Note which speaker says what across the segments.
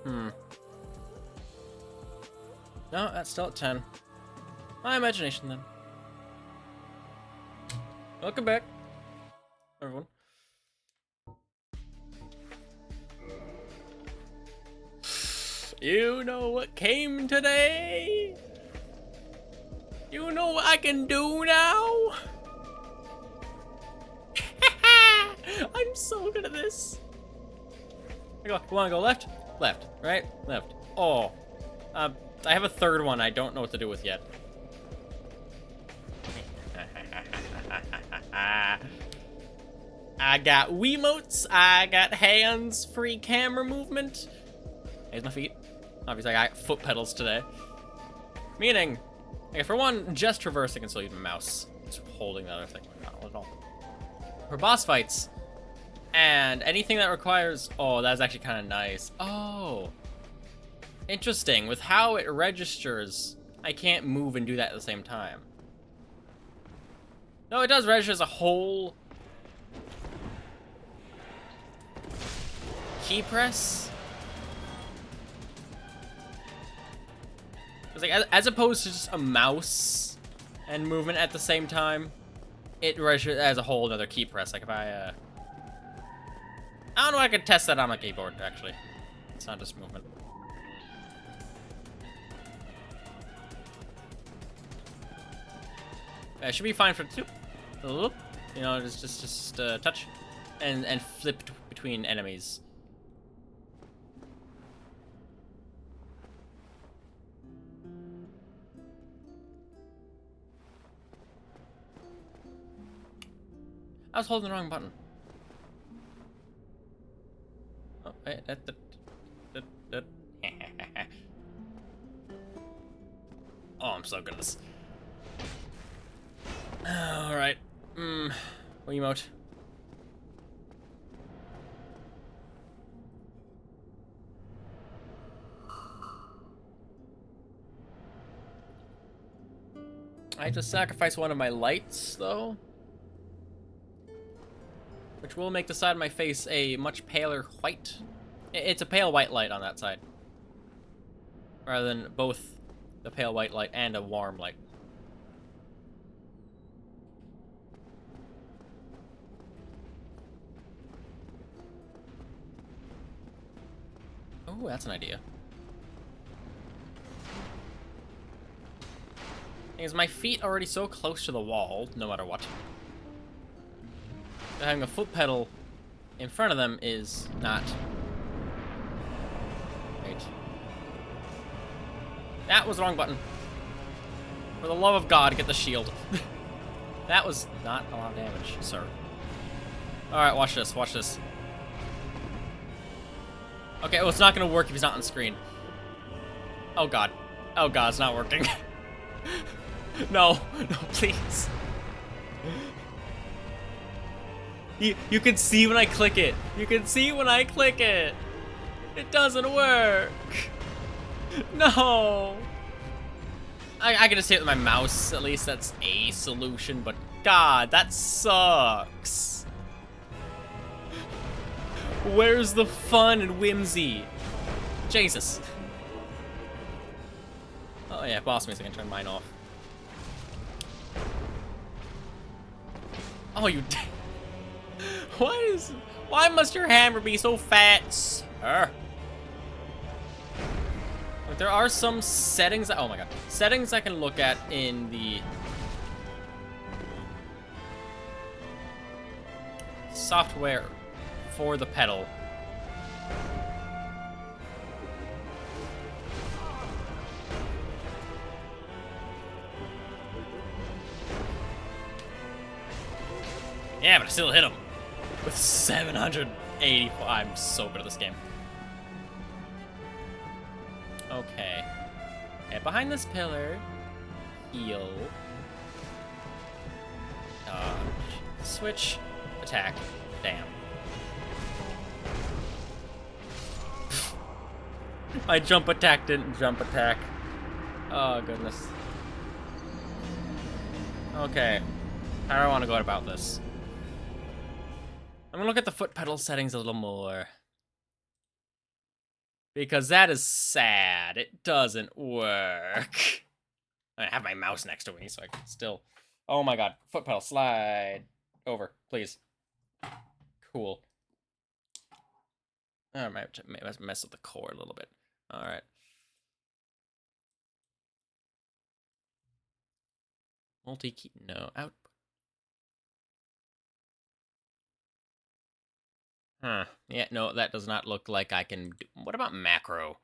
Speaker 1: No, that's still at 10. My imagination, then. Welcome back, everyone. You know what came today? You know what I can do now? I'm so good at this. I wanna go left? Left, right? Left. Oh. I have a third one I don't know what to do with yet. I got Wiimotes, I got hands-free camera movement. Here's my feet. Obviously, I got foot pedals today. Meaning, okay, for one, just traversing can still use my mouse. Just holding the other thing. Not at all. For boss fights, and anything that requires... Oh, that's actually kind of nice. Oh. Interesting. With how it registers, I can't move and do that at the same time. No, it does register as a whole... key press? It's like, as opposed to just a mouse and movement at the same time, it registers as a whole another key press. Like if I don't know, I could test that on my keyboard, actually. It's not just movement. It should be fine for two. You know, just touch and flip between enemies. I was holding the wrong button. Oh, wait, oh, I'm so good at this. Alright. Wiimote. I have to sacrifice one of my lights, though. Which will make the side of my face a much paler white. It's a pale white light on that side. Rather than both the pale white light and a warm light. Oh, that's an idea. Is my feet already so close to the wall, no matter what? Having a foot pedal in front of them is not. Wait. That was the wrong button. For the love of God, get the shield. That was not a lot of damage, sir. Alright, watch this, watch this. Okay, well, it's not gonna work if he's not on screen. Oh God. Oh God, it's not working. No, no, please. You can see when I click it. You can see when I click it. It doesn't work. No. I can just hit it with my mouse. At least that's a solution. But God, that sucks. Where's the fun and whimsy? Jesus. Oh yeah, boss music. I can turn mine off. Oh, you. Why must your hammer be so fat, sir? Like, there are some settings. Oh my God, settings I can look at in the software for the pedal. Yeah, but I still hit him. With 780, I'm so good at this game. Okay. Get behind this pillar. Heal. Dodge. Switch. Attack. Damn. My jump attack didn't jump attack. Oh, goodness. Okay. How do I want to go about this? I'm gonna look at the foot pedal settings a little more. Because that is sad. It doesn't work. I have my mouse next to me, so I can still... Oh my god. Foot pedal, slide over, please. Cool. I might mess with the core a little bit. Alright. Multi-key, no, output. Huh. Yeah, no, that does not look like I can do... What about macro?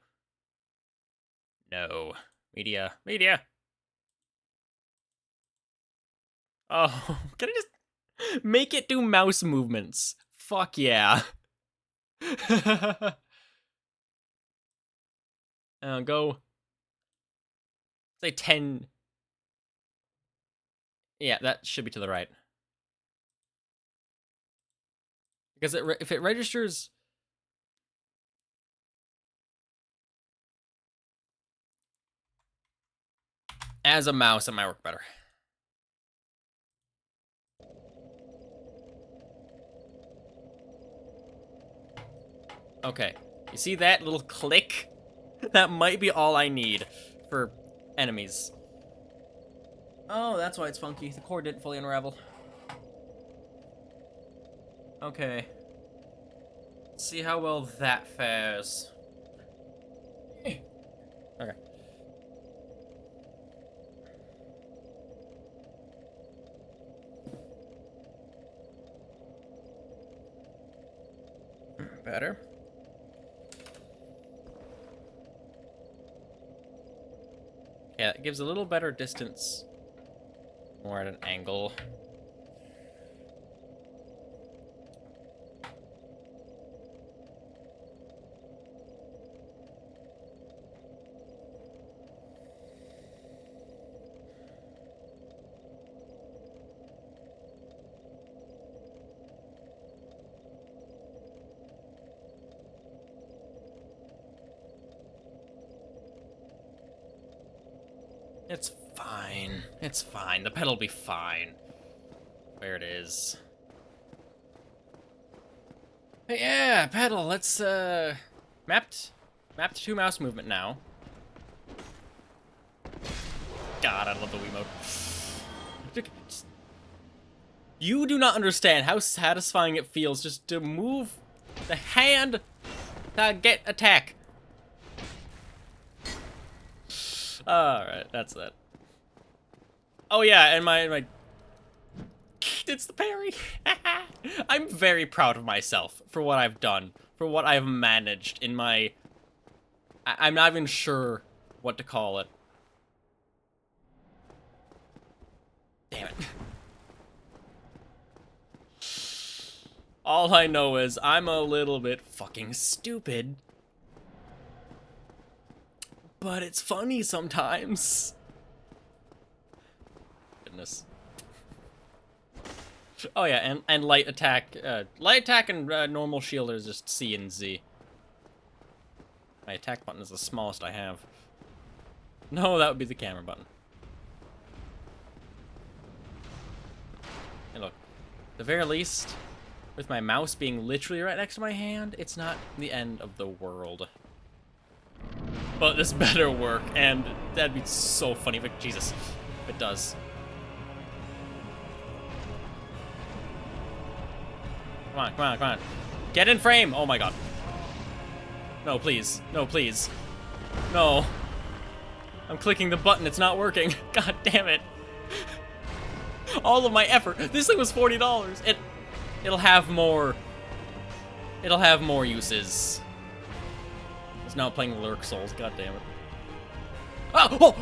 Speaker 1: No. Media. Media! Oh, can I just make it do mouse movements? Fuck yeah. Go. Say 10. Yeah, that should be to the right. Because if it registers... as a mouse, it might work better. Okay. You see that little click? That might be all I need for enemies. Oh, that's why it's funky. The core didn't fully unravel. Okay. Let's see how well that fares. Okay. Better. Yeah, it gives a little better distance. More at an angle. It's fine. It's fine. The pedal'll be fine. Where it is. But yeah, pedal. Let's mapped to mouse movement now. God, I love the Wiimote. You do not understand how satisfying it feels just to move the hand to get attack. Alright, that's that. Oh yeah, and my... It's the parry! I'm very proud of myself for what I've done. For what I've managed in my... I'm not even sure what to call it. Damn it. All I know is I'm a little bit fucking stupid. But it's funny sometimes. Goodness. Oh yeah, and light attack. Light attack and normal shield is just C and Z. My attack button is the smallest I have. No, that would be the camera button. Hey look, at the very least, with my mouse being literally right next to my hand, it's not the end of the world. But this better work, and that'd be so funny if it, Jesus, if it does. Come on, come on, come on. Get in frame! Oh my god. No, please. No, please. No. I'm clicking the button, it's not working. God damn it. All of my effort. This thing was $40. It'll have more uses. It's now playing Lurk Souls, god damn it. Oh! Oh!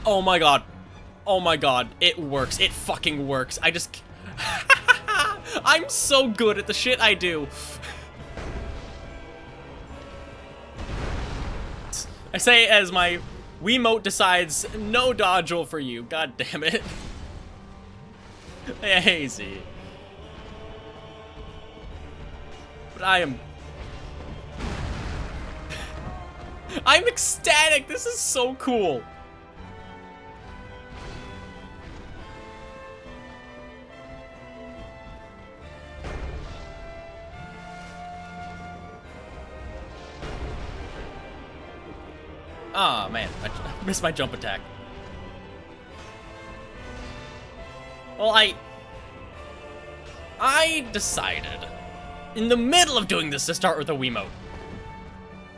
Speaker 1: Oh my god. Oh my god. It works. It fucking works. I just... I'm so good at the shit I do. I say as my Wiimote decides no dodge roll for you. God damn it. Hazy. But I'm ecstatic. This is so cool. man, I missed my jump attack. Well, I decided, in the middle of doing this, to start with a Wiimote.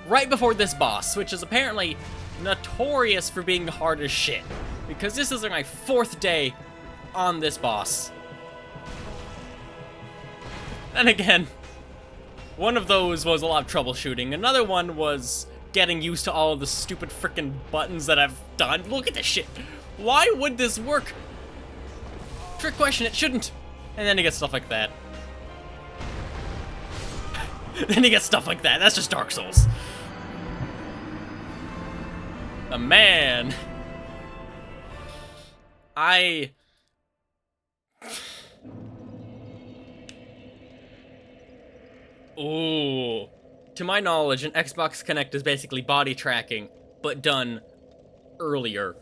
Speaker 1: Right before this boss, which is apparently notorious for being hard as shit. Because this is like my 4th day on this boss. And again, one of those was a lot of troubleshooting. Another one was getting used to all of the stupid frickin' buttons that I've done. Look at this shit. Why would this work? Trick question, it shouldn't. And then you get stuff like that. Then you get stuff like that. That's just Dark Souls. The man. Ooh. To my knowledge, an Xbox Kinect is basically body tracking, but done earlier.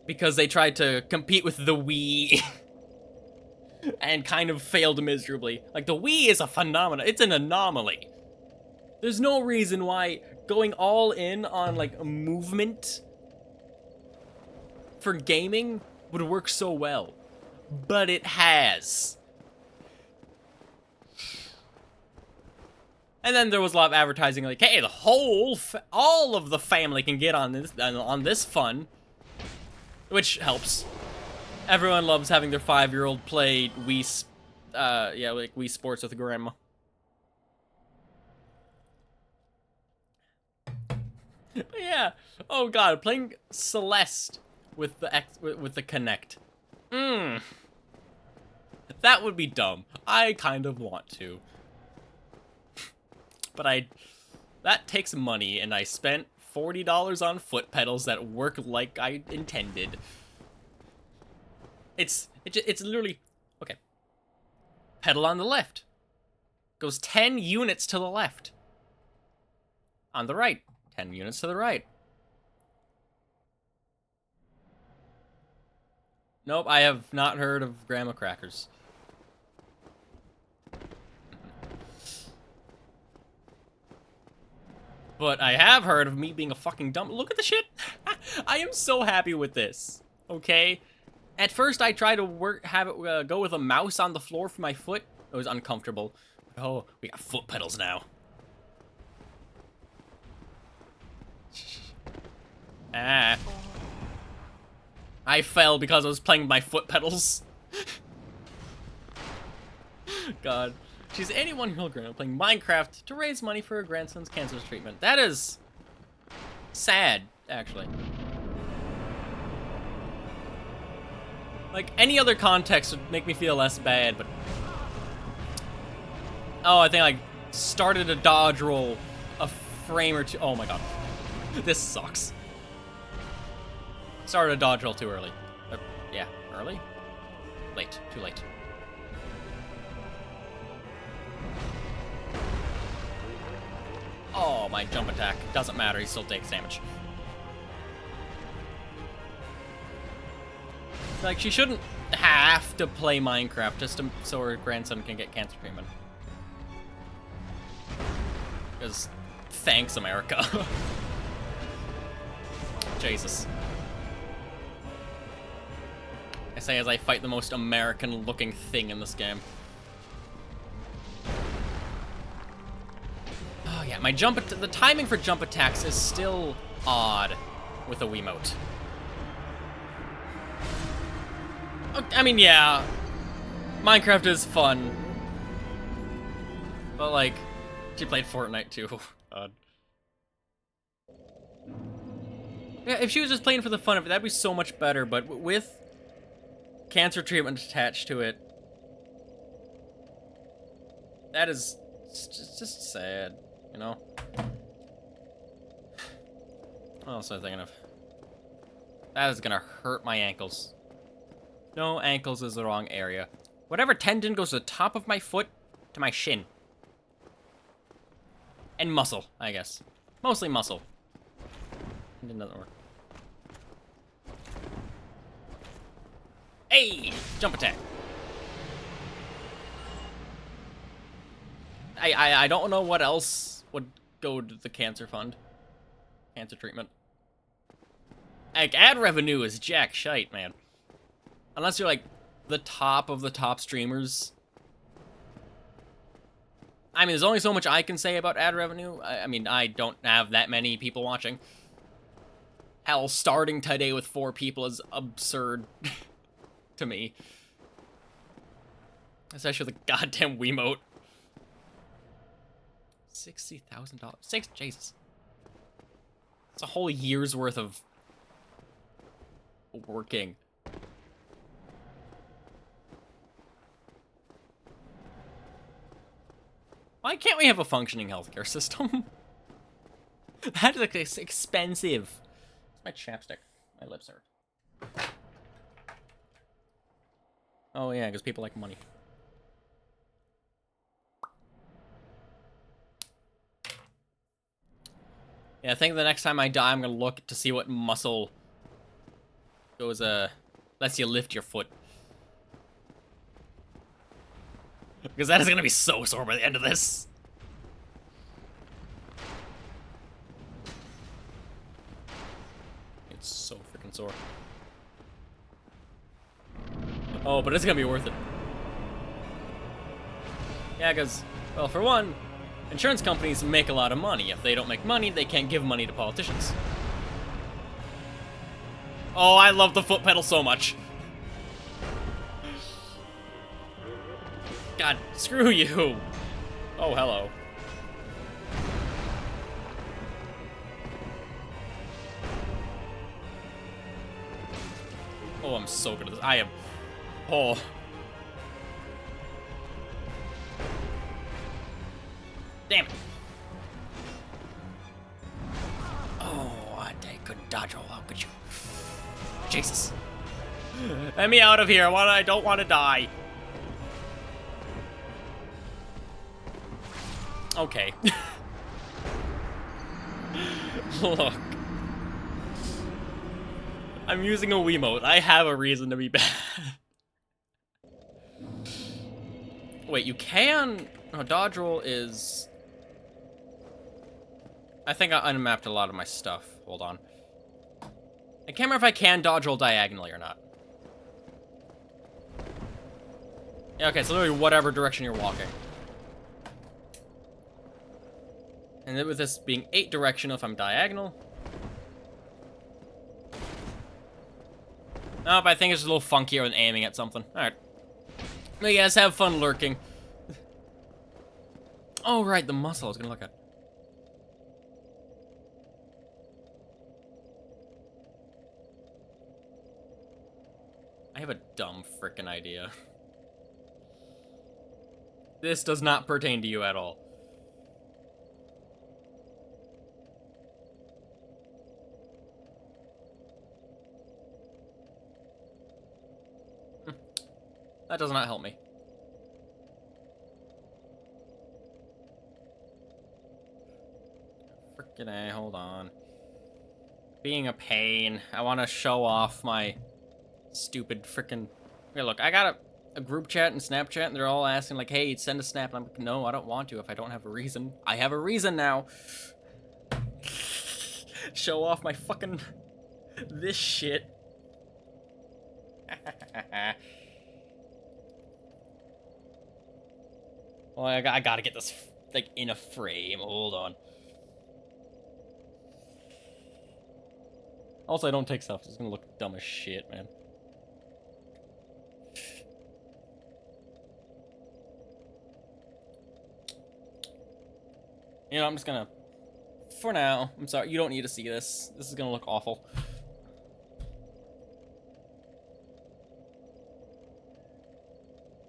Speaker 1: Because they tried to compete with the Wii. And kind of failed miserably. Like, the Wii is a phenomenon. It's an anomaly. There's no reason why going all in on, like, movement for gaming would work so well. But it has. And then there was a lot of advertising like, hey, the whole, all of the family can get on this fun. Which helps. Everyone loves having their 5-year-old play Wii, yeah, like Wii Sports with grandma. But yeah, oh god, playing Celeste with the with the Kinect. That would be dumb. I kind of want to. But that takes money, and I spent $40 on foot pedals that work like I intended. It's literally, okay. Pedal on the left. Goes 10 units to the left. On the right, 10 units to the right. Nope, I have not heard of grandma crackers. But I have heard of me being a fucking dumb. Look at the shit. I am so happy with this. Okay? At first, I tried to have it go with a mouse on the floor for my foot. It was uncomfortable. Oh, we got foot pedals now. Ah. I fell because I was playing with my foot pedals. God. She's 81-year-old grandma playing Minecraft to raise money for her grandson's cancer treatment. That is sad, actually. Like, any other context would make me feel less bad, but... Oh, I think I started a dodge roll a frame or two. Oh my god. This sucks. Started a dodge roll too early. Yeah, early? Late. Too late. Oh, my jump attack. Doesn't matter, he still takes damage. Like, she shouldn't have to play Minecraft just so her grandson can get cancer treatment. Because, thanks, America. Jesus. I say as I fight the most American-looking thing in this game. Oh yeah, my the timing for jump attacks is still odd with a Wiimote. I mean, yeah, Minecraft is fun, but like, she played Fortnite too. God. Yeah, if she was just playing for the fun of it, that'd be so much better. But with cancer treatment attached to it, that is just sad. You know? What else was I thinking of? That is gonna hurt my ankles. No, ankles is the wrong area. Whatever tendon goes to the top of my foot to my shin. And muscle, I guess. Mostly muscle. It doesn't work. Hey! Jump attack. I don't know what else would go to the cancer fund. Cancer treatment. Like, ad revenue is jack shite, man. Unless you're, like, the top of the top streamers. I mean, there's only so much I can say about ad revenue. I mean, I don't have that many people watching. Hell, starting today with 4 people is absurd to me. Especially with the goddamn Wiimote. $60,000. Jesus. It's a whole year's worth of working. Why can't we have a functioning healthcare system? That is expensive. My chapstick. My lips hurt. Oh yeah, because people like money. Yeah, I think the next time I die, I'm gonna look to see what muscle goes, lets you lift your foot. Because that is gonna be so sore by the end of this. It's so freaking sore. Oh, but it's gonna be worth it. Yeah, because, well, for one, insurance companies make a lot of money. If they don't make money, they can't give money to politicians. Oh, I love the foot pedal so much. God, screw you. Oh, hello. Oh, I'm so good at this. I am... Oh. Damn it. Oh, I couldn't dodge all. How could you? Jesus. Let me out of here. I don't want to die. Okay. Look. I'm using a Wiimote. I have a reason to be bad. Wait, you can... No, dodge roll is... I think I unmapped a lot of my stuff. Hold on. I can't remember if I can dodge roll diagonally or not. Yeah, okay, so literally whatever direction you're walking. And then with this being 8 directional if I'm diagonal. Nope, I think it's a little funkier than aiming at something. Alright. But yes, have fun lurking. Oh, right, the muscle I was gonna look at. I have a dumb frickin' idea. This does not pertain to you at all. That does not help me. Frickin' A, hold on. Being a pain. I want to show off my stupid frickin'... Okay, look, I got a group chat and Snapchat, and they're all asking, like, hey, send a snap. And I'm like, no, I don't want to if I don't have a reason. I have a reason now. Show off my fucking... this shit. Well, I gotta get this, like, in a frame. Hold on. Also, I don't take selfies. It's gonna look dumb as shit, man. You know, I'm just gonna... For now, I'm sorry. You don't need to see this. This is gonna look awful.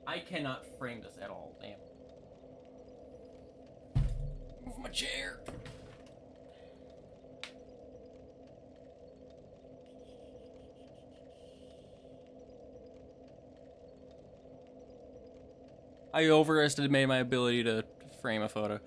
Speaker 1: I cannot frame this at all. Damn. Move my chair. I overestimated my ability to frame a photo.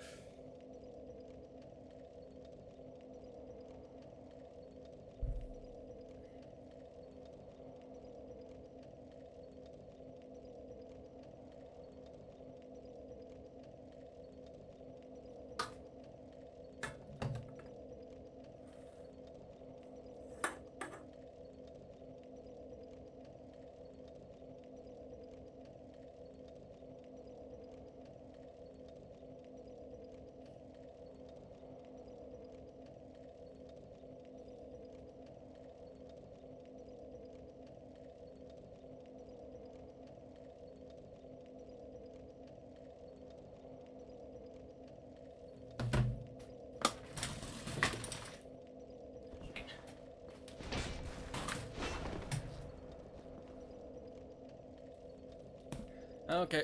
Speaker 1: Okay.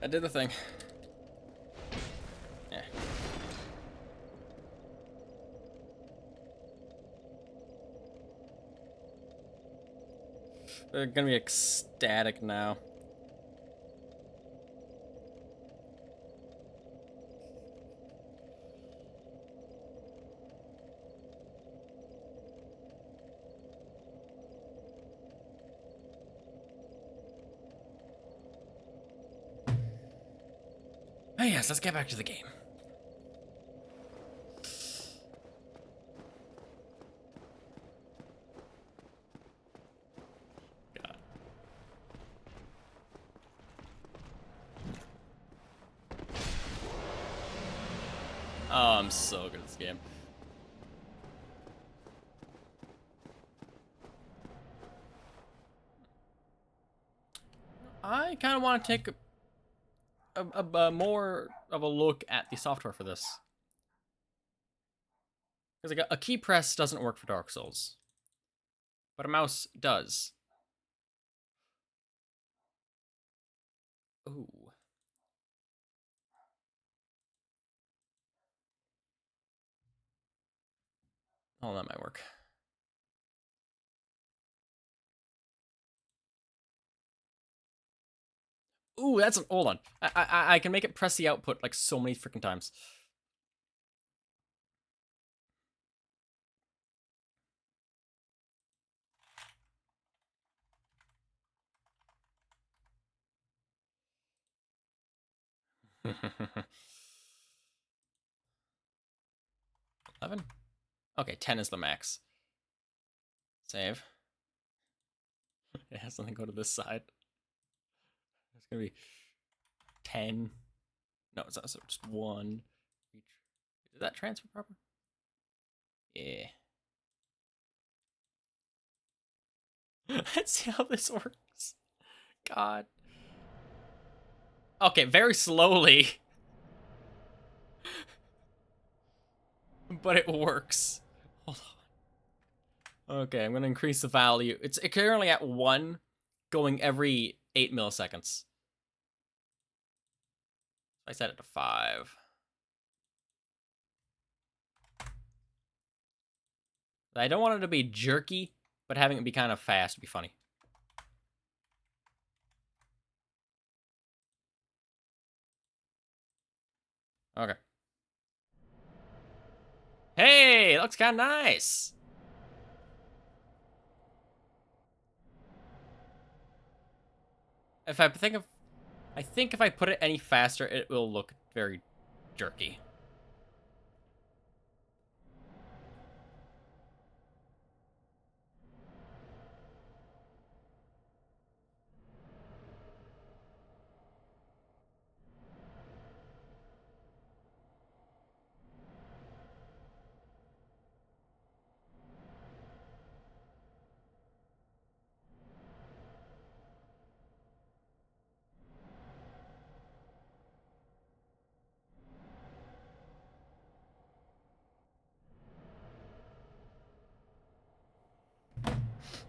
Speaker 1: I did the thing. Yeah. They're gonna be ecstatic now. Oh yes, let's get back to the game. God. Oh, I'm so good at this game. I kind of want to take a more of a look at the software for this. Because like a key press doesn't work for Dark Souls, but a mouse does. Ooh. Oh, that might work. Ooh, that's an... Hold on. I can make it press the output like so many freaking times. $11? Okay, 10 is the max. Save. It has something go to this side. It's gonna be 10. No, it's also just 1. Did that transfer proper? Yeah. Let's see how this works. God. Okay, very slowly. But it works. Hold on. Okay, I'm gonna increase the value. It's currently at 1, going every 8 milliseconds. I set it to 5. I don't want it to be jerky, but having it be kind of fast would be funny. Okay. Hey, it looks kind of nice. I think if I put it any faster, it will look very jerky.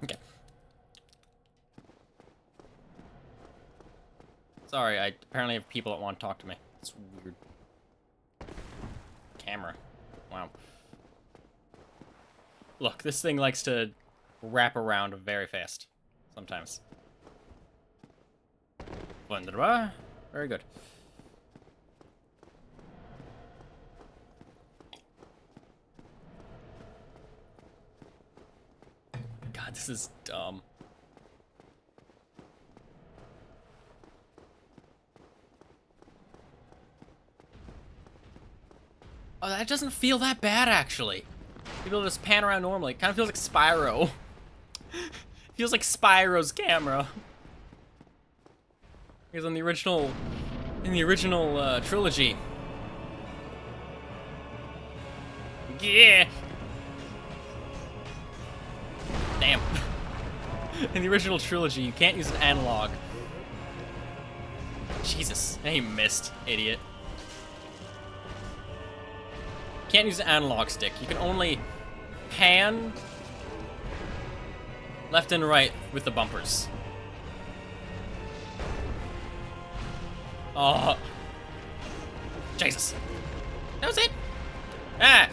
Speaker 1: Okay. Sorry, I apparently have people that want to talk to me. It's weird. Camera. Wow. Look, this thing likes to wrap around very fast. Sometimes. Wunderbar. Very good. God, this is dumb. Oh, that doesn't feel that bad, actually. People just pan around normally. It kind of feels like Spyro. Feels like Spyro's camera. Because in the original trilogy. Yeah. Damn. In the original trilogy, you can't use an analog. Jesus, he missed, idiot. Can't use an analog stick. You can only pan Left and right with the bumpers. Oh. Jesus. That was it. Ah.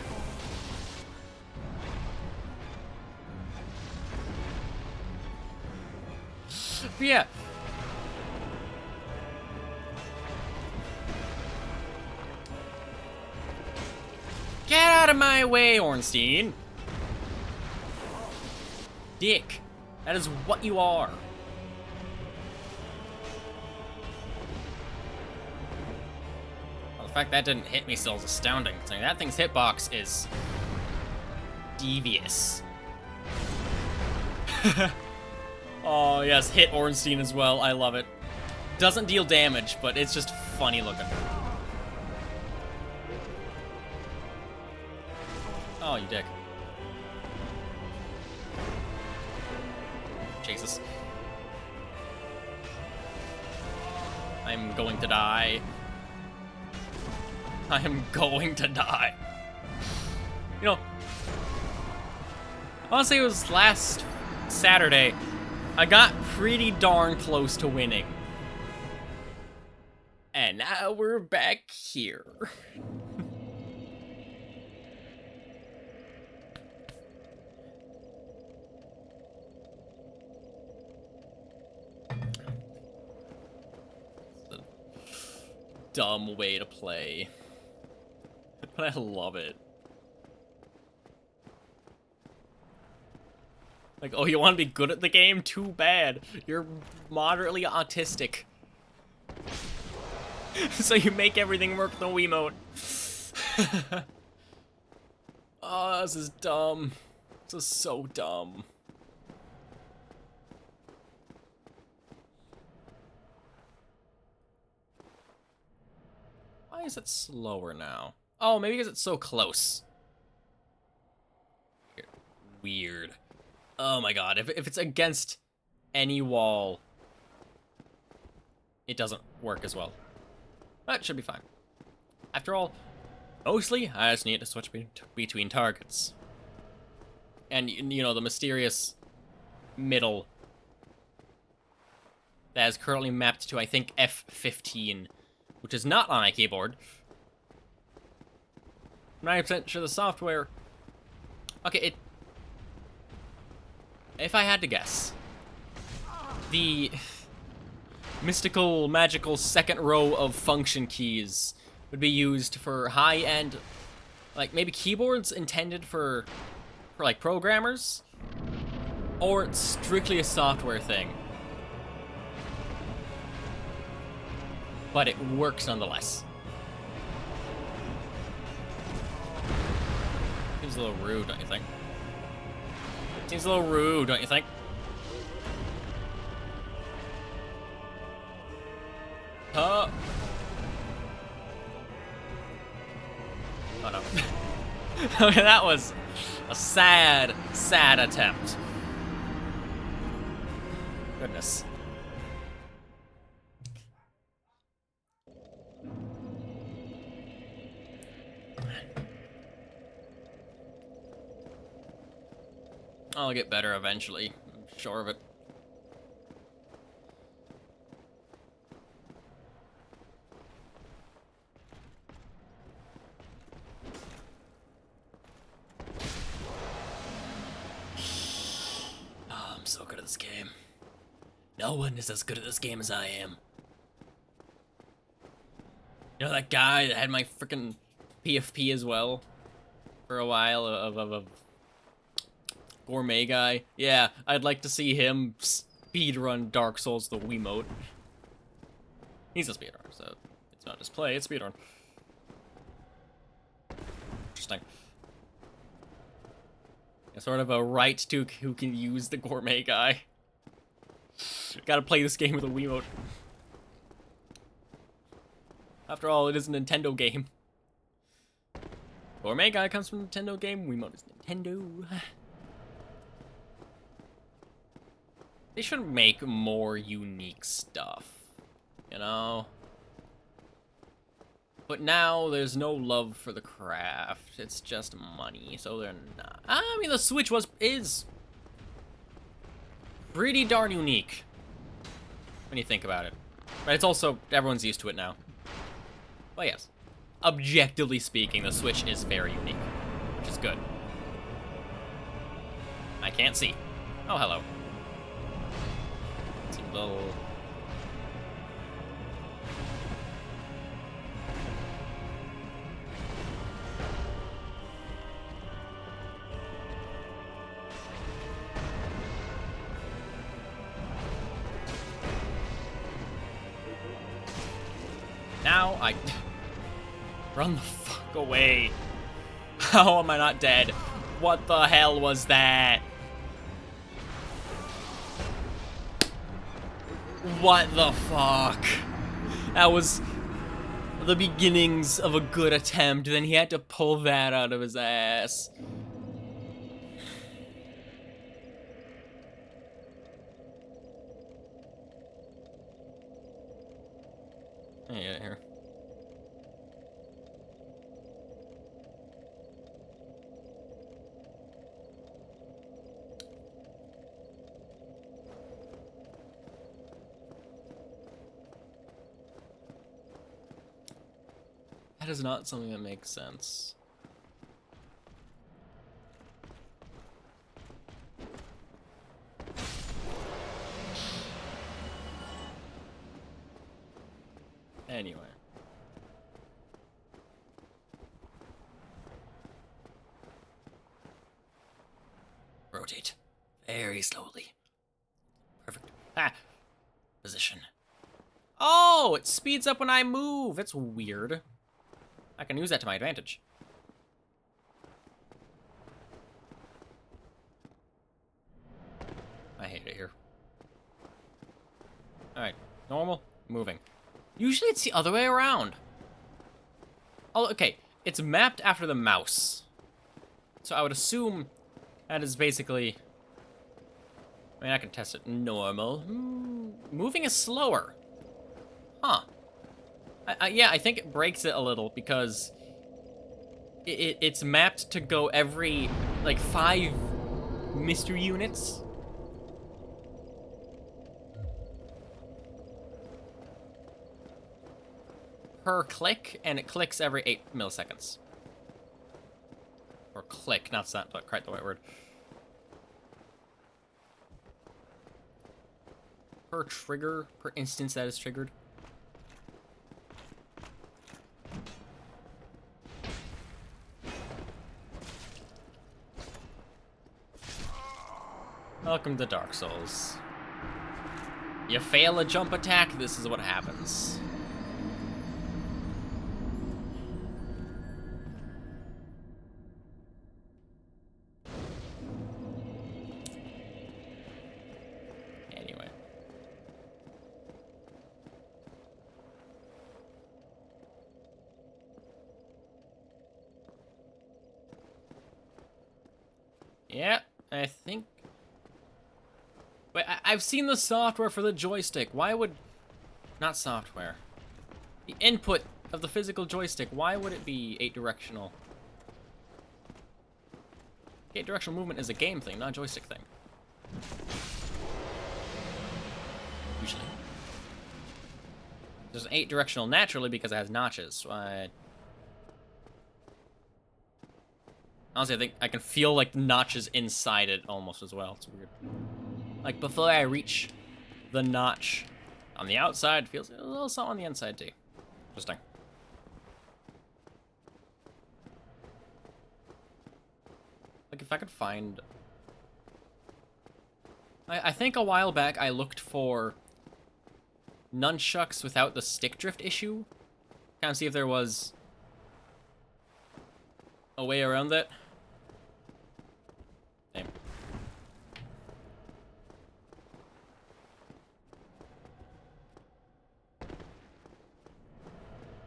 Speaker 1: Yeah. Get out of my way, Ornstein. Dick. That is what you are. Well, the fact that didn't hit me still is astounding. Saying that thing's hitbox is devious. Oh, yes, hit Ornstein as well. I love it. Doesn't deal damage, but it's just funny looking. Oh, you dick. Jesus. I'm going to die. I am going to die. You know, honestly, it was last Saturday. I got pretty darn close to winning. And now we're back here. It's a dumb way to play. But I love it. Like, oh, you want to be good at the game? Too bad. You're moderately autistic. So you make everything work with the Wiimote. Oh, this is dumb. This is so dumb. Why is it slower now? Oh, maybe because it's so close. Weird. Oh my god, if it's against any wall, it doesn't work as well. That should be fine. After all, mostly, I just need to switch between targets. And, you know, the mysterious middle that is currently mapped to, I think, F15, which is not on my keyboard. I'm 90% sure the software... Okay, if I had to guess, the mystical, magical second row of function keys would be used for high-end, like, maybe keyboards intended for like, programmers, or it's strictly a software thing. But it works nonetheless. Seems a little rude, don't you think? Seems a little rude, don't you think? Oh no. Okay, that was a sad, sad attempt. Goodness. I'll get better eventually. I'm sure of it. Oh, I'm so good at this game. No one is as good at this game as I am. You know that guy that had my freaking PFP as well? For a while, of gourmet guy. Yeah, I'd like to see him speedrun Dark Souls the Wiimote. He's a speedrunner, so it's not just play, it's speedrun. Interesting. Yeah, sort of a right to who can use the gourmet guy. Gotta play this game with a Wiimote. After all, it is a Nintendo game. Gourmet guy comes from a Nintendo game, Wiimote is Nintendo. They should make more unique stuff, you know? But now there's no love for the craft. It's just money, so they're not. I mean, the Switch is pretty darn unique when you think about it. But it's also, everyone's used to it now. Well, yes. Objectively speaking, the Switch is very unique, which is good. I can't see. Oh, hello. It's a little... Now I... Run the fuck away. How am I not dead? What the hell was that? What the fuck? That was the beginnings of a good attempt, then he had to pull that out of his ass. Let me get it here. That is not something that makes sense. Anyway. Rotate. Very slowly. Perfect. Ah! Position. Oh! It speeds up when I move! It's weird. I can use that to my advantage. I hate it here. Alright. Normal. Moving. Usually it's the other way around. Oh, okay. It's mapped after the mouse. So I would assume that is basically... I mean, I can test it normal. Moving is slower. Huh. Yeah, I think it breaks it a little because it's mapped to go every, like, 5 mystery units. Per click, and it clicks every 8 milliseconds. Or click, that's not quite the right word. Per trigger, per instance that is triggered. Welcome to Dark Souls. You fail a jump attack, this is what happens. Anyway. Yeah, I think... Wait, I've seen the software for the joystick. Why would... Not software. The input of the physical joystick. Why would it be 8-directional? 8-directional movement is a game thing, not a joystick thing. Usually. There's an 8-directional naturally because it has notches. Honestly, I think I can feel like the notches inside it almost as well. It's weird. Like, before I reach the notch on the outside, it feels a little something on the inside, too. Interesting. Like, if I could find... I think a while back I looked for nunchucks without the stick drift issue. Kind of see if there was a way around that. Same.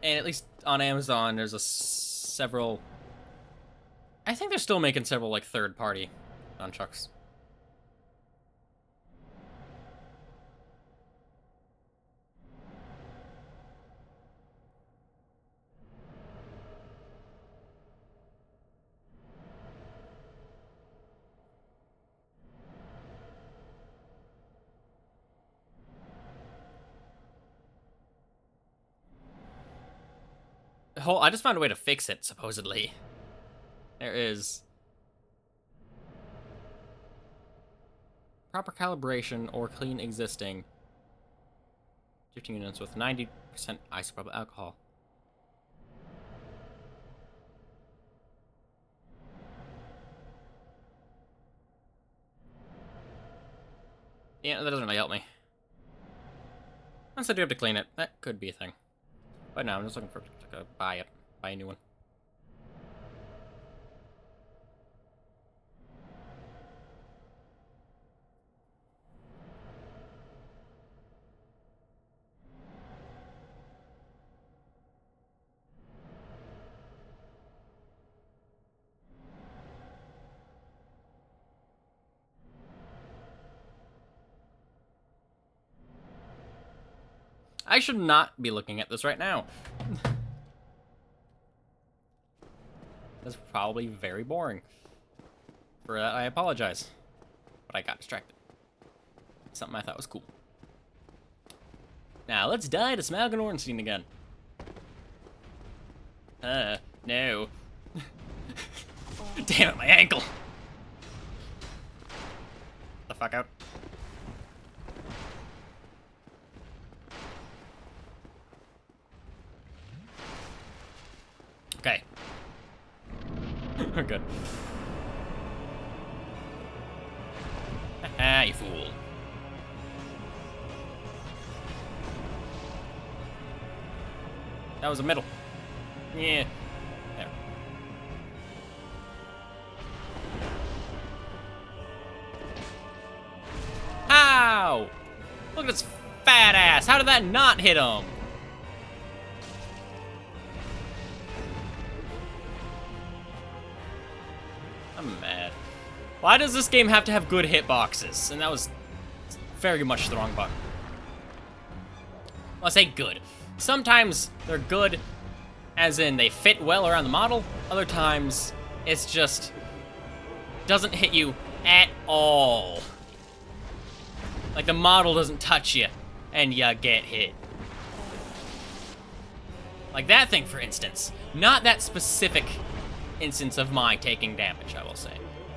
Speaker 1: And at least on Amazon, there's several... I think they're still making several, like, third-party nunchucks. I just found a way to fix it, supposedly. There is proper calibration or clean existing 15 units with 90% isopropyl alcohol. Yeah, that doesn't really help me. Unless I do have to clean it. That could be a thing. But no, I'm just looking for to buy a new one. I should not be looking at this right now. That's probably very boring. For that, I apologize. But I got distracted. Something I thought was cool. Now, let's die to Smough and Ornstein again. No. Damn it, my ankle! The fuck out. Okay. We're good. Haha, you fool. That was a middle. Yeah. There. How? Look at this fat ass. How did that not hit him? I'm mad. Why does this game have to have good hitboxes? And that was very much the wrong button. Well, I say good. Sometimes they're good, as in they fit well around the model. Other times, it's just doesn't hit you at all. Like the model doesn't touch you, and you get hit. Like that thing, for instance. Not that specific instance of my taking damage, I will say.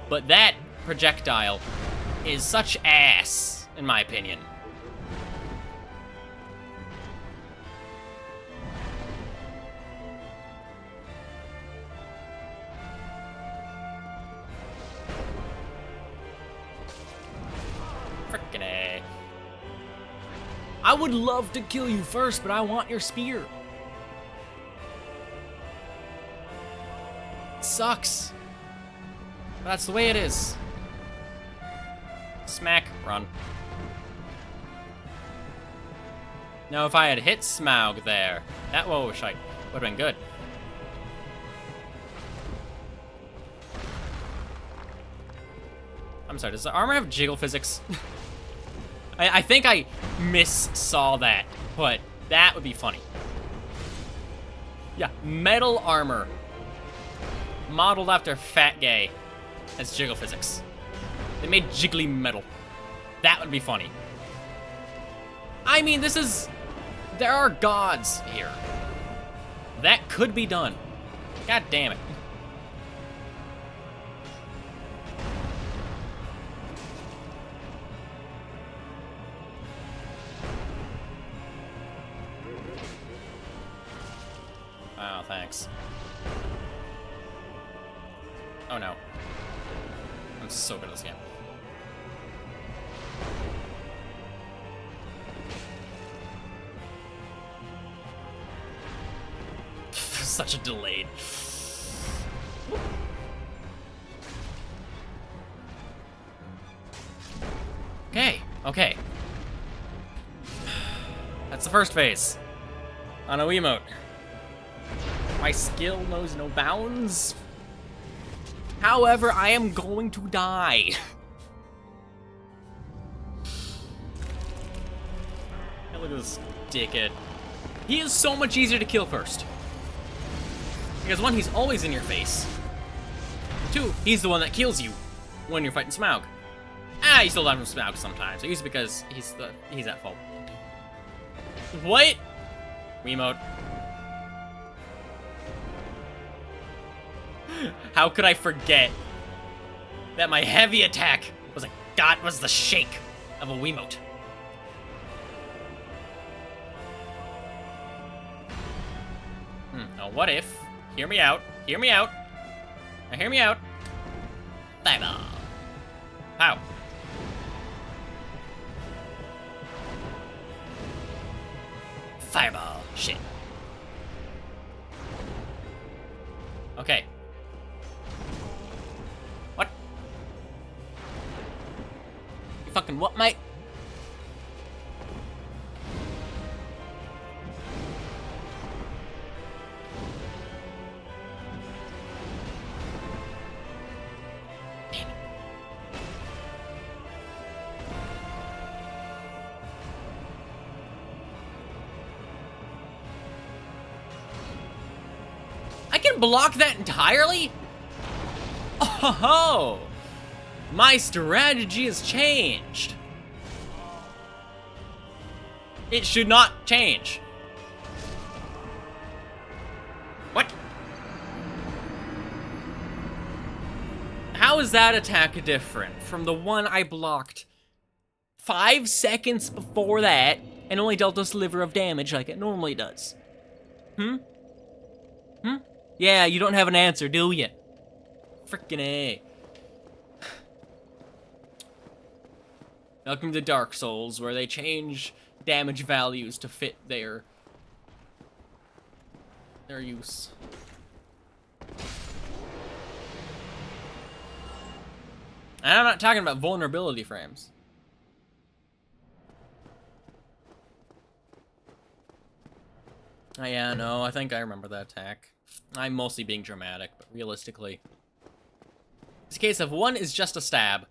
Speaker 1: But that projectile is such ass, in my opinion. Frickin' A. I would love to kill you first, but I want your spear. Sucks. But that's the way it is. Smack, run. Now, if I had hit Smough there, that whoa shite would have been good. I'm sorry, does the armor have jiggle physics? I think I saw that, but that would be funny. Yeah, metal armor. Modeled after Fat Gay as jiggle physics. They made jiggly metal. That would be funny. I mean, there are gods here. That could be done. God damn it. Wow, thanks. Oh no. I'm so good at this game. Such a delayed. Okay. That's the first phase. On a Wiimote. My skill knows no bounds. However, I am going to die. Hey, look at this dickhead. He is so much easier to kill first. Because one, he's always in your face. Two, he's the one that kills you when you're fighting Smough. You still die from Smough sometimes. Usually because he's at fault. What? Wiimote. How could I forget that my heavy attack was the shake of a Wiimote? Now what if? Hear me out. Hear me out. Now hear me out. Fireball. How? Fireball. Shit. Okay. What? You fucking what, mate? Damn it. I can block that entirely? Oh, my strategy has changed. It should not change. What? How is that attack different from the one I blocked 5 seconds before that and only dealt a sliver of damage like it normally does? Yeah, you don't have an answer, do you? Frickin' A. Welcome to Dark Souls, where they change damage values to fit their use. And I'm not talking about vulnerability frames. Oh yeah, no, I think I remember that attack. I'm mostly being dramatic, but realistically, it's a case of one is just a stab.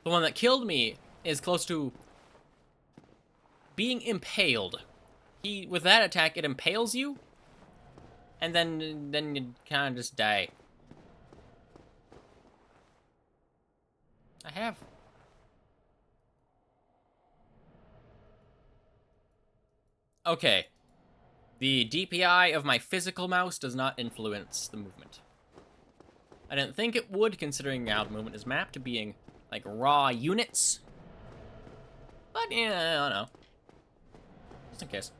Speaker 1: The one that killed me is close to being impaled. With that attack, it impales you, and then you kind of just die. I have. Okay. The DPI of my physical mouse does not influence the movement. I didn't think it would, considering how the movement is mapped to being, like, raw units. But, yeah, I don't know. Just in case.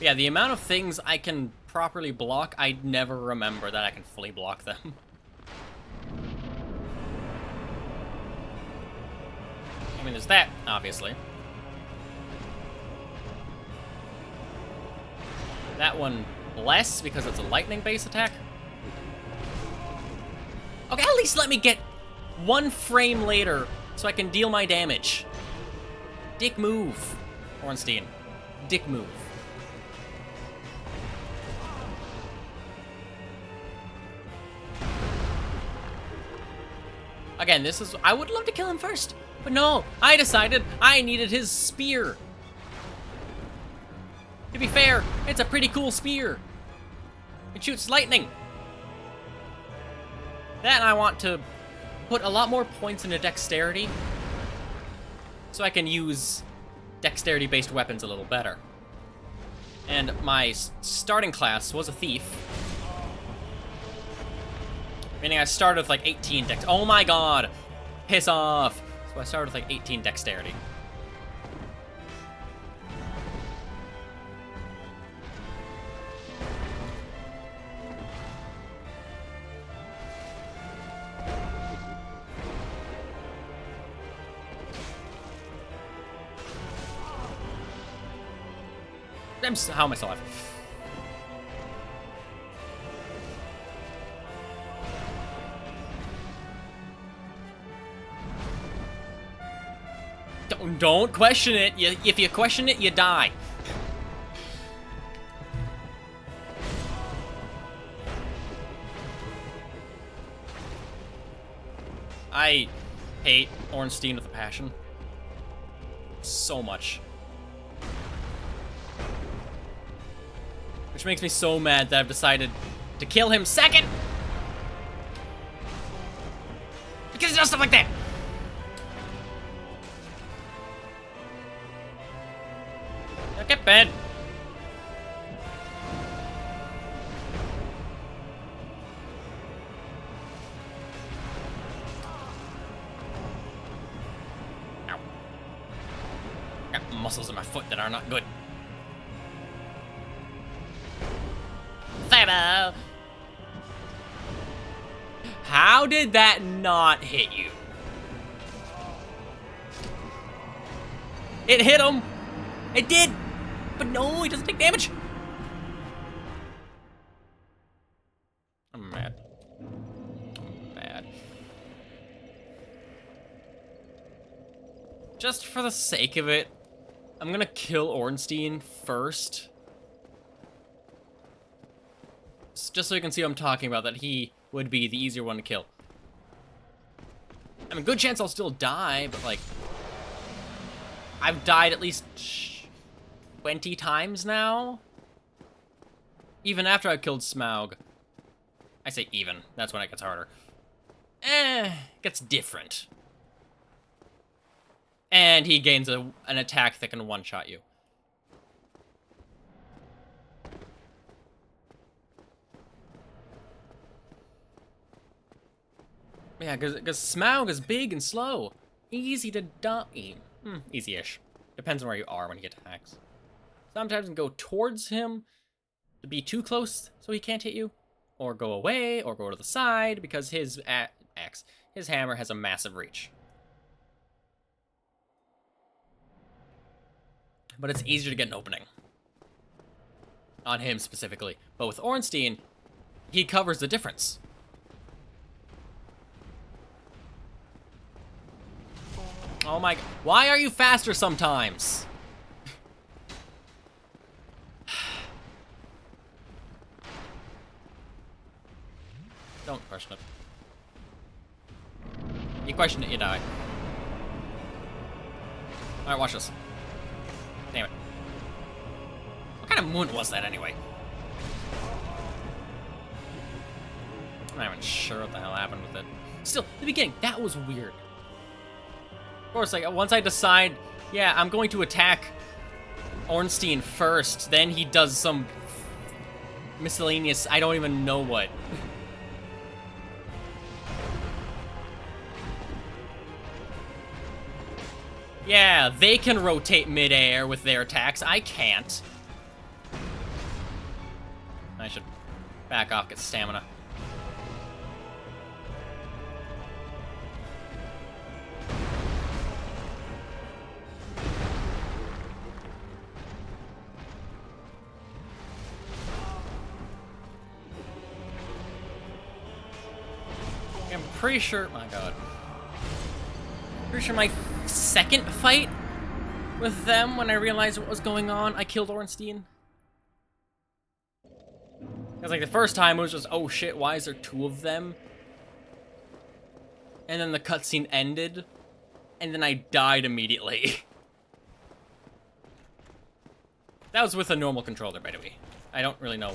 Speaker 1: Yeah, the amount of things I can properly block, I never remember that I can fully block them. I mean, there's that, obviously. That one less, because it's a lightning-based attack. Okay, at least let me get 1 frame later so I can deal my damage. Dick move, Ornstein. Dick move. Again, I would love to kill him first, but no, I decided I needed his spear. To be fair, it's a pretty cool spear. It shoots lightning. Then I want to put a lot more points into dexterity, so I can use dexterity-based weapons a little better. And my starting class was a thief. Meaning I started with like 18 dex. Oh my god! Piss off! So I started with like 18 dexterity. How am I still alive? Don't question it. If you question it, you die. I hate Ornstein with a passion. So much. Which makes me so mad that I've decided to kill him second. Because he does stuff like that. Now get bed. Ow. Got muscles in my foot that are not good. Fireball. How did that not hit you? It hit him. It did. But no, he doesn't take damage. I'm mad. I'm mad. Just for the sake of it, I'm gonna kill Ornstein first. Just so you can see what I'm talking about, that he would be the easier one to kill. I mean, good chance I'll still die, but like, I've died at least 20 times now. Even after I killed Smough. I say even, that's when it gets harder. It gets different. And he gains an attack that can one-shot you. Yeah, because Smough is big and slow. Easy to die. Easy-ish. Depends on where you are when he attacks. Sometimes you can go towards him to be too close so he can't hit you. Or go away, or go to the side, because his axe, his hammer has a massive reach. But it's easier to get an opening. On him specifically. But with Ornstein, he covers the difference. Oh my, why are you faster sometimes? Don't question it. You question it, you die. Alright, watch this. Damn it. What kind of moon was that anyway? I'm not even sure what the hell happened with it. Still, the beginning, that was weird. Of course, like, once I decide, yeah, I'm going to attack Ornstein first, then he does some miscellaneous, I don't even know what. Yeah, they can rotate mid-air with their attacks. I can't. I should back off, get stamina. I'm pretty sure, my god. Pretty sure my second fight with them, when I realized what was going on, I killed Ornstein. Because like the first time it was just, oh shit, why is there two of them? And then the cutscene ended, and then I died immediately. That was with a normal controller, by the way. I don't really know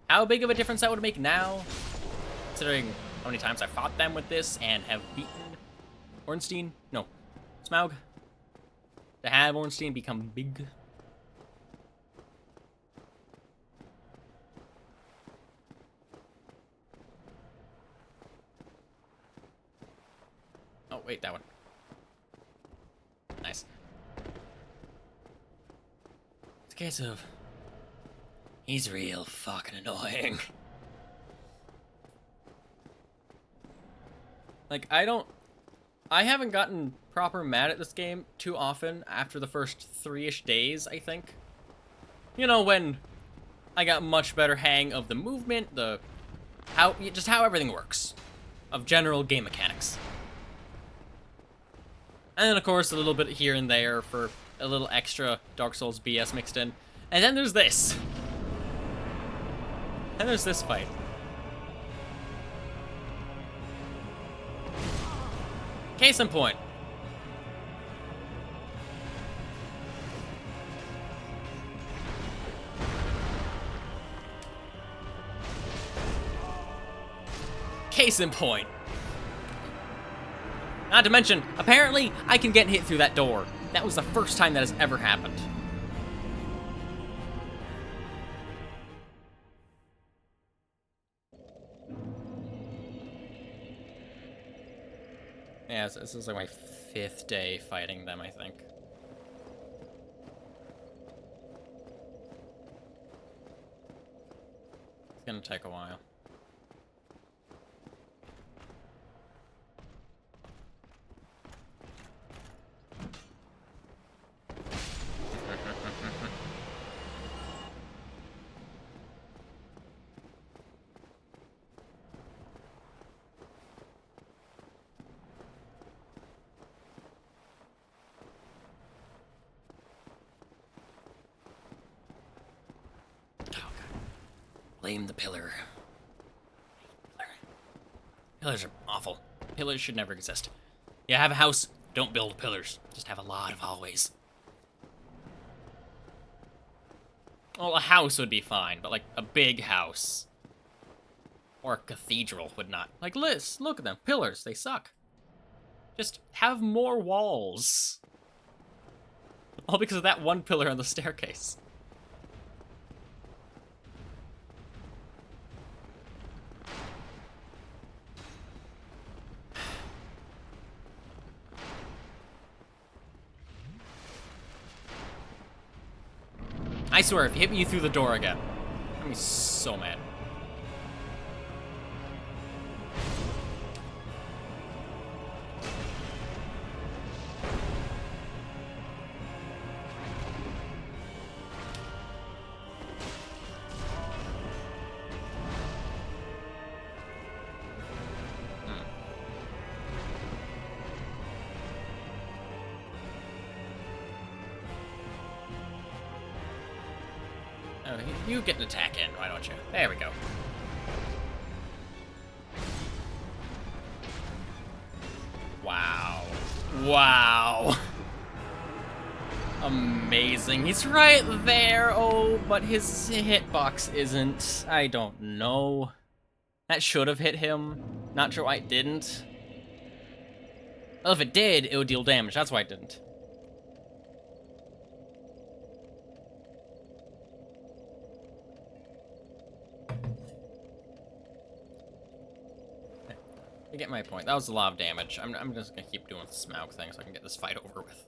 Speaker 1: how big of a difference that would make now, considering how many times I fought them with this and have beaten Ornstein? No. Smough. To have Ornstein become big. Oh, wait, that one. Nice. It's a case of... he's real fucking annoying. Like, I haven't gotten proper mad at this game too often after the first 3-ish days, I think. You know, when I got much better hang of the movement, just how everything works. Of general game mechanics. And then, of course, a little bit here and there for a little extra Dark Souls BS mixed in. And then there's this. And there's this fight. Case in point. Case in point. Not to mention, apparently, I can get hit through that door. That was the first time that has ever happened. Yeah, this is like my 5th day fighting them, I think. It's gonna take a while. Blame the pillar. Pillars are awful. Pillars should never exist. You have a house, don't build pillars. Just have a lot of hallways. Well, a house would be fine, but like a big house. Or a cathedral would not. Like Liz, look at them. Pillars, they suck. Just have more walls. All because of that one pillar on the staircase. I swear, if you hit me through the door again, I'm gonna be so mad. Oh, you get an attack in, why don't you? There we go. Wow. Wow. Amazing. He's right there. Oh, but his hitbox isn't. I don't know. That should have hit him. Not sure why it didn't. Well, if it did, it would deal damage. That's why it didn't. You get my point. That was a lot of damage. I'm just gonna keep doing the Smough thing so I can get this fight over with.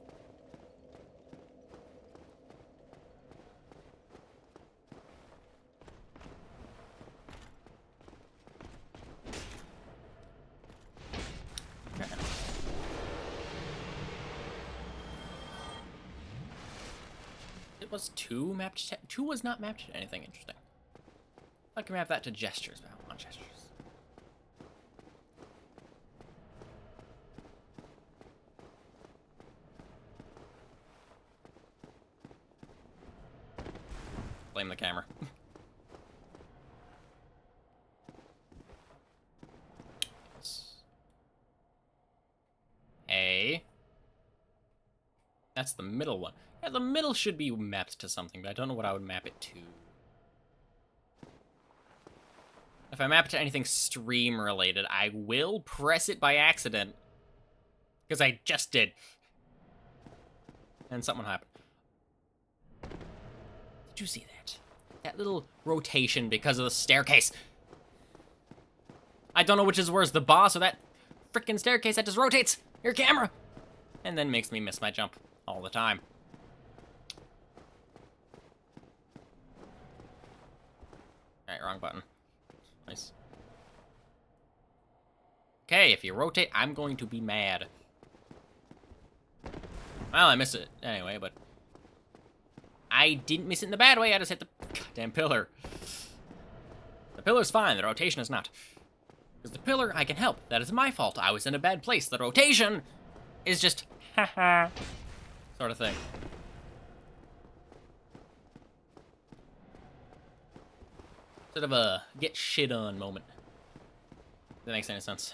Speaker 1: Okay. It was 2 mapped to 2 was not mapped to anything interesting. I can map that to gestures, but I don't want gestures. Blame the camera. Hey. That's the middle one. Yeah, the middle should be mapped to something, but I don't know what I would map it to. If I map it to anything stream related, I will press it by accident. Because I just did. And something happened. Did you see that? That little rotation because of the staircase. I don't know which is worse, the boss or that frickin' staircase that just rotates your camera. And then makes me miss my jump all the time. Alright, wrong button. Nice. Okay, if you rotate, I'm going to be mad. Well, I missed it anyway, but I didn't miss it in the bad way. I just hit the goddamn pillar. The pillar's fine. The rotation is not. Because the pillar, I can help. That is my fault. I was in a bad place. The rotation is just haha sort of thing. Sort of a get shit on moment. If that makes any sense.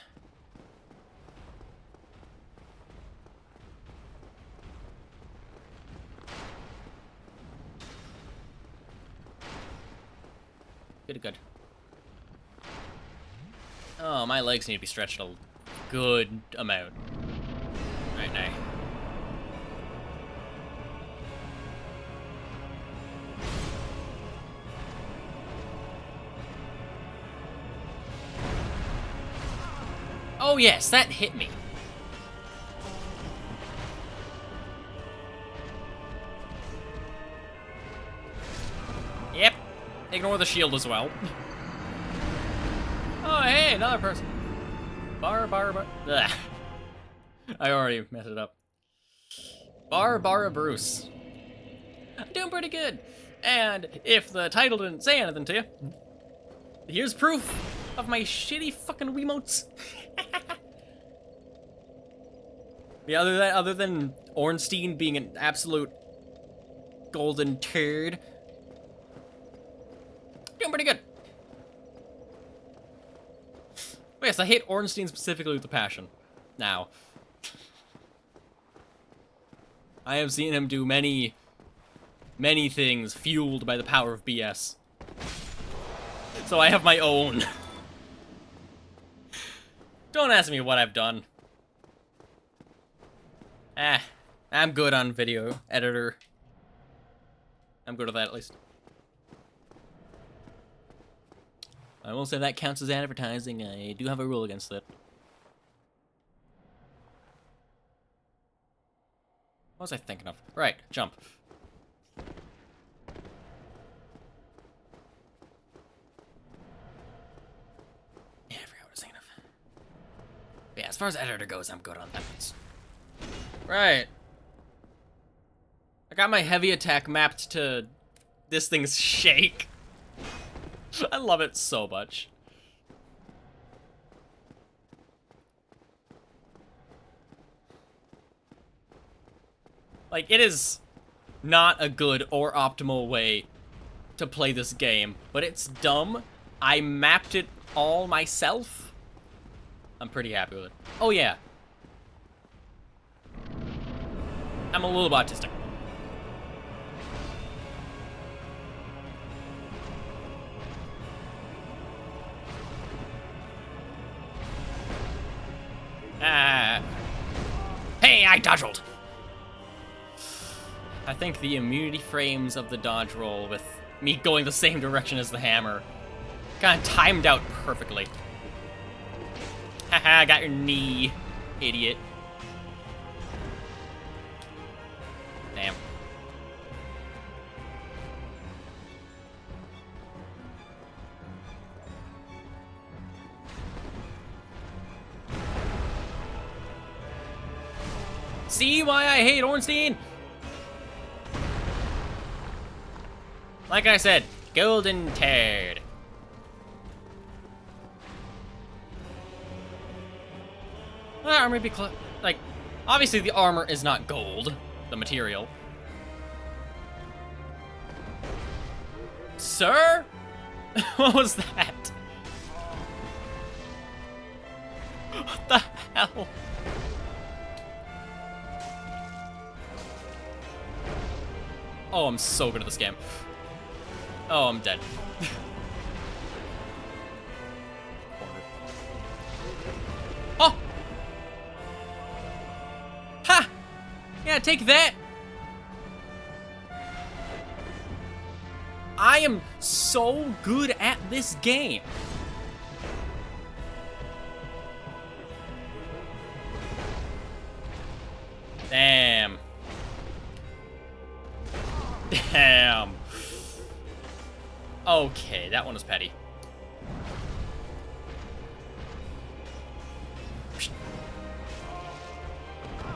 Speaker 1: Good, good. Oh, my legs need to be stretched a good amount. Right now. Oh yes, that hit me. Yep. Ignore the shield as well. Oh, hey, another person. Bar. Ugh. I already messed it up. Barbara Bruce. I'm doing pretty good. And if the title didn't say anything to you, here's proof of my shitty fucking Wiimotes. Yeah, other than Ornstein being an absolute golden turd, doing pretty good. But yes, I hate Ornstein specifically with a passion. Now, I have seen him do many things fueled by the power of BS. So I have my own. Don't ask me what I've done. I'm good on video editor. I'm good at that, at least. I will say that counts as advertising. I do have a rule against that. What was I thinking of? Right, jump. Yeah, I forgot what I was thinking of. But yeah, as far as editor goes, I'm good on that. Right. I got my heavy attack mapped to this thing's shake. I love it so much. Like, it is not a good or optimal way to play this game, but it's dumb. I mapped it all myself. I'm pretty happy with it. Oh, yeah. I'm a little autistic. Hey, I dodge rolled. I think the immunity frames of the dodge roll with me going the same direction as the hammer kind of timed out perfectly. Haha, I got your knee, idiot. Damn. See why I hate Ornstein? Like I said, golden turd. Armor be like, obviously the armor is not gold, the material. Sir? What was that? What the hell? Oh, I'm so good at this game. Oh, I'm dead. Oh! Ha! Yeah, take that! I am so good at this game. Damn. Damn. Okay, that one was petty.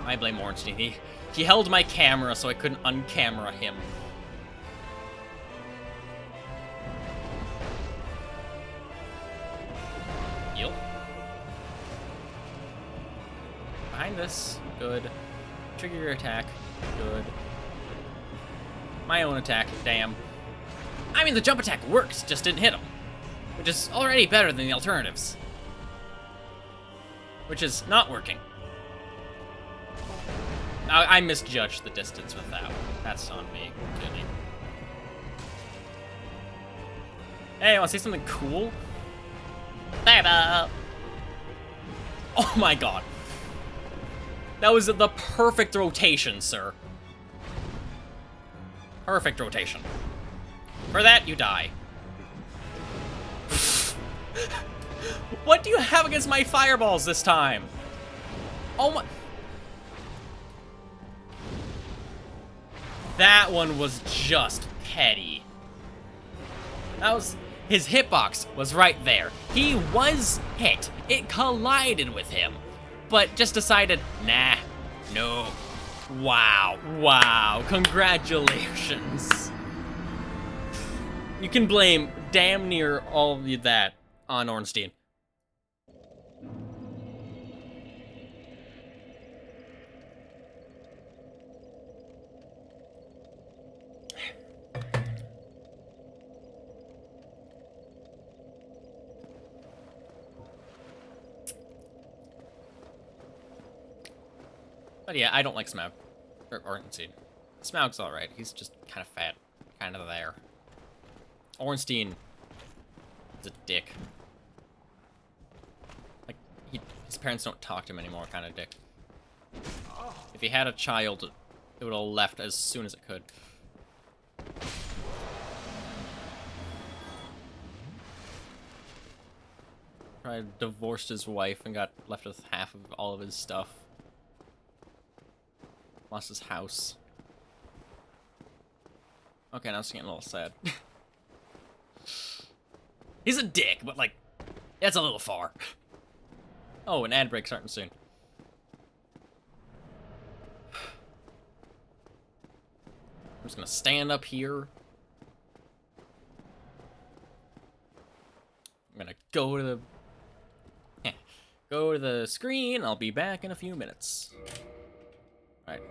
Speaker 1: I blame Ornstein. He held my camera so I couldn't uncamera him. Heal. Behind this. Good. Trigger your attack. Good. My own attack. Damn. I mean, the jump attack works, just didn't hit him. Which is already better than the alternatives. Which is not working. I misjudged the distance with that one. That's on me, clearly. Hey, wanna see something cool? Oh my god. That was the perfect rotation, sir. Perfect rotation. For that, you die. What do you have against my fireballs this time? Oh my... That one was just petty. That was... His hitbox was right there. He was hit. It collided with him. But just decided, nah, no. Wow, wow, congratulations. You can blame damn near all of that on Ornstein. But yeah, I don't like Smough. Or Ornstein. Smough's alright. He's just kind of fat. Kind of there. Ornstein is a dick. Like, his parents don't talk to him anymore, kind of dick. If he had a child, it would have left as soon as it could. Probably divorced his wife and got left with half of all of his stuff. Lost his house. Okay, now it's getting a little sad. He's a dick, but like, that's a little far. Oh, an ad break starting soon. I'm just gonna stand up here. I'm gonna go to the screen. I'll be back in a few minutes. All right.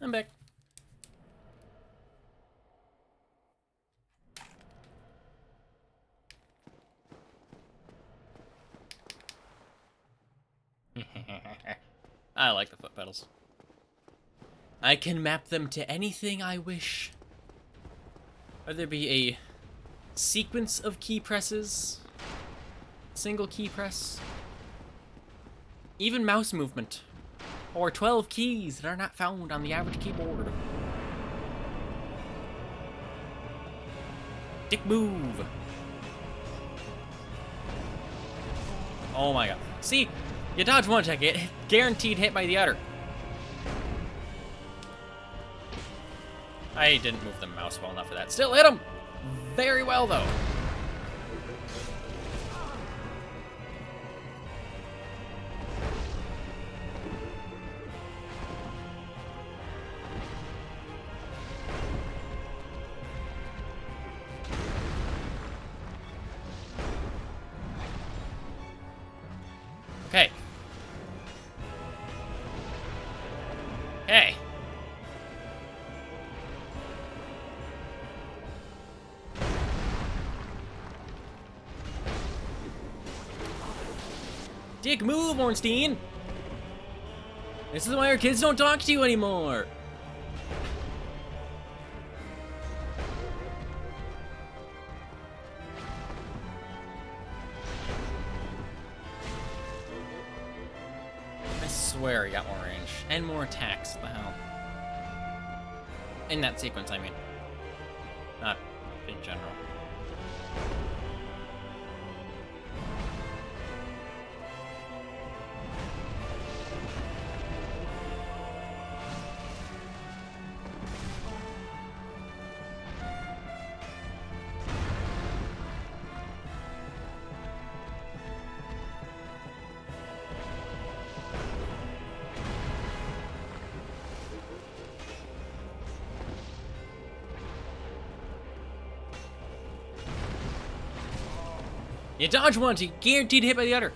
Speaker 1: I'm back. I like the foot pedals. I can map them to anything I wish. Whether it be a sequence of key presses, single key press, even mouse movement, or 12 keys that are not found on the average keyboard. Dick move. Oh my god. See, you dodge one attack, it guaranteed hit by the other. I didn't move the mouse well enough for that. Still hit him very well, though. Okay. Hey. Dick move, Ornstein! This is why our kids don't talk to you anymore! I swear he got more range. And more attacks, what the hell? In that sequence, I mean. Not in general. You dodge once, you guaranteed hit by the other.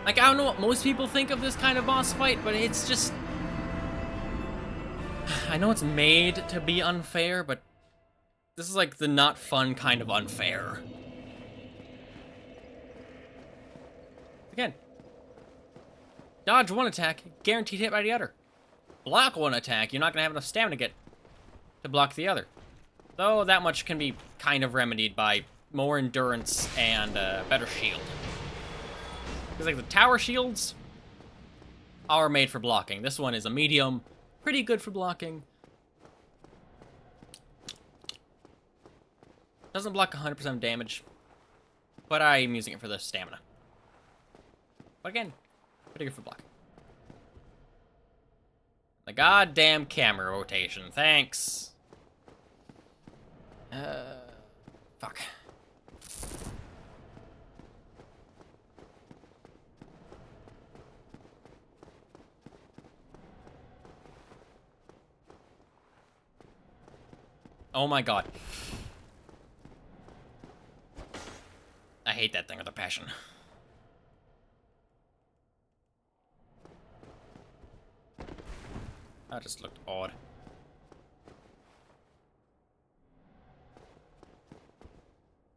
Speaker 1: Like, I don't know what most people think of this kind of boss fight, but it's just... I know it's made to be unfair, but this is like the not fun kind of unfair. Again. Dodge one attack, guaranteed hit by the other. Block one attack, you're not going to have enough stamina to block the other. Though that much can be kind of remedied by more endurance and better shield. Because like the tower shields are made for blocking. This one is a medium, pretty good for blocking. Doesn't block 100% damage, but I'm using it for the stamina. But again, pretty good for blocking. The goddamn camera rotation. Thanks. Fuck. Oh my god. I hate that thing with a passion. That just looked odd.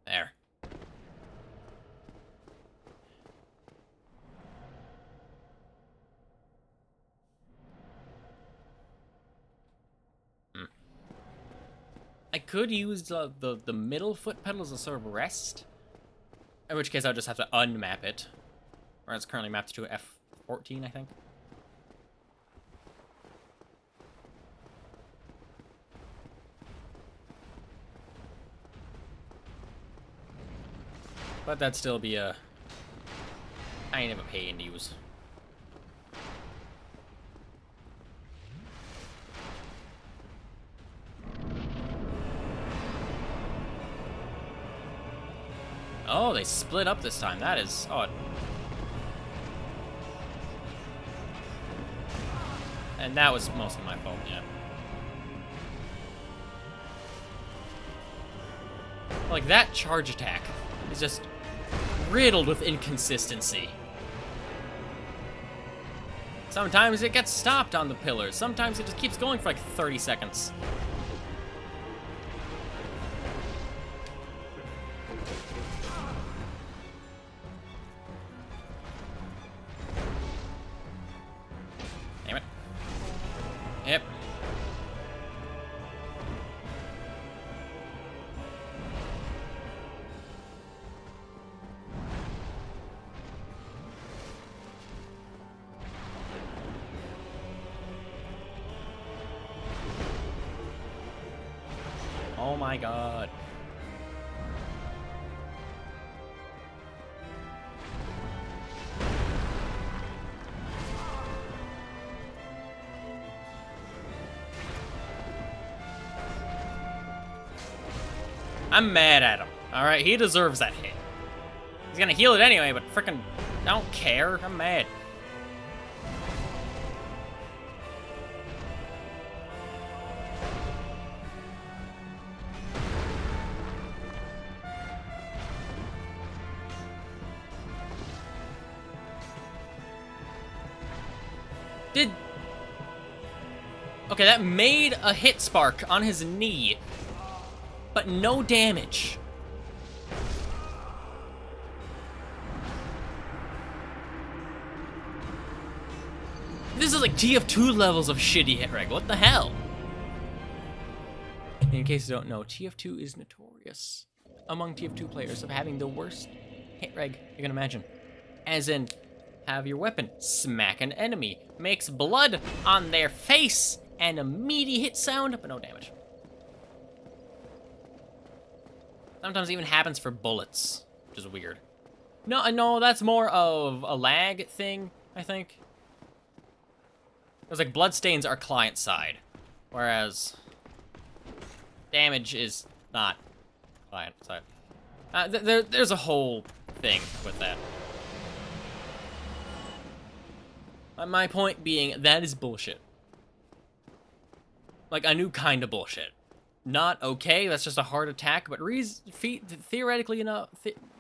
Speaker 1: There. I could use the middle foot pedal as a sort of rest. In which case I'll just have to unmap it. Where it's currently mapped to F14, I think. But that'd still be a kind of a pain to use. Oh, they split up this time. That is odd. And that was mostly my fault, yeah. Like, that charge attack is just riddled with inconsistency. Sometimes it gets stopped on the pillars. Sometimes it just keeps going for like 30 seconds. Damn it. Yep. Oh my god. I'm mad at him. Alright, he deserves that hit. He's gonna heal it anyway, but frickin' I don't care. I'm mad. Okay, that made a hit spark on his knee, but no damage. This is like TF2 levels of shitty hit reg. What the hell? In case you don't know, TF2 is notorious among TF2 players of having the worst hit reg you can imagine. As in, have your weapon smack an enemy, makes blood on their face, and immediate hit sound, but no damage. Sometimes it even happens for bullets, which is weird. No, that's more of a lag thing, I think. It's like bloodstains are client side, whereas damage is not client side. There's a whole thing with that. My point being, that is bullshit. Like, a new kind of bullshit. Not okay, that's just a hard attack, but theoretically enough,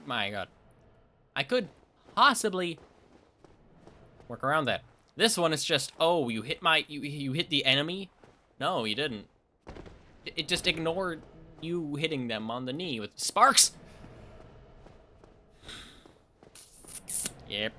Speaker 1: my god. I could possibly work around that. This one is just, oh, you hit you hit the enemy? No, you didn't. It just ignored you hitting them on the knee with sparks! Yep.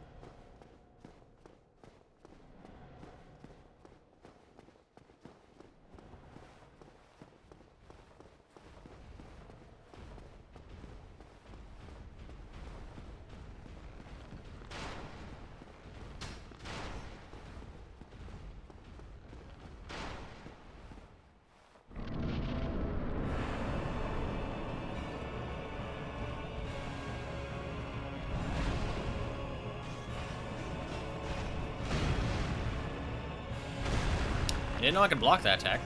Speaker 1: I didn't know I could block that attack.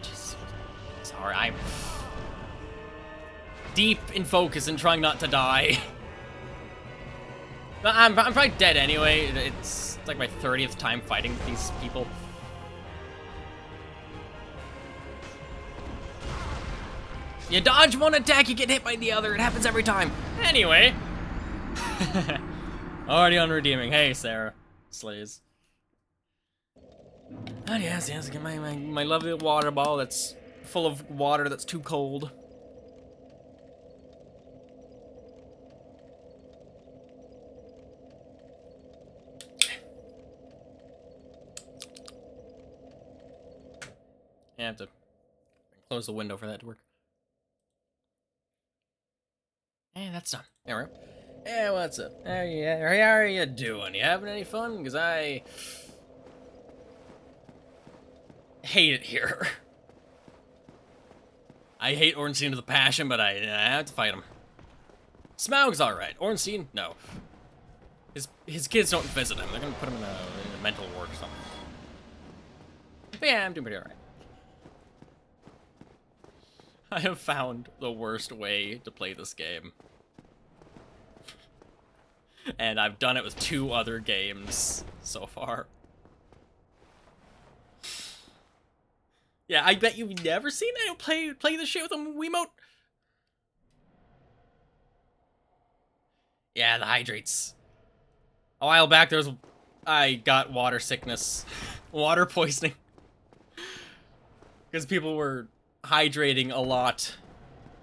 Speaker 1: Just, sorry, I'm deep in focus and trying not to die. But I'm probably dead anyway. It's like my 30th time fighting these people. You dodge one attack, you get hit by the other. It happens every time. Anyway. Already unredeeming. Hey, Sarah. Slays. Oh yes, get my lovely water ball that's full of water that's too cold. I have to close the window for that to work. And that's done. There we go. Hey, what's up? How are you doing? You having any fun? Because I hate it here. I hate Ornstein with a passion, but I have to fight him. Smoug's alright. Ornstein, no. His kids don't visit him. They're gonna put him in a mental ward or something. But yeah, I'm doing pretty alright. I have found the worst way to play this game. And I've done it with 2 other games so far. Yeah, I bet you've never seen anyone play this shit with a Wiimote. Yeah, the hydrates. A while back, I got water sickness. Water poisoning. Because people were hydrating a lot.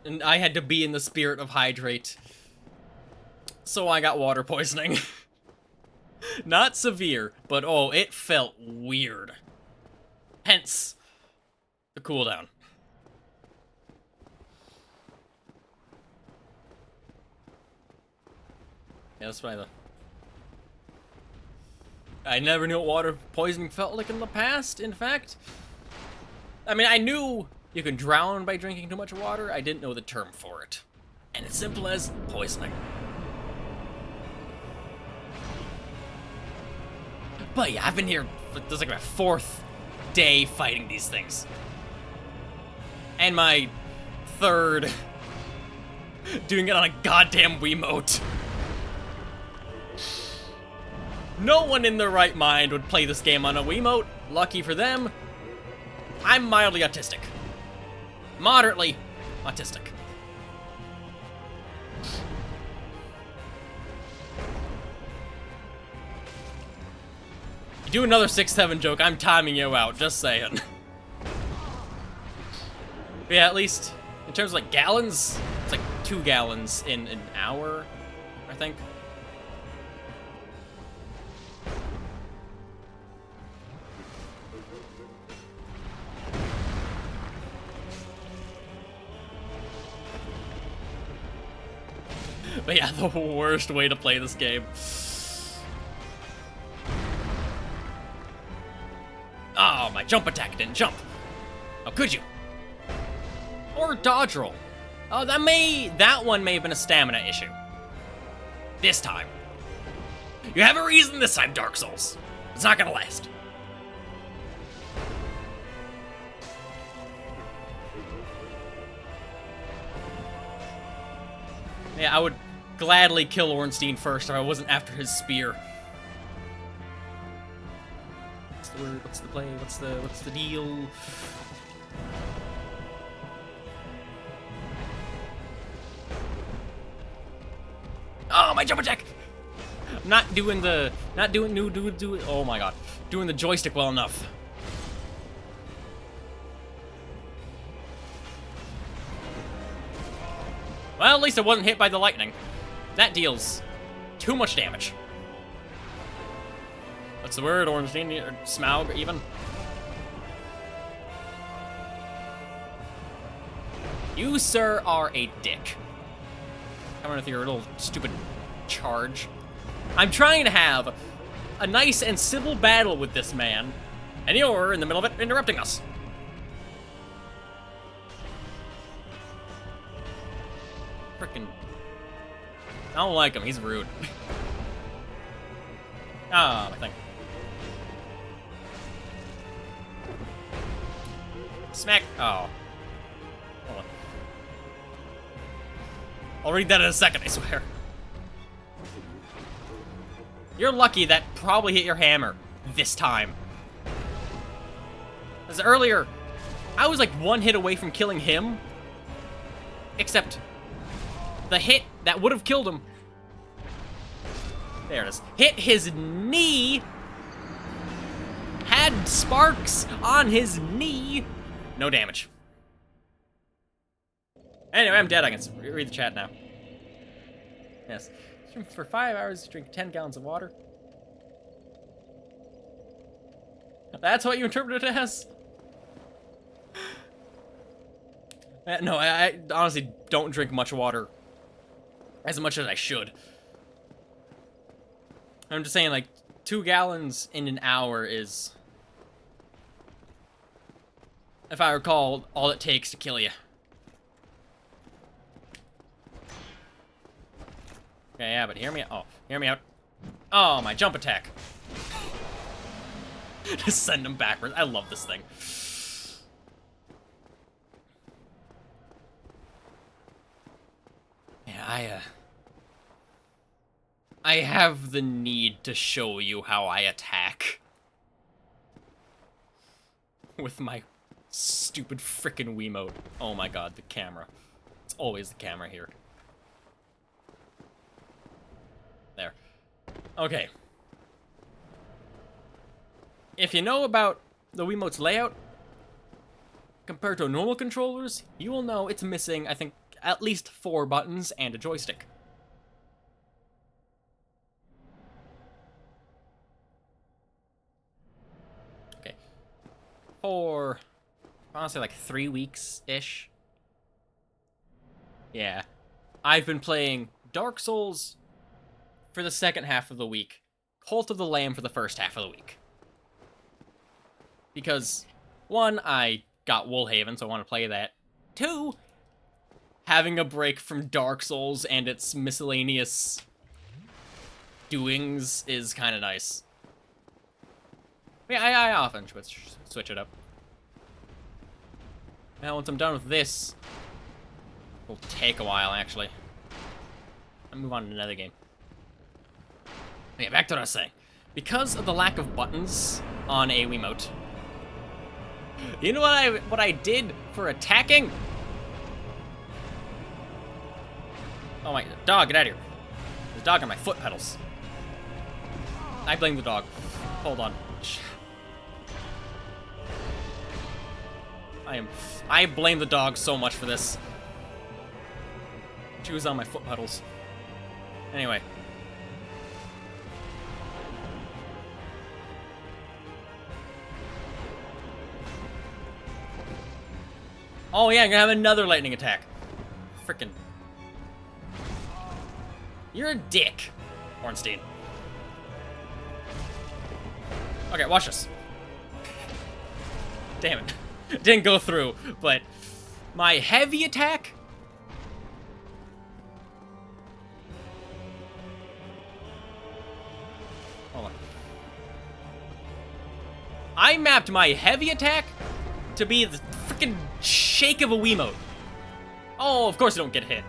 Speaker 1: And I had to be in the spirit of hydrate. So I got water poisoning. Not severe, but oh, it felt weird. Hence, the cooldown. Yeah, that's why I never knew what water poisoning felt like in the past, in fact. I mean, I knew you can drown by drinking too much water. I didn't know the term for it. And it's simple as poisoning. But yeah, I've been here for, this is like my 4th day fighting these things. And my 3rd doing it on a goddamn Wiimote. No one in their right mind would play this game on a Wiimote. Lucky for them, I'm mildly autistic. Moderately autistic. You do another 6-7 joke, I'm timing you out, just saying. But yeah, at least in terms of like gallons, it's like 2 gallons in an hour, I think. But yeah, the worst way to play this game. Oh, my jump attack didn't jump. How could you? Or dodge roll. Oh, that one may have been a stamina issue. This time. You have a reason this time, Dark Souls. It's not gonna last. Yeah, I would gladly kill Ornstein first if I wasn't after his spear. What's the word? What's the play? What's the deal? Oh, my jump attack! I'm not doing oh my god. Doing the joystick well enough. Well, at least I wasn't hit by the lightning. That deals too much damage. What's the word? Ornstein? Or Smough, even? You, sir, are a dick. Coming with your little stupid charge. I'm trying to have a nice and civil battle with this man, and you're in the middle of it interrupting us. Frickin'. I don't like him, he's rude. Ah, my thing. Smack. Oh. Hold on. I'll read that in a second, I swear. You're lucky that probably hit your hammer this time. As earlier, I was like 1 hit away from killing him. Except the hit that would have killed him. There it is. Hit his knee. Had sparks on his knee. No damage. Anyway, I'm dead. I can read the chat now. Yes. For 5 hours, drink 10 gallons of water. That's what you interpret it as? No, I honestly don't drink much water. As much as I should. I'm just saying, like, 2 gallons in an hour is, if I recall, all it takes to kill you. Okay, yeah, but hear me out. Oh, hear me out. Oh, my jump attack. Just send him backwards. I love this thing. Yeah, I have the need to show you how I attack. With my stupid frickin' Wiimote. Oh my god, the camera. It's always the camera here. Okay. If you know about the Wiimote's layout, compared to normal controllers, you will know it's missing, I think, at least 4 buttons and a joystick. Okay. For, honestly, like 3 weeks-ish. Yeah. I've been playing Dark Souls for the second half of the week, Cult of the Lamb for the first half of the week. Because, 1, I got Woolhaven, so I want to play that. 2, having a break from Dark Souls and its miscellaneous doings is kind of nice. Yeah, I often switch it up. Now, once I'm done with this, it'll take a while, actually. I'll move on to another game. Okay, back to what I was saying. Because of the lack of buttons on a Wiimote, you know what I did for attacking? Oh my dog, get out of here. There's a dog on my foot pedals. I blame the dog. Hold on. I blame the dog so much for this. She was on my foot pedals. Anyway. Oh yeah, I'm gonna have another lightning attack. Frickin'. You're a dick, Ornstein. Okay, watch this. Damn it. Didn't go through, but my heavy attack? Hold on. I mapped my heavy attack to be the freaking shake of a Wiimote. Oh, of course I don't get hit.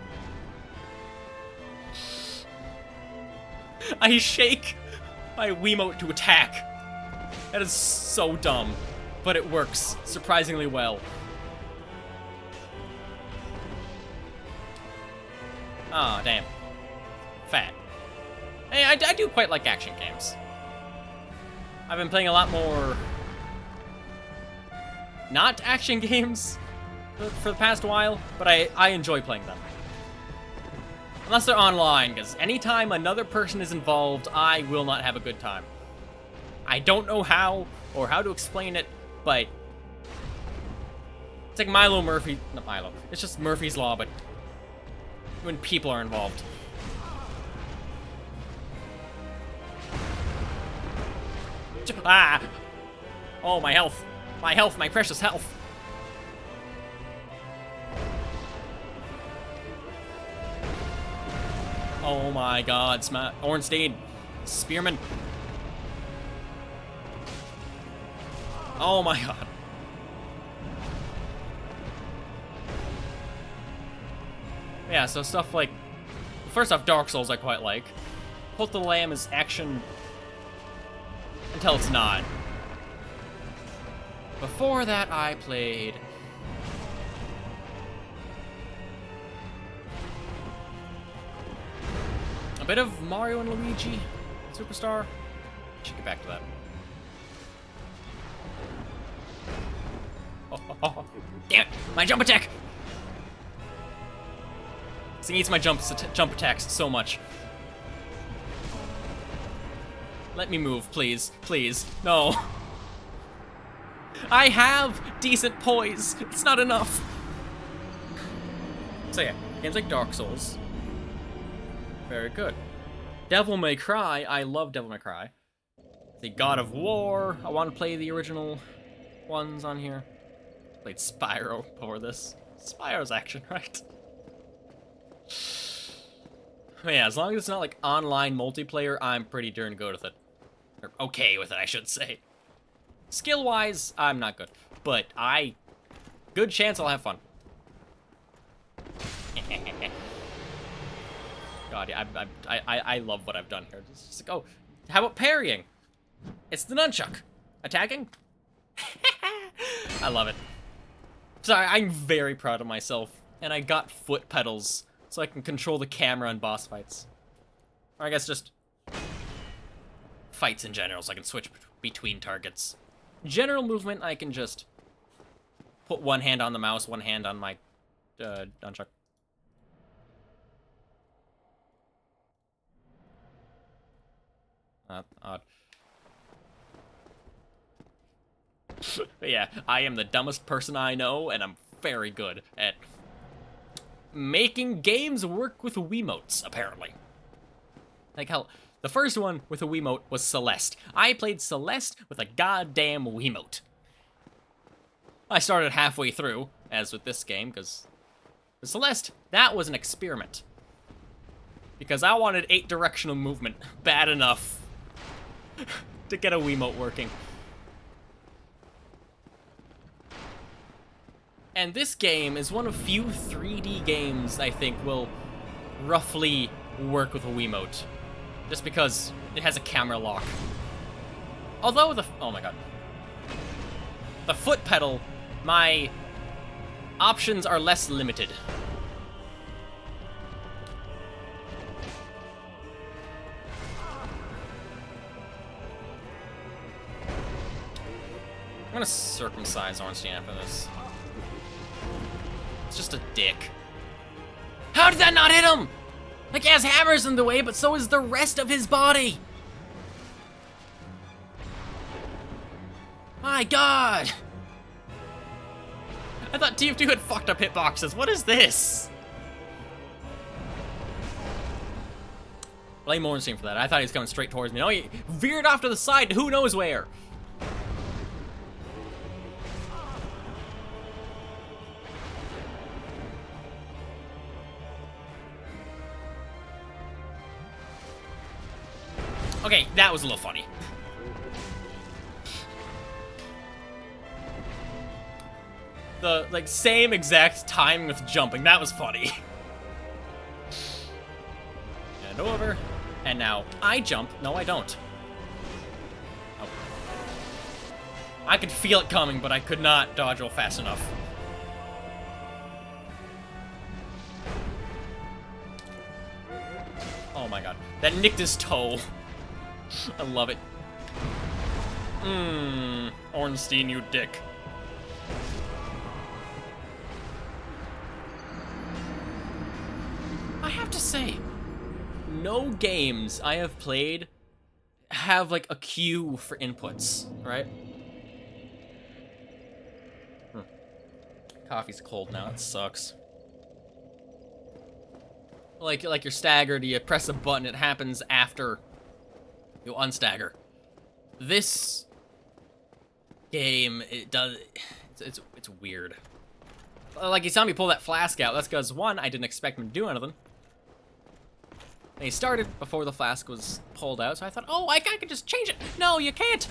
Speaker 1: I shake my Wiimote to attack. That is so dumb, but it works surprisingly well. Oh, damn. Fat. Hey, I do quite like action games. I've been playing a lot more not action games for the past while, but I enjoy playing them. Unless they're online, because anytime another person is involved, I will not have a good time. I don't know how, or how to explain it, but it's like not Milo, it's just Murphy's Law, but when people are involved. Ah! Oh, my health. My health, my precious health. Oh my god, Ornstein. Spearman. Oh my god. Yeah, so stuff like... First off, Dark Souls I quite like. Cult of the Lamb is action... until it's not. Before that, I played... a bit of Mario and Luigi Superstar. Should get back to that. Oh, damn it! My jump attack! He eats my jump attacks so much. Let me move, please. Please. No. I have decent poise. It's not enough. So yeah, games like Dark Souls. Very good. Devil May Cry. I love Devil May Cry. The God of War. I want to play the original ones on here. Played Spyro before this. Spyro's action, right? But yeah, as long as it's not like online multiplayer, I'm pretty darn good with it. Or okay with it, I should say. Skill-wise, I'm not good. But good chance I'll have fun. God, yeah, I love what I've done here. It's just like, oh, how about parrying? It's the nunchuck. Attacking? I love it. Sorry, I'm very proud of myself. And I got foot pedals, so I can control the camera in boss fights. Or I guess just fights in general, so I can switch between targets. General movement, I can just put one hand on the mouse, one hand on my nunchuck. Odd. But yeah, I am the dumbest person I know, and I'm very good at making games work with Wiimotes, apparently. Like, hell, the first one with a Wiimote was Celeste. I played Celeste with a goddamn Wiimote. I started halfway through, as with this game, because Celeste, that was an experiment. Because I wanted 8-directional movement bad enough to get a Wiimote working. And this game is one of few 3D games I think will roughly work with a Wiimote. Just because it has a camera lock. Although oh my god. The foot pedal, my options are less limited. I'm gonna circumcise Ornstein after this. It's just a dick. How did that not hit him? Like, he has hammers in the way, but so is the rest of his body. My god. I thought TF2 had fucked up hitboxes. What is this? Blame Ornstein for that. I thought he was coming straight towards me. No, he veered off to the side, who knows where. Okay, that was a little funny. The, like, same exact timing with jumping. That was funny. And over. And now I jump. No, I don't. Oh. I could feel it coming, but I could not dodge roll fast enough. Oh my god. That nicked his toe. I love it. Ornstein, you dick. I have to say, no games I have played have, like, a queue for inputs, right? Coffee's cold now, it sucks. Like you're staggered, you press a button, it happens after you unstagger. This game, it's weird. Like, he saw me pull that flask out. That's because, one, I didn't expect him to do anything. And he started before the flask was pulled out, so I thought, oh, I could just change it. No, you can't.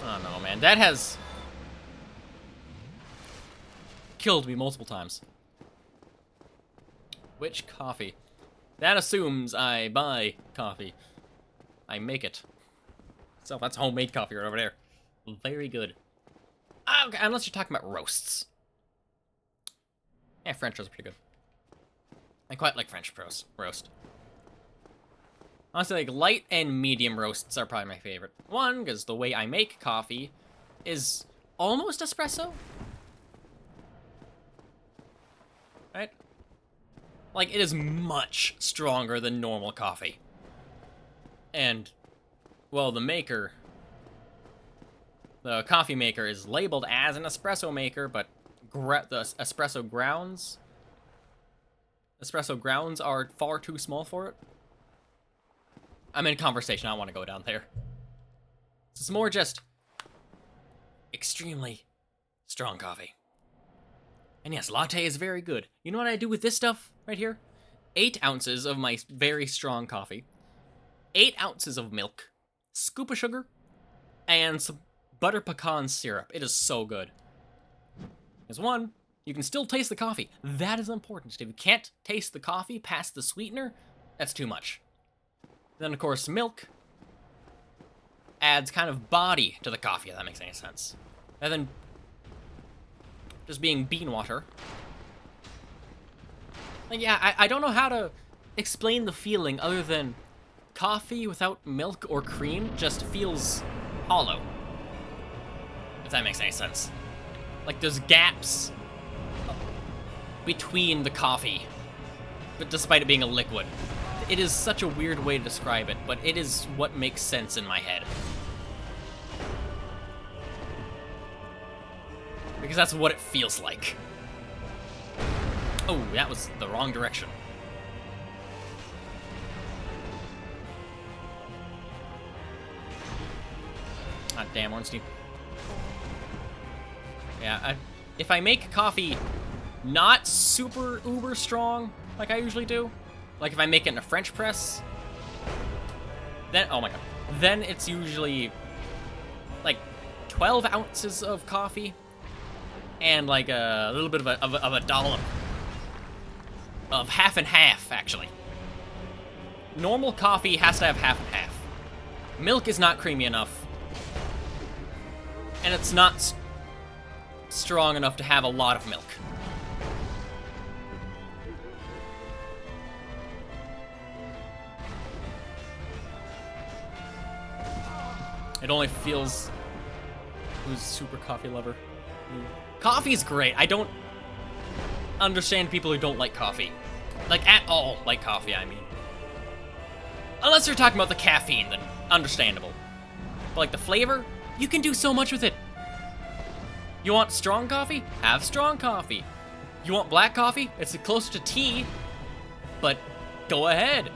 Speaker 1: Oh no, man, that has killed me multiple times. Which coffee? That assumes I buy coffee. I make it. So that's homemade coffee right over there. Very good. Okay, unless you're talking about roasts. Yeah, French roast are pretty good. I quite like French roast. Honestly, like, light and medium roasts are probably my favorite. One, because the way I make coffee is almost espresso. Right? Like, it is much stronger than normal coffee. And, well, the coffee maker is labeled as an espresso maker, but the espresso grounds are far too small for it. I'm in conversation, I don't want to go down there. So it's more just extremely strong coffee. And yes, latte is very good. You know what I do with this stuff right here? 8 ounces of my very strong coffee, 8 ounces of milk, scoop of sugar, and some butter pecan syrup. It is so good. Because one, you can still taste the coffee. That is important. If you can't taste the coffee past the sweetener, that's too much. Then, of course, milk adds kind of body to the coffee, if that makes any sense. And then, just being bean water, Like, yeah, I don't know how to explain the feeling other than coffee without milk or cream just feels hollow. If that makes any sense. Like, there's gaps between the coffee, but despite it being a liquid. It is such a weird way to describe it, but it is what makes sense in my head. Because that's what it feels like. Oh, that was the wrong direction. Ah, damn, Ornstein. Yeah, if I make coffee not super uber strong, like I usually do, like if I make it in a French press, then, oh my god, then it's usually like 12 ounces of coffee and like a little bit of a dollop of half and half, actually. Normal coffee has to have half and half. Milk is not creamy enough, and it's not strong enough to have a lot of milk. It only feels... Who's super coffee lover? Coffee's great. I don't understand people who don't like coffee. Like, at all like coffee, I mean. Unless you're talking about the caffeine, then understandable. But like the flavor, you can do so much with it. You want strong coffee? Have strong coffee. You want black coffee? It's closer to tea, but go ahead.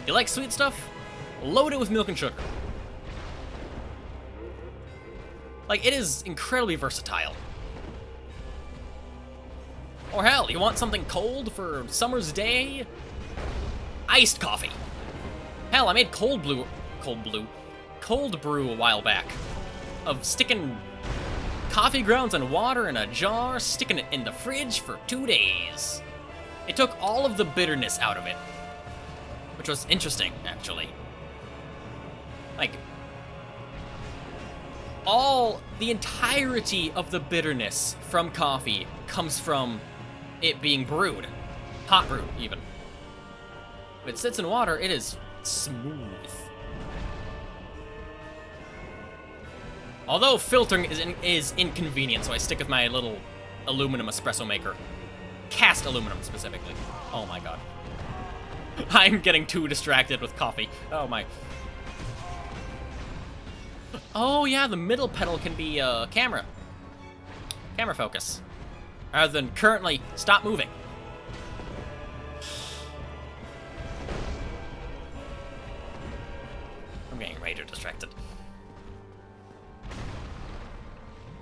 Speaker 1: You like sweet stuff? Load it with milk and sugar. Like, it is incredibly versatile. Or hell, you want something cold for summer's day? Iced coffee. Hell, I made cold brew a while back. Of sticking coffee grounds and water in a jar, sticking it in the fridge for 2 days. It took all of the bitterness out of it. Which was interesting, actually. Like, the entirety of the bitterness from coffee comes from it being brewed. Hot brewed, even. If it sits in water, it is smooth. Although filtering is inconvenient, so I stick with my little aluminum espresso maker. Cast aluminum, specifically. Oh my god. I'm getting too distracted with coffee. Oh my... Oh yeah, the middle pedal can be camera focus, rather than currently stop moving. I'm getting major distracted.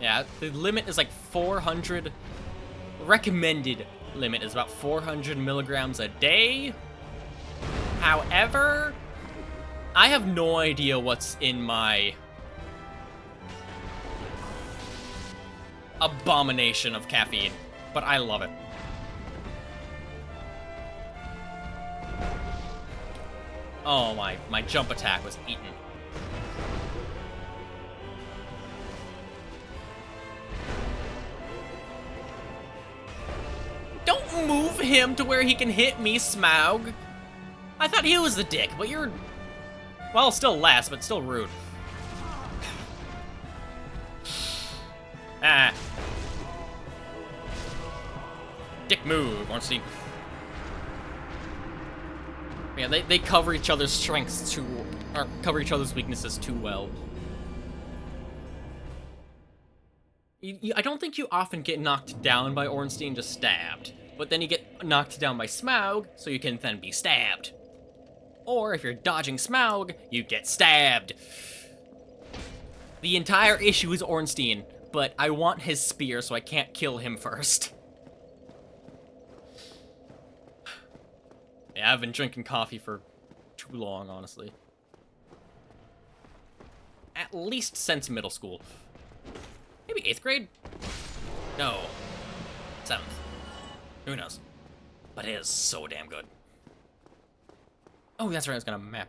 Speaker 1: Yeah, the limit is like 400. Recommended limit is about 400 milligrams a day. However, I have no idea what's in my abomination of caffeine, but I love it. Oh, my jump attack was eaten. Don't move him to where he can hit me, Smough. I thought he was the dick, but you're... Well, still last, but still rude. Ah. Dick move, Ornstein. Yeah, they cover each other's strengths too... Or cover each other's weaknesses too well. I don't think you often get knocked down by Ornstein, just stabbed. But then you get knocked down by Smough, so you can then be stabbed. Or if you're dodging Smough, you get stabbed. The entire issue is Ornstein, but I want his spear, so I can't kill him first. Yeah, I've been drinking coffee for too long, honestly. At least since middle school. Maybe 8th grade? No. 7th. Who knows? But it is so damn good. Oh, that's right, I was gonna map.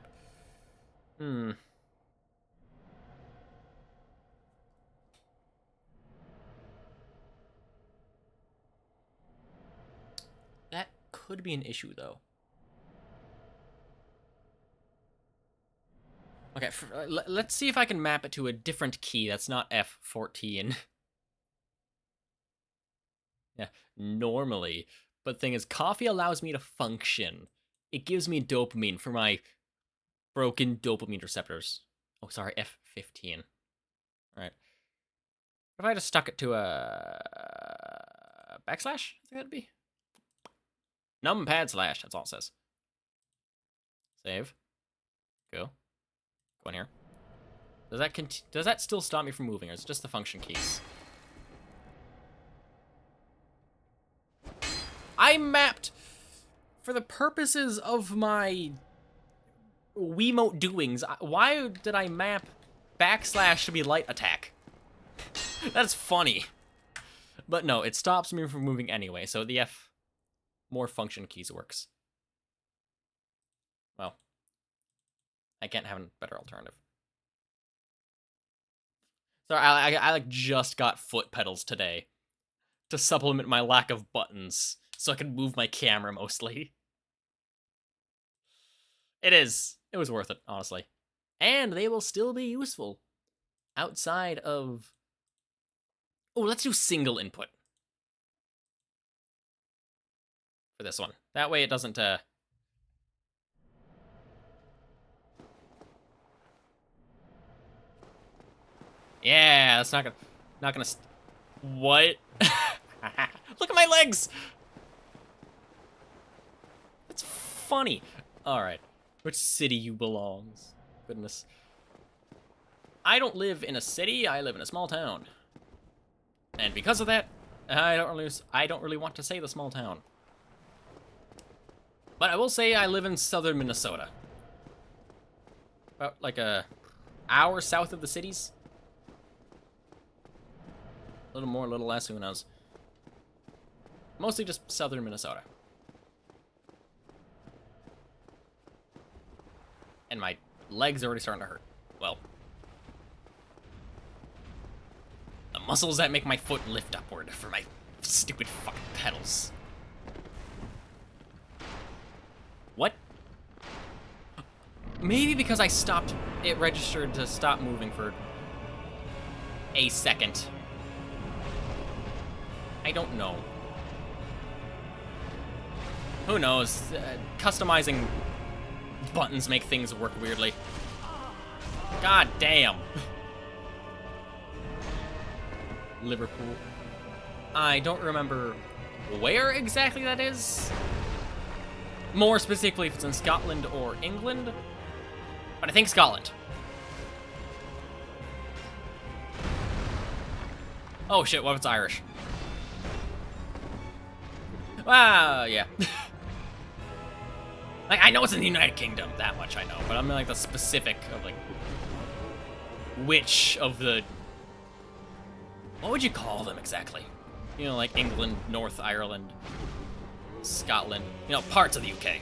Speaker 1: That could be an issue, though. Okay, let's see if I can map it to a different key that's not F14. Yeah, normally. But the thing is, coffee allows me to function. It gives me dopamine for my broken dopamine receptors. Oh, sorry, F15. Alright. If I just stuck it to a backslash, I think that'd be. Numpad slash, that's all it says. Save. Go. Go in here. Does that still stop me from moving, or is it just the function keys? I mapped, for the purposes of my Wiimote doings, why did I map backslash to be light attack? That's funny. But no, it stops me from moving anyway, so the F more function keys works. Well, I can't have a better alternative. Sorry, I like just got foot pedals today to supplement my lack of buttons so I can move my camera mostly. It was worth it, honestly. And they will still be useful outside of... Oh, let's do single input for this one. That way it doesn't, Yeah, that's not gonna... What? Look at my legs! That's funny. Alright. Which city you belongs? Goodness. I don't live in a city, I live in a small town. And because of that, I don't really want to say the small town. But I will say I live in southern Minnesota. About like a hour south of the cities. A little more, a little less, who knows. Mostly just southern Minnesota. And my legs are already starting to hurt. Well. The muscles that make my foot lift upward for my stupid fucking pedals. What? Maybe because I stopped, it registered to stop moving for a second. I don't know. Who knows? Customizing buttons make things work weirdly. God damn. Liverpool. I don't remember where exactly that is. More specifically if it's in Scotland or England. But I think Scotland. Oh shit, what if it's Irish? Wow, yeah. Like, I know it's in the United Kingdom, that much I know, but I'm like the specific of like, which of the, what would you call them exactly? You know, like England, North Ireland, Scotland, you know, parts of the UK.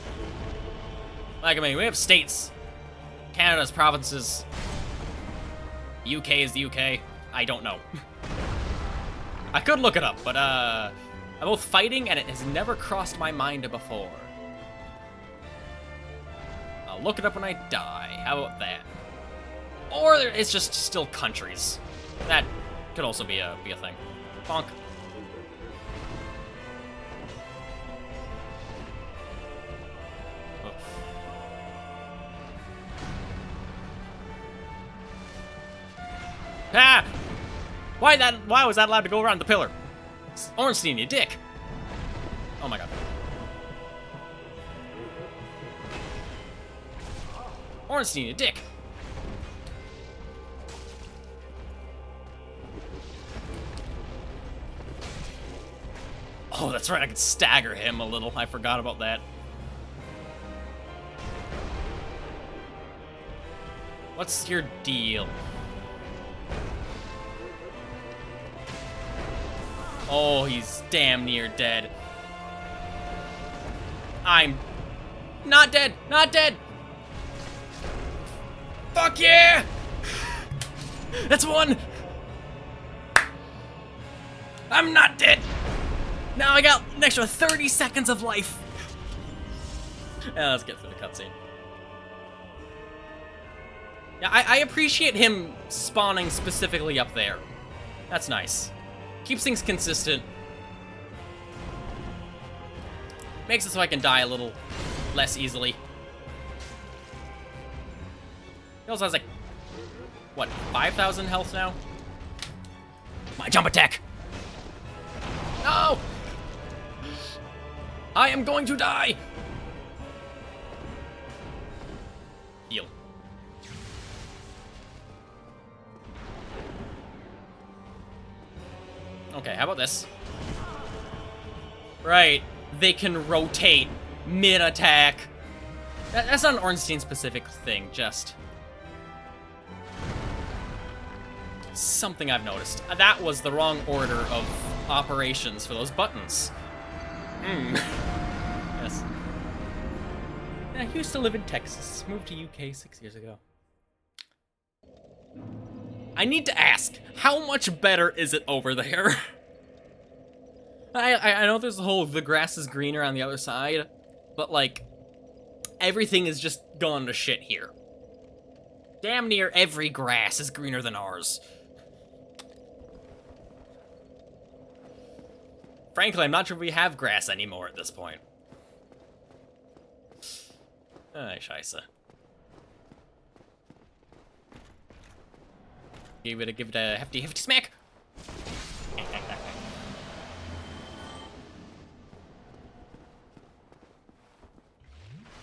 Speaker 1: Like, I mean, we have states, Canada's provinces, UK is the UK, I don't know. I could look it up, but I'm both fighting and it has never crossed my mind before. I'll look it up when I die. How about that? Or it's just still countries. That could also be a thing. Bonk. Oh. Ah! Why was that allowed to go around the pillar? Ornstein, you dick! Oh my god. Ornstein, you dick! Oh, that's right, I can stagger him a little. I forgot about that. What's your deal? Oh, he's damn near dead. I'm not dead! Not dead! Fuck yeah! That's one! I'm not dead! Now I got an extra 30 seconds of life. Yeah, let's get through the cutscene. Yeah, I appreciate him spawning specifically up there. That's nice. Keeps things consistent. Makes it so I can die a little less easily. He also has like, what, 5,000 health now? My jump attack! No! I am going to die! Heal. Okay, how about this? Right, they can rotate mid-attack. That's not an Ornstein-specific thing, just something I've noticed. That was the wrong order of operations for those buttons. Yes. I used to live in Texas. Moved to UK 6 years ago. I need to ask, how much better is it over there? I know there's the whole the grass is greener on the other side, but like, everything is just gone to shit here. Damn near every grass is greener than ours. Frankly, I'm not sure we have grass anymore at this point. Scheisse. Give it a hefty smack.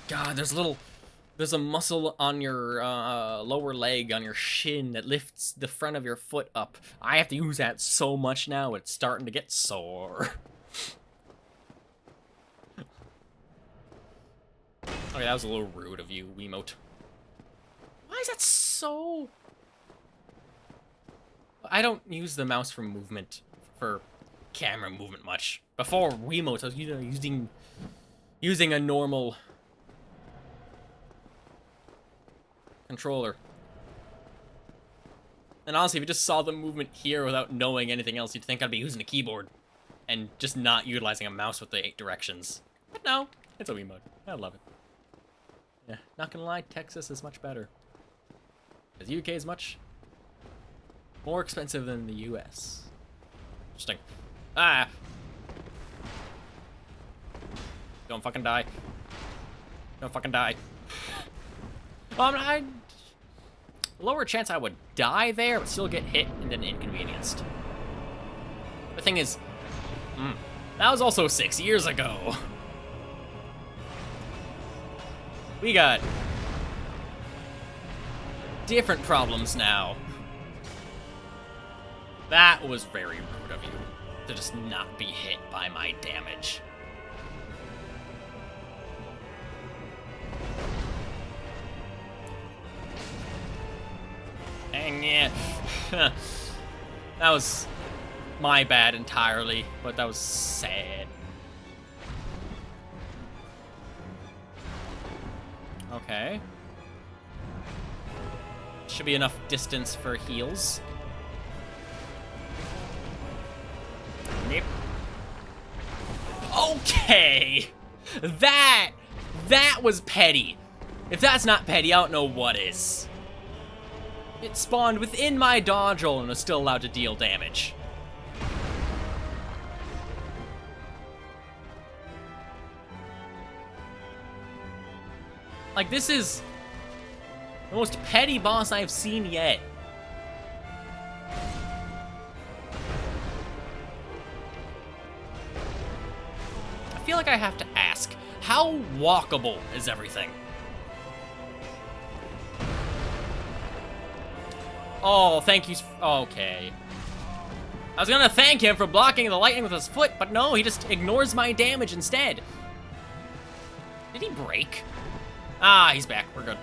Speaker 1: God, there's a muscle on your lower leg, on your shin, that lifts the front of your foot up. I have to use that so much now, it's starting to get sore. Okay, that was a little rude of you, Wiimote. Why is that so... I don't use the mouse for movement, for camera movement much. Before Wiimote, I was using a normal controller. And honestly, if you just saw the movement here without knowing anything else, you'd think I'd be using a keyboard and just not utilizing a mouse with the 8 directions. But no, it's a Wiimote. I love it. Yeah, not gonna lie, Texas is much better. Because the UK is much more expensive than the US. Interesting. Ah! Don't fucking die. Don't fucking die. Well, lower chance I would die there, but still get hit and then inconvenienced. The thing is, that was also 6 years ago. We got different problems now. That was very rude of you, to just not be hit by my damage. Dang it. That was my bad entirely, but that was sad. Okay. Should be enough distance for heals. Yep. Okay! That was petty. If that's not petty, I don't know what is. It spawned within my dodge roll and was still allowed to deal damage. Like, this is the most petty boss I've seen yet. I feel like I have to ask, how walkable is everything? Oh, thank you. Okay. I was gonna thank him for blocking the lightning with his foot, but no, he just ignores my damage instead. Did he break? Ah, he's back. We're good.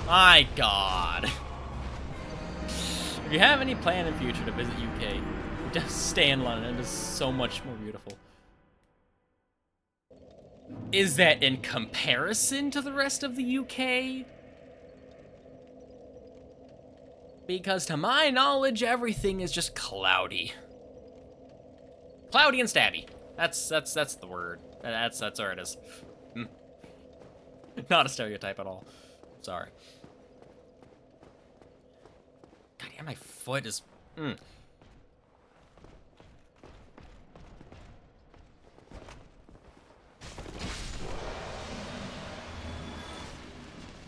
Speaker 1: My God. If you have any plan in future to visit UK, just stay in London. It is so much more beautiful. Is that in comparison to the rest of the UK? Because to my knowledge, everything is just cloudy. Cloudy and stabby. That's the word. That's where it is. Not a stereotype at all. Sorry. God damn, my foot is... I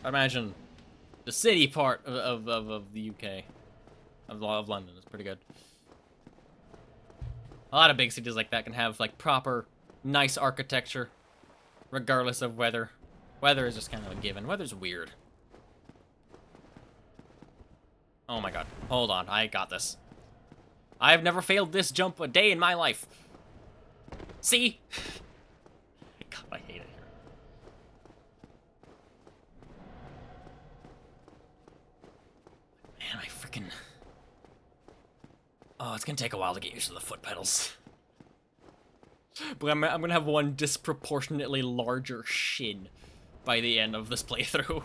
Speaker 1: imagine the city part of the UK, of London, is pretty good. A lot of big cities like that can have like proper, nice architecture, regardless of weather. Weather is just kind of a given. Weather's weird. Oh my god. Hold on. I got this. I've never failed this jump a day in my life. See? God, I hate it here. Man, my freaking... Oh, it's gonna take a while to get used to the foot pedals. But I'm gonna have one disproportionately larger shin by the end of this playthrough.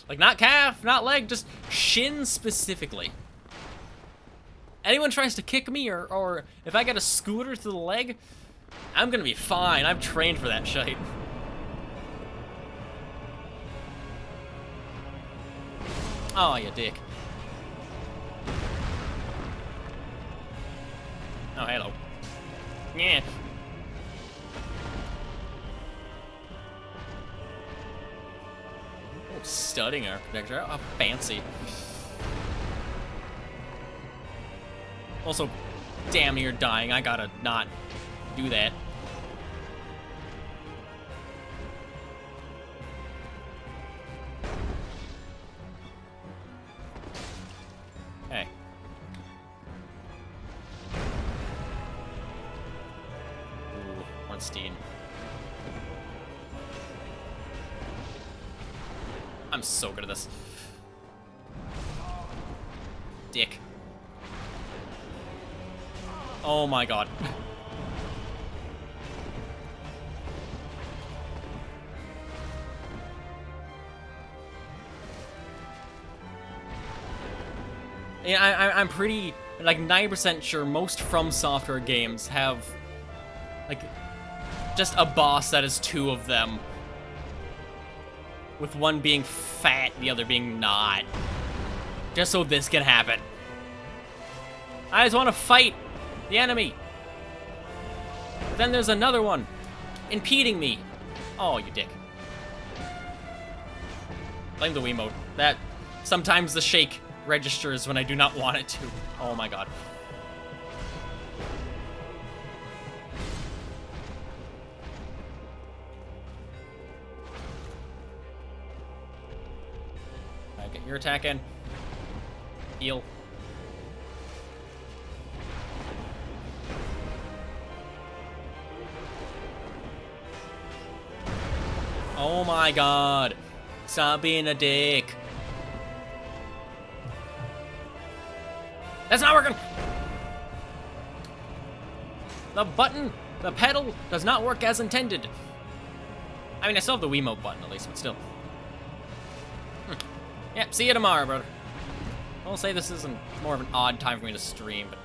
Speaker 1: Like, not calf, not leg, just shin specifically. Anyone tries to kick me, or if I get a scooter to the leg, I'm gonna be fine. I've trained for that shite. Oh, you dick. Oh, hello. Yeah. Oh, studying architecture. Oh, fancy. Also, damn near dying. I gotta not do that. Hey. Ooh, Ornstein. I'm so good at this. Dick. Oh my god. Yeah, I'm pretty, like, 90% sure most From Software games have, like, just a boss that is two of them. With one being fat, the other being not. Just so this can happen. I just want to fight the enemy. But then there's another one impeding me. Oh, you dick. Blame the Wiimote. That sometimes the shake registers when I do not want it to. Oh my god. Alright, get your attack in. Heal. Oh my god. Stop being a dick. That's not working! The button, the pedal, does not work as intended. I mean, I still have the Wiimote button, at least, but still. Yep, see you tomorrow, brother. I'll say this isn't more of an odd time for me to stream, but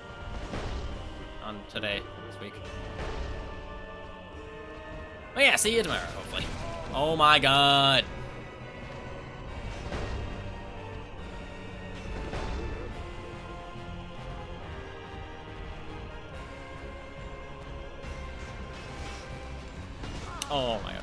Speaker 1: on today, this week. Oh yeah, see you tomorrow, hopefully. Oh my god. Oh my gosh.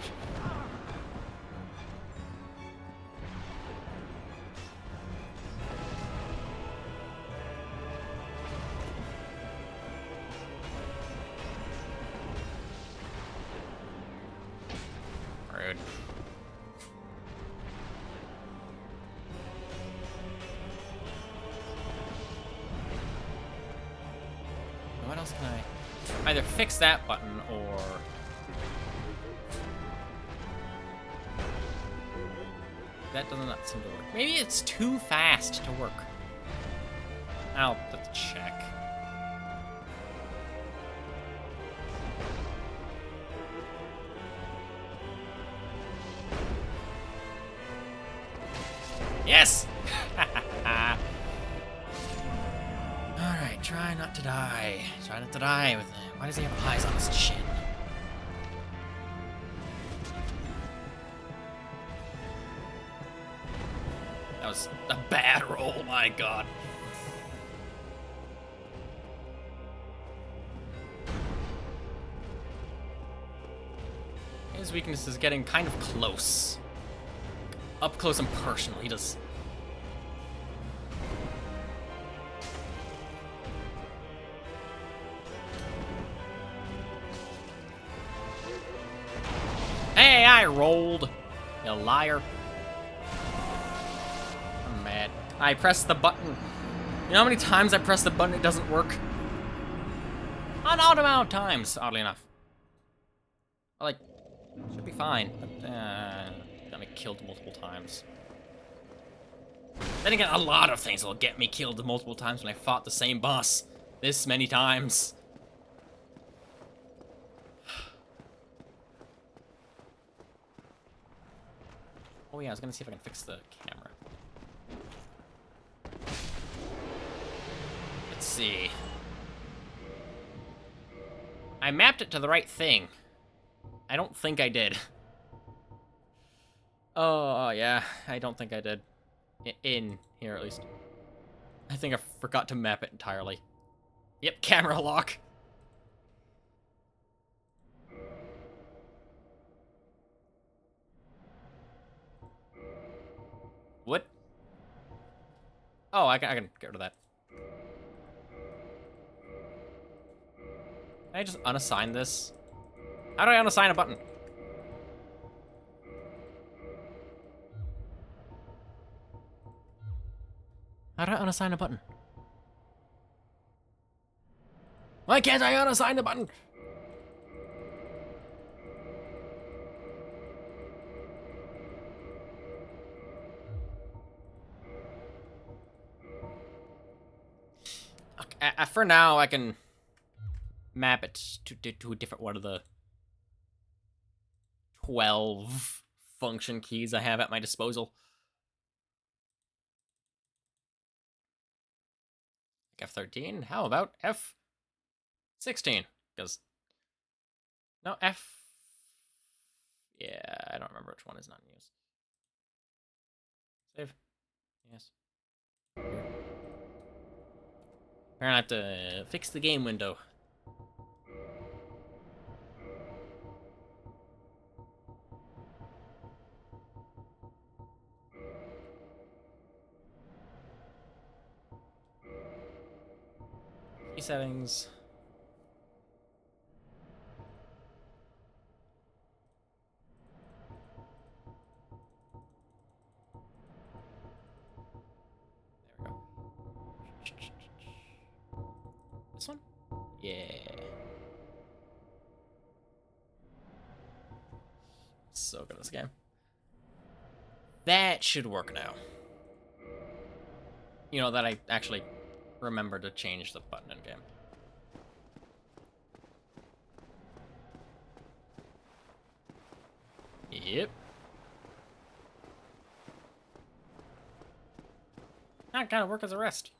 Speaker 1: Rude. What else can I either fix that button or that does not seem to work. Maybe it's too fast to work. I'll have to check. Yes! Alright, try not to die. Try not to die with him. Why does he have eyes on his chin? That was a bad roll, my god. His weakness is getting kind of close. Up close and personal, he does. Hey, I rolled. You liar. I'm mad. I pressed the button. You know how many times I press the button, it doesn't work? An odd amount of times, oddly enough. Like, should be fine, but got me killed multiple times. Then again, a lot of things will get me killed multiple times when I fought the same boss this many times. Oh yeah, I was gonna see if I can fix the camera. Let's see. I mapped it to the right thing. I don't think I did. Oh, yeah, I don't think I did. In here, at least. I think I forgot to map it entirely. Yep, camera lock. What? Oh, I can get rid of that. Can I just unassign this? How do I unassign a button? How do I unassign a button? Why can't I unassign the button? Okay, for now, I can map it to a different one of the 12 function keys I have at my disposal. F13. How about F16? Because no F. Yeah, I don't remember which one is not in use. Save. Yes. Apparently, I have to fix the game window. Key settings. There we go. This one? Yeah. So good at this game. That should work now. You know, that I actually remember to change the button in game. Yep. That kind of work as a rest.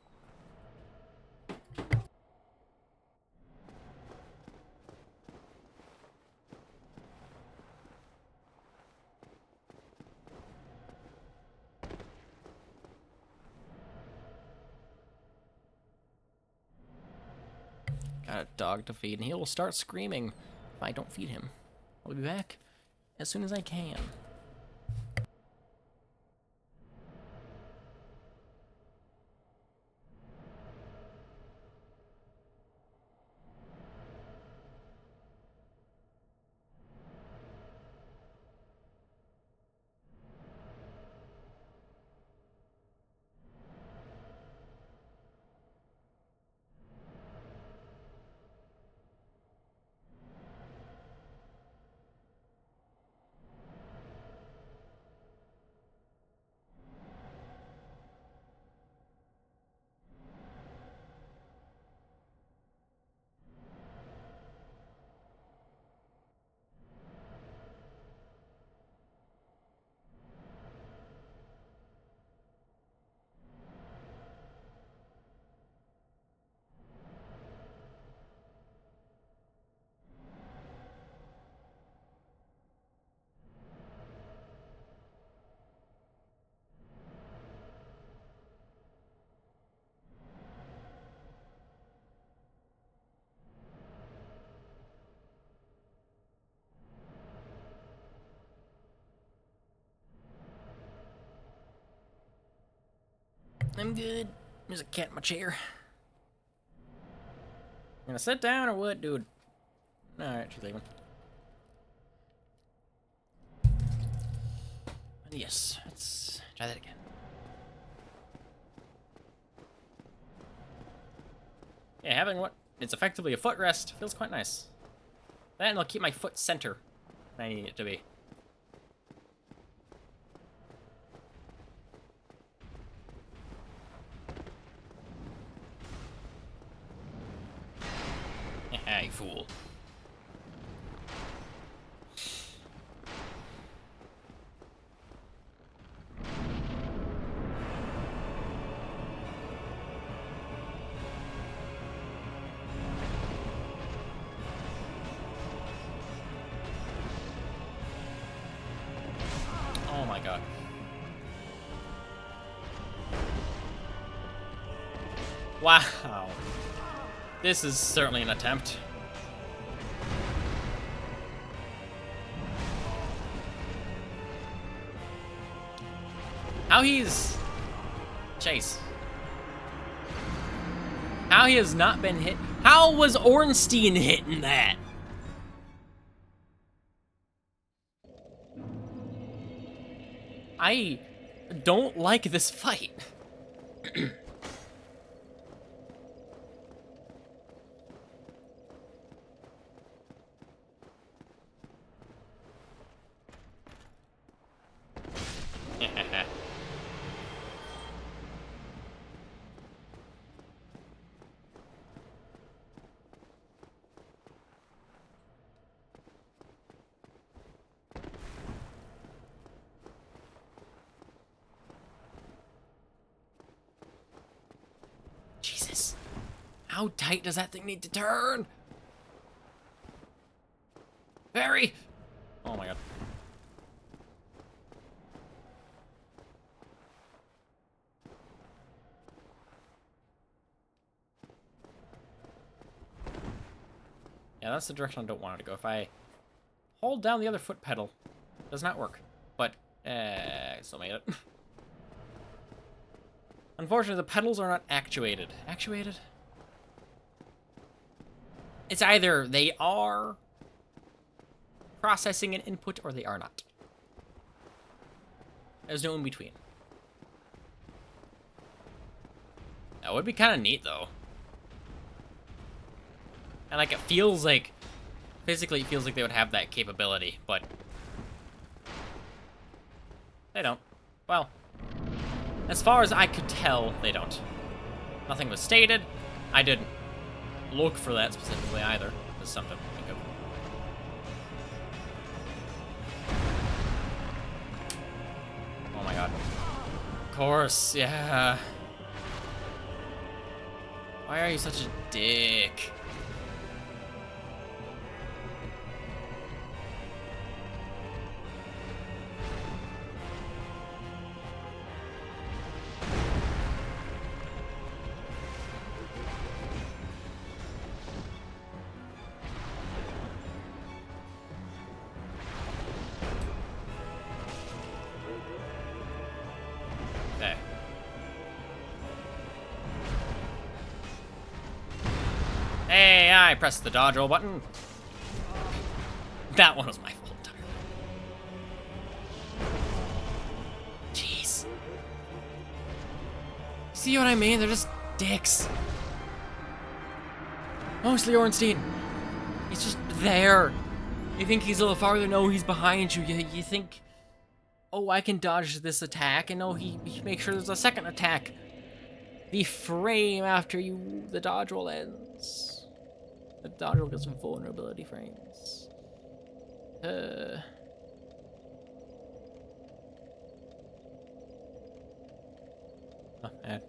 Speaker 1: Got a dog to feed, and he will start screaming if I don't feed him. I'll be back as soon as I can. I'm good. There's a cat in my chair. I'm gonna sit down or what, dude? Alright, she's leaving. Yes, let's try that again. Yeah, having what? It's effectively a footrest. Feels quite nice. That and it'll keep my foot center when I need it to be. You fool. Oh my god. Wow. This is certainly an attempt. How he's... Chase. How he has not been hit. How was Ornstein hitting that? I don't like this fight. Jesus. How tight does that thing need to turn? Very. Oh my god. Yeah, that's the direction I don't want it to go. If I hold down the other foot pedal, it does not work. But, I still made it. Unfortunately, the pedals are not actuated. Actuated? It's either they are processing an input or they are not. There's no in between. That would be kind of neat, though. And, like, it feels like... Physically, it feels like they would have that capability, but... They don't. Well... As far as I could tell, they don't. Nothing was stated. I didn't look for that specifically either. There's something to think of. Oh my god. Of course, yeah. Why are you such a dick? Hey, I pressed the dodge roll button. That one was my fault entirely. Jeez. See what I mean? They're just dicks. Mostly Ornstein. He's just there. You think he's a little farther? No, he's behind you. You think, oh, I can dodge this attack, and no, he makes sure there's a second attack. The frame after the dodge roll ends. The dodge roll gets some vulnerability frames. Oh, man.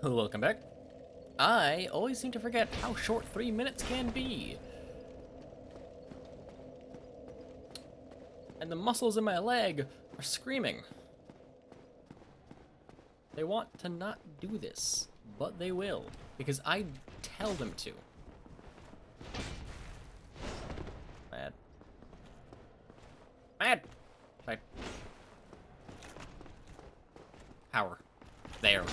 Speaker 1: Welcome back. I always seem to forget how short 3 minutes can be. And the muscles in my leg are screaming. They want to not do this, but they will, because I tell them to. Mad. Mad! Right. Power. There.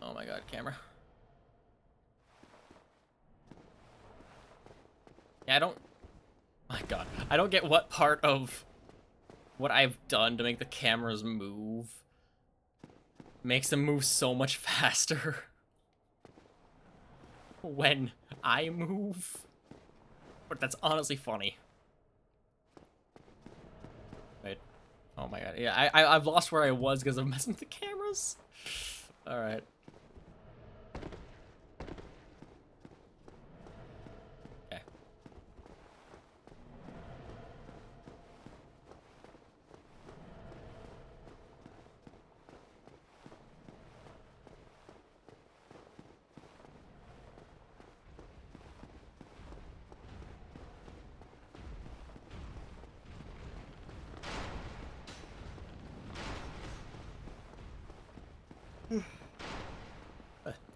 Speaker 1: Oh my god, camera. Yeah, my god. I don't get what part of what I've done to make the cameras move makes them move so much faster when I move. But that's honestly funny. Wait. Oh my god. Yeah, I've lost where I was because of messing with the cameras. Alright. Okay.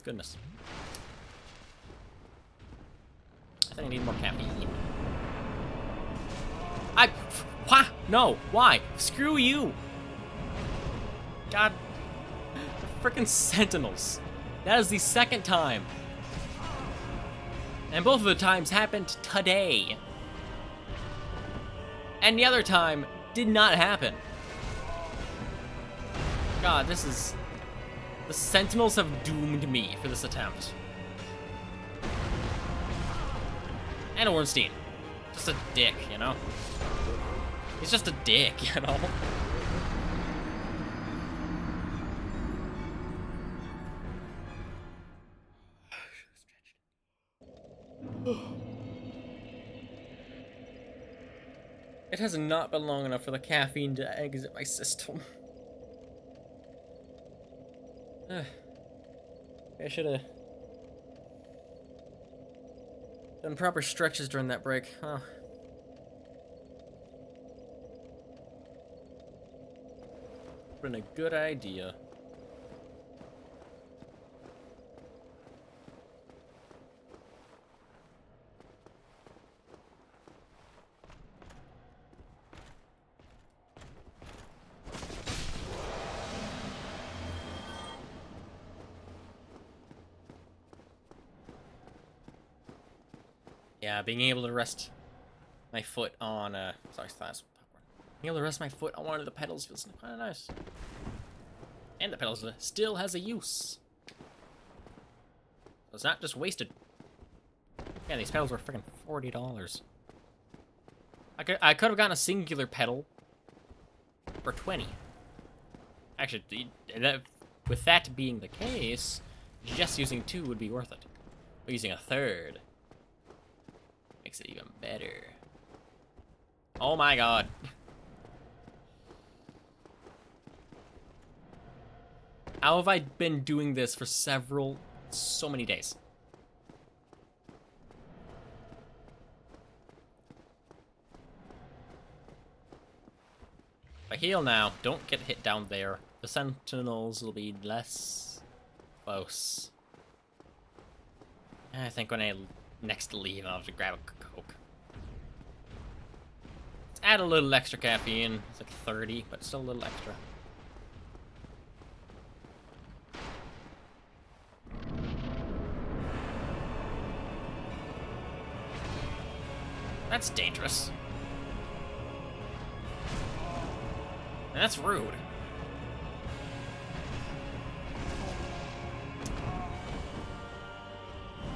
Speaker 1: Goodness. I think I need more caffeine. Why? No, why? Screw you! God. The frickin' Sentinels. That is the second time. And both of the times happened today. And the other time did not happen. God, this is... The Sentinels have doomed me for this attempt. And Ornstein. Just a dick, you know? He's just a dick, you know? It has not been long enough for the caffeine to exit my system. I should have done proper stretches during that break. Huh. Been a good idea. Yeah, being able to rest my foot on, sorry, that's popcorn. Being able to rest my foot on one of the pedals feels kind of nice. And the pedals still has a use. So it's not just wasted. Yeah, these pedals were freaking $40. I could have gotten a singular pedal for 20. Actually, with that being the case, just using 2 would be worth it. But using a third makes it even better. Oh my god. How have I been doing this for so many days? If I heal now, don't get hit down there. The Sentinels will be less close. I think when I next leave, I'll have to grab a Coke. Let's add a little extra caffeine. It's like 30, but still a little extra. That's dangerous. And that's rude.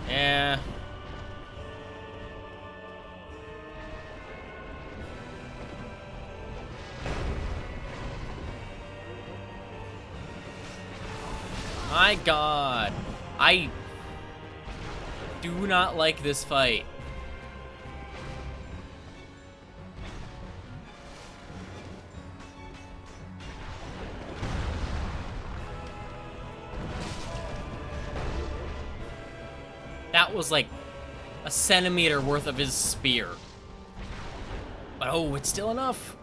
Speaker 1: Yeah. My god. I do not like this fight. That was like a centimeter worth of his spear. But oh, it's still enough.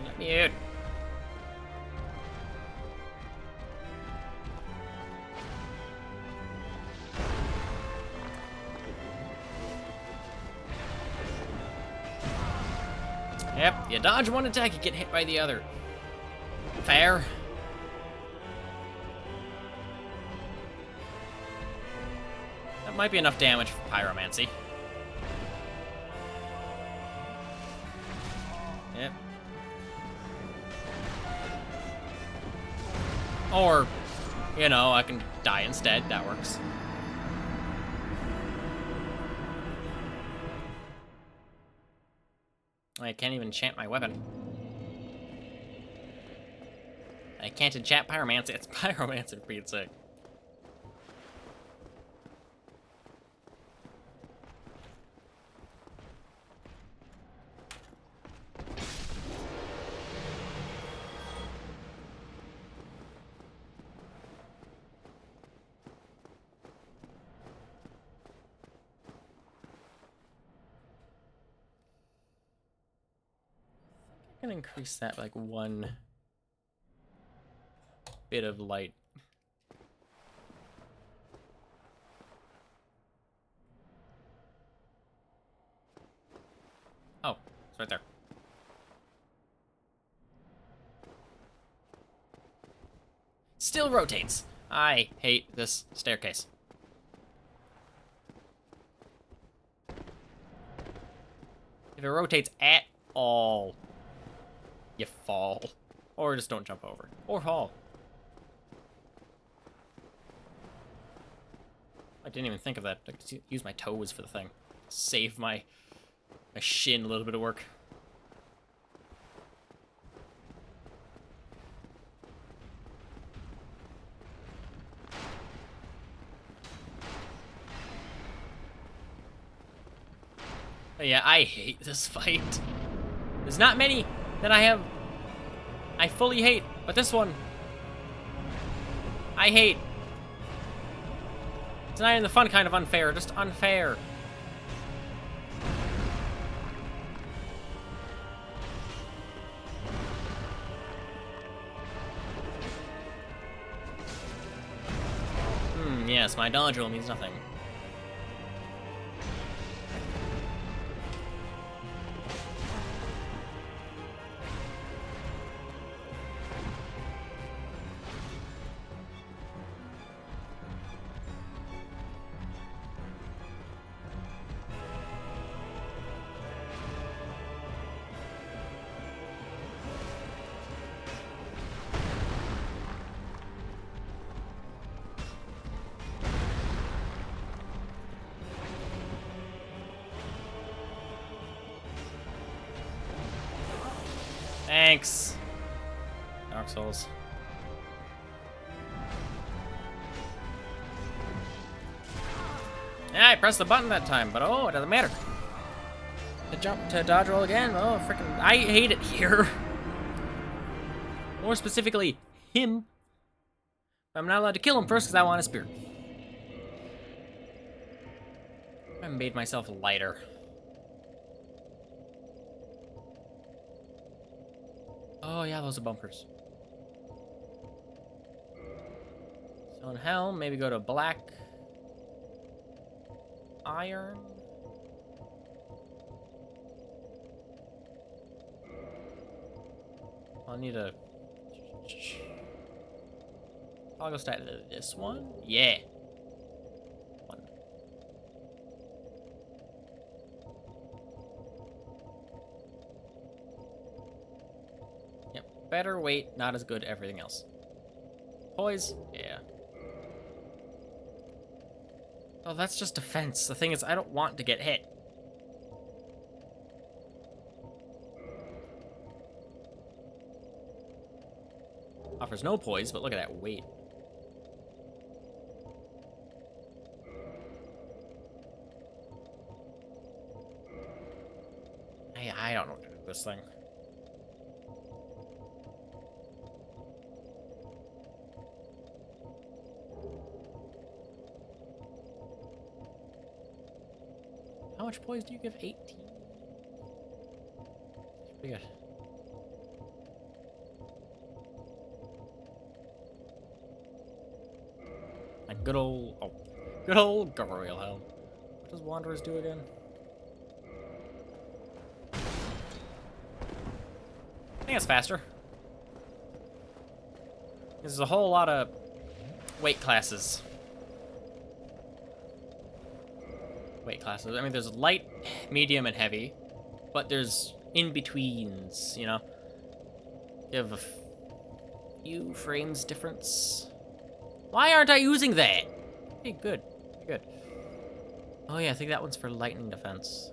Speaker 1: Let me in. Yep, you dodge one attack, you get hit by the other. Fair. That might be enough damage for pyromancy. Yep. Or, you know, I can die instead. That works. I can't even enchant my weapon. I can't enchant pyromancy. It's pyromancy for being sick. I can increase that like one bit of light. Oh, it's right there. Still rotates. I hate this staircase. If it rotates at all, you fall. Or just don't jump over. Or fall. I didn't even think of that. I could use my toes for the thing. Save my shin a little bit of work. But yeah, I hate this fight. There's not many that I fully hate, but this one I hate. It's not even the fun kind of unfair, just unfair. Yes, my dodge roll means nothing. Thanks. Dark Souls. Yeah, I pressed the button that time, but oh, it doesn't matter. To dodge roll again? Oh, freaking! I hate it here. More specifically, him. I'm not allowed to kill him first because I want a spear. I made myself lighter. Oh yeah, those are bumpers. So in hell, maybe go to black iron. I'll need a. I'll go start this one. Yeah. One. Yep. Better weight, not as good everything else. Poise, yeah. Oh, that's just defense. The thing is, I don't want to get hit. Offers no poise, but look at that weight. I don't know what to do with this thing. How much poise do you give? 18? Pretty good. And good old gargoyle helm. What does Wanderers do again? I think it's faster. There's a whole lot of weight classes. I mean, there's light, medium, and heavy, but there's in-betweens, you know? You have a few frames difference. Why aren't I using that? Hey, good. Good. Oh yeah, I think that one's for lightning defense.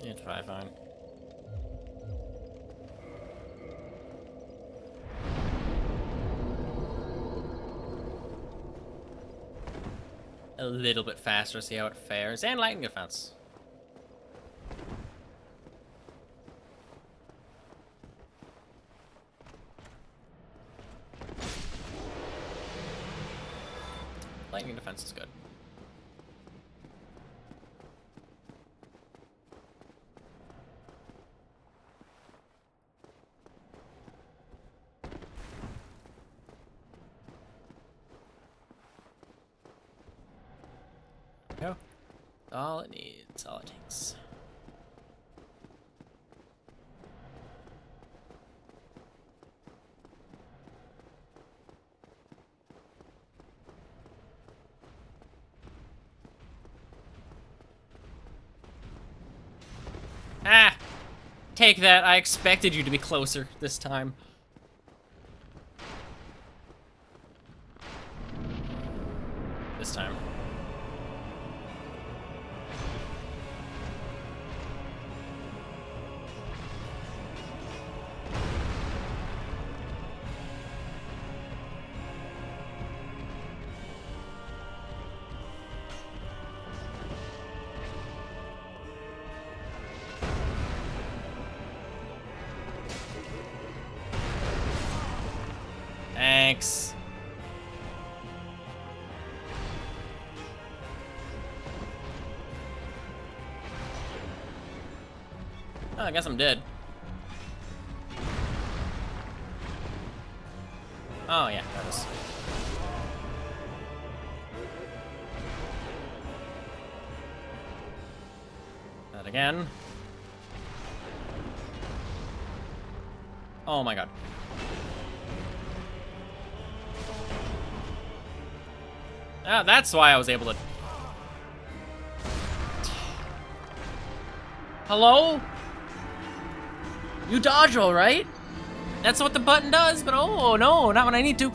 Speaker 1: It's probably fine. A little bit faster, see how it fares. And lightning defense. Lightning defense is good. Go. All it needs, all it takes. Ah! Take that, I expected you to be closer this time. This time. Thanks. Oh, I guess I'm dead. Oh, yeah, that is. That again. Oh my god. Ah, that's why I was able to... Hello? You dodge all right? That's what the button does, but oh no, not when I need to.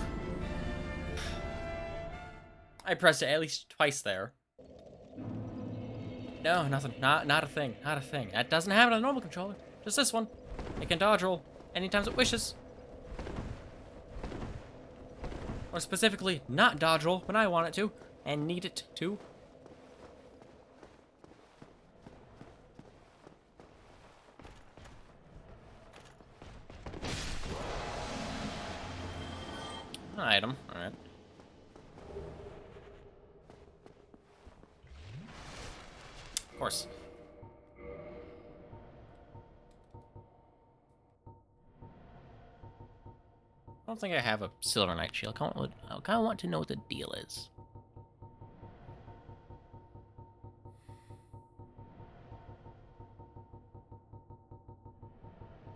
Speaker 1: I pressed it at least twice there. No, nothing. Not a thing. Not a thing. That doesn't happen on a normal controller. Just this one. It can dodge roll anytime it wishes. Or specifically, not dodge roll when I want it to, and need it to. An item, alright. Of course. I don't think I have a Silver Knight shield. I kind of want to know what the deal is.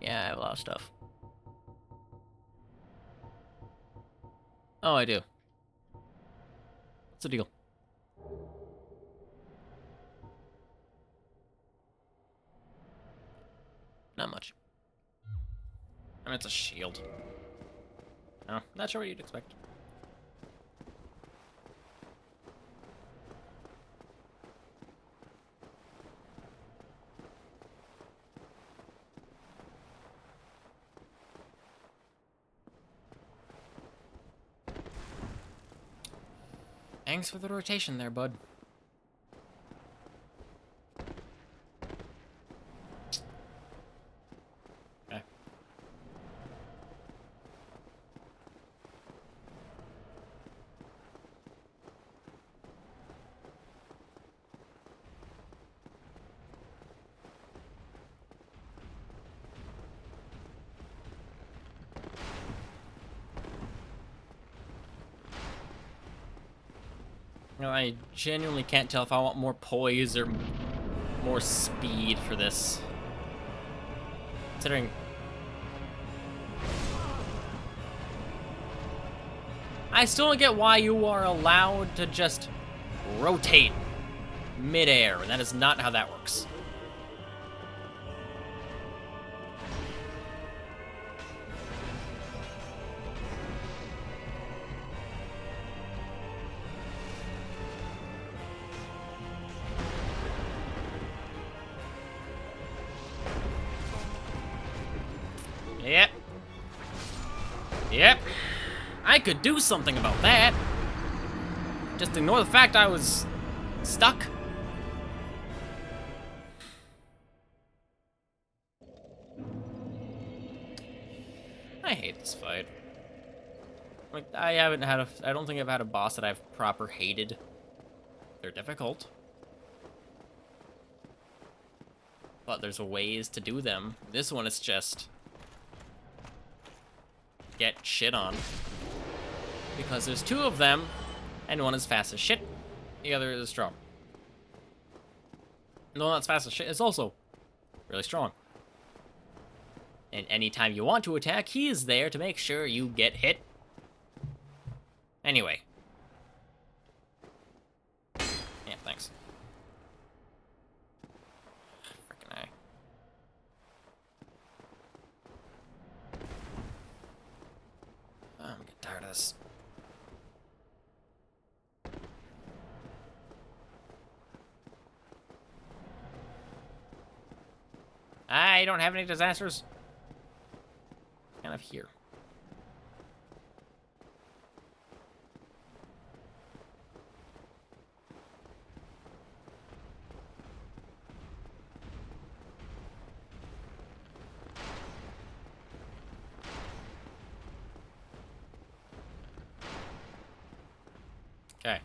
Speaker 1: Yeah, I have a lot of stuff. Oh, I do. What's the deal? Not much. I mean, it's a shield. No, not sure what you'd expect. Thanks for the rotation there, bud. Okay. You know, I genuinely can't tell if I want more poise or more speed for this. Considering... I still don't get why you are allowed to just rotate mid-air, and that is not how that works. Yep. Yep. I could do something about that. Just ignore the fact I was stuck. I hate this fight. Like, I don't think I've had a boss that I've proper hated. They're difficult. But there's ways to do them. This one is just... get shit on. Because there's two of them, and one is fast as shit, the other is strong. And the one that's fast as shit is also really strong. And anytime you want to attack, he is there to make sure you get hit. Anyway. Yeah, thanks. Frickin' eye. I'm getting tired of this. I don't have any disasters. Kind of here. Okay.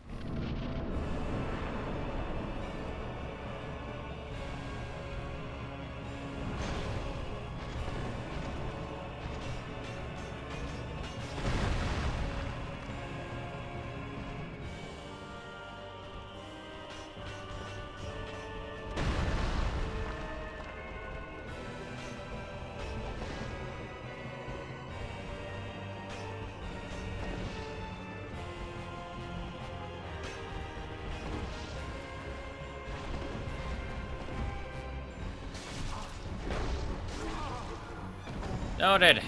Speaker 1: Noted.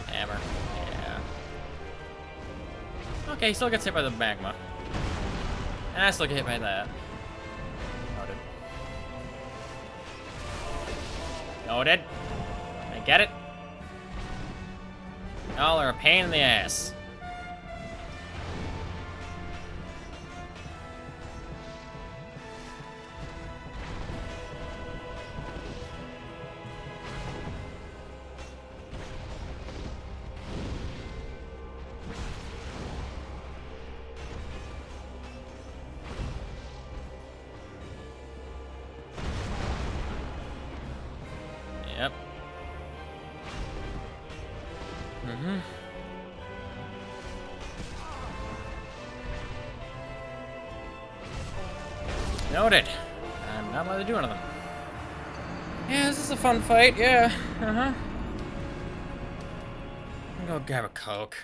Speaker 1: Hammer. Yeah. Okay, he still gets hit by the magma. And I still get hit by that. Noted. Noted. I get it. Y'all are a pain in the ass. Yep. Mm-hmm. Noted. I'm not allowed to do one of them. Yeah, this is a fun fight, yeah. Uh-huh. I'm gonna go grab a Coke.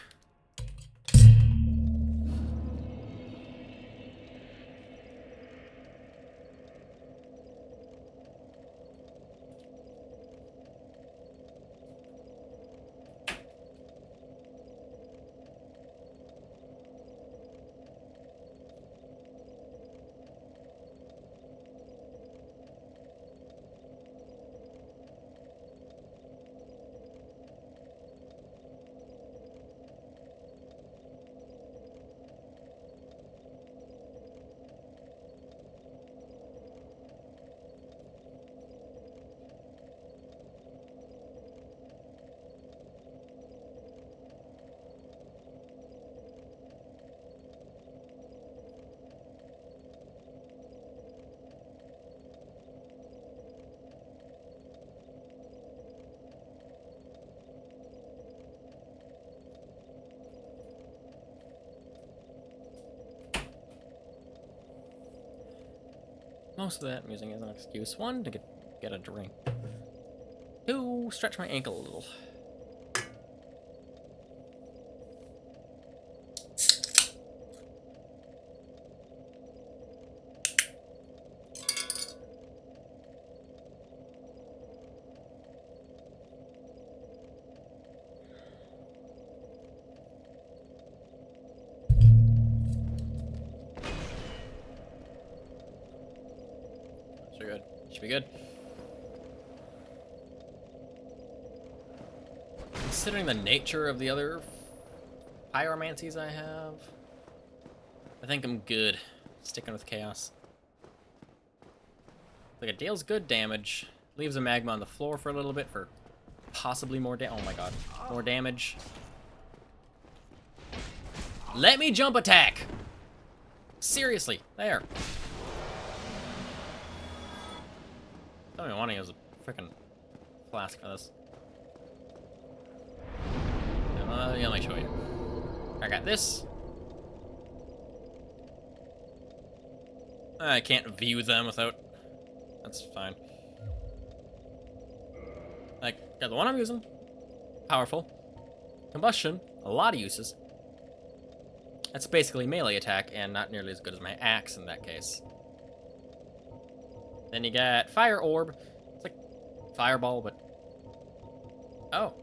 Speaker 1: Most of that I'm using as an excuse. One, to get a drink. Two, stretch my ankle a little. Should be good. Should be good. Considering the nature of the other pyromancies I have, I think I'm good sticking with chaos. Like, it deals good damage, leaves a magma on the floor for a little bit for possibly more oh my god, more damage. Let me jump attack! Seriously, there. I don't even want to use a freaking flask for this. Yeah, let me show you. I got this. I can't view them without... That's fine. Like, got the one I'm using. Powerful. Combustion. A lot of uses. That's basically melee attack, and not nearly as good as my axe in that case. Then you got Fire Orb. It's like Fireball, but... Oh.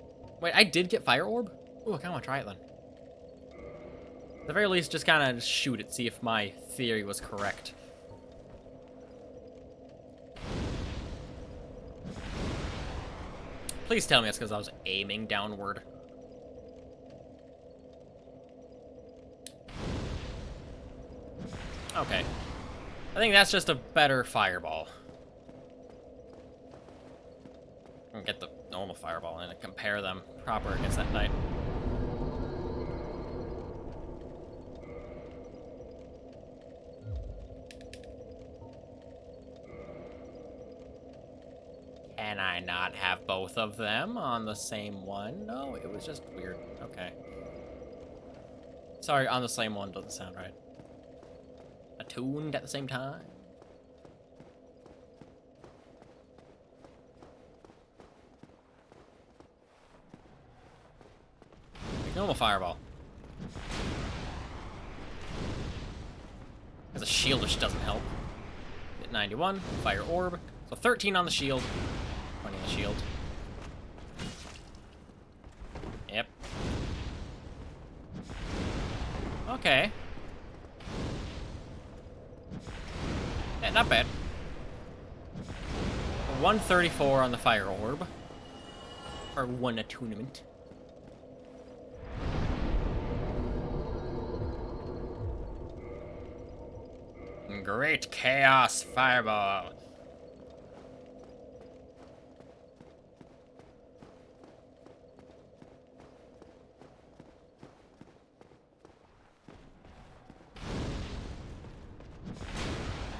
Speaker 1: Wait, I did get Fire Orb? Ooh, I kinda wanna try it then. At the very least, just kinda shoot it, see if my theory was correct. Please tell me it's because I was aiming downward. Okay. I think that's just a better fireball. And get the normal fireball and compare them proper against that knight. Can I not have both of them on the same one? No, it was just weird. Okay. Sorry, on the same one doesn't sound right. Attuned at the same time. Normal fireball. Because a shieldish doesn't help. Hit 91, fire orb. So 13 on the shield. 20 on the shield. Yep. Okay. Yeah, not bad. 134 on the fire orb. For one attunement. Great chaos fireball.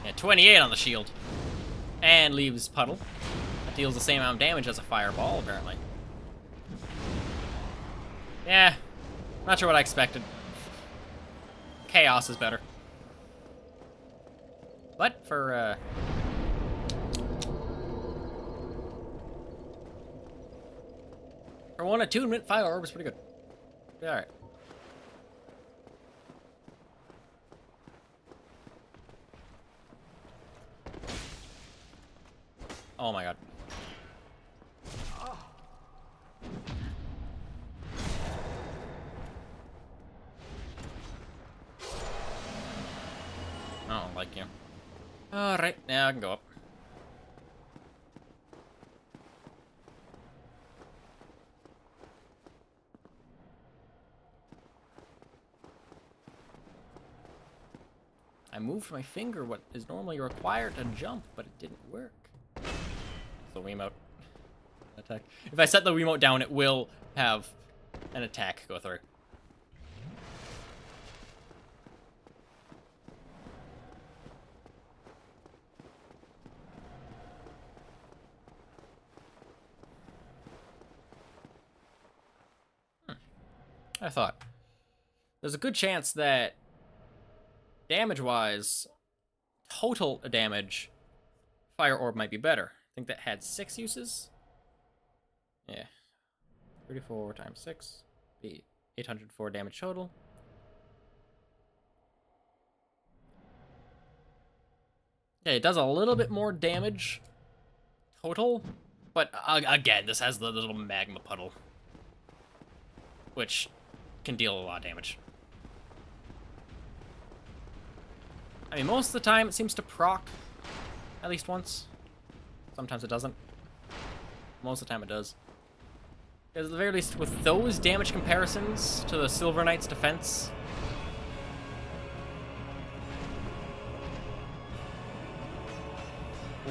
Speaker 1: Yeah, 28 on the shield. And leaves puddle. That deals the same amount of damage as a fireball, apparently. Yeah, not sure what I expected. Chaos is better. But for one attunement, fire orb is pretty good. All right. Oh my god. I don't like you. Alright, now I can go up. I moved my finger, what is normally required to jump, but it didn't work. The Wiimote attack. If I set the Wiimote down, it will have an attack go through. I thought there's a good chance that damage-wise, total damage, Fire Orb might be better. I think that had 6 uses. Yeah. 34 times 6. Be 804 damage total. Yeah, it does a little bit more damage total. But again, this has the little magma puddle, which can deal a lot of damage. I mean, most of the time it seems to proc at least once. Sometimes it doesn't. Most of the time it does. Because at the very least, with those damage comparisons to the Silver Knight's defense,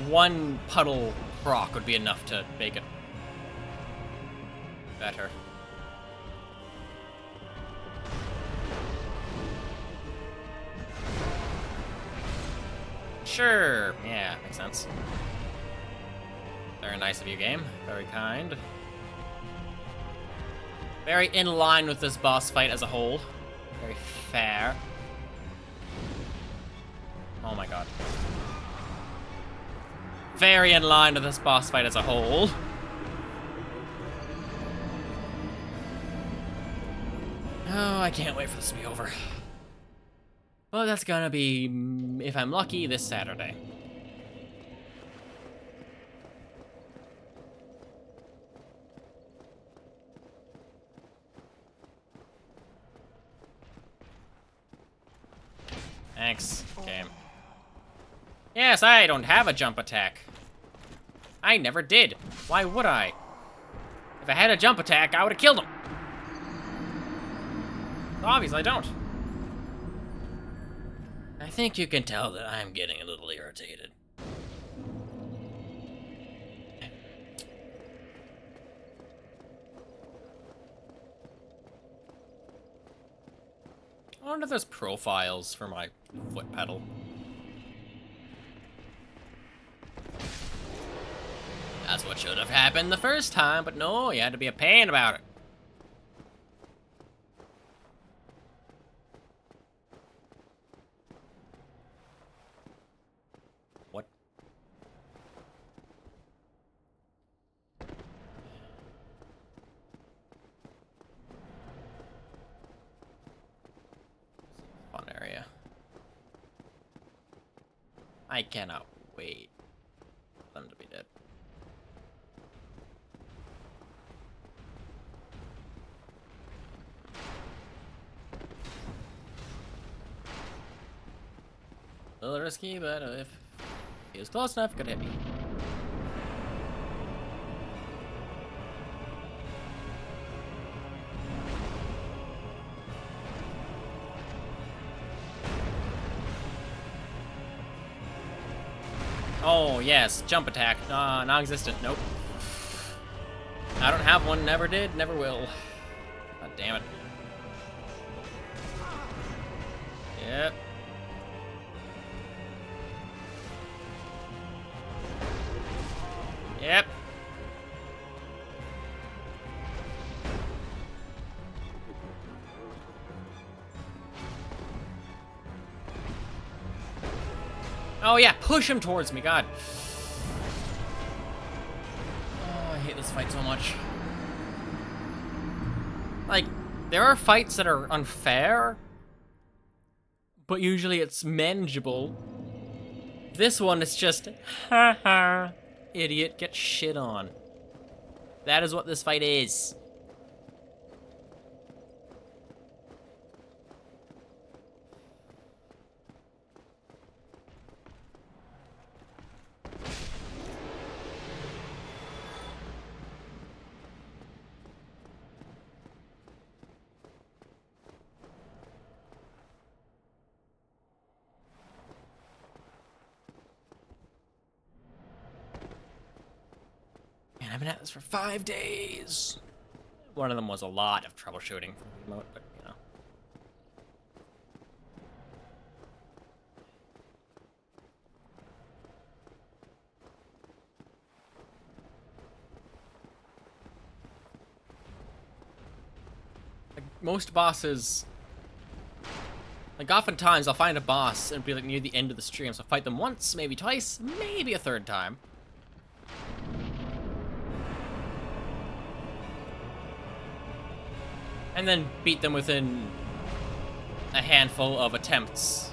Speaker 1: one puddle proc would be enough to make it better. Sure, yeah, makes sense. Very nice of you, game. Very kind. Very in line with this boss fight as a whole. Very fair. Oh my god. Very in line with this boss fight as a whole. Oh, I can't wait for this to be over. Well, that's gonna be, if I'm lucky, this Saturday. Thanks, game. Yes, I don't have a jump attack. I never did. Why would I? If I had a jump attack, I would have killed him. Obviously, I don't. I think you can tell that I'm getting a little irritated. I wonder if there's profiles for my foot pedal. That's what should have happened the first time, but no, you had to be a pain about it. What? Fun area. I cannot wait for them to be dead. A little risky, but if he was close enough, could hit me. Oh, yes, jump attack. Non-existent, nope. I don't have one, never did, never will. God damn it. Yep. Yep. Oh yeah, push him towards me, God. Oh, I hate this fight so much. Like, there are fights that are unfair, but usually it's manageable. This one is just, haha, idiot, get shit on. That is what this fight is. Man, I've been at this for 5 days. One of them was a lot of troubleshooting from Wiimote, but you know. Like, most bosses, like oftentimes I'll find a boss and be like near the end of the stream, so I'll fight them once, maybe twice, maybe a third time. And then beat them within a handful of attempts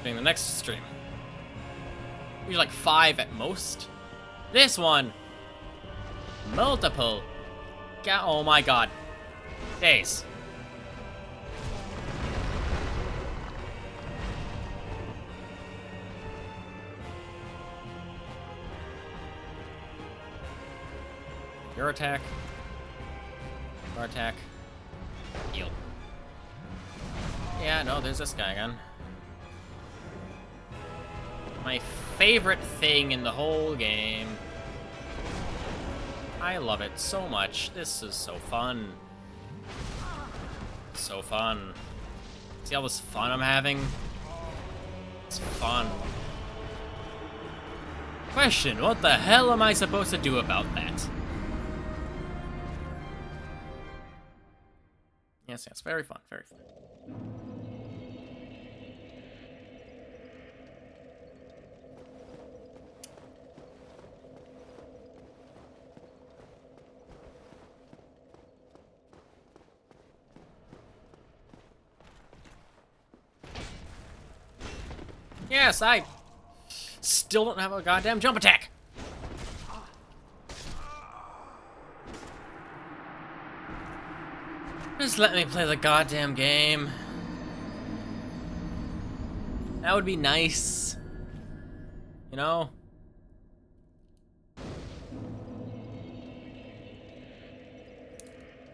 Speaker 1: during the next stream. Usually like 5 at most. This one, multiple. Oh my God, days. Your attack. Our attack. Heal. Yeah, no, there's this guy again. My favorite thing in the whole game. I love it so much. This is so fun. So fun. See all this fun I'm having? It's fun. Question, what the hell am I supposed to do about that? Yes, yes, very fun, very fun. Yes, I still don't have a goddamn jump attack. Just let me play the goddamn game. That would be nice. You know?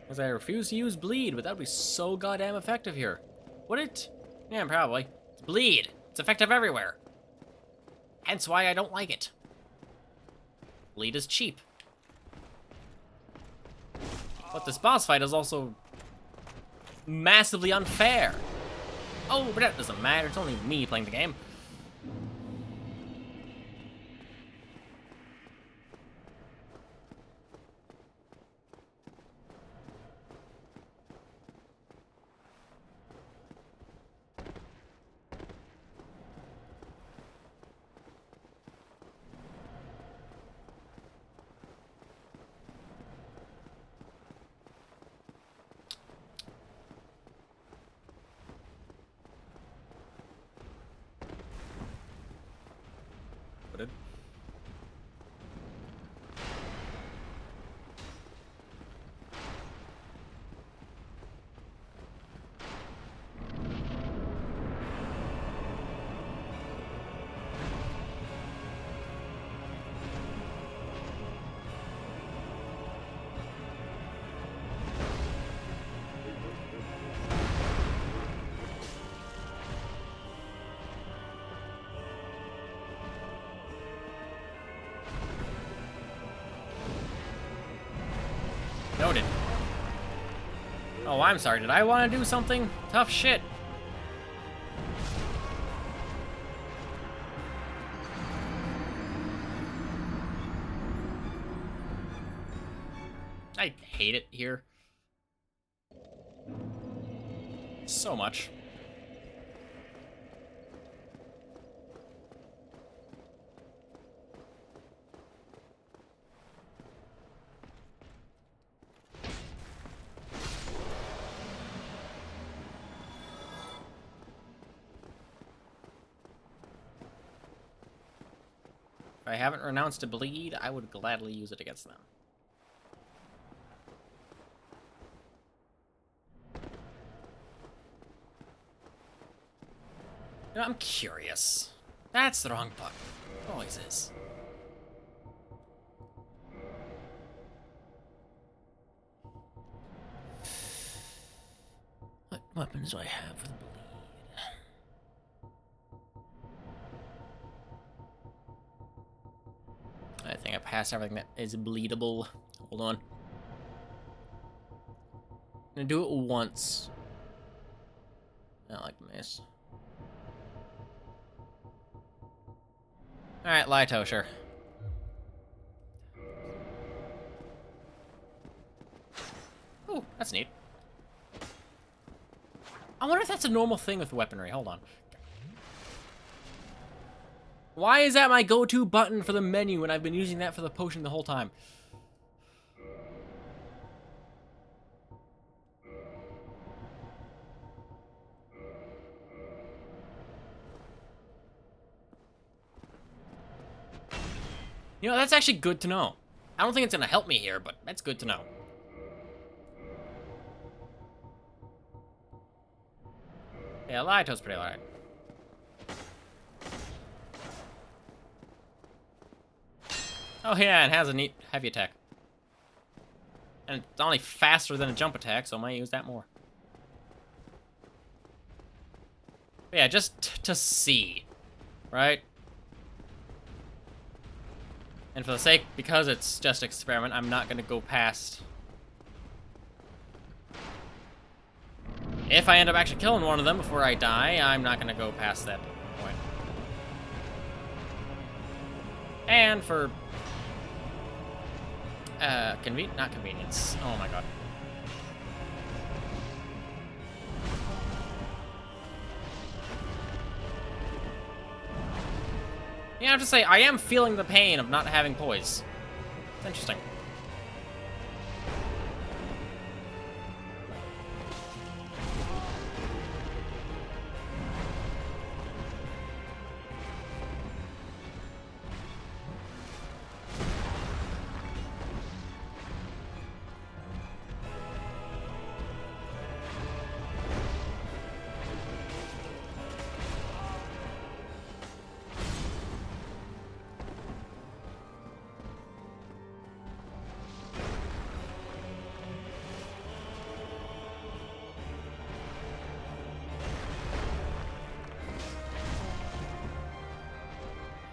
Speaker 1: Because I refuse to use bleed, but that would be so goddamn effective here. Would it? Yeah, probably. It's bleed. It's effective everywhere. Hence why I don't like it. Bleed is cheap. But this boss fight is also massively unfair. Oh, but that doesn't matter. It's only me playing the game. Noted. Oh, I'm sorry. Did I want to do something? Tough shit. I hate it here. So much. If I haven't renounced a bleed, I would gladly use it against them. You know, I'm curious. That's the wrong button. It always is. What weapons do I have for the bleed? I think I passed everything that is bleedable. Hold on. I'm gonna do it once. I don't like this. Alright, Lito, sure. Ooh, that's neat. I wonder if that's a normal thing with weaponry. Hold on. Why is that my go-to button for the menu when I've been using that for the potion the whole time? You know, that's actually good to know. I don't think it's gonna help me here, but that's good to know. Yeah, Lito's pretty alright. Oh yeah, it has a neat heavy attack. And it's only faster than a jump attack, so I might use that more. But yeah, just to see, right? And for the sake, because it's just experiment, I'm not gonna go past. If I end up actually killing one of them before I die, I'm not gonna go past that point. And for not convenience. Oh my god. Yeah, I have to say, I am feeling the pain of not having poise. It's interesting.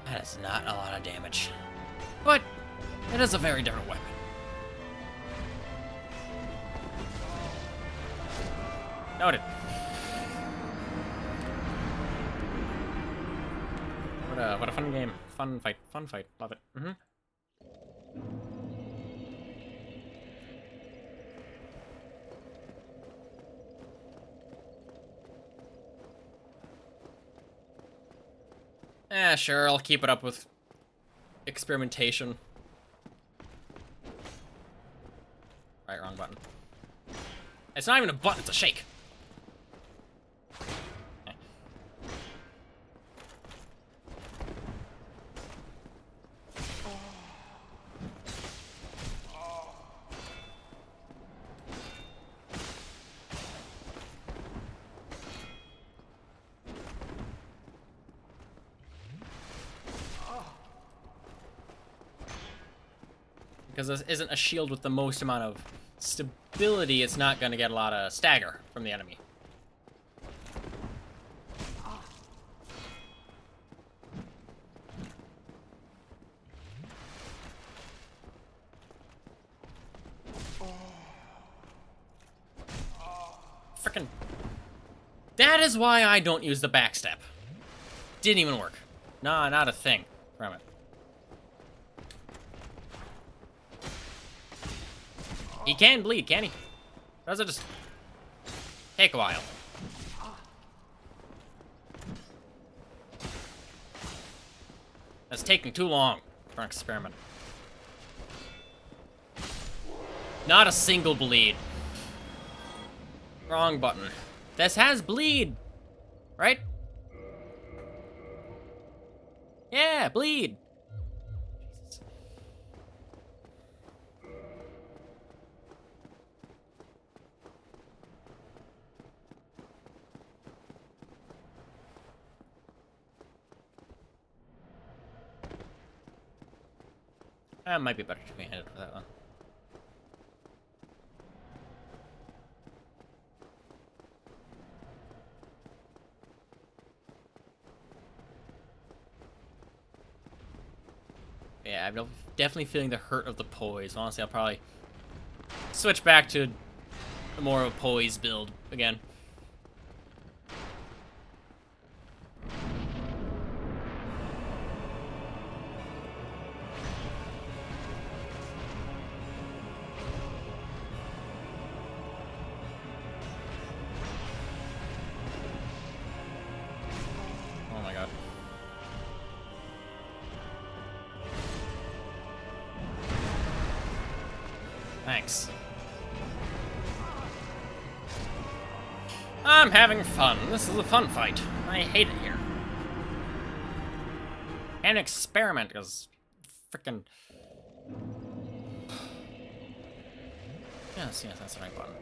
Speaker 1: That is not a lot of damage. But it is a very different weapon. Noted. What a fun game. Fun fight. Fun fight. Love it. Mm-hmm. Sure, I'll keep it up with experimentation. Right, wrong button. It's not even a button, it's a shake. Okay. Because this isn't a shield with the most amount of stability, it's not going to get a lot of stagger from the enemy. Frickin'. That is why I don't use the backstep. Didn't even work. Nah, not a thing from it. He can bleed, can he? Or does it just take a while? That's taking too long for an experiment. Not a single bleed. Wrong button. This has bleed, right? Yeah, bleed. That might be better to be handed for that one. Yeah, I'm definitely feeling the hurt of the poise. Honestly, I'll probably switch back to more of a poise build again. Oh my god. Thanks. I'm having fun. This is a fun fight. I hate it here. An experiment is freaking. Yes, that's the right button.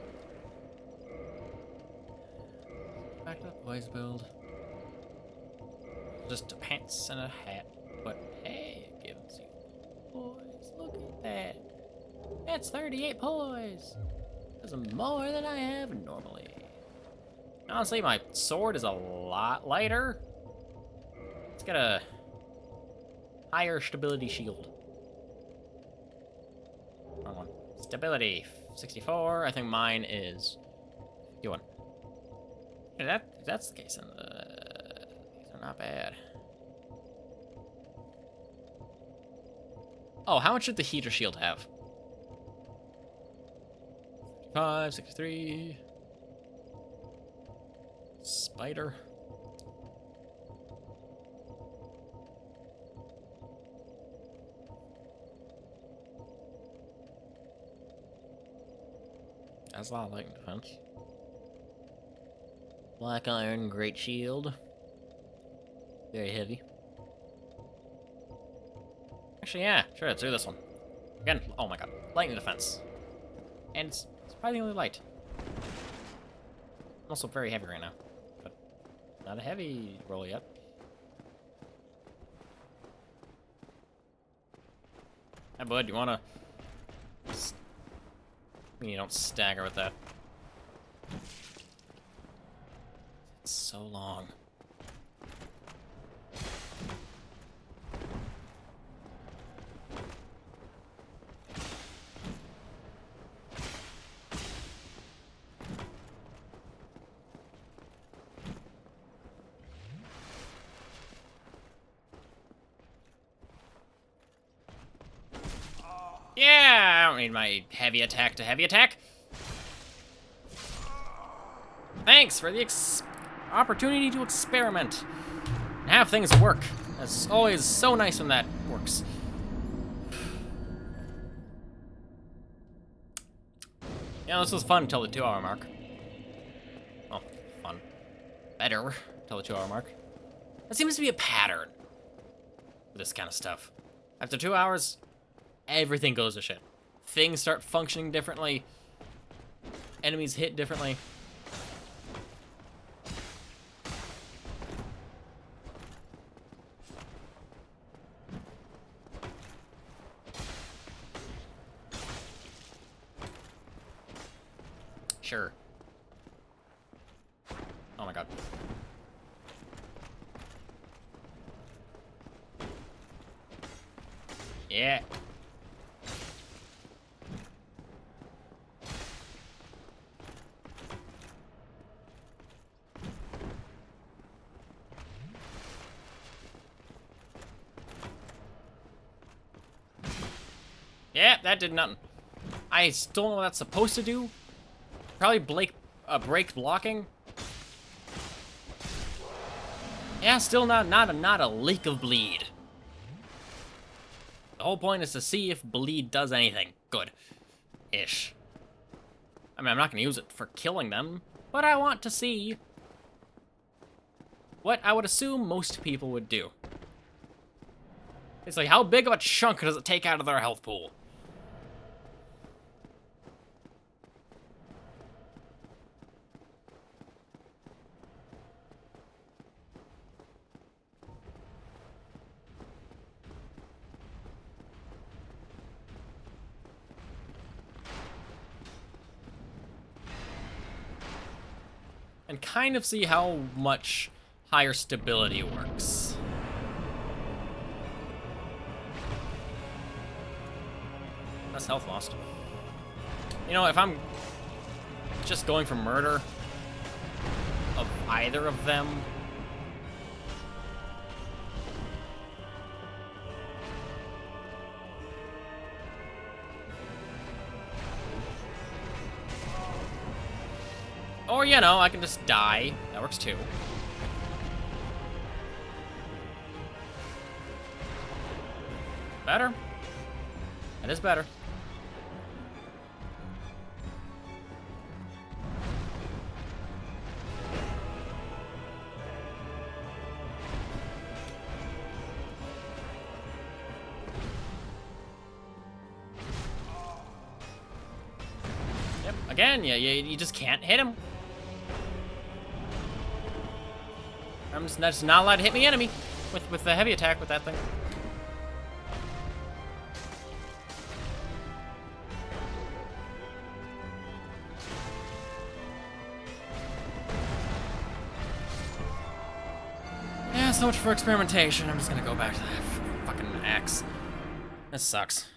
Speaker 1: Back to the boys build. Just a pants and a hat. But hey, it gives you poise. Look at that. That's 38 poise. That's more than I have normally. Honestly, my sword is a lot lighter. It's got a higher stability shield. Wrong one. Stability 64. I think mine is 51. If that's the case, then these are not bad. Oh, how much did the heater shield have? 55, 63. Spider. That's a lot of lightning defense. Black iron, great shield. Very heavy. Actually, yeah, sure, let's do this one. Again, oh my god, lightning defense. And it's surprisingly light. I'm also very heavy right now. But not a heavy roll yet. Hey, bud, you wanna... You don't stagger with that. It's so long. Yeah, I don't need my heavy attack to heavy attack. Thanks for the opportunity to experiment and have things work. It's always so nice when that works. Yeah, this was fun until the 2-hour mark. Well, fun. Better until the 2-hour mark. That seems to be a pattern with this kind of stuff. After 2 hours, everything goes to shit. Things start functioning differently. Enemies hit differently. Sure. Oh my god. Yeah. Yeah, that did nothing. I still don't know what that's supposed to do. Probably break blocking. Yeah, still not a leak of bleed. The whole point is to see if bleed does anything good. Ish. I mean, I'm not gonna use it for killing them, but I want to see what I would assume most people would do. It's like, how big of a chunk does it take out of their health pool? and kind of see how much higher stability works. That's health lost. You know, if I'm just going for murder of either of them, or, you know, I can just die. That works too. Better. That is better. Yep, again, you just can't hit him. I'm just not allowed to hit my enemy with the heavy attack with that thing. Yeah, so much for experimentation. I'm just gonna go back to that fucking axe. This sucks.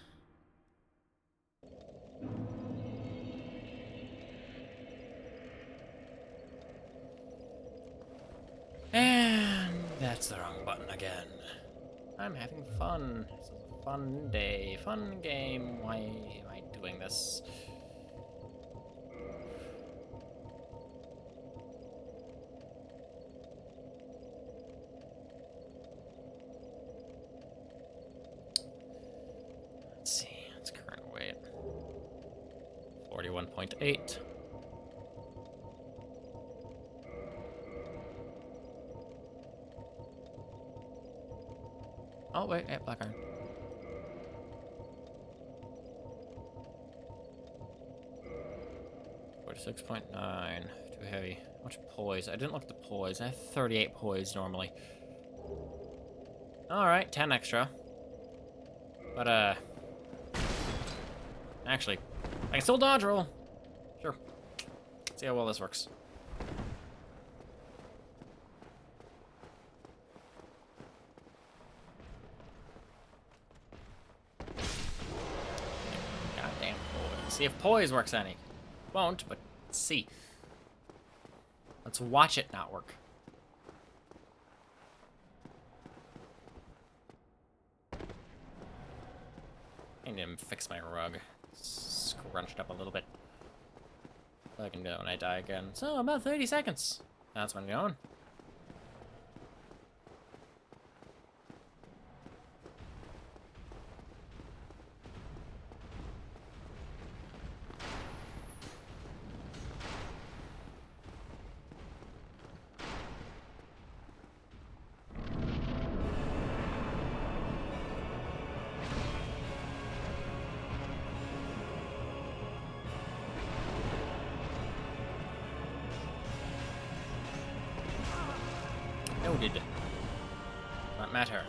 Speaker 1: And that's the wrong button again. I'm having fun. This is a fun day, fun game. Why am I doing this? Let's see, what's current weight? 41.8. Oh, wait, yeah, black iron. .9, too heavy. How much poise? I didn't look at the poise. I have 38 poise normally. Alright, 10 extra. But, actually, I can still dodge roll. Sure. See how well this works. Goddamn poise. See if poise works any. Won't, but let's see. Let's watch it not work. I need to fix my rug. Scrunched up a little bit. I can do it when I die again. So, about 30 seconds. That's when I'm going. Noted. Not matter.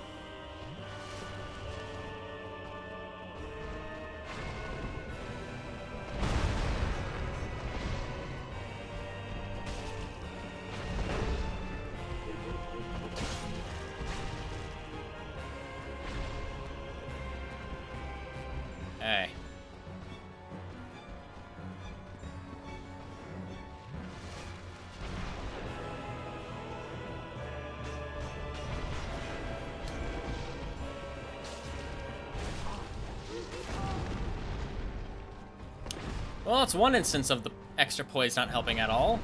Speaker 1: Hey. Well, that's one instance of the extra poise not helping at all.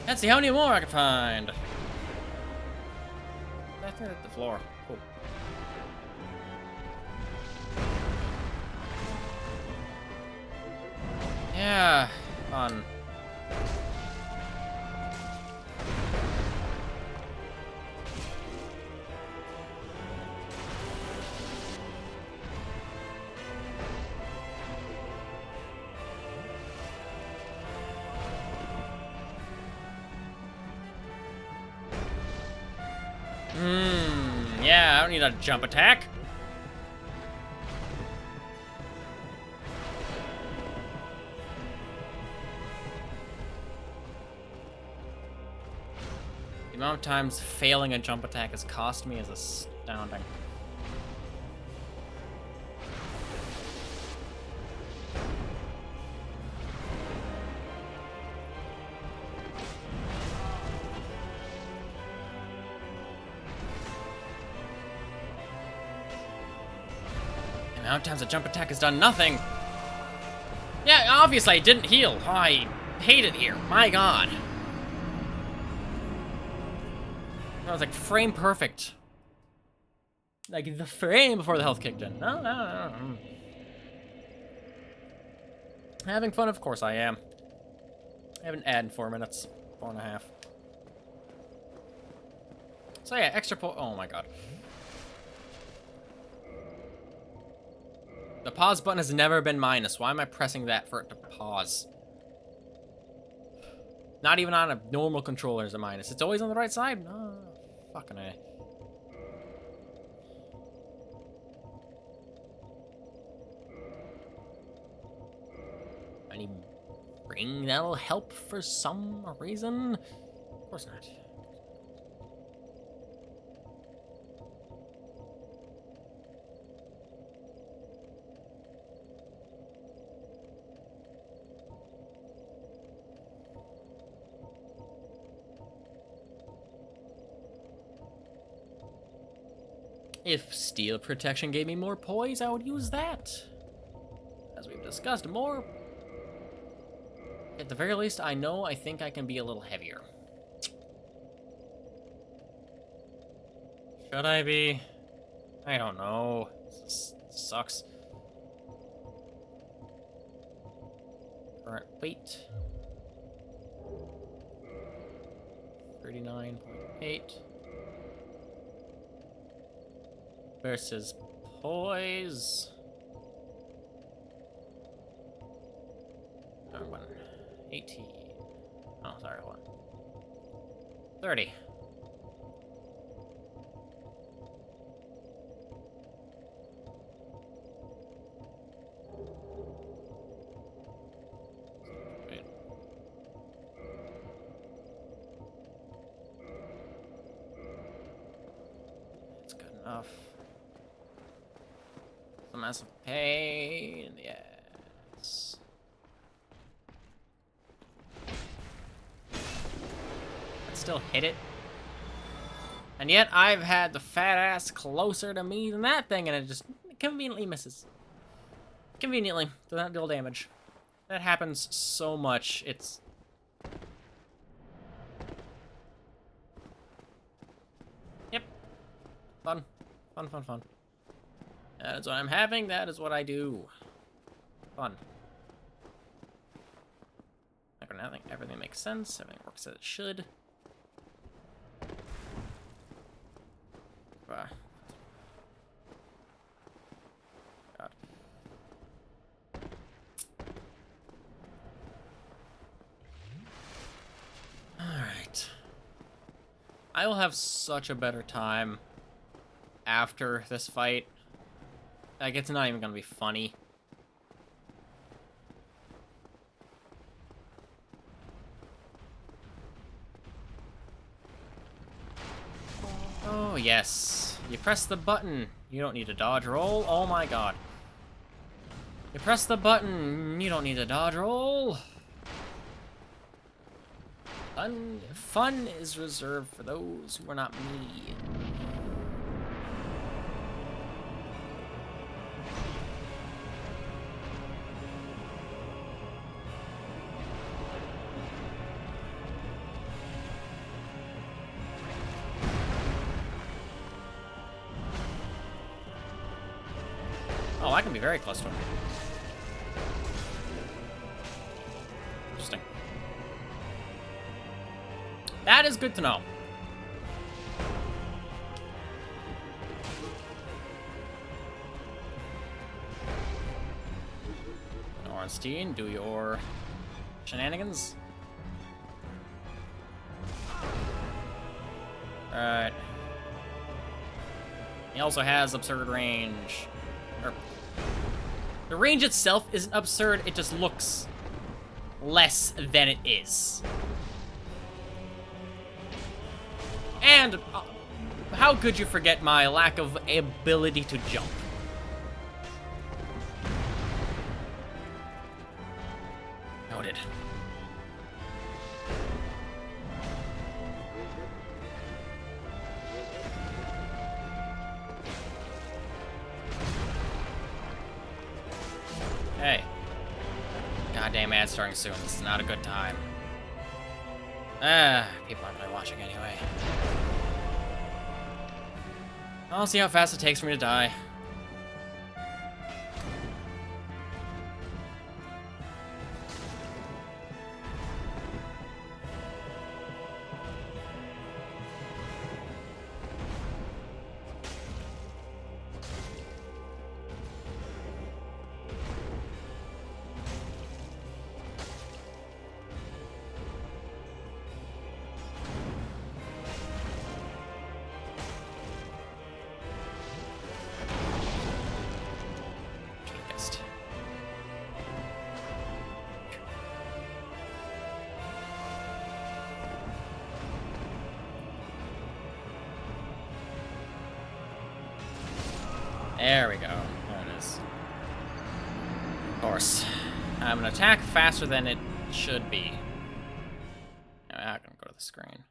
Speaker 1: Let's see how many more I can find. I think that's the floor. Cool. Yeah, fun. Yeah, I don't need a jump attack. The amount of times failing a jump attack has cost me is astounding. The amount of times a jump attack has done nothing. Yeah, obviously I didn't heal. Oh, I hate it here. My god. I was like frame perfect. Like the frame before the health kicked in. No. Having fun, of course I am. I haven't ad in 4 minutes. 4.5. So yeah, extra oh my god. The pause button has never been minus. Why am I pressing that for it to pause? Not even on a normal controller is a minus. It's always on the right side? No. Fucking A. Any ring that'll help for some reason? Of course not. If steel protection gave me more poise, I would use that. As we've discussed more. At the very least, I think I can be a little heavier. Should I be? I don't know. This sucks. Current weight. 39.8. Versus poise. Wrong one. 18. Oh, sorry, one. 30. Wait. It's good enough. A massive pain in the ass. But still hit it. And yet I've had the fat ass closer to me than that thing, and it just conveniently misses. Conveniently does not deal damage. That happens so much. It's yep. Fun. Fun. That is what I'm having. That is what I do. Fun. Everything makes sense. Everything works as it should. God. Alright. I will have such a better time after this fight. Like, it's not even gonna be funny. Oh, yes. You press the button. You don't need a dodge roll. Oh my god. You press the button. You don't need a dodge roll. Fun is reserved for those who are not me. Oh, I can be very close to him. Interesting. That is good to know. Ornstein, do your shenanigans. Alright. He also has absurd range. The range itself isn't absurd, it just looks less than it is. And how could you forget my lack of ability to jump? Noted. Hey. Goddamn ad's starting soon. This is not a good time. People aren't really watching anyway. I'll see how fast it takes for me to die. There we go. There it is. Of course. I'm gonna attack faster than it should be. I'm not gonna go to the screen.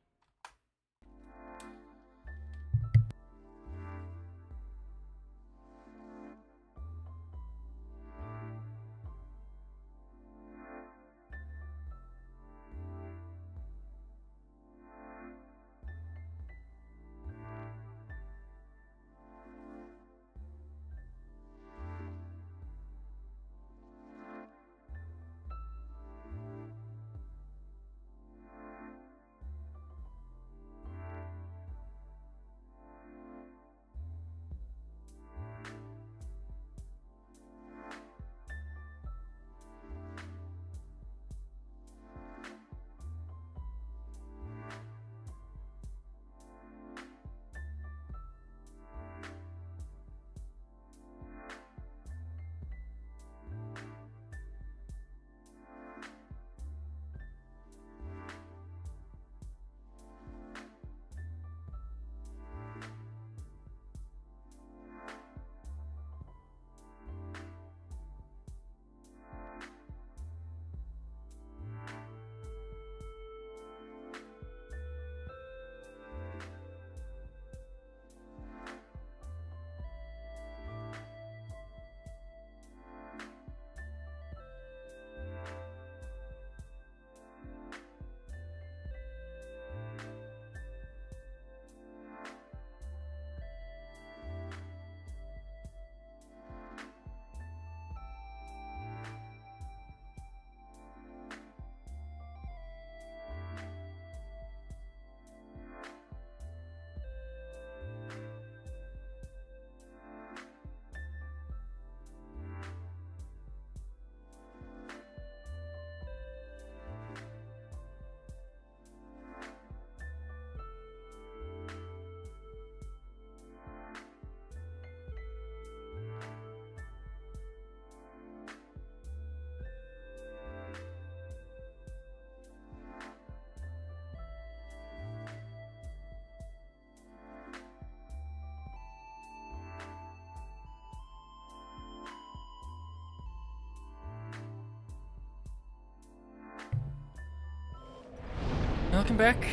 Speaker 1: Welcome back.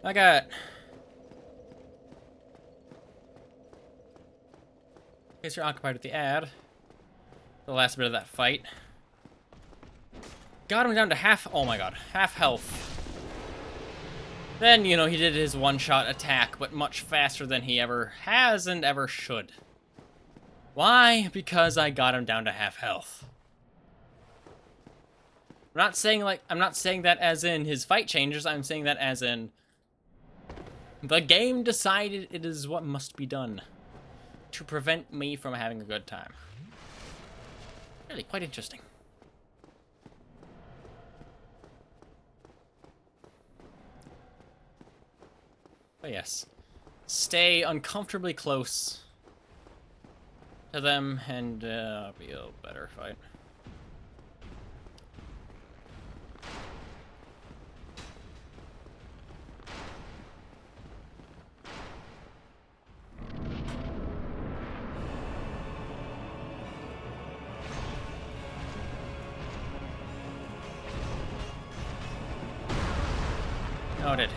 Speaker 1: I got... in case you're occupied with the ad, the last bit of that fight. Got him down to half... oh my god. Half health. Then, you know, he did his one-shot attack, but much faster than he ever has and ever should. Why? Because I got him down to half health. I'm not saying that as in his fight changes, I'm saying that as in the game decided it is what must be done to prevent me from having a good time. Really quite interesting. But yes, stay uncomfortably close to them and be a better fight. Noted.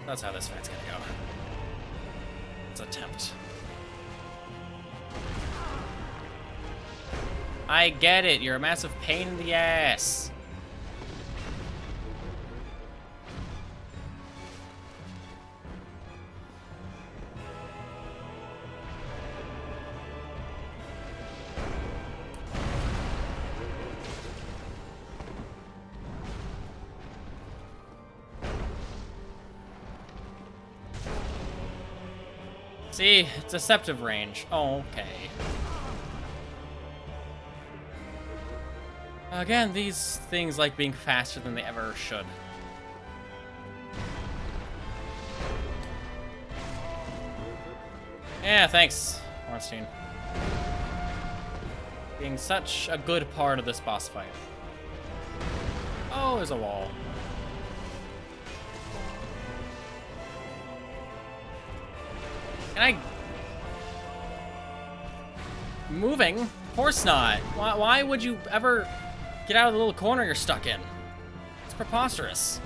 Speaker 1: That's how this fight's gonna go. Let's attempt. I get it, you're a massive pain in the ass. See, deceptive range. Oh, okay. Again, these things like being faster than they ever should. Yeah, thanks, Ornstein. Being such a good part of this boss fight. Oh, there's a wall. Can I... Moving? Of course not. Why would you ever get out of the little corner you're stuck in? It's preposterous.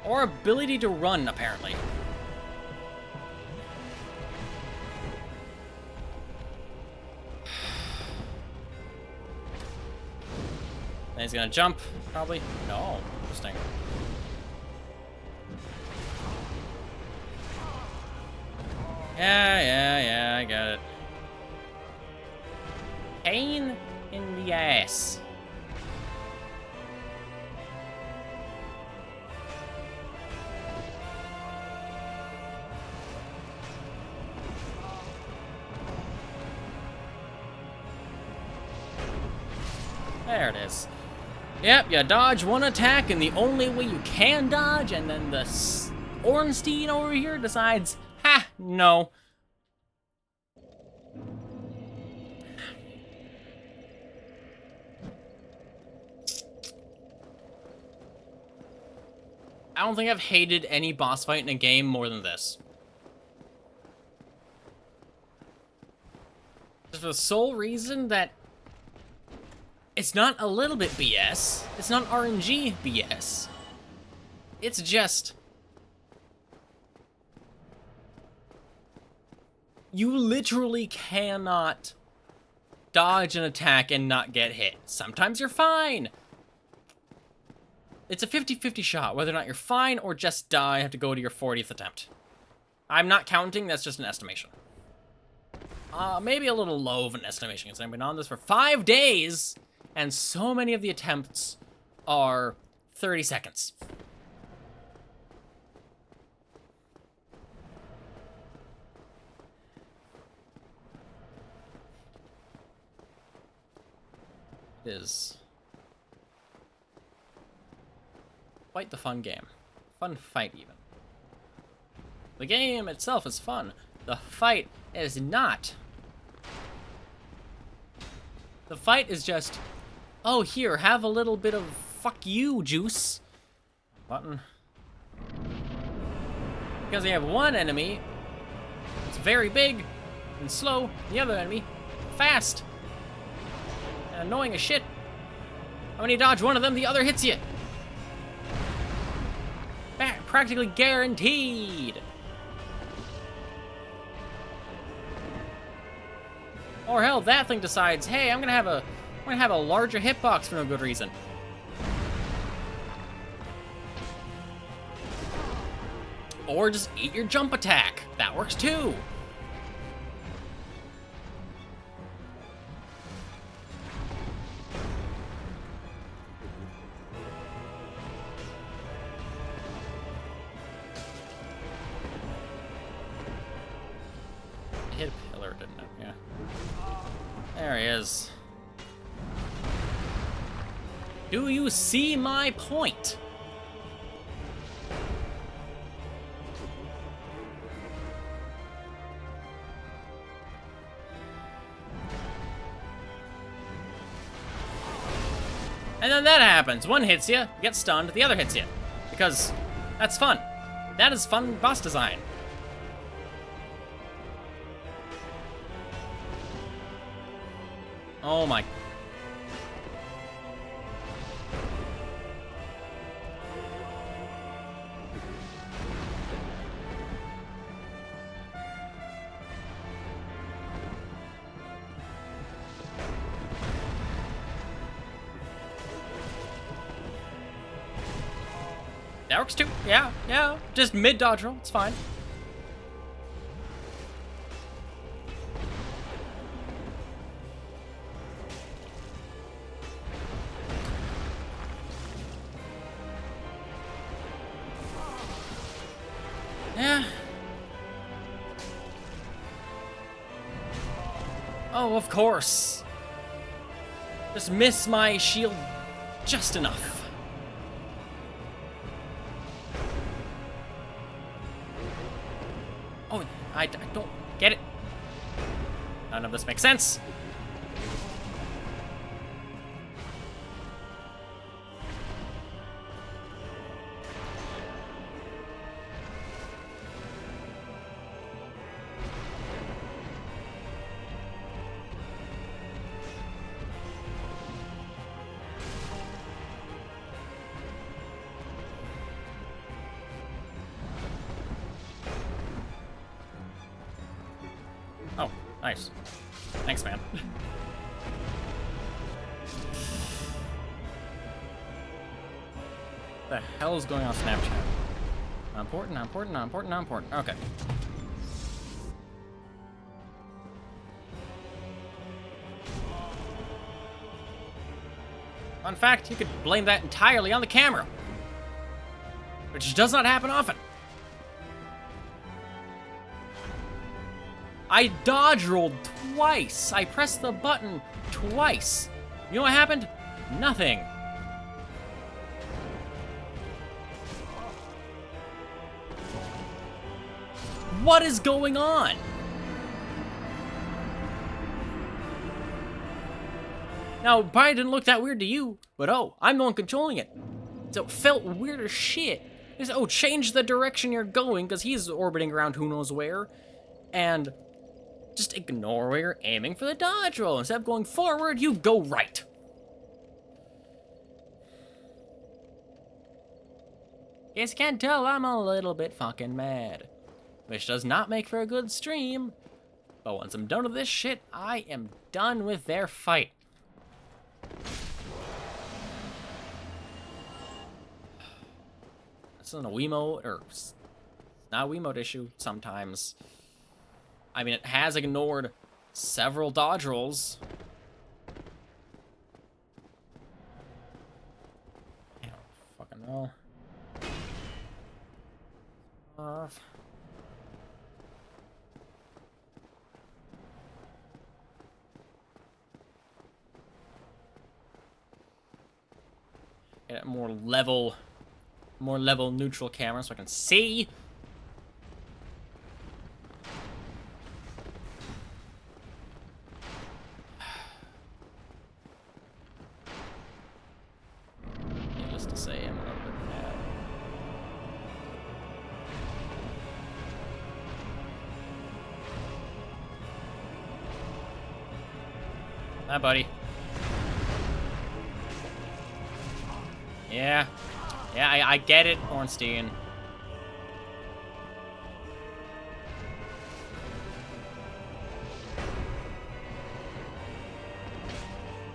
Speaker 1: Or ability to run, apparently. And he's gonna jump, probably. No, interesting. Yeah, I got it. Pain in the ass. There it is. Yep, you dodge one attack in the only way you can dodge, and then the Ornstein over here decides, ha, no. I don't think I've hated any boss fight in a game more than this. Just for the sole reason that it's not a little bit BS. It's not RNG BS. It's just... you literally cannot dodge an attack and not get hit. Sometimes you're fine. It's a 50-50 shot, whether or not you're fine or just die, have to go to your 40th attempt. I'm not counting, that's just an estimation. Maybe a little low of an estimation, because I've been on this for 5 days, and so many of the attempts are 30 seconds. It is quite the fun game. Fun fight, even. The game itself is fun. The fight is not. The fight is just, oh, here, have a little bit of fuck you juice. Button. Because you have one enemy, it's very big and slow. The other enemy, fast and annoying as shit. And when you dodge one of them, the other hits you. Practically guaranteed. Or hell, that thing decides, hey, I'm gonna have a larger hitbox for no good reason. Or just eat your jump attack. That works too. Hit a pillar, didn't it? Yeah. There he is. Do you see my point? And then that happens. One hits you, you get stunned, the other hits you. Because that's fun. That is fun boss design. Oh my. That works too. Yeah, yeah. Just mid dodge roll. It's fine. Yeah. Oh, of course. Just miss my shield just enough. Oh, I don't get it. None of this makes sense. Oh, nice. Thanks, man. What the hell is going on Snapchat? Not important, not important, not important, not important. Okay. Fun fact, you could blame that entirely on the camera, which does not happen often. I dodge rolled twice. I pressed the button twice. You know what happened? Nothing. What is going on? Now, it probably didn't look that weird to you, but oh, I'm the one controlling it. So it felt weird as shit. It's, oh, change the direction you're going, because he's orbiting around who knows where. And just ignore where you're aiming for the dodge roll. Instead of going forward, you go right. In case you can't tell, I'm a little bit fucking mad. Which does not make for a good stream. But once I'm done with this shit, I am done with their fight. It's not a Wiimote, or it's not a Wiimote issue sometimes. I mean, it has ignored several dodge rolls. I don't fucking know. Get a more level neutral camera so I can see. Needless to say, I'm a little bit mad. Hi, buddy. Yeah. Yeah, I get it, Ornstein.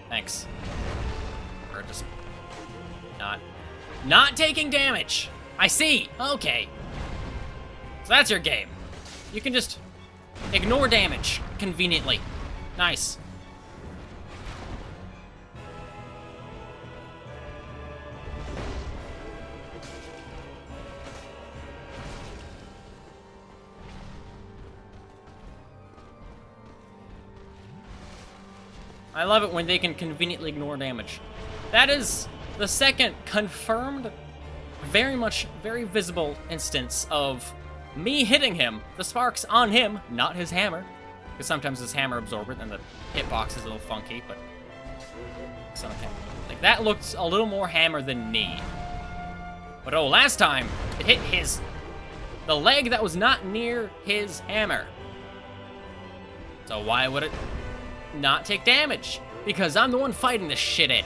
Speaker 1: Thanks. For just not taking damage. I see. Okay. So that's your game. You can just ignore damage conveniently. Nice. I love it when they can conveniently ignore damage. That is the second confirmed, very visible instance of me hitting him, the sparks on him, not his hammer. Because sometimes his hammer absorbs it and the hitbox is a little funky, but it's okay. Like, that looks a little more hammer than me. But oh, last time, it hit his The leg that was not near his hammer. So why would it not take damage? Because I'm the one fighting this shit in.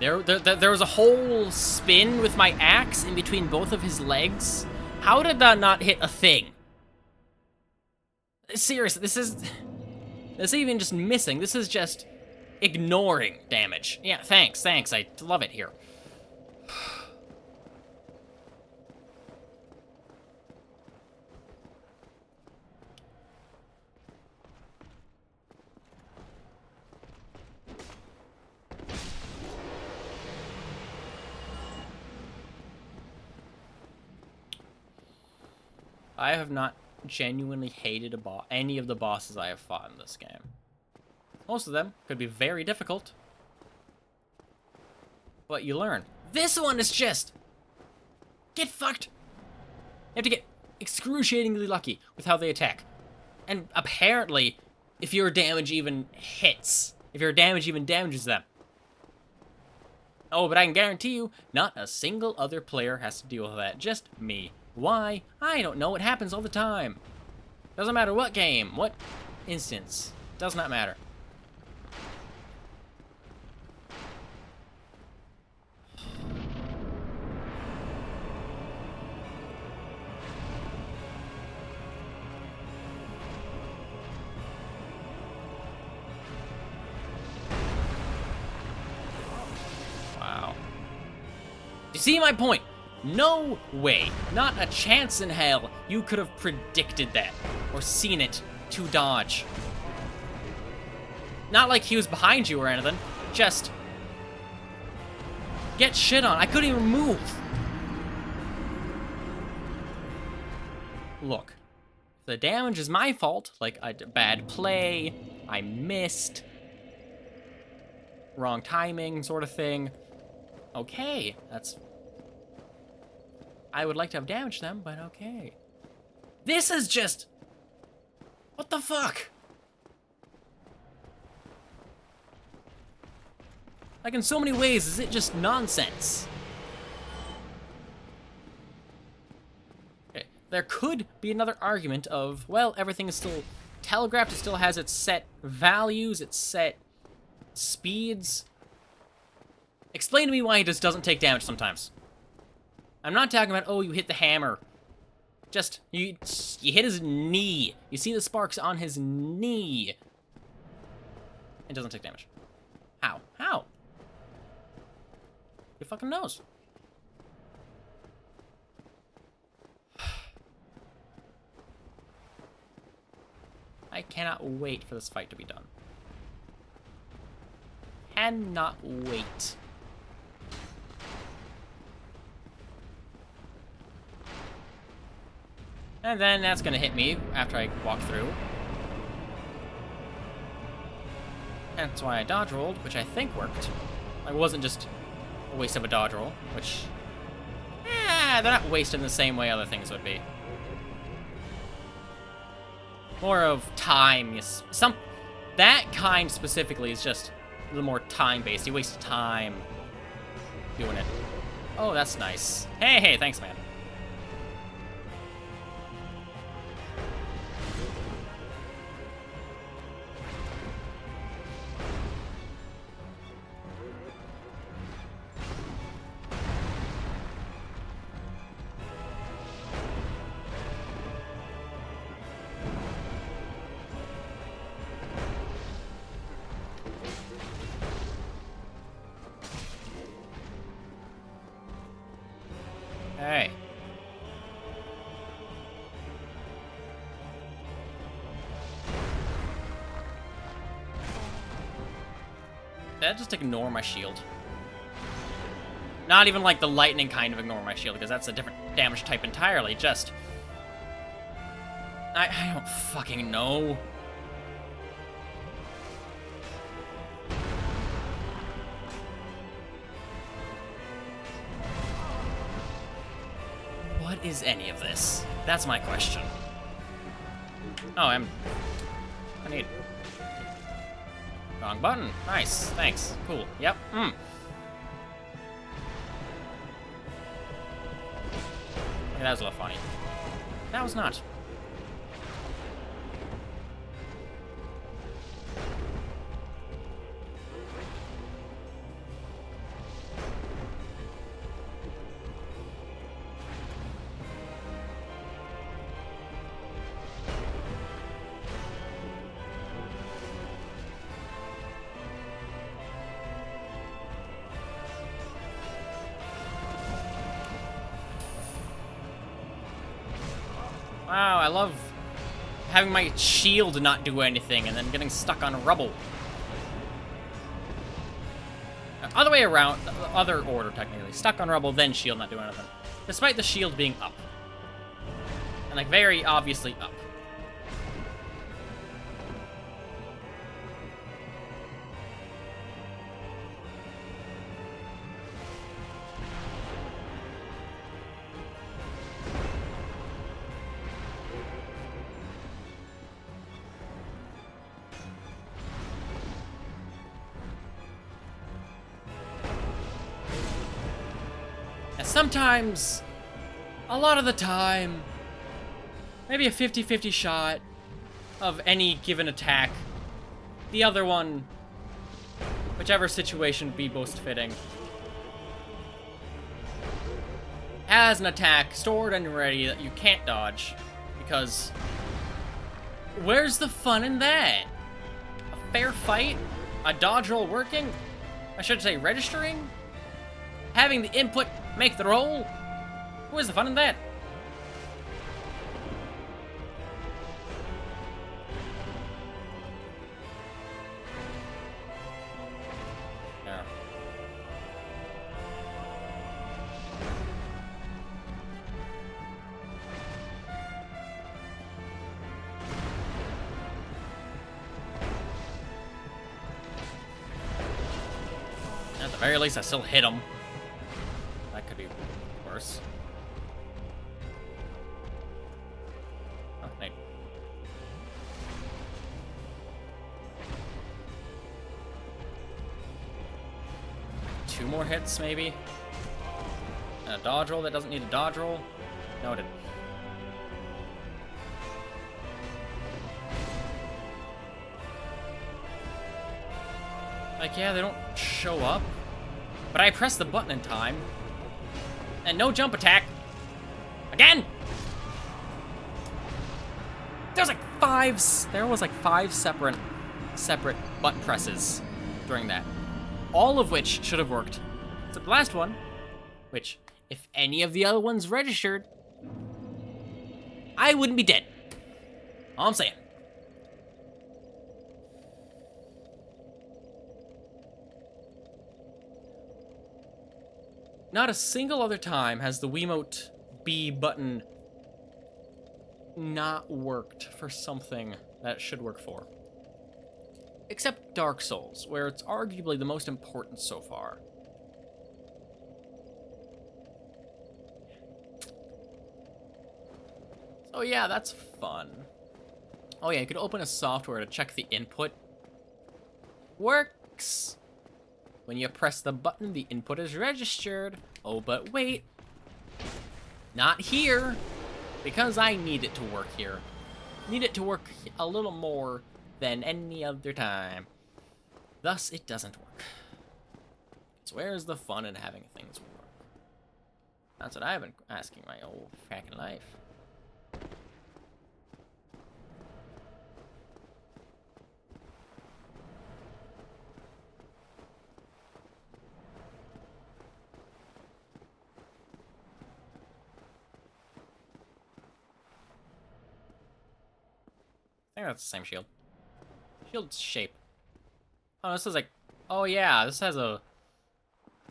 Speaker 1: There was a whole spin with my axe in between both of his legs. How did that not hit a thing? Seriously, this isn't even just missing. This is just ignoring damage. Yeah, thanks. I love it here. I have not genuinely hated any of the bosses I have fought in this game. Most of them could be very difficult, but you learn. This one is just... get fucked! You have to get excruciatingly lucky with how they attack. And apparently, if your damage even hits, if your damage even damages them. Oh, but I can guarantee you, not a single other player has to deal with that, just me. Why? I don't know. It happens all the time. Doesn't matter what game, what instance. Does not matter. Wow. You see my point? No way, not a chance in hell, you could have predicted that, or seen it to dodge. Not like he was behind you or anything, just get shit on. I couldn't even move. Look, the damage is my fault, like a bad play, I missed, wrong timing sort of thing. Okay, that's... I would like to have damaged them, but okay. This is just... what the fuck? Like, in so many ways, is it just nonsense? Okay, there could be another argument of, well, everything is still telegraphed, it still has its set values, its set speeds. Explain to me why he just doesn't take damage sometimes. I'm not talking about, oh, you hit the hammer. Just, you hit his knee. You see the sparks on his knee. It doesn't take damage. How? How? Who fucking knows? I cannot wait for this fight to be done. Cannot wait. And then that's gonna hit me after I walk through. That's why I dodge rolled, which I think worked. It wasn't just a waste of a dodge roll, which... they're not wasted in the same way other things would be. More of time. Yes, that kind specifically is just a little more time-based. You waste time doing it. Oh, that's nice. Hey, thanks, man. Hey. Did I just ignore my shield? Not even like the lightning kind of ignore my shield, because that's a different damage type entirely, just... I don't fucking know. What is any of this? That's my question. Oh, I need... Wrong button. Nice. Thanks. Cool. Yep. Okay, that was a little funny. That was not. Wow, I love having my shield not do anything and then getting stuck on rubble. Other way around, other order technically. Stuck on rubble, then shield not doing anything. Despite the shield being up. And like very obviously up. Sometimes, a lot of the time, maybe a 50-50 shot of any given attack. The other one, whichever situation be most fitting, has an attack stored and ready that you can't dodge, because where's the fun in that? A fair fight? A dodge roll working? I should say registering? Having the input make the roll? Where's the fun in that? There. At the very least, I still hit him. That could be worse. Oh, hey. Two more hits, maybe? And a dodge roll that doesn't need a dodge roll? No, it didn't. Like, yeah, they don't show up. But I pressed the button in time. And no jump attack. Again! There was like five separate button presses during that. All of which should have worked. Except the last one, which, if any of the other ones registered, I wouldn't be dead. All I'm saying. Not a single other time has the Wiimote B button not worked for something that it should work for. Except Dark Souls, where it's arguably the most important so far. So yeah, that's fun. Oh yeah, you could open a software to check the input. Works! When you press the button, the input is registered. Oh, but wait. Not here. Because I need it to work here. Need it to work a little more than any other time. Thus, it doesn't work. So where's the fun in having things work? That's what I've been asking my old fracking life. I think that's the same shield. Shield's shape. Oh, this is like... Oh, yeah, this has a...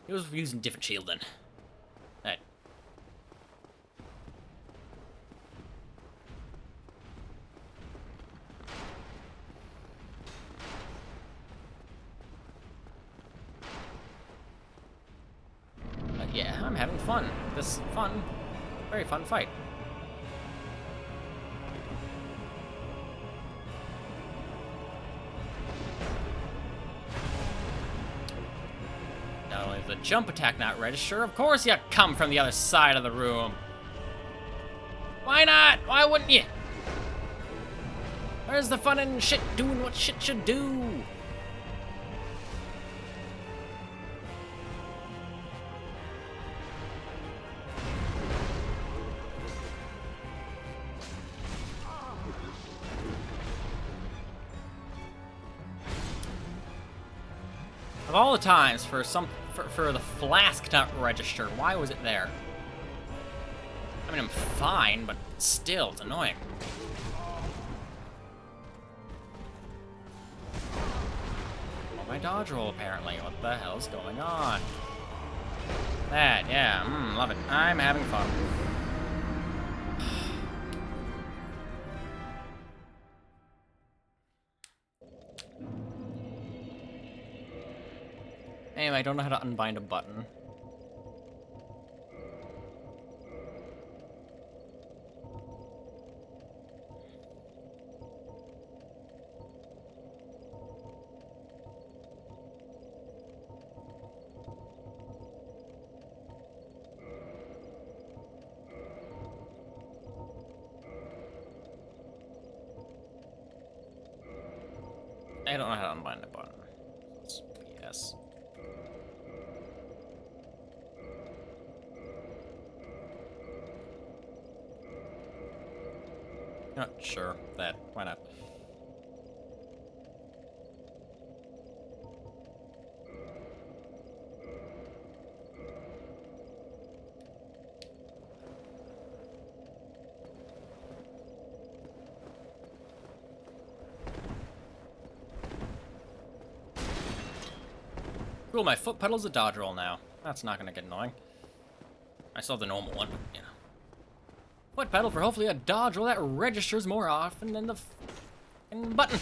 Speaker 1: It was using different shield then. Alright. But yeah, I'm having fun. This fun, very fun fight. the jump attack not register? Of course you come from the other side of the room. Why not? Why wouldn't you? Where's the fun in shit doing what shit should do? Of all the times for the flask not register, why was it there? I mean, I'm fine, but still, it's annoying. Oh, my dodge roll, apparently. What the hell's going on? That, yeah, love it. I'm having fun. Anyway, I don't know how to unbind a button. I don't know how to unbind a button. It's BS. Not sure that. Why not? Cool, my foot pedal's a dodge roll now. That's not gonna get annoying. I still have the normal one, but you know. Foot pedal for hopefully a dodge roll that registers more often than the f***ing button.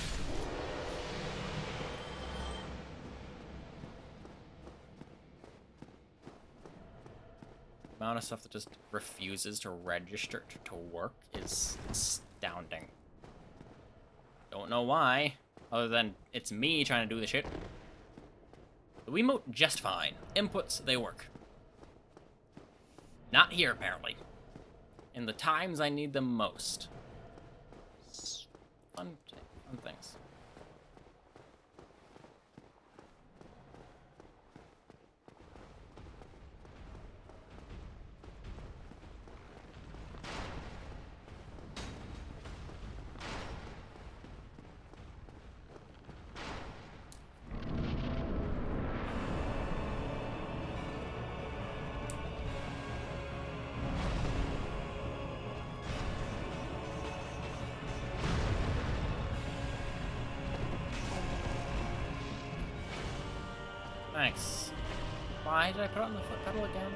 Speaker 1: The amount of stuff that just refuses to register to work is astounding. Don't know why, other than it's me trying to do the shit. The Wiimote just fine. Inputs, they work. Not here, apparently. In the times I need them most. Fun things. Thanks. Why did I put it on the foot pedal again?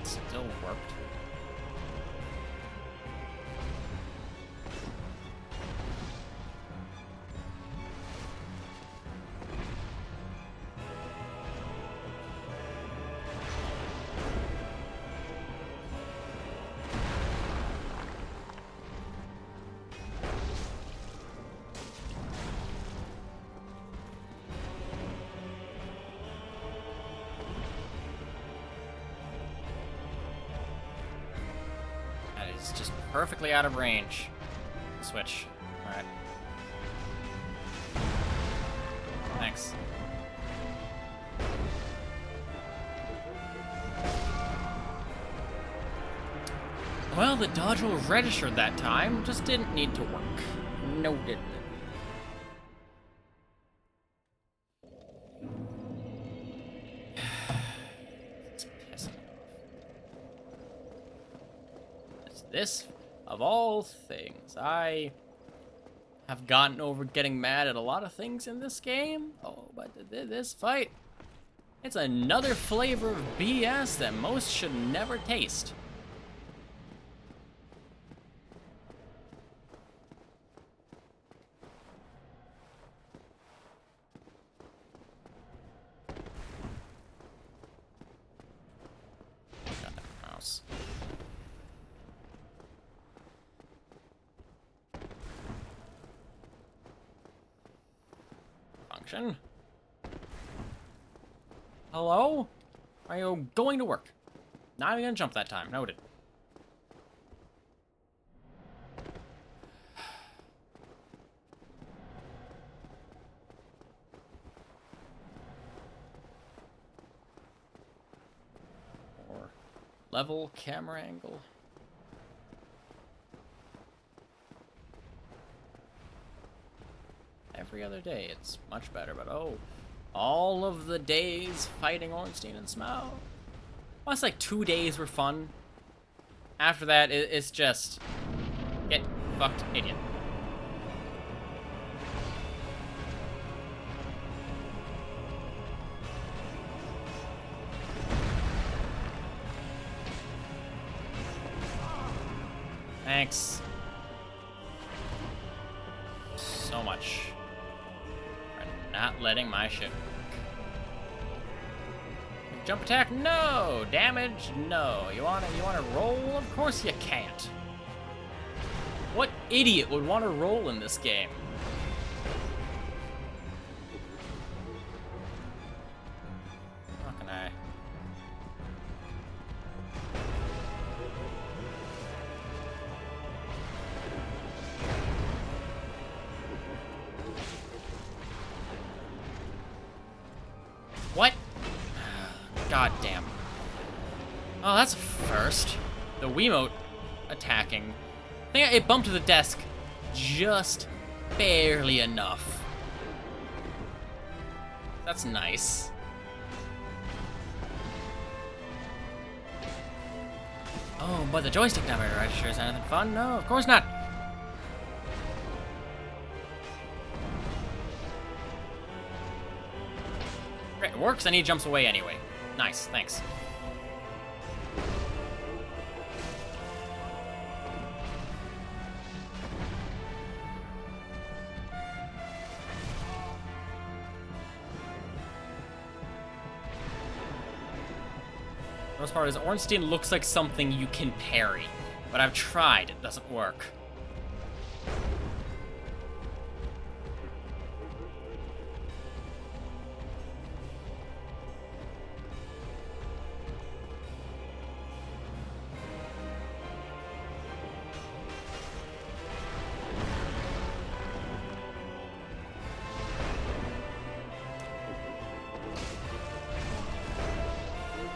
Speaker 1: It still worked. It's just perfectly out of range. Switch. Alright. Thanks. Well, the dodge roll registered that time. Just didn't need to work. No, didn't. This, of all things, I have gotten over getting mad at a lot of things in this game. Oh, but this fight, it's another flavor of BS that most should never taste. Got that mouse. direction. Hello? Are you going to work? Not even gonna jump that time. Noted. Or level camera angle. Every other day, it's much better, but oh, all of the days fighting Ornstein and Smough. Well, it's like 2 days were fun. After that, it's just get fucked, idiot. Thanks. So much. For not letting my shit work. Jump attack? No. Damage? No. You wanna roll? Of course you can't. What idiot would want to roll in this game? How can I? What? God damn. Oh, that's a first. The Wiimote attacking. I think it bumped to the desk just barely enough. That's nice. Oh, but the joystick never registers anything fun? No, of course not. Great, it works and he jumps away anyway. Nice, thanks. The worst part is Ornstein looks like something you can parry, but I've tried, it doesn't work.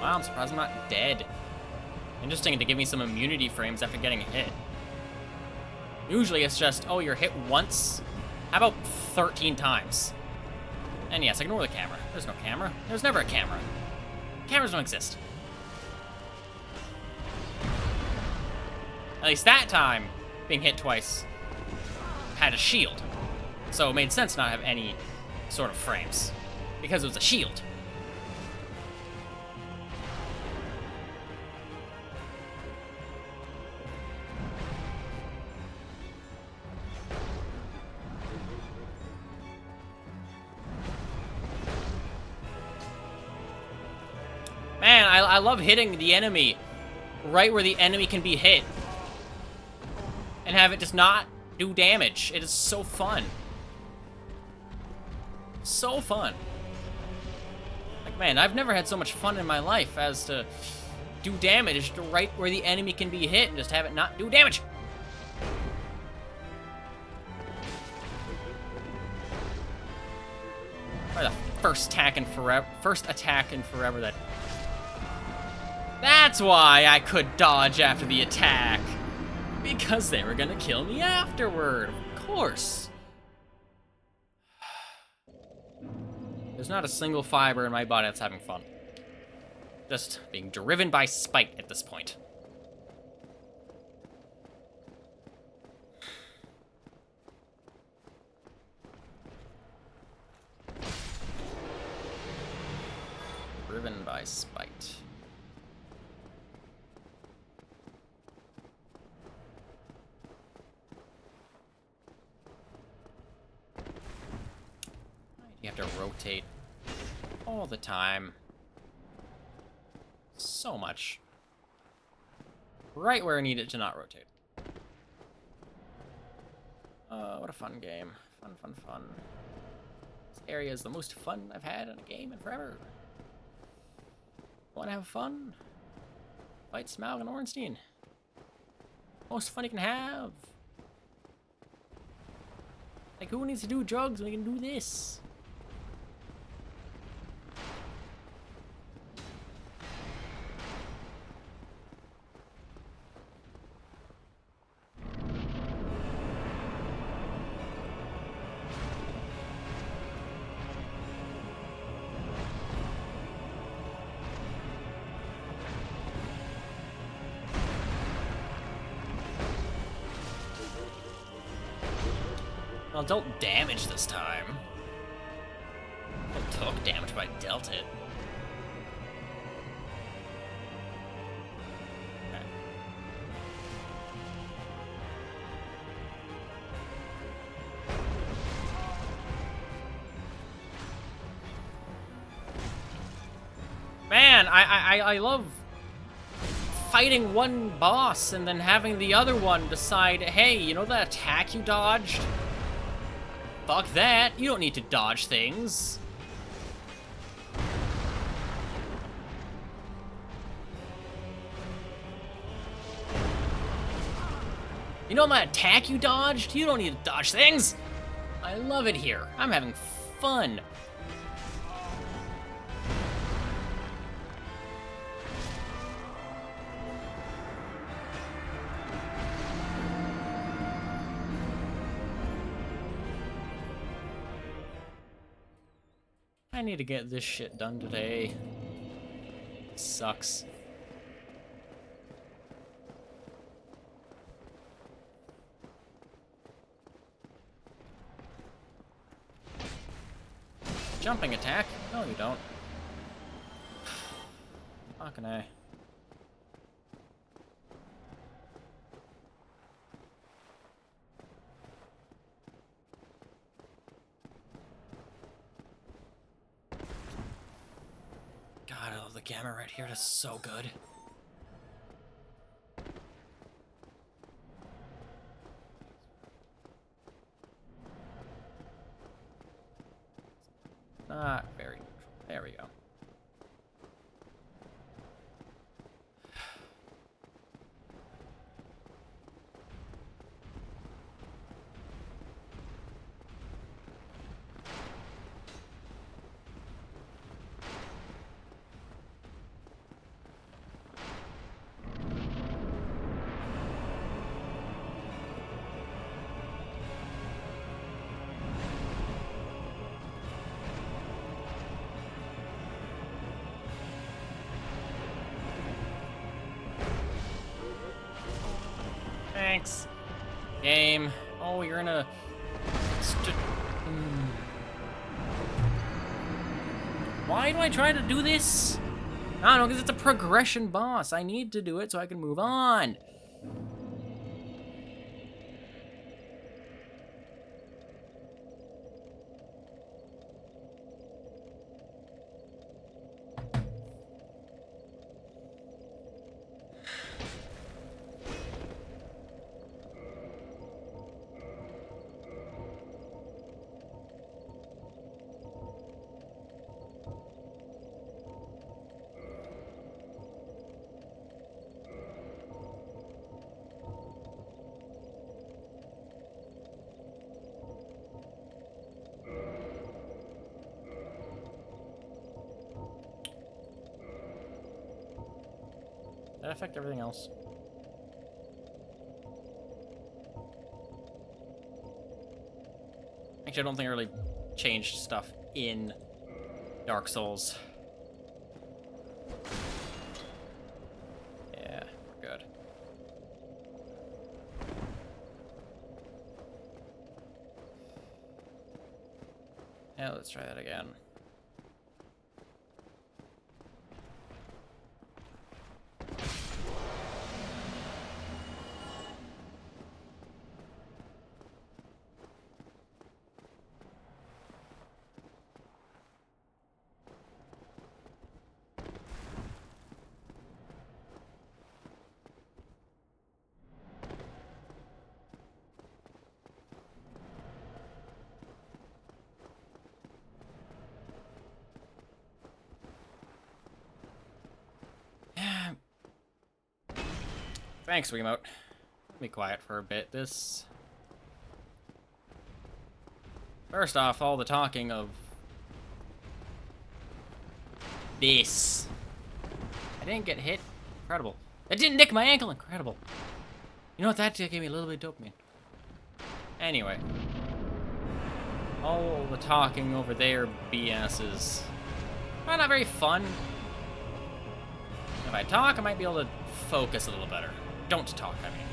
Speaker 1: Wow, I'm surprised I'm not dead. Interesting to give me some immunity frames after getting hit. Usually it's just, oh, you're hit once? How about 13 times? And yes, ignore the camera. There's no camera. There's never a camera. Cameras don't exist. At least that time, being hit twice, had a shield. So it made sense not to have any sort of frames. Because it was a shield. Man, I love hitting the enemy right where the enemy can be hit. And have it just not do damage. It is so fun. So fun. Like, man, I've never had so much fun in my life as to do damage right where the enemy can be hit and just have it not do damage. Probably the first attack in forever that... That's why I could dodge after the attack. Because they were gonna kill me afterward, of course. There's not a single fiber in my body that's having fun. Just being driven by spite at this point. Driven by spite. You have to rotate all the time. So much. Right where I need it to not rotate. What a fun game. Fun, fun, fun. area is the most fun I've had in a game in forever. Want to have fun? Fight Smough and Ornstein. Most fun you can have. Like, who needs to do drugs when we can do this? Well, don't damage this time. I took damage, but I dealt it. Okay. Man, I love fighting one boss and then having the other one decide, hey, you know that attack you dodged? Fuck that. You don't need to dodge things. You know that attack you dodged? You don't need to dodge things. I love it here. I'm having fun. I need to get this shit done today. Sucks. Jumping attack? No, you don't. How can I? God, I love the camera right here. That's so good. Not very neutral. There we go. Thanks. Game. Oh, you're in a... Why do I try to do this? I don't know, because it's a progression boss. I need to do it so I can move on. That affect everything else? Actually, I don't think I really changed stuff in Dark Souls. Yeah, we're good. Yeah, let's try that again. Thanks, Wiimote. Be quiet for a bit. First off, all the talking of this. I didn't get hit. Incredible. It didn't nick my ankle. Incredible. You know what? That gave me a little bit of dopamine. Anyway. All the talking over there BS is not very fun. If I talk, I might be able to focus a little better. Don't talk, I mean.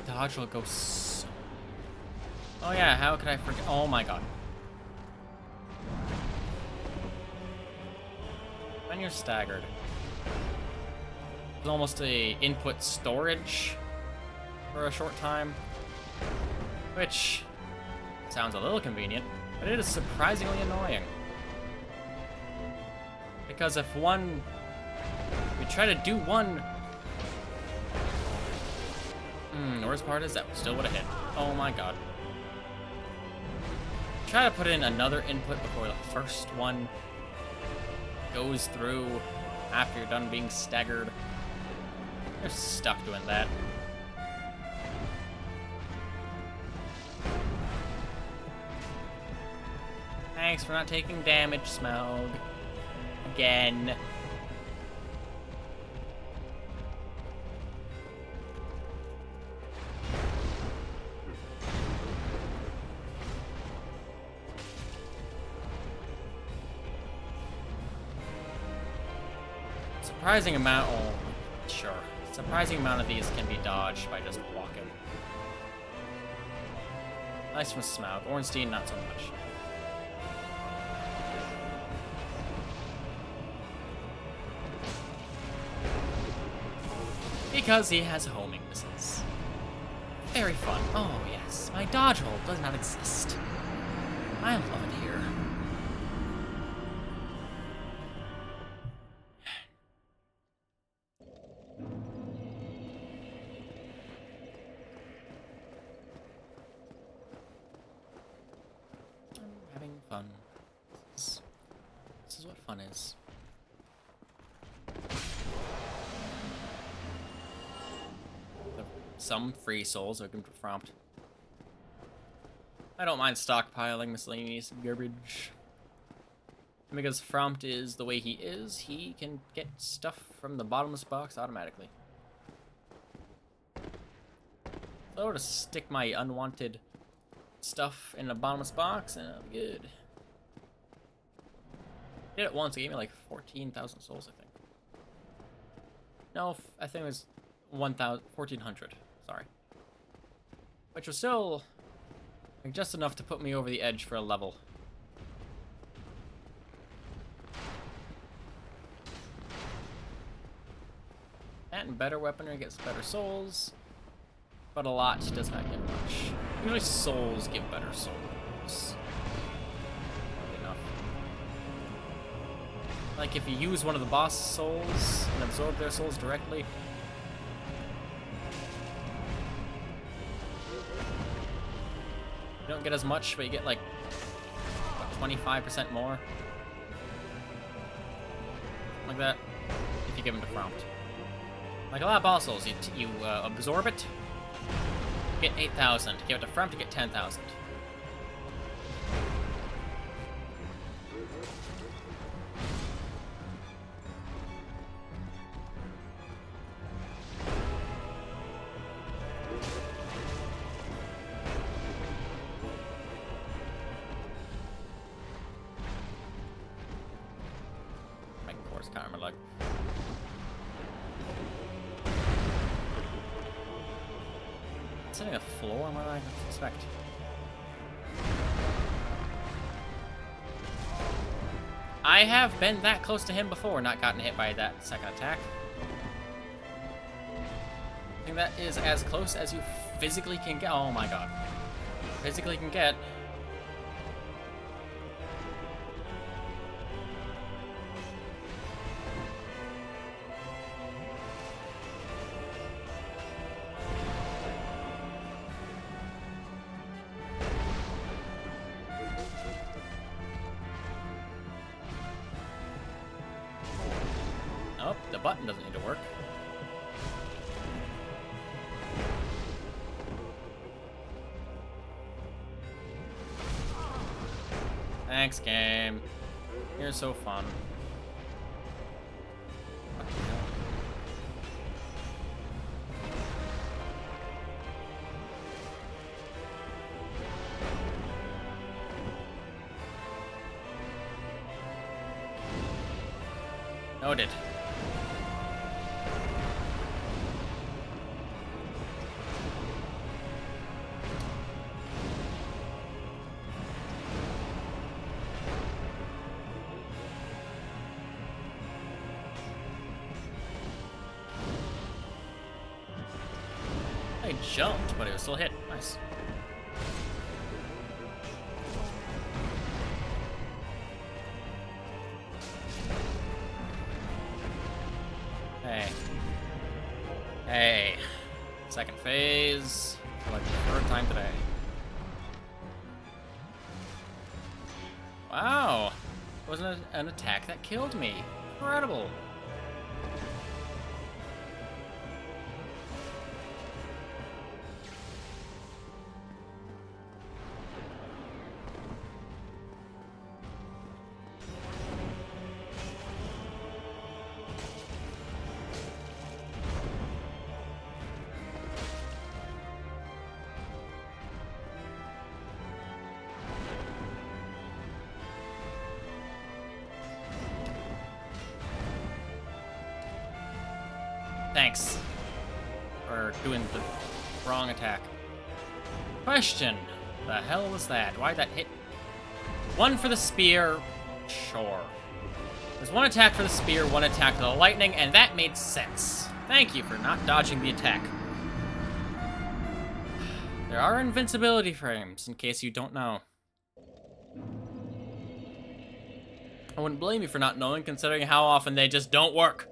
Speaker 1: Dodge will go so... Oh yeah, how could I forget? Oh my god. When you're staggered. It's almost a input storage for a short time. Which sounds a little convenient, but it is surprisingly annoying. Because if we try to do one... The worst part is that we still would have hit. Oh my god. Try to put in another input before the first one goes through after you're done being staggered. You're stuck doing that. Thanks for not taking damage, Smough. Again. Surprising amount, surprising amount of these can be dodged by just walking. Nice from Smough. Ornstein, not so much. Because he has homing missiles. Very fun. Oh yes, my dodge roll does not exist. I love it here. Fun. This is what fun is. Some free souls are given to Frompt. I don't mind stockpiling miscellaneous garbage. Because Frompt is the way he is, he can get stuff from the bottomless box automatically. So to stick my unwanted stuff in the bottomless box and I'll be good. Did it once, it gave me like 14,000 souls, I think. No, I think it was 1,400, sorry. Which was still like, just enough to put me over the edge for a level. And better weaponry gets better souls, but a lot does not get much. Usually souls give better souls. Enough. Like if you use one of the boss souls and absorb their souls directly. You don't get as much, but you get like, what, 25% more? Like that, if you give them to Frompt. Like a lot of boss souls, you absorb it, get 8,000. Give it to Frompt to get 10,000. Making course counter like. Setting a floor more than I expect. I have been that close to him before, not gotten hit by that second attack. I think that is as close as you physically can get. Oh my god. Physically can get. Oh, the button doesn't need to work. Thanks, game. You're so fun. What the hell? Noted. I jumped, but it was still hit. Nice. Hey. Hey. Second phase. For like the third time today. Wow. It wasn't an attack that killed me. Incredible. Thanks for doing the wrong attack. Question. The hell was that? Why'd that hit? One for the spear. Sure. There's one attack for the spear, one attack for the lightning, and that made sense. Thank you for not dodging the attack. There are invincibility frames, in case you don't know. I wouldn't blame you for not knowing, considering how often they just don't work.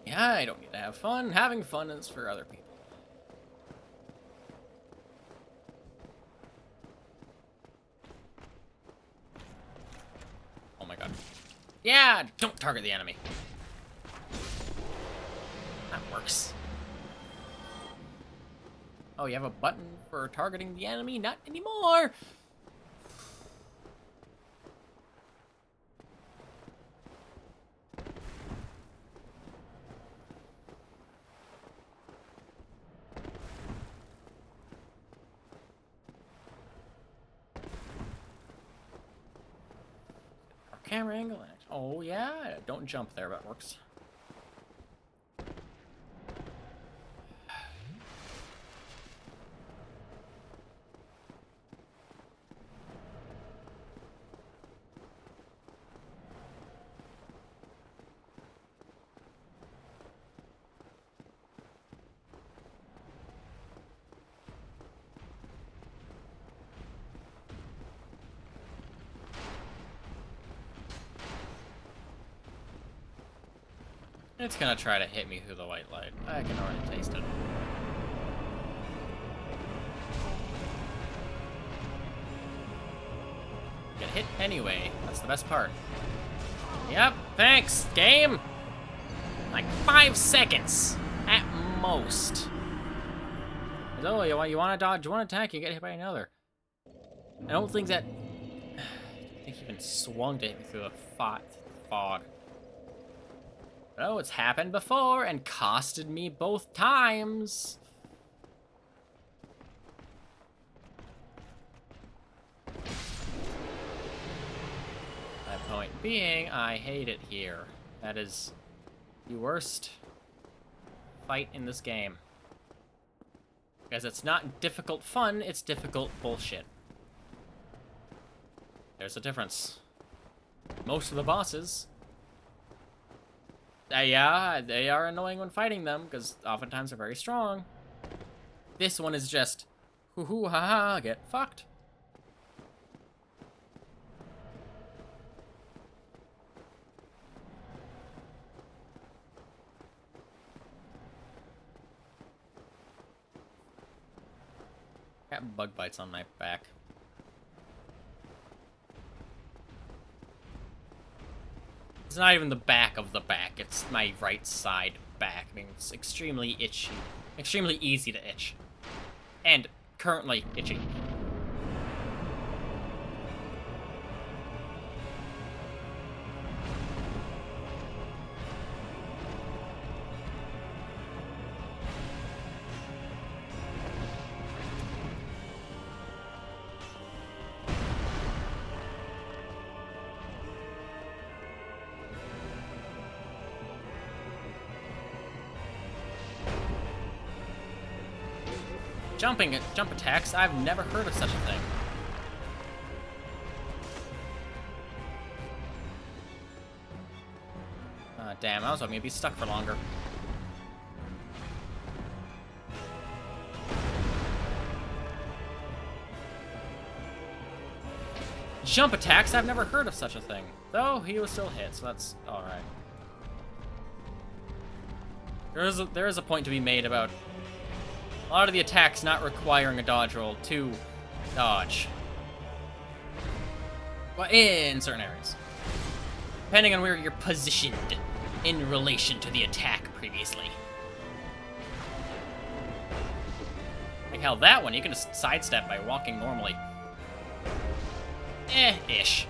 Speaker 1: Yeah, I don't need to have fun. Having fun is for other people. Oh my god. Yeah, don't target the enemy. That works. Oh, you have a button for targeting the enemy? Not anymore! Camera angle. Oh, yeah. Don't jump there, but it works. It's gonna try to hit me through the white light. I can already taste it. Get hit anyway. That's the best part. Yep, thanks, game! Like 5 seconds at most. Oh, you want to dodge one attack, you get hit by another. I don't think that... I think he even swung to hit me through the fog. Oh, it's happened before and costed me both times. My point being, I hate it here. That is the worst fight in this game. Because it's not difficult fun, it's difficult bullshit. there's a difference. Most of the bosses, yeah, they are annoying when fighting them, because oftentimes they're very strong. This one is just, hoo-hoo, ha-ha, get fucked. Got bug bites on my back. It's not even the back of the back, it's my right side back. I mean, it's extremely itchy. Extremely easy to itch. And currently itchy. Jump attacks? I've never heard of such a thing. Damn, I was hoping it'd be stuck for longer. Jump attacks? I've never heard of such a thing. Though, he was still hit, so that's alright. There is a point to be made about a lot of the attacks not requiring a dodge roll to dodge. Well, in certain areas. Depending on where you're positioned in relation to the attack previously. Like hell, that one you can just sidestep by walking normally. Ish.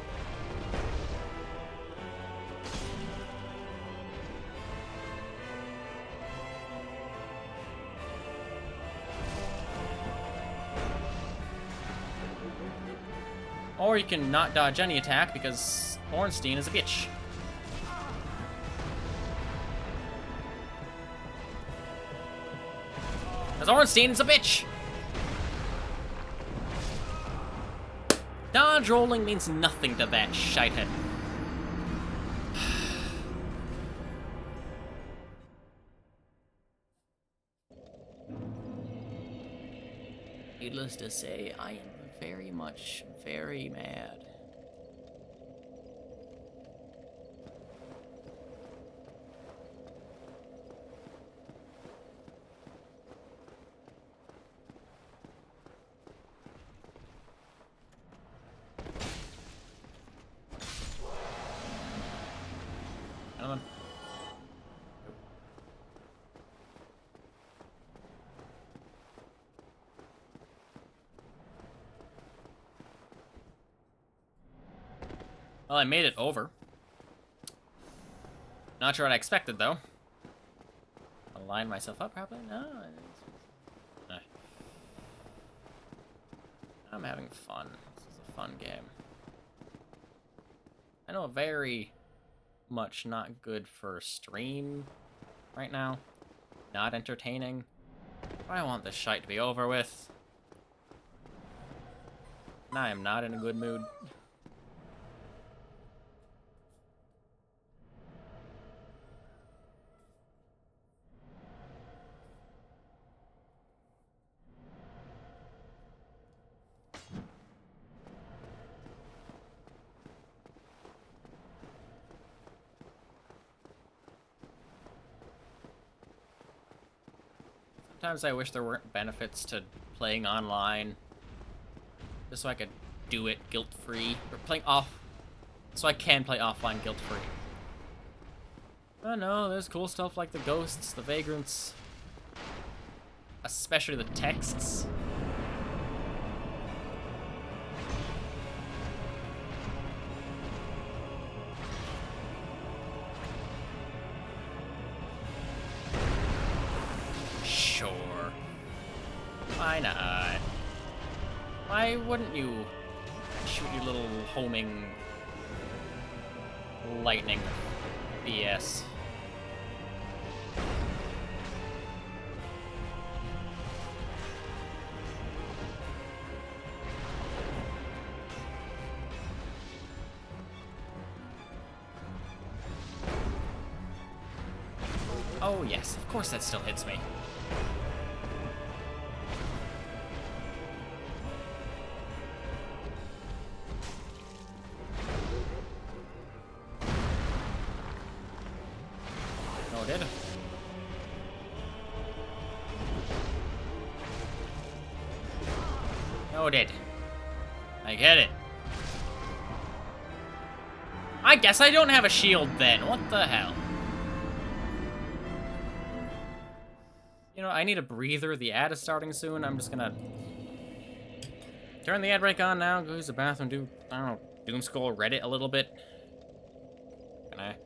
Speaker 1: Or you can not dodge any attack because Ornstein is a bitch. Because Ornstein is a bitch! Dodge rolling means nothing to that shithead. Needless to say, I am very mad. Come on. Well, I made it over. Not sure what I expected, though. I'll line myself up, probably? No. I'm having fun. This is a fun game. I know very much not good for stream right now. Not entertaining. But I want this shite to be over with. And I am not in a good mood. Sometimes I wish there weren't benefits to playing online. Just so I could do it guilt-free. Or playing off... So I can play offline guilt-free. Oh no, there's cool stuff like the ghosts, the vagrants. Especially the texts. Why not? Why wouldn't you shoot your little homing lightning BS? Oh, yes. Of course that still hits me. Oh, it did. Oh, it did. I get it. I guess I don't have a shield then. What the hell? You know, I need a breather. The ad is starting soon. I'm just gonna turn the ad break on now, go use the bathroom, do, I don't know, doom scroll Reddit a little bit. Can I?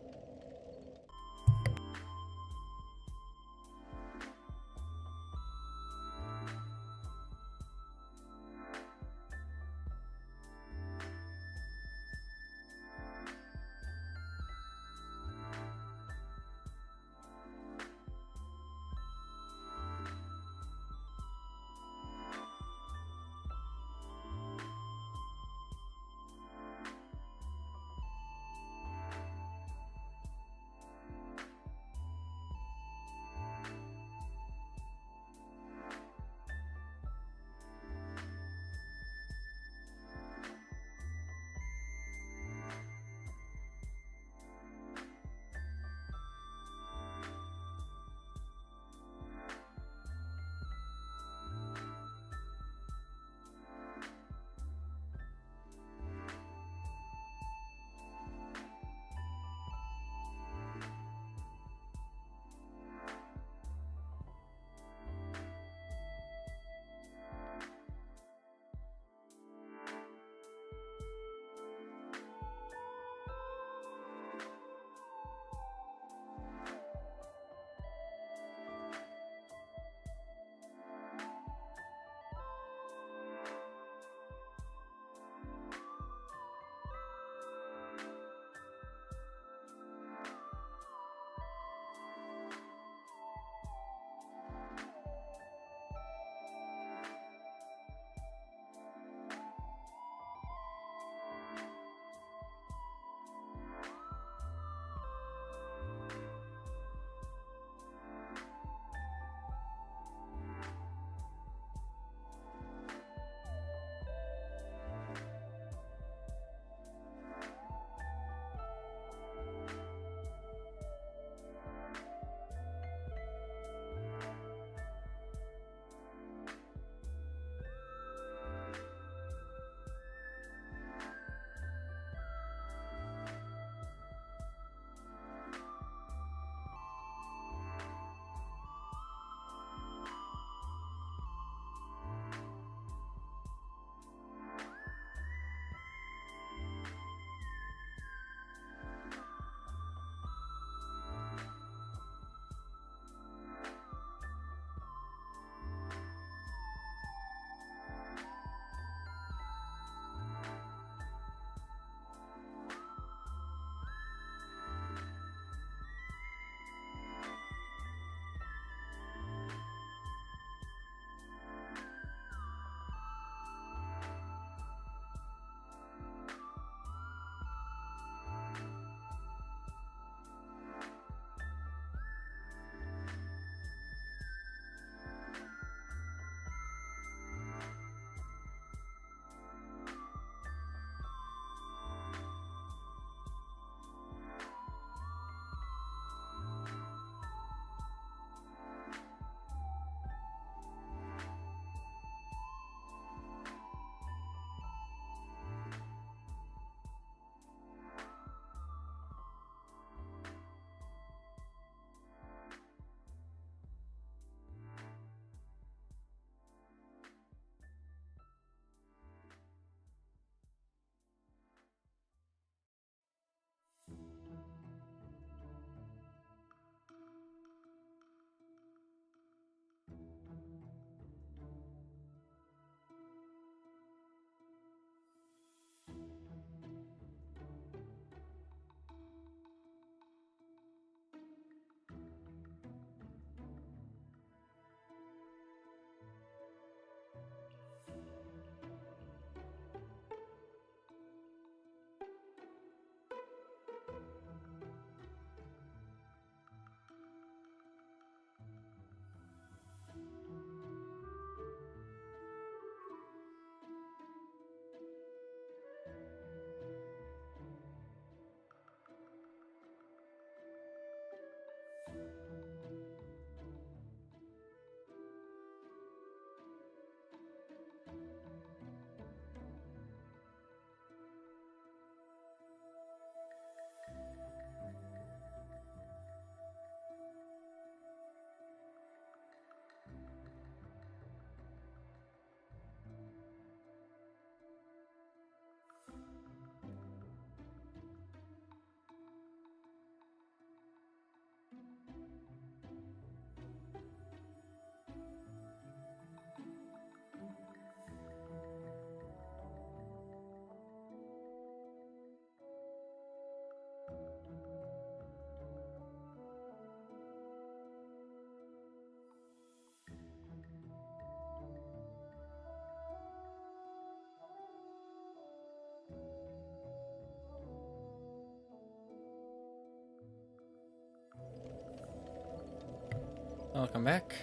Speaker 1: Welcome back.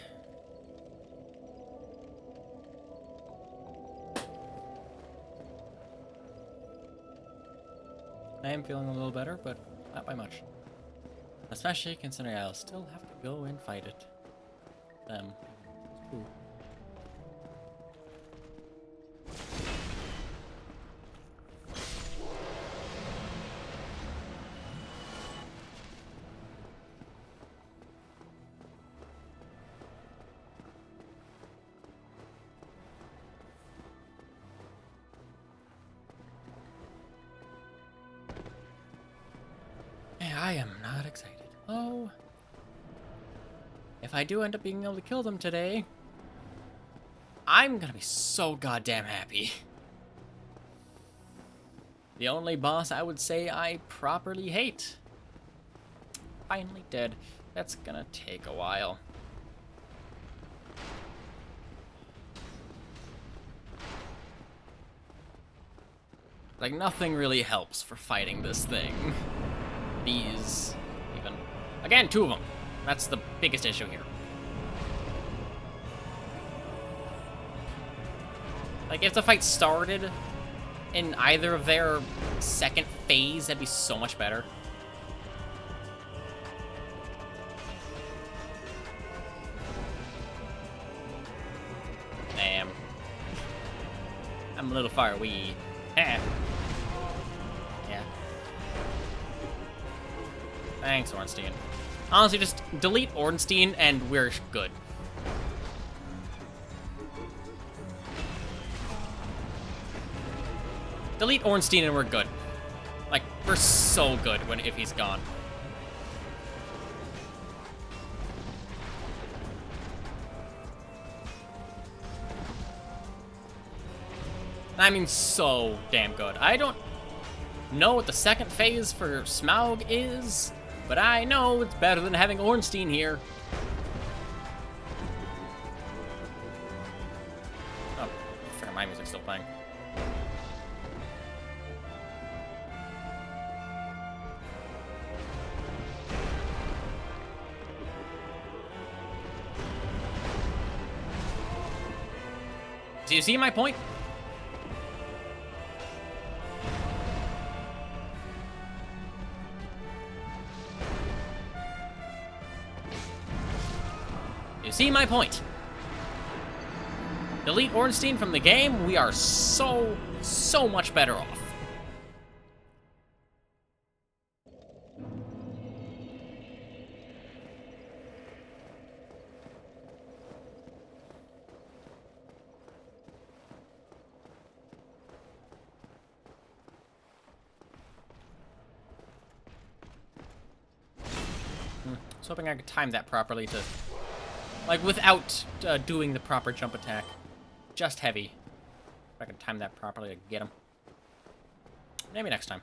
Speaker 1: I am feeling a little better, but not by much. Especially considering I'll still have to go and fight it. Ooh. I am not excited. Oh. If I do end up being able to kill them today, I'm gonna be so goddamn happy. The only boss I would say I properly hate. Finally dead. That's gonna take a while. Like, nothing really helps for fighting this thing. These, even. Again, 2 of them. That's the biggest issue here. Like, if the fight started in either of their second phase, that'd be so much better. Damn. I'm a little far away. Yeah. Thanks, Ornstein. Honestly, just delete Ornstein and we're good. Delete Ornstein and we're good. Like, we're so good if he's gone. I mean, so damn good. I don't know what the second phase for Smough is, but I know it's better than having Ornstein here. Oh, fair, my music's still playing. Do you see my point? You see my point? Delete Ornstein from the game, we are so much better off. I was hoping I could time that properly to... like, without doing the proper jump attack. Just heavy. If I can time that properly to get him. Maybe next time.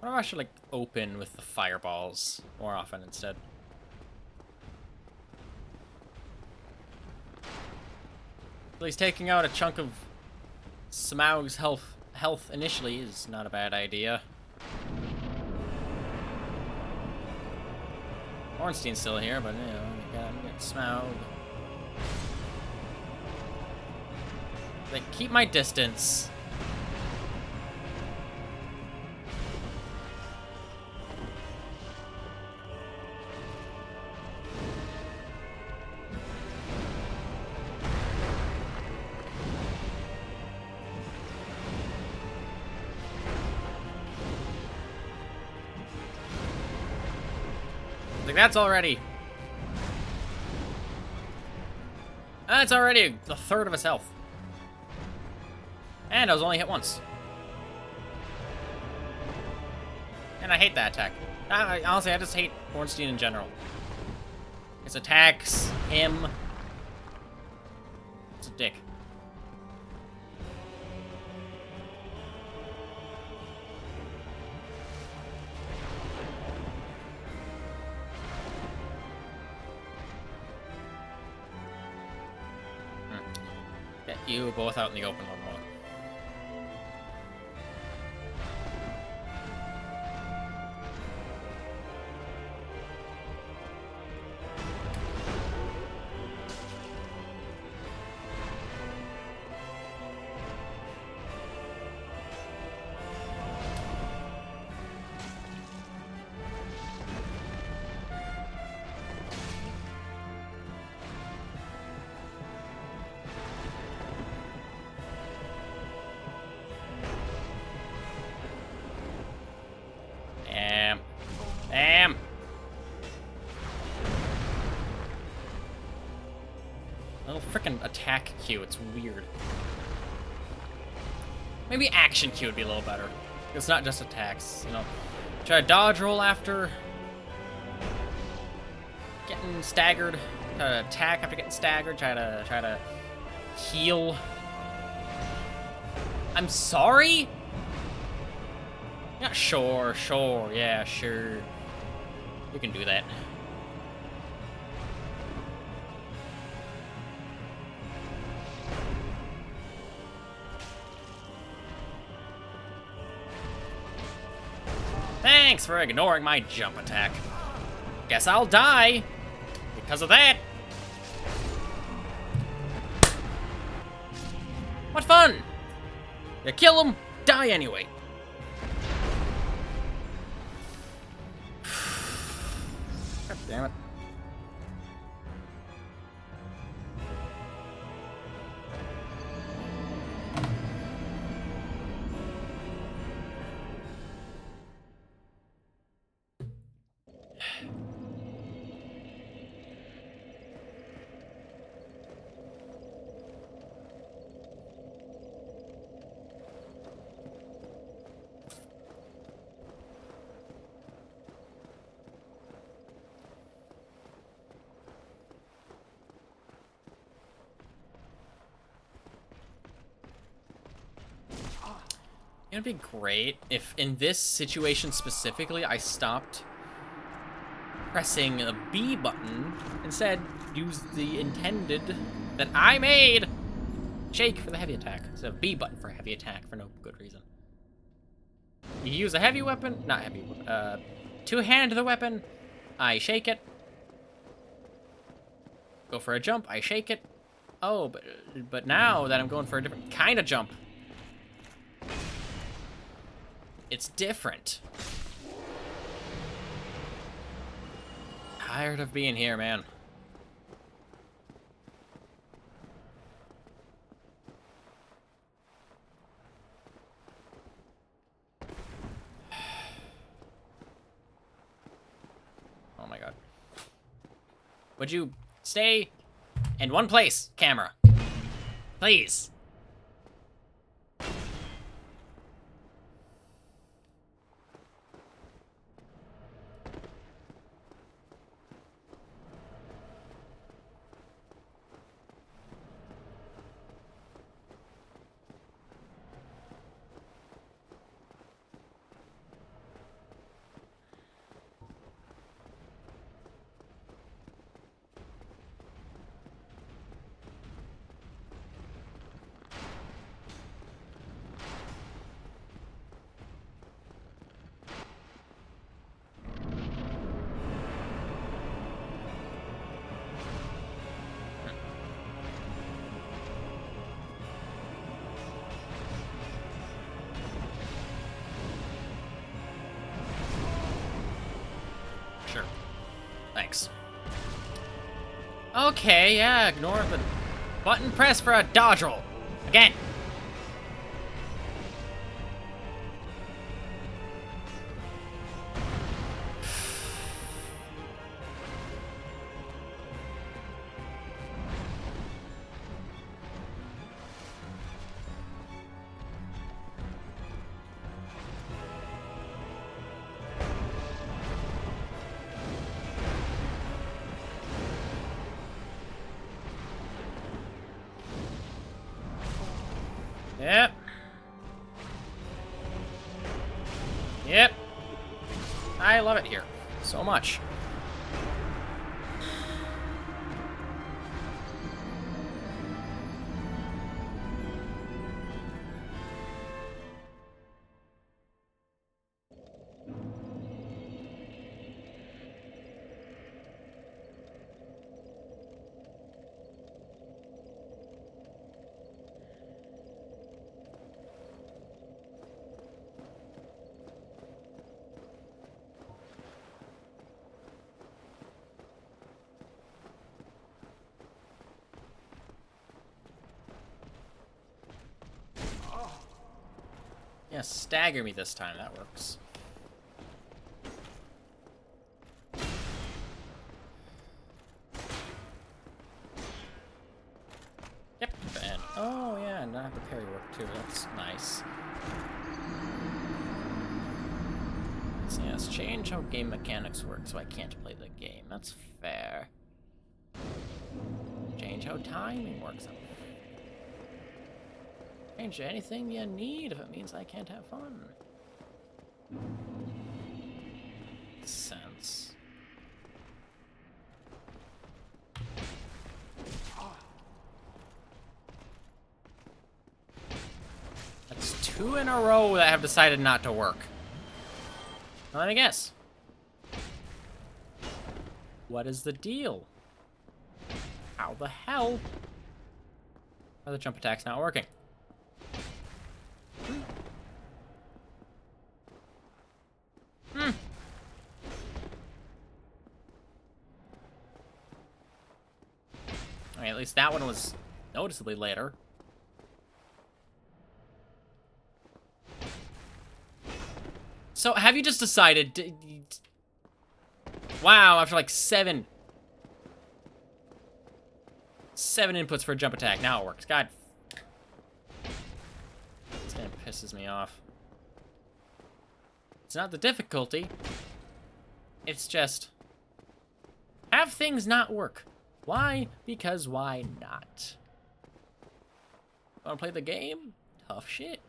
Speaker 1: I wonder if I should, like, open with the fireballs more often instead. At least taking out a chunk of Smough's health initially is not a bad idea. Ornstein's still here, but, you know, you gotta get Smough. Like, keep my distance. Like, that's already a third of his health. And I was only hit once. And I hate that attack. Honestly, I just hate Ornstein in general. His attacks, him. It's a dick. you both out in the open a little more. Damn. Little frickin' attack Q, it's weird. Maybe action Q would be a little better. It's not just attacks, you know. Try to dodge roll after getting staggered. Try to attack after getting staggered. Try to heal. I'm sorry? Yeah, sure, yeah, sure. You can do that. Thanks for ignoring my jump attack. Guess I'll die because of that. What fun! You kill him, die anyway. God damn it. It'd be great if, in this situation specifically, I stopped pressing the B button, instead use the intended that I made shake for the heavy attack, instead of B button for heavy attack for no good reason. You use a heavy weapon, not heavy, two-hand the weapon, I shake it. Go for a jump, I shake it. Oh, but now that I'm going for a different kind of jump, it's different. Tired of being here, man. Oh my god. Would you stay in one place, camera? Please. Sure. Thanks. Okay, yeah, ignore the button press for a dodge roll. Again. Yep. Yep. I love it here so much. Yeah, stagger me this time. That works. Yep, and oh yeah, and I have the parry work too. That's nice. So yeah, let's change how game mechanics work so I can't play the game. That's fair. Change how timing works. Change anything you need if it means I can't have fun. Makes sense. That's 2 in a row that have decided not to work. Now let me guess. What is the deal? How the hell are the jump attacks not working? I mean, at least that one was noticeably later. So, have you just decided... Wow, after like 7 inputs for a jump attack, now it works. God. This game pisses me off. It's not the difficulty. It's just... have things not work. Why? Because why not? Wanna play the game? Tough shit.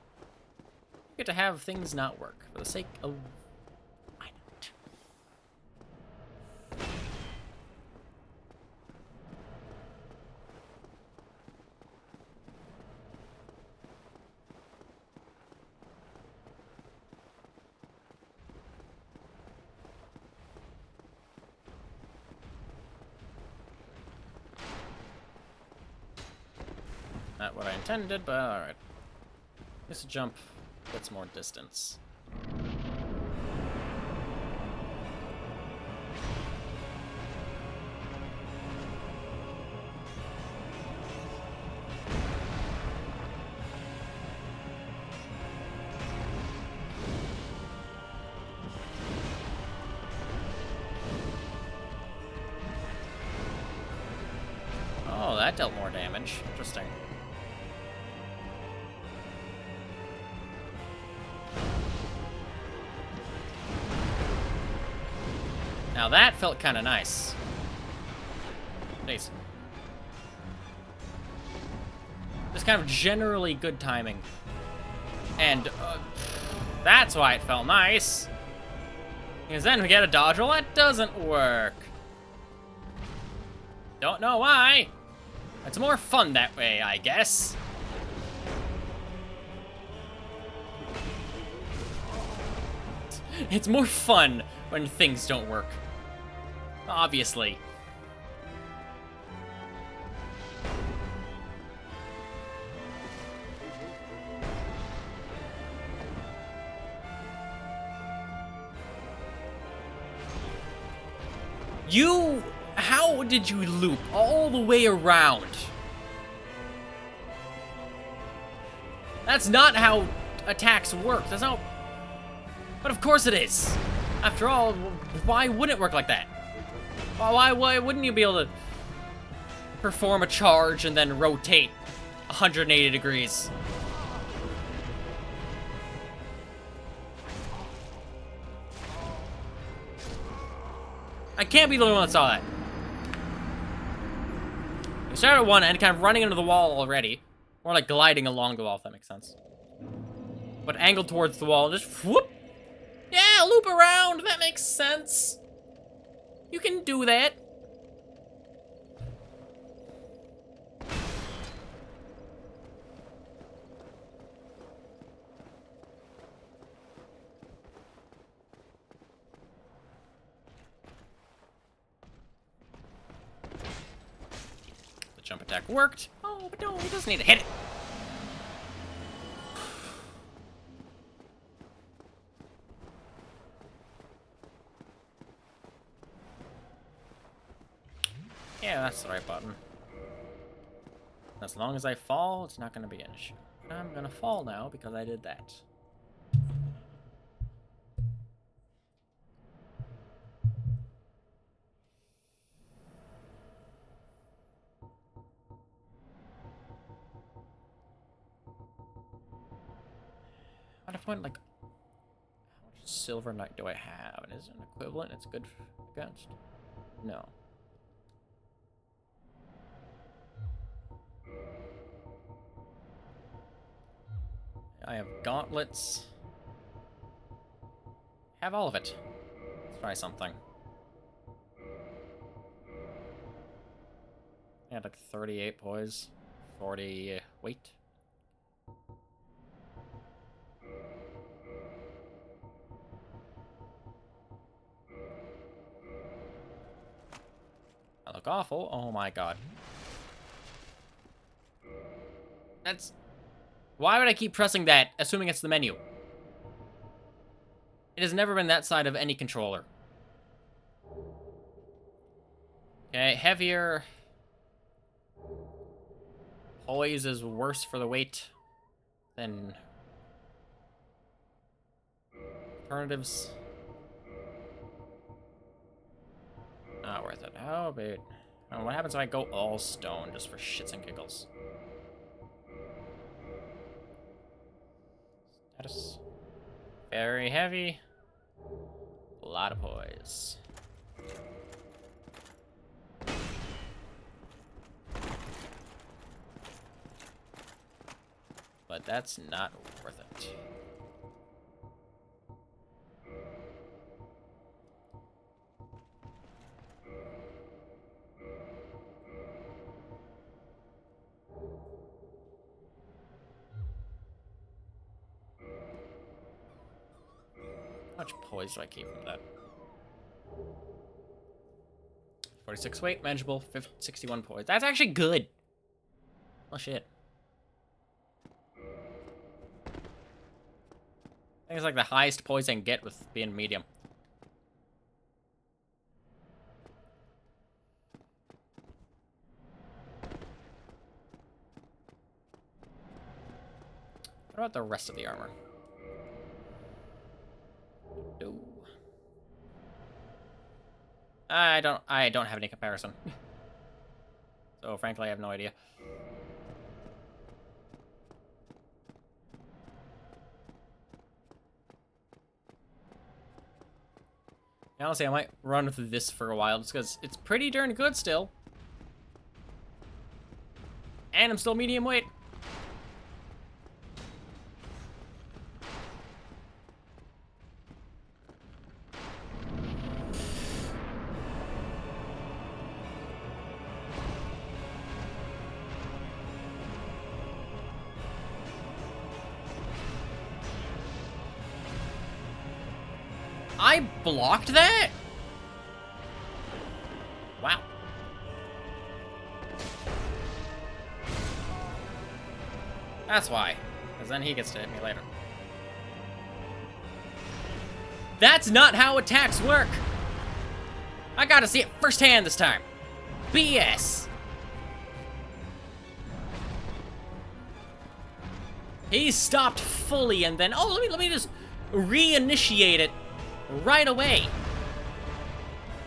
Speaker 1: You get to have things not work for the sake of... why not? Not what I intended, but alright. This jump gets more distance. Oh, that dealt more damage. Interesting. Now that felt kind of nice. Nice. Just kind of generally good timing. And that's why it felt nice. Because then we get a dodge roll that doesn't work. Don't know why. It's more fun that way, I guess. It's more fun when things don't work. Obviously. How did you loop all the way around? That's not how attacks work. That's not... But of course it is. After all, why wouldn't it work like that? Why wouldn't you be able to perform a charge and then rotate 180 degrees? I can't be the only one that saw that. We started at one end, kind of running into the wall already. Or like gliding along the wall, if that makes sense. But angled towards the wall, just whoop! Yeah, loop around, that makes sense. You can do that. The jump attack worked. Oh, but no, he doesn't need to hit it. Yeah, that's the right button. As long as I fall, it's not going to be an issue. I'm going to fall now because I did that. point, like, how much Silver Knight do I have? And is it an equivalent it's good against? No. I have gauntlets. Have all of it. Let's try something. I had like 38 poise, 40 weight. I look awful. Oh my god. That's... Why would I keep pressing that, assuming it's the menu? It has never been that side of any controller. Okay, heavier. Poise is worse for the weight than alternatives. Not worth it. How big? Oh, what happens if I go all stone just for shits and giggles? Status. Very heavy. A lot of poise. But that's not worth it. How much poise do I keep from that? 46 weight, manageable, 61 poise. That's actually good. Oh shit. I think it's like the highest poise I can get with being medium. What about the rest of the armor? No. I don't have any comparison. So frankly, I have no idea. Honestly, I might run through this for a while just because it's pretty darn good still. And I'm still medium weight. I blocked that? Wow. That's why. Because then he gets to hit me later. That's not how attacks work. I gotta see it firsthand this time. BS. He stopped fully and then, oh, let me just reinitiate it right away.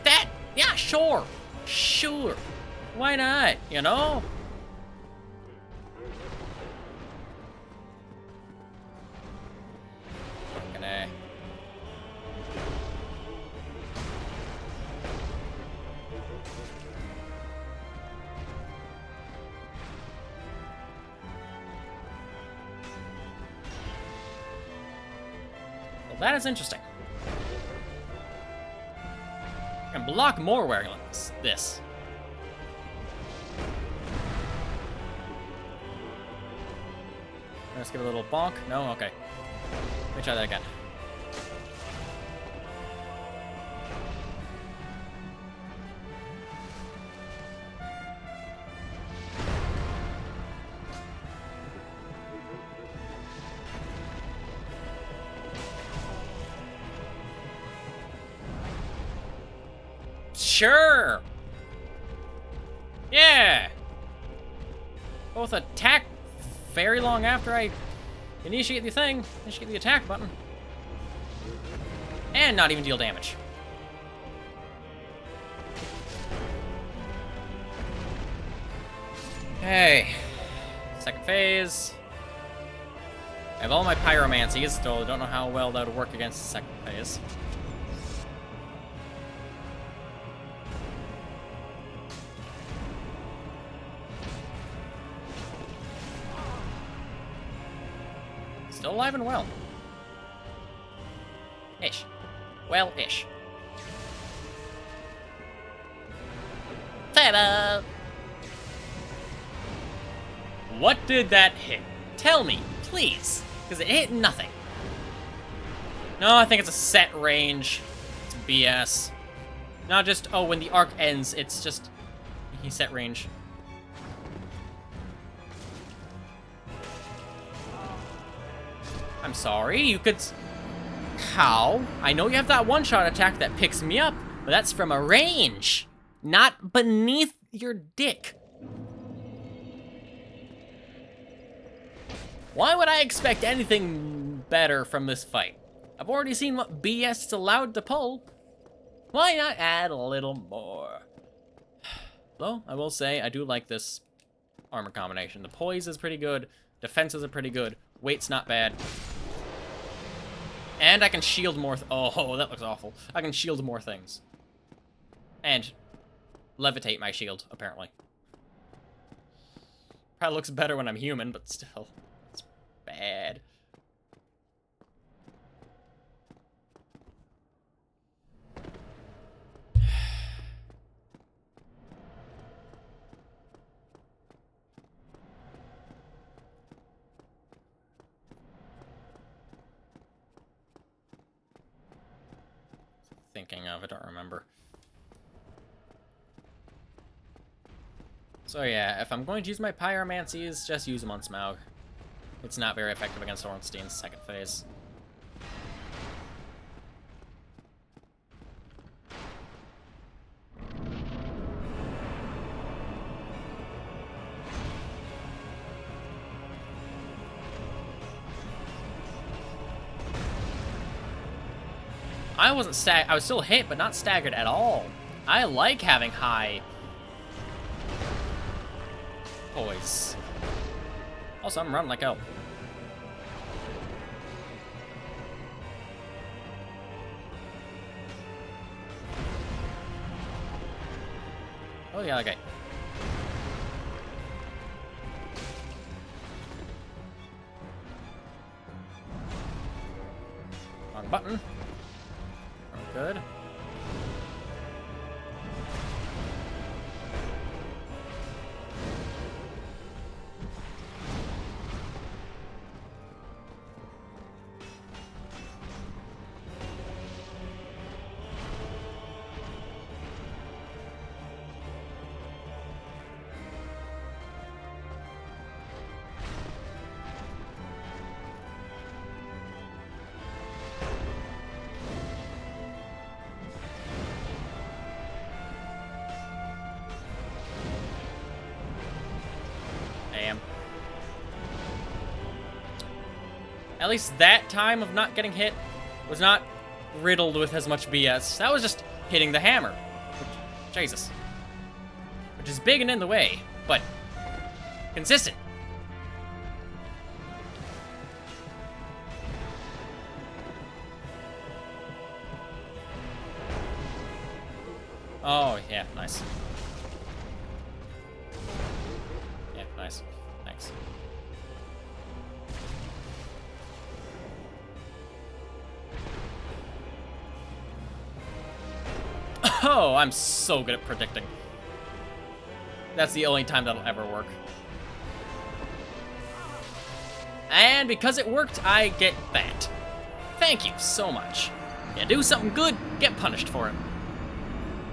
Speaker 1: That, yeah, sure. Sure. Why not, you know? Fucking A. Well, that is interesting. I can block more wearing this. Let's give it a little bonk. No? Okay. Let me try that again. Sure. Yeah. Both attack very long after I initiate the thing. Initiate the attack button. And not even deal damage. Okay. Second phase. I have all my pyromancies, still don't know how well that would work against the second phase. Still alive and well. Ish. Well-ish. Ta-da! What did that hit? Tell me, please. Because it hit nothing. No, I think it's a set range. It's BS. Not just, oh, when the arc ends, it's just... he set range. I'm sorry, you could... How? I know you have that one-shot attack that picks me up, but that's from a range. Not beneath your dick. Why would I expect anything better from this fight? I've already seen what BS is allowed to pull. Why not add a little more? Though, I will say, I do like this armor combination. The poise is pretty good. Defenses are pretty good. Weight's not bad. And I can shield more oh, that looks awful. I can shield more things. And levitate my shield, apparently. Probably looks better when I'm human, but still. It's bad. Thinking of, I don't remember. So yeah, if I'm going to use my pyromancies, just use them on Smough. It's not very effective against Ornstein's second phase. I was still hit, but not staggered at all. I like having high poise. Also, I'm running like hell. Oh yeah, okay. Wrong button. Good. At least that time of not getting hit was not riddled with as much BS. That was just hitting the hammer. Jesus. Which is big and in the way, but consistent. Oh, yeah, nice. Yeah, nice. Thanks. Oh, I'm so good at predicting. That's the only time that'll ever work. And because it worked, I get that. Thank you so much. You do something good, get punished for it.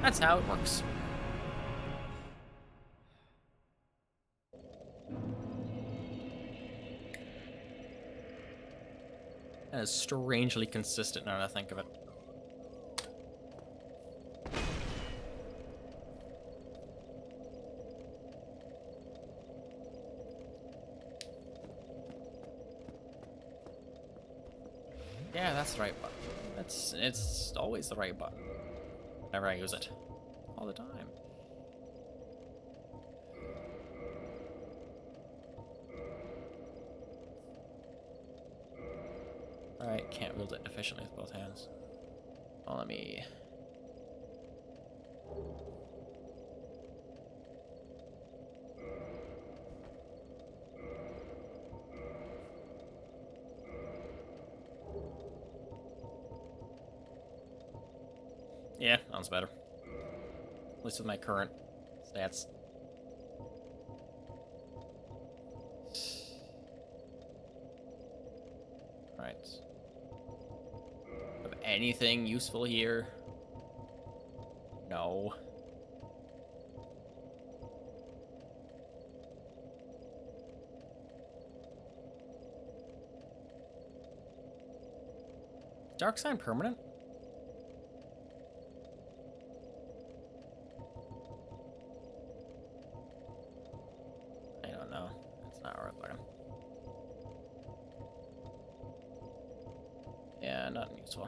Speaker 1: That's how it works. That is strangely consistent now that I think of it. Yeah, that's the right button. It's always the right button. Whenever I use it. All the time. I can't wield it efficiently with both hands. Well, let me... Yeah, sounds better. At least with my current stats. Right. Have anything useful here? No. Dark sign permanent? I don't know. It's not worth looking. Yeah, nothing useful.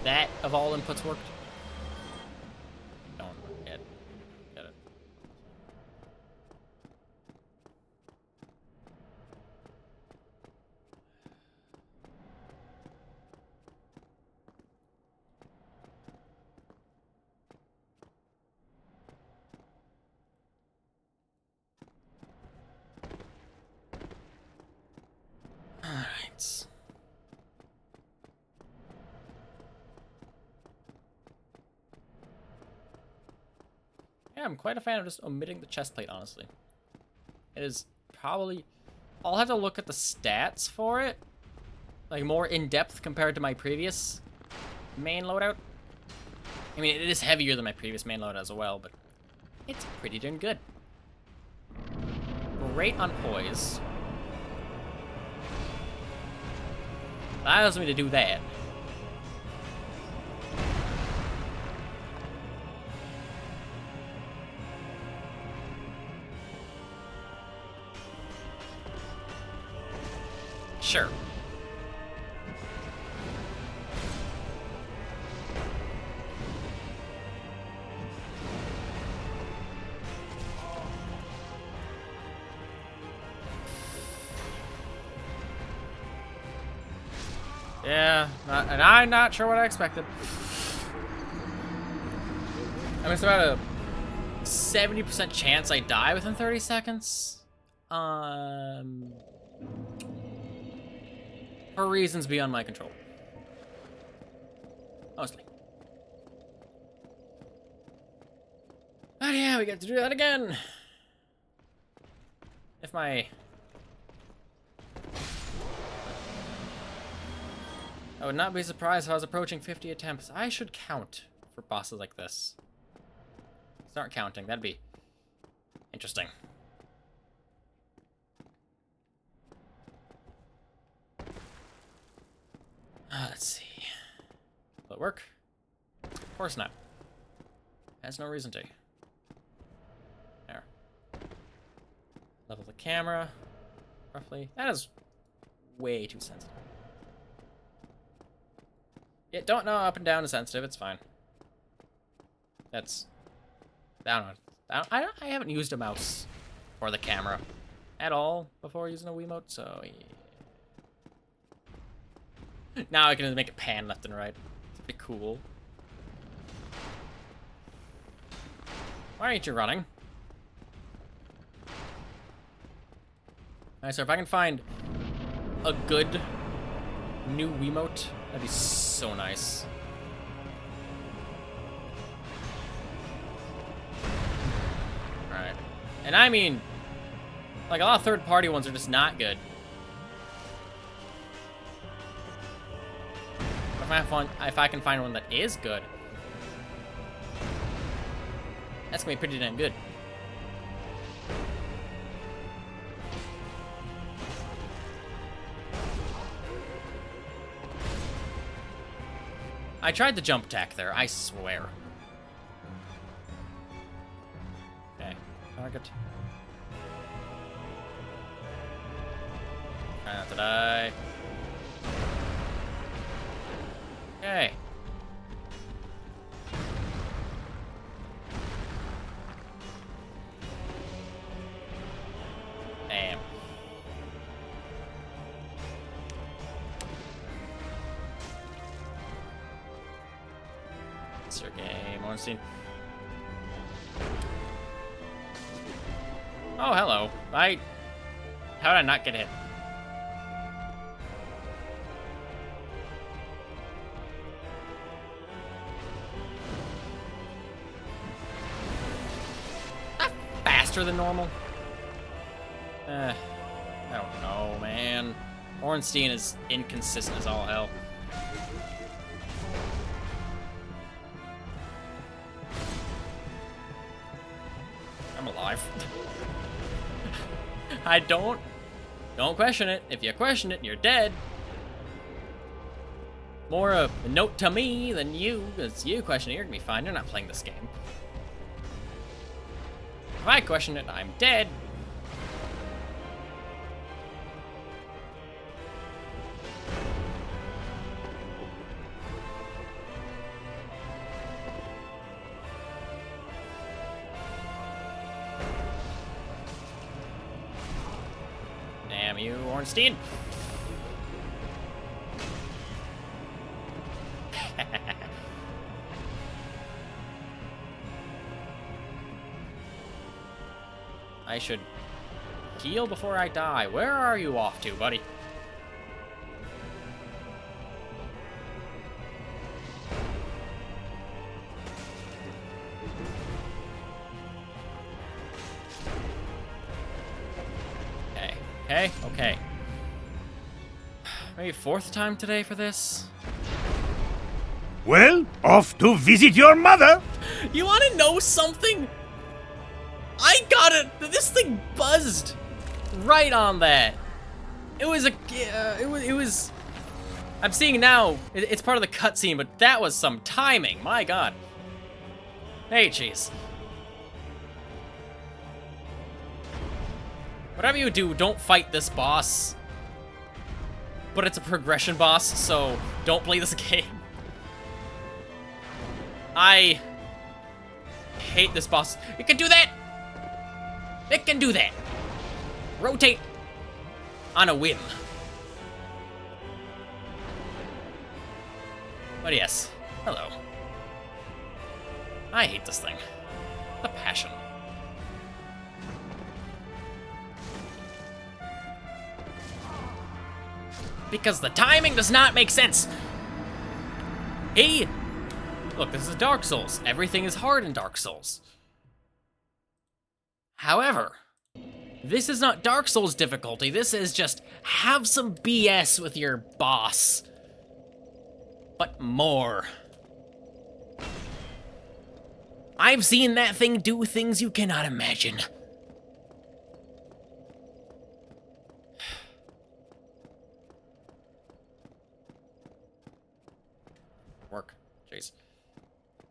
Speaker 1: That, of all inputs, worked. Don't get it. Alright. Yeah, I'm quite a fan of just omitting the chest plate, honestly. It is probably... I'll have to look at the stats for it. Like, more in-depth compared to my previous main loadout. I mean, it is heavier than my previous main loadout as well, but it's pretty darn good. Great on poise. Allows me to do that. Sure. Yeah, and I'm not sure what I expected. I mean, it's about a 70% chance I die within 30 seconds. For reasons beyond my control. Mostly. But yeah, we get to do that again. If my... I would not be surprised if I was approaching 50 attempts. I should count for bosses like this. Start counting. That'd be interesting. Let's see. Will it work? Of course not. Has no reason to. There. Level the camera. Roughly. That is way too sensitive. Yeah, don't know up and down is sensitive. It's fine. That's... I don't know. I haven't used a mouse for the camera at all before using a Wiimote, so... Yeah. Now I can make it pan left and right. It's pretty cool. Why aren't you running? Alright, so if I can find a good new Wiimote, that'd be so nice. Alright. And I mean, like, a lot of third-party ones are just not good. If I can find one that is good, that's gonna be pretty damn good. I tried the jump attack there, I swear. Okay, target. Try not to die. Okay. Damn. Smough and Ornstein. Oh, hello. How did I not get hit? Not faster than normal. I don't know, man. Ornstein is inconsistent as all hell. I'm alive. I don't question it. If you question it, you're dead. More a note to me than you, because you question it, you're gonna be fine. You're not playing this game. If I question it, I'm dead. Damn you, Ornstein. I should heal before I die. Where are you off to, buddy? Okay. Maybe fourth time today for this?
Speaker 2: Well, off to visit your mother.
Speaker 1: You want to know something? I got it. This thing buzzed right on that. It was it was. I'm seeing now. It's part of the cutscene, but that was some timing. My God. Hey, jeez. Whatever you do, don't fight this boss. But it's a progression boss, so don't play this game. I hate this boss. It can do that! It can do that! Rotate on a whim. But yes, hello. I hate this thing. The passion. Because the timing does not make sense. Look, this is Dark Souls. Everything is hard in Dark Souls. However, this is not Dark Souls difficulty. This is just have some BS with your boss. But more. I've seen that thing do things you cannot imagine. Work. Jeez.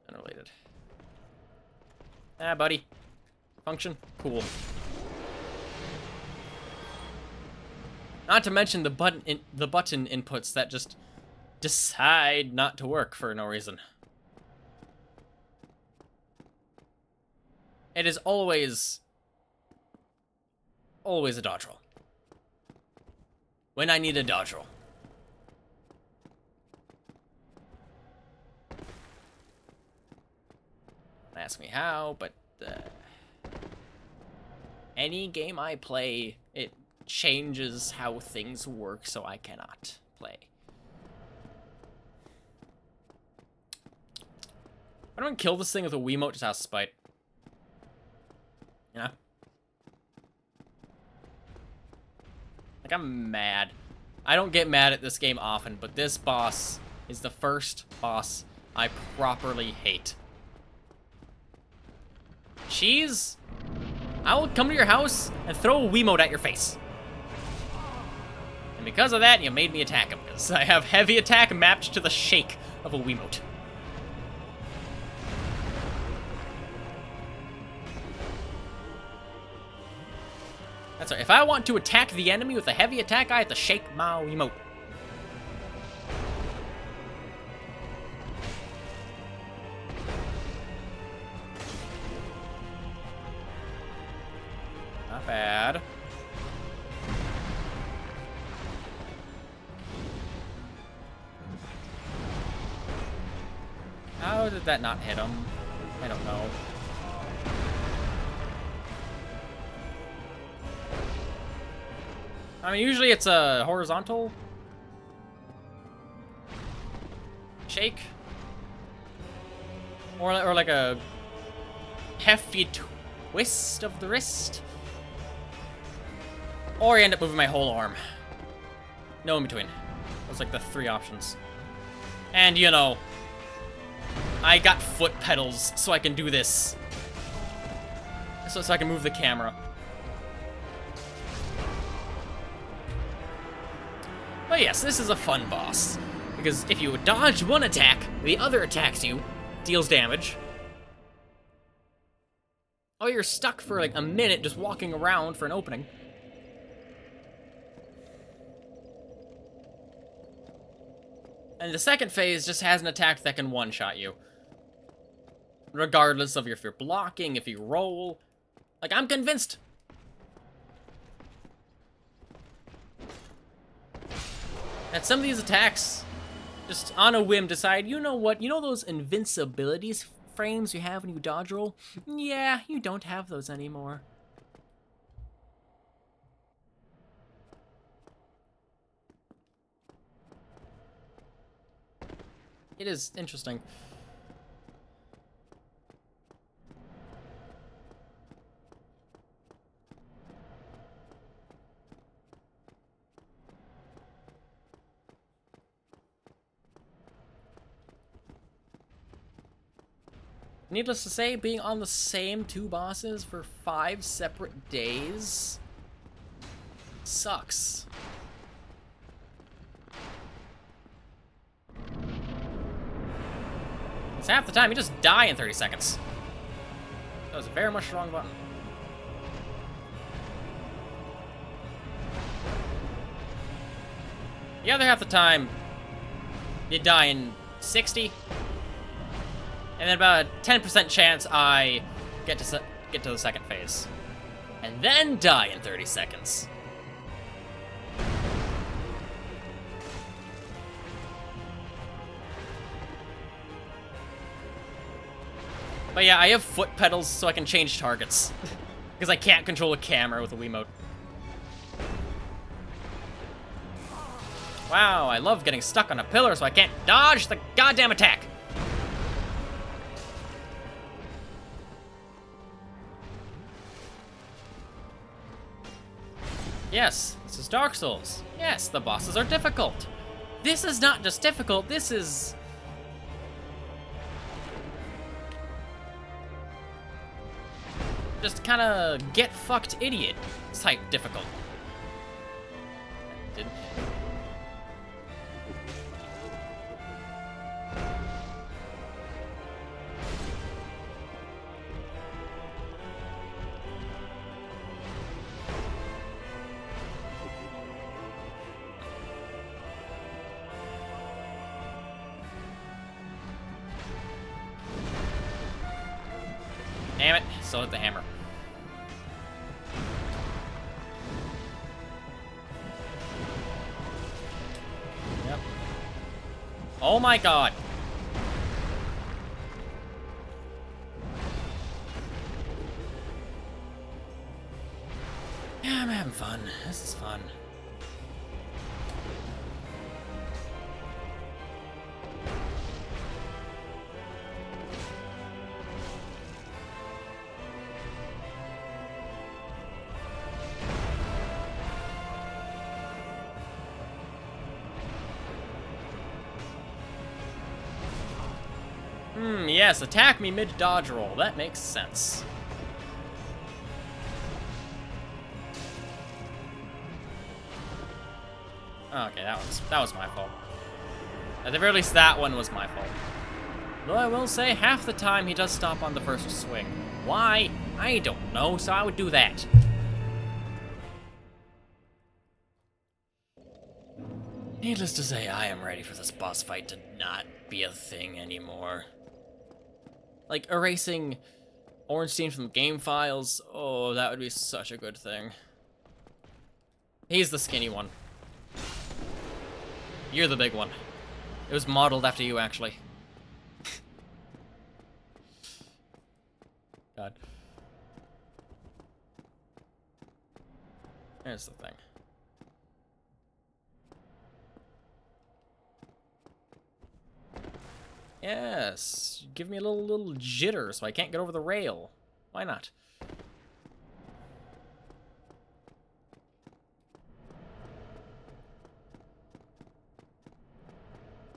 Speaker 1: Unrelated. Ah, buddy. Function? Cool. Not to mention the button inputs that just decide not to work for no reason. It is always a dodge roll. When I need a dodge roll. Don't ask me how, but any game I play, it changes how things work, so I cannot play. I don't kill this thing with a Wiimote just out of spite. You know? Like, I'm mad. I don't get mad at this game often, but this boss is the first boss I properly hate. Cheese, I will come to your house and throw a Wiimote at your face. And because of that, you made me attack him, because I have heavy attack mapped to the shake of a Wiimote. That's right. If I want to attack the enemy with a heavy attack, I have to shake my Wiimote. Not bad. How did that not hit him? I don't know. I mean, usually it's a horizontal shake. Or like a hefty twist of the wrist. Or you end up moving my whole arm. No in between. Those like the three options. And, you know, I got foot pedals so I can do this. So I can move the camera. But yes, this is a fun boss. Because if you dodge one attack, the other attacks you, deals damage. Oh, you're stuck for like a minute just walking around for an opening. And the second phase just has an attack that can one-shot you. Regardless of if you're blocking, if you roll. Like, I'm convinced. That some of these attacks, just on a whim, decide, you know what? You know those invincibilities frames you have when you dodge roll? Yeah, you don't have those anymore. It is interesting. Needless to say, being on the same two bosses for 5 separate days sucks. It's half the time, you just die in 30 seconds. That was very much the wrong button. The other half the time, you die in 60. And then about a 10% chance I get to the second phase. And then die in 30 seconds. But yeah, I have foot pedals so I can change targets. Because I can't control a camera with a Wiimote. Wow, I love getting stuck on a pillar so I can't dodge the goddamn attack. Yes, this is Dark Souls. Yes, the bosses are difficult. This is not just difficult, this is... just kinda get fucked idiot type difficult. That didn't hit. Damn it, still hit the hammer. Yep. Oh my god. Yeah, I'm having fun. This is fun. Yes, attack me mid-dodge roll. That makes sense. Okay, that was my fault. At the very least, that one was my fault. Though I will say, half the time he does stop on the first swing. Why? I don't know, so I would do that. Needless to say, I am ready for this boss fight to not be a thing anymore. Like, erasing Ornstein from game files, oh, that would be such a good thing. He's the skinny one. You're the big one. It was modeled after you, actually. God. There's the thing. Yes, give me a little jitter so I can't get over the rail. Why not?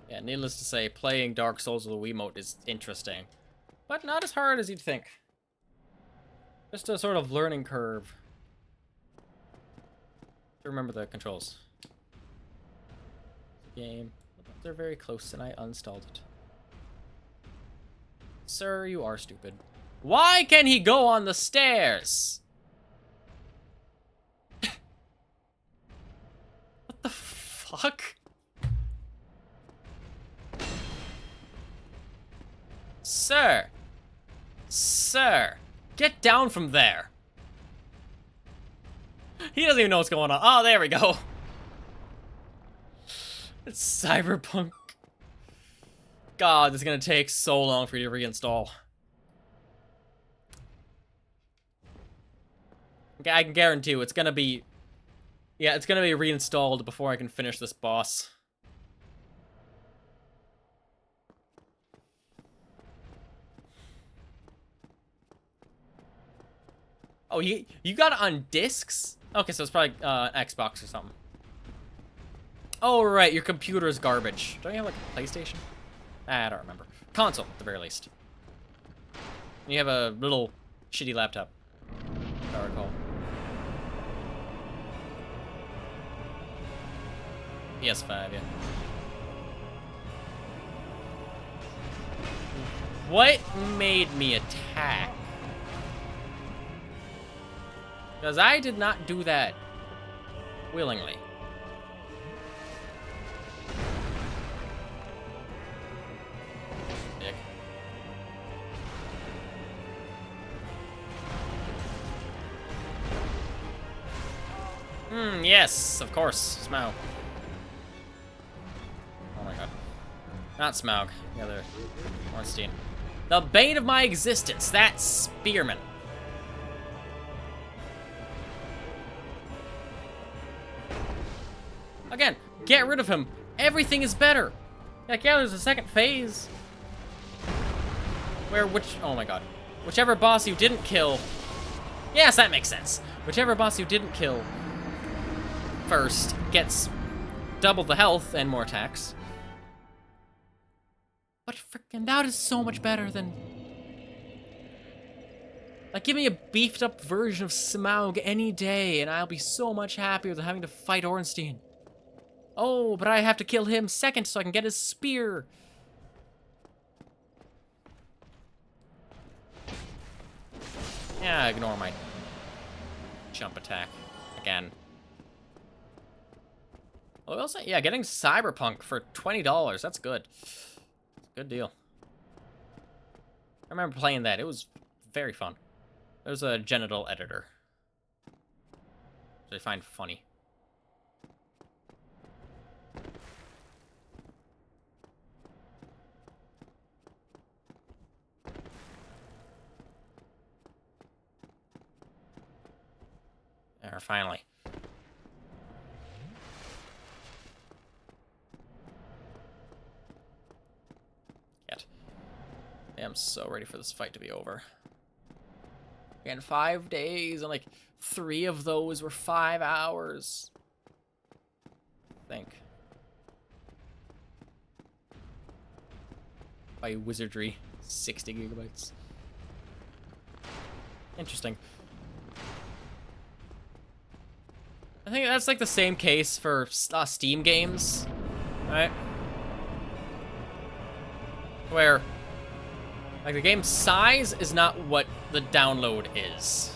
Speaker 1: Yeah, needless to say, playing Dark Souls with a Wiimote is interesting, but not as hard as you'd think. Just a sort of learning curve. Remember the controls. Game. They're very close, and I uninstalled it. Sir, you are stupid. Why can he go on the stairs? What the fuck? Sir. Sir. Get down from there. He doesn't even know what's going on. Oh, there we go. It's Cyberpunk. God, this is gonna take so long for you to reinstall. Okay, I can guarantee you it's gonna be... Yeah, it's gonna be reinstalled before I can finish this boss. Oh, you got it on discs? Okay, so it's probably Xbox or something. Oh, right, your computer is garbage. Don't you have, like, a PlayStation? I don't remember. Console, at the very least. You have a little shitty laptop, if I recall. PS5, yeah. What made me attack? Because I did not do that willingly. Dick. Yes, of course, Smough. Oh my god. Not Smough, the other Ornstein. The bane of my existence, that spearman. Again, get rid of him. Everything is better. Like, yeah, there's a second phase. Where oh my god. Whichever boss you didn't kill. Yes, that makes sense. Whichever boss you didn't kill first gets double the health and more attacks. But freaking that is so much better than... Like, give me a beefed up version of Smough any day, and I'll be so much happier than having to fight Ornstein. Oh, but I have to kill him second so I can get his spear. Yeah, ignore my jump attack again. Oh, also, yeah, getting Cyberpunk for $20. That's good. Good deal. I remember playing that. It was very fun. It was a genital editor, which I find funny. There, finally. Yet. I am so ready for this fight to be over. Again, 5 days, and like 3 of those were 5 hours. I think. By wizardry, 60 gigabytes. Interesting. I think that's like the same case for Steam games, right? Where, like, the game size is not what the download is.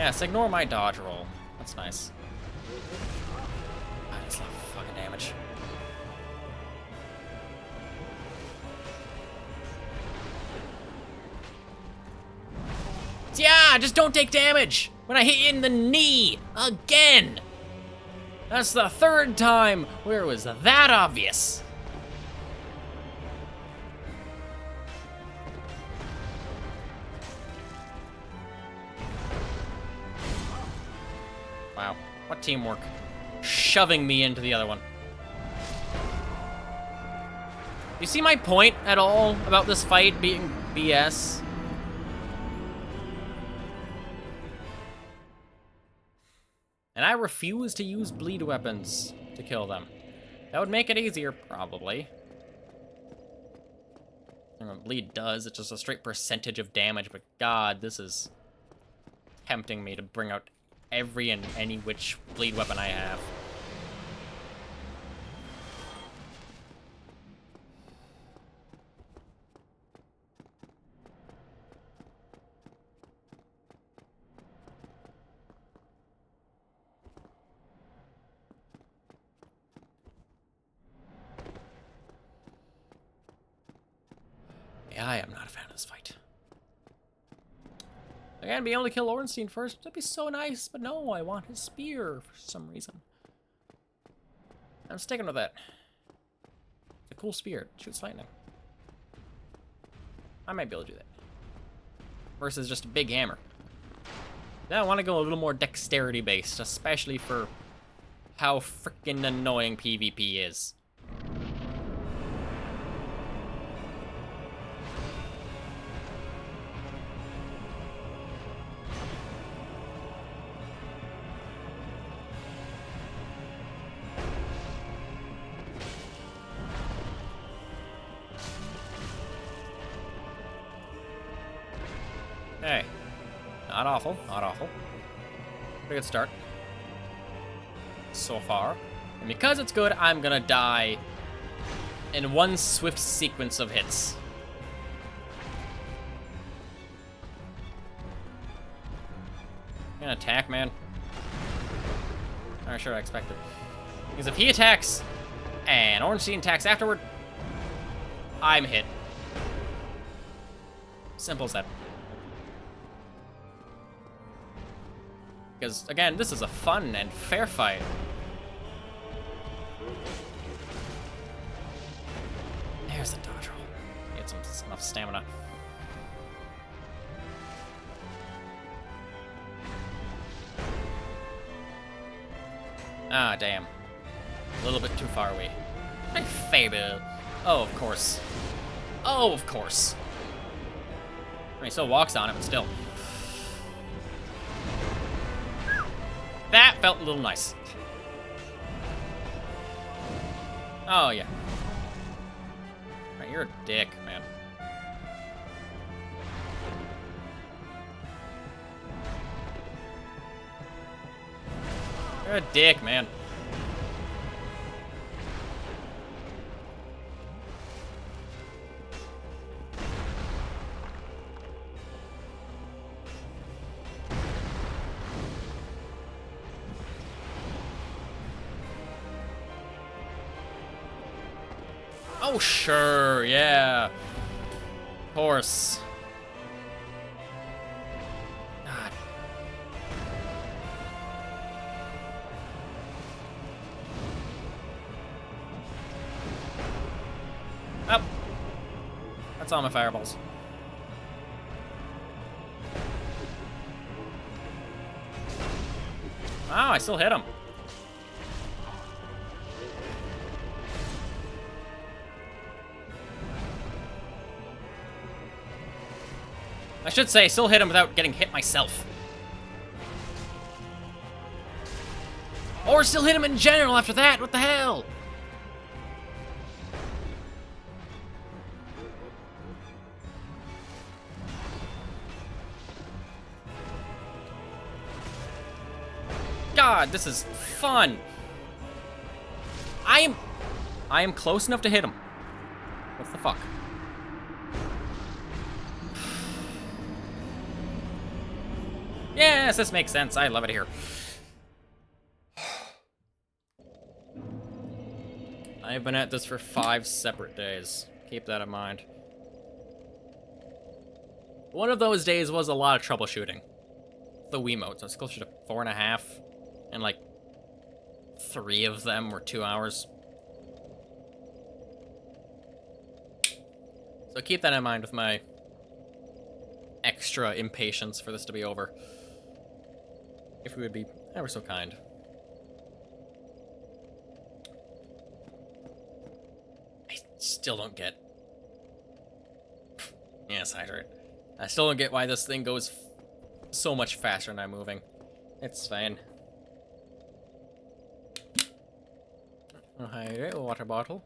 Speaker 1: Yes, ignore my dodge roll. That's nice. That's a lot of fucking damage. Yeah, just don't take damage when I hit you in the knee again. That's the third time where it was that obvious. Wow, what teamwork. Shoving me into the other one. You see my point at all about this fight being BS? And I refuse to use bleed weapons to kill them. That would make it easier, probably. And what bleed does, it's just a straight percentage of damage, but god, this is tempting me to bring out every and any which bleed weapon I have. Yeah, I am not a fan of this fight. Again, being able to kill Ornstein first, that'd be so nice, but no, I want his spear for some reason. I'm sticking with it. It's a cool spear. It shoots lightning. I might be able to do that. Versus just a big hammer. Then I want to go a little more dexterity based, especially for how freaking annoying PvP is. Hey, not awful, not awful. Pretty good start. So far. And because it's good, I'm gonna die in one swift sequence of hits. You gonna attack, man? Alright, sure, I expected. Because if he attacks, and Ornstein attacks afterward, I'm hit. Simple as that. Because, again, this is a fun and fair fight. There's the dodge roll. Get enough stamina. Ah, damn. A little bit too far away. My favorite. Oh, of course. Oh, of course. I mean, he still walks on it, but still. That felt a little nice. Oh, yeah. Right, you're a dick, man. You're a dick, man. Oh, sure, yeah. Of course. God. Oh. That's all my fireballs. Wow, I still hit him. I should say, still hit him without getting hit myself. Or still hit him in general after that, what the hell? God, this is fun. I am close enough to hit him. What the fuck? Yes, this makes sense. I love it here. I've been at this for 5 separate days. Keep that in mind. One of those days was a lot of troubleshooting. The Wiimote, so it's closer to 4.5. And like 3 of them were 2 hours. So keep that in mind with my extra impatience for this to be over. If we would be ever so kind. I still don't get... Yes, hydrate. I still don't get why this thing goes so much faster than I'm moving. It's fine. Hydrate, water bottle.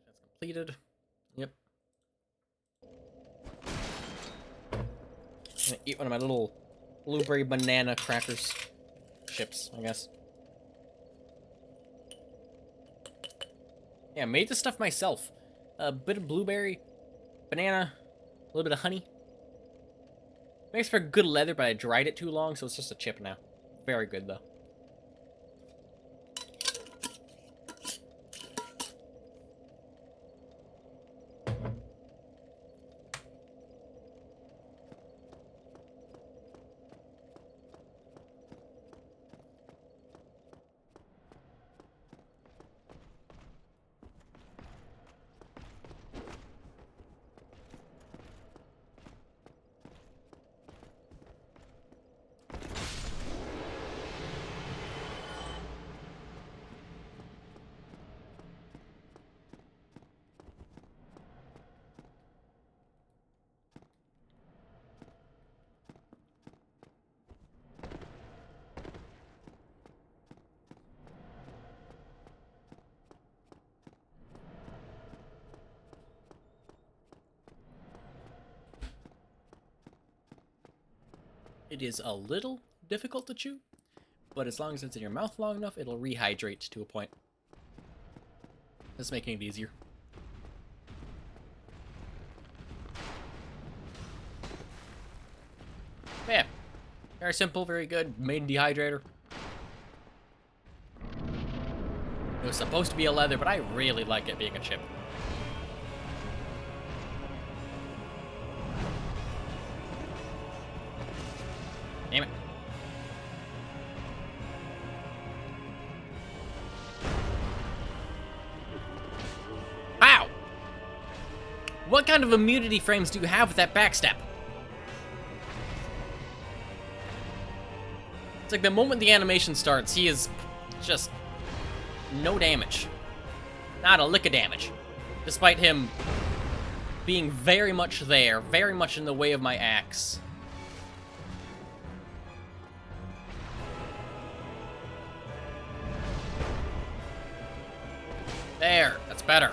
Speaker 1: That's completed. Yep. I'm gonna eat one of my little blueberry banana crackers. Chips, I guess. Yeah, made this stuff myself. A bit of blueberry, banana, a little bit of honey. Makes for good leather, but I dried it too long, so it's just a chip now. Very good, though. It is a little difficult to chew, but as long as it's in your mouth long enough, it'll rehydrate to a point. That's making it easier. Yeah, very simple, very good. Made dehydrator. It was supposed to be a leather, but I really like it being a chip. Damn it. Ow! What kind of immunity frames do you have with that backstep? It's like the moment the animation starts, he is just no damage. Not a lick of damage. Despite him being very much there, very much in the way of my axe. There, that's better.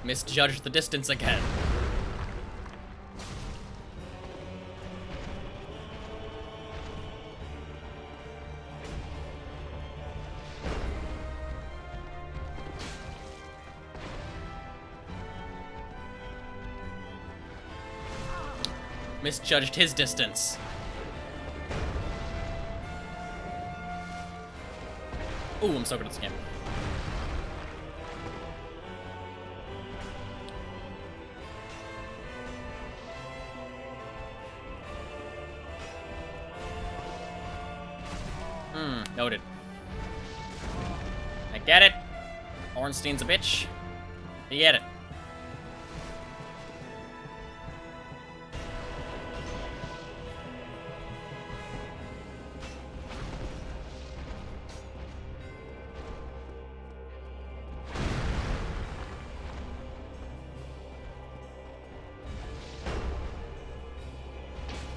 Speaker 1: Misjudged the distance again. Misjudged his distance. Ooh, I'm so good at this game. Noted. I get it. Ornstein's a bitch. I get it.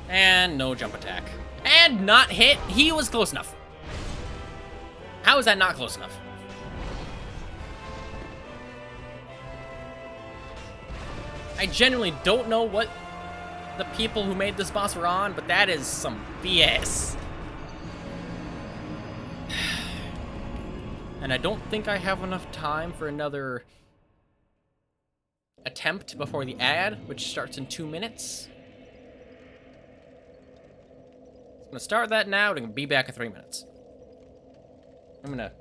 Speaker 1: And no jump attack. And not hit. He was close enough. How is that not close enough? I genuinely don't know what the people who made this boss were on, but that is some BS. And I don't think I have enough time for another attempt before the ad, which starts in 2 minutes. I'm gonna start that now and be back in 3 minutes. I'm gonna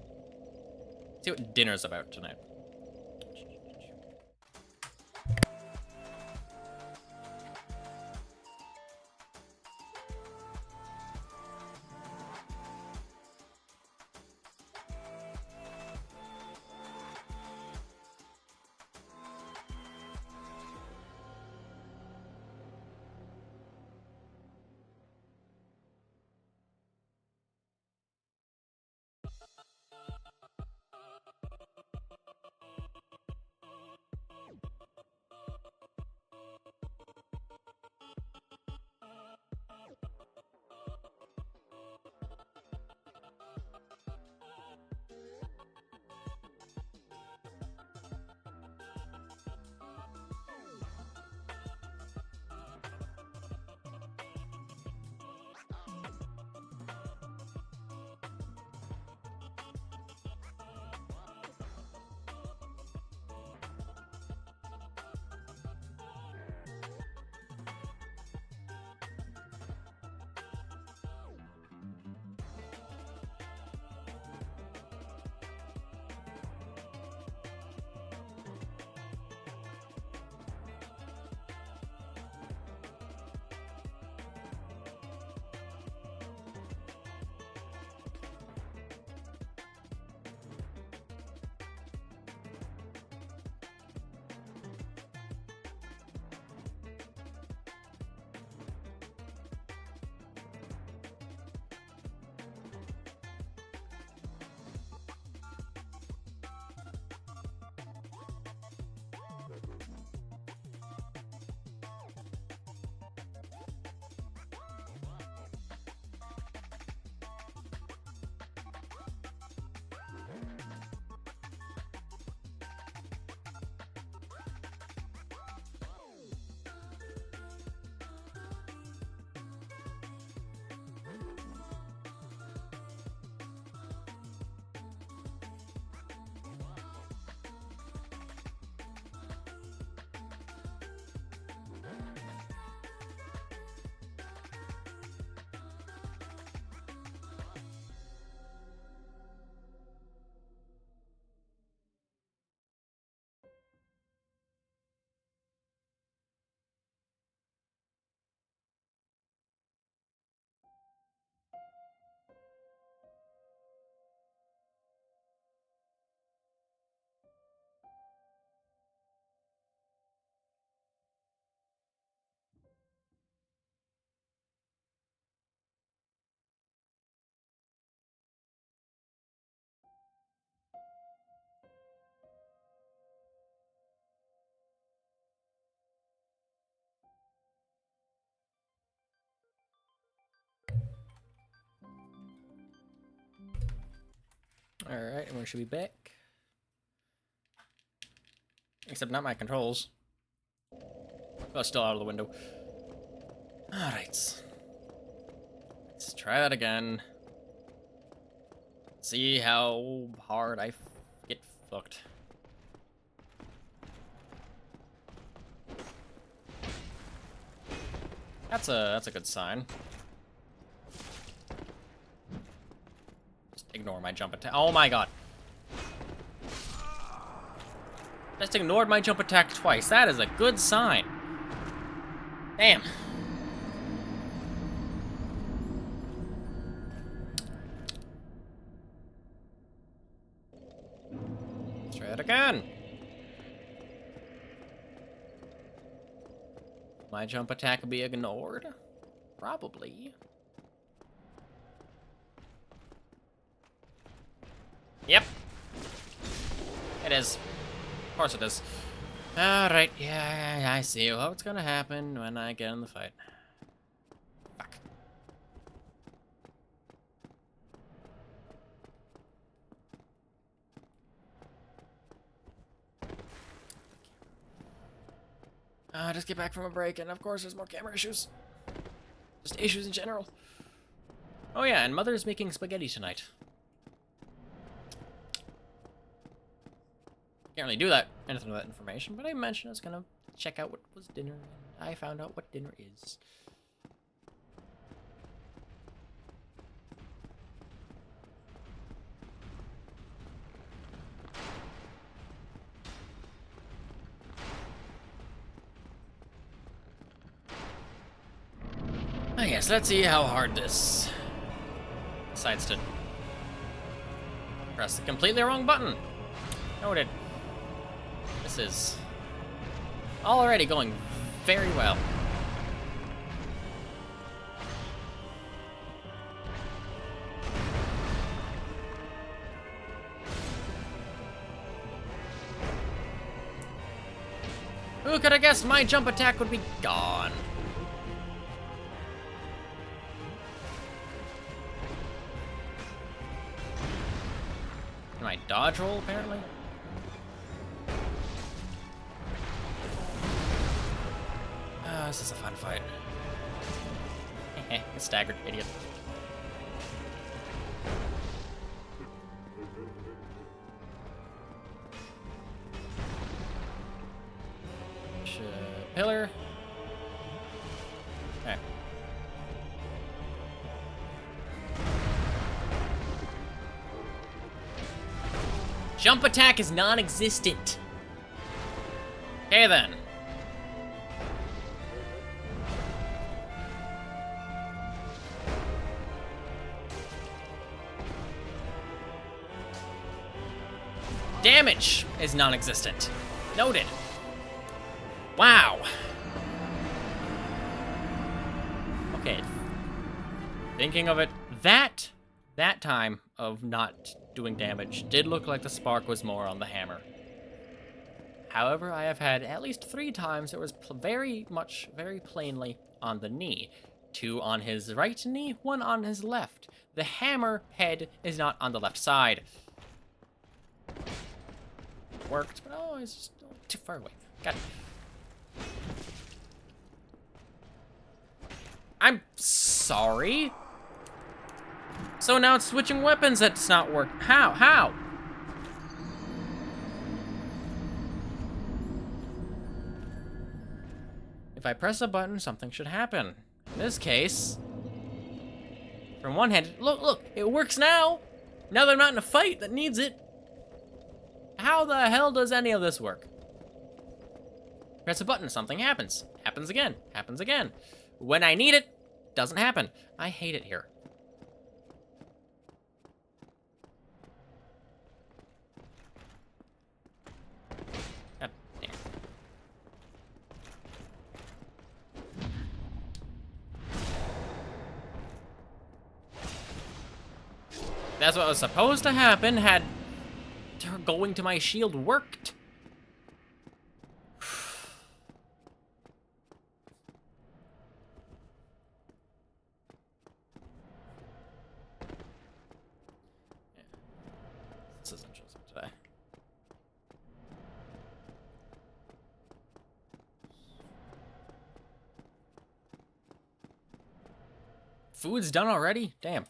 Speaker 1: see what dinner's about tonight. Alright, and we should be back. Except not my controls. Oh, still out of the window. Alright. Let's try that again. See how hard I get fucked. That's a good sign. Just ignore my jump attack. Oh my god. Just ignored my jump attack twice. That is a good sign. Damn. Let's try it again. My jump attack will be ignored? Probably. Yep. It is. Of course it is. Alright, yeah, I see what's gonna happen when I get in the fight. Fuck. Just get back from a break, and of course there's more camera issues. Just issues in general. Oh yeah, and Mother's making spaghetti tonight. Can't really do that, anything with that information, but I mentioned I was gonna check out what was dinner, and I found out what dinner is. Oh yes, let's see how hard this decides to press the completely wrong button. Noted. This is already going very well. Who could have guessed my jump attack would be gone? My dodge roll, apparently? This is a fun fight. Get staggered, idiot. Pillar. Okay. Jump attack is non-existent. Okay then. Damage is non-existent. Noted. Wow. Okay. Thinking of it, that time of not doing damage did look like the spark was more on the hammer. However, I have had at least 3 times it was very plainly on the knee. 2 on his right knee, 1 on his left. The hammer head is not on the left side. Worked, but oh, it's just too far away. Got it. I'm sorry. So now it's switching weapons that's not working. How? How? If I press a button, something should happen. In this case, from one hand, look, it works now. Now that I'm not in a fight that needs it. How the hell does any of this work? Press a button, something happens. Happens again. Happens again. When I need it, doesn't happen. I hate it here. God damn. That's what was supposed to happen had going to my shield worked. This isn't just today. Food's done already? Damn.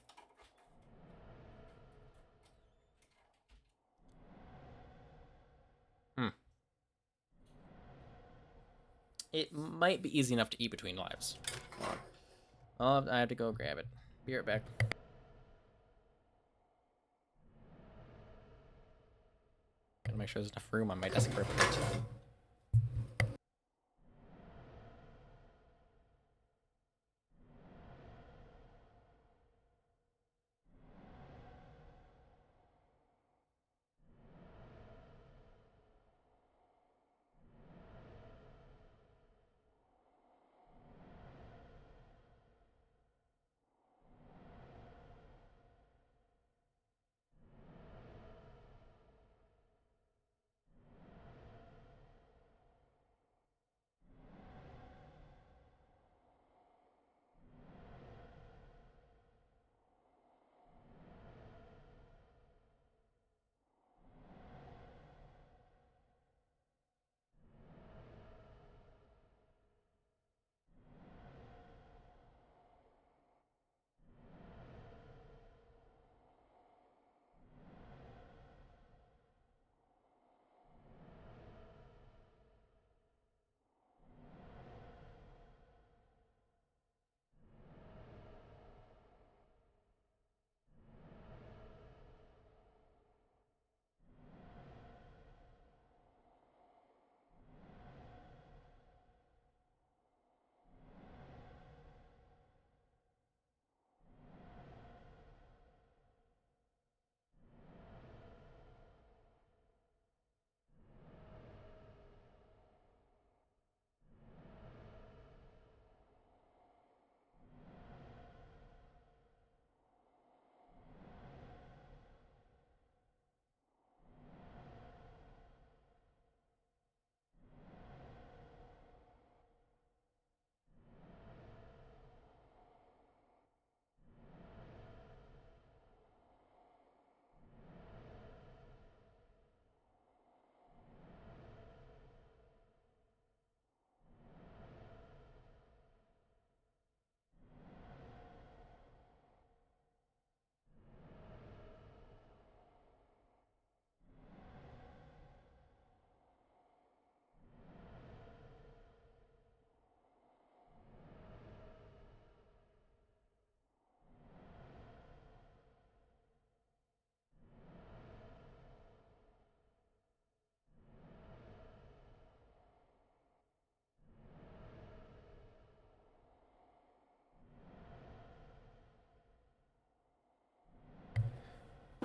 Speaker 1: It might be easy enough to eat between lives. Hold on. I have to go grab it. Be right back. Gotta make sure there's enough room on my desk for it.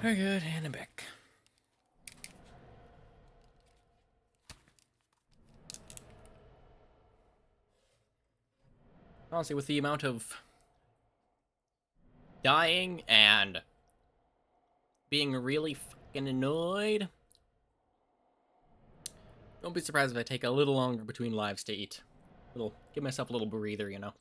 Speaker 1: Very good, and I'm back. Honestly, with the amount of dying and being really fucking annoyed, don't be surprised if I take a little longer between lives to eat. Give myself a little breather, you know.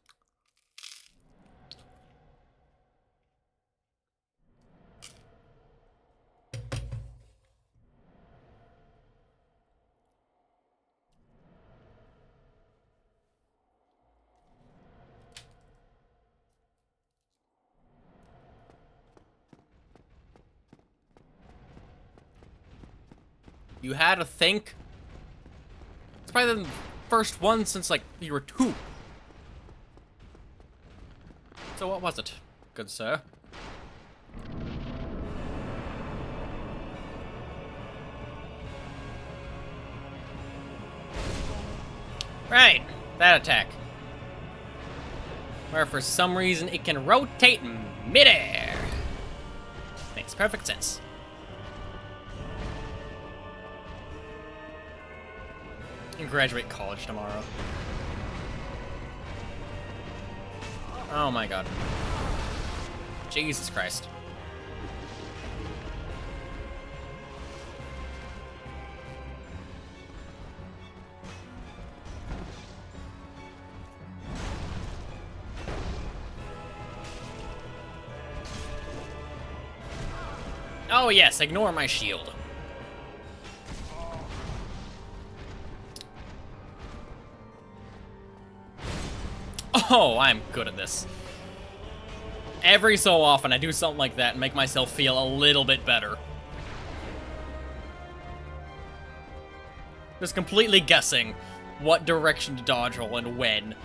Speaker 1: You had to think. It's probably the first one since, like, you were 2. So what was it, good sir? Right, that attack. Where for some reason it can rotate midair. Makes perfect sense. And graduate college tomorrow. Oh my god. Jesus Christ. Oh yes, ignore my shield. Oh, I'm good at this. Every so often, I do something like that and make myself feel a little bit better. Just completely guessing what direction to dodge roll and when.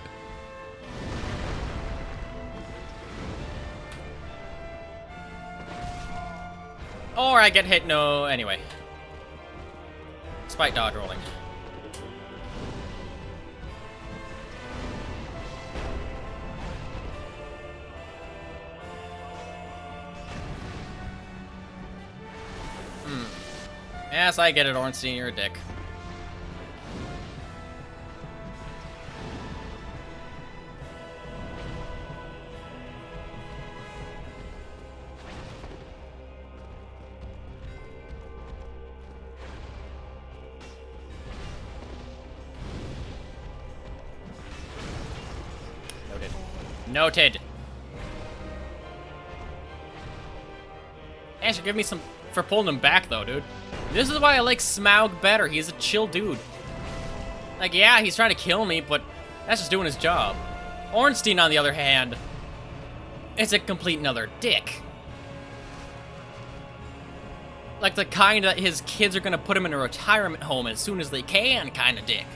Speaker 1: Or I get hit, no, anyway. Despite dodge rolling. Yes, I get it, Ornstein, you're a dick. Noted. Noted. Thanks for giving me some for pulling him back, though, dude. This is why I like Smough better. He's a chill dude. Like, yeah, he's trying to kill me, but that's just doing his job. Ornstein, on the other hand, is a complete another dick. Like the kind that his kids are gonna put him in a retirement home as soon as they can kind of dick.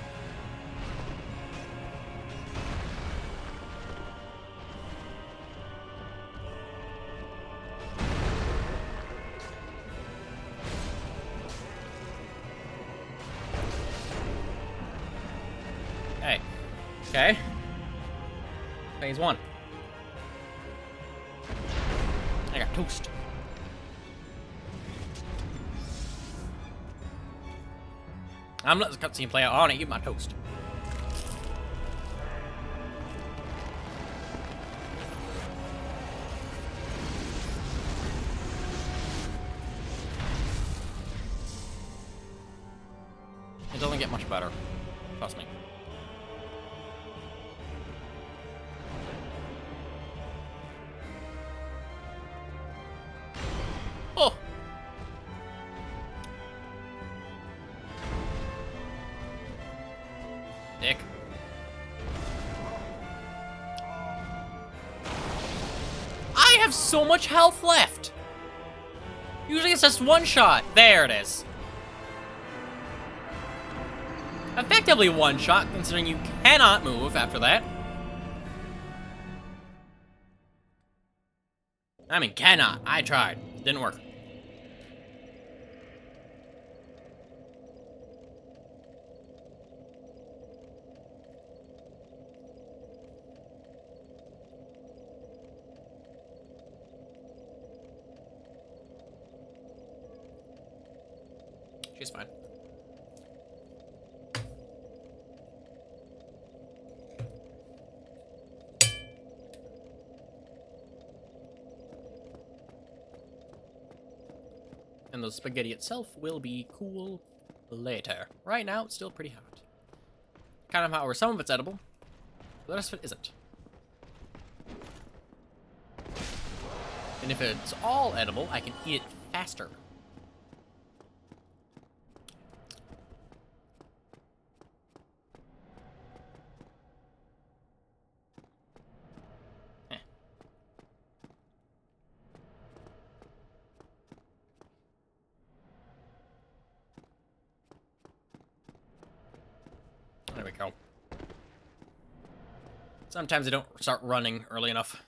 Speaker 1: Hey. Okay. Phase 1. I got toast. I'm letting this cutscene play out. I want to eat my toast. It doesn't get much better. Trust me. Oh! Dick. I have so much health left! Usually it's just one shot. There it is. Effectively one shot, considering you cannot move after that. I mean, cannot. I tried. Didn't work. She's fine. And the spaghetti itself will be cool later. Right now, it's still pretty hot. Kind of hot where some of it's edible, the rest of it isn't. And if it's all edible, I can eat it faster. There we go. Sometimes I don't start running early enough.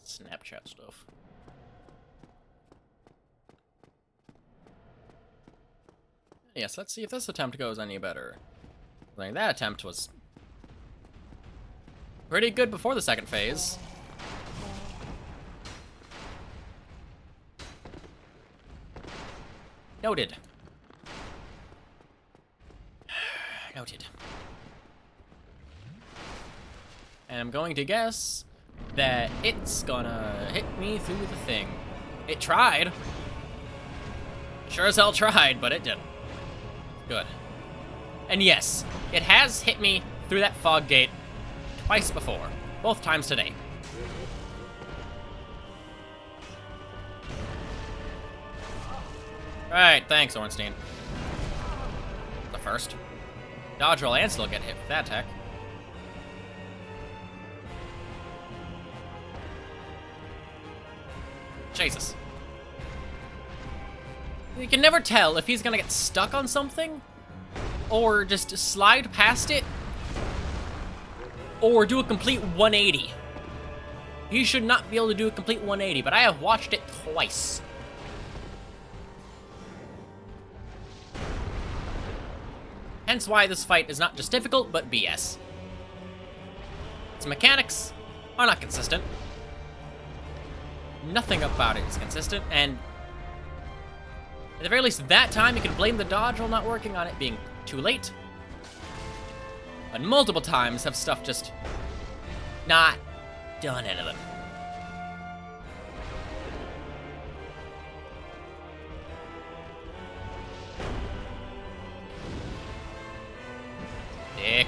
Speaker 1: Snapchat stuff. Yes, let's see if this attempt goes any better. Like, that attempt was pretty good before the second phase. Noted. Noted. And I'm going to guess that it's gonna hit me through the thing. It tried. Sure as hell tried, but it didn't. Good. And yes, it has hit me through that fog gate twice before. Both times today. Right, thanks, Ornstein. The first. Dodge roll and still get hit with that attack. Jesus. You can never tell if he's gonna get stuck on something, or just slide past it, or do a complete 180. He should not be able to do a complete 180, but I have watched it twice. Hence why this fight is not just difficult, but BS. Its mechanics are not consistent. Nothing about it is consistent, and at the very least that time you can blame the dodge roll not working on it being too late. But multiple times have stuff just not done anything. Dick.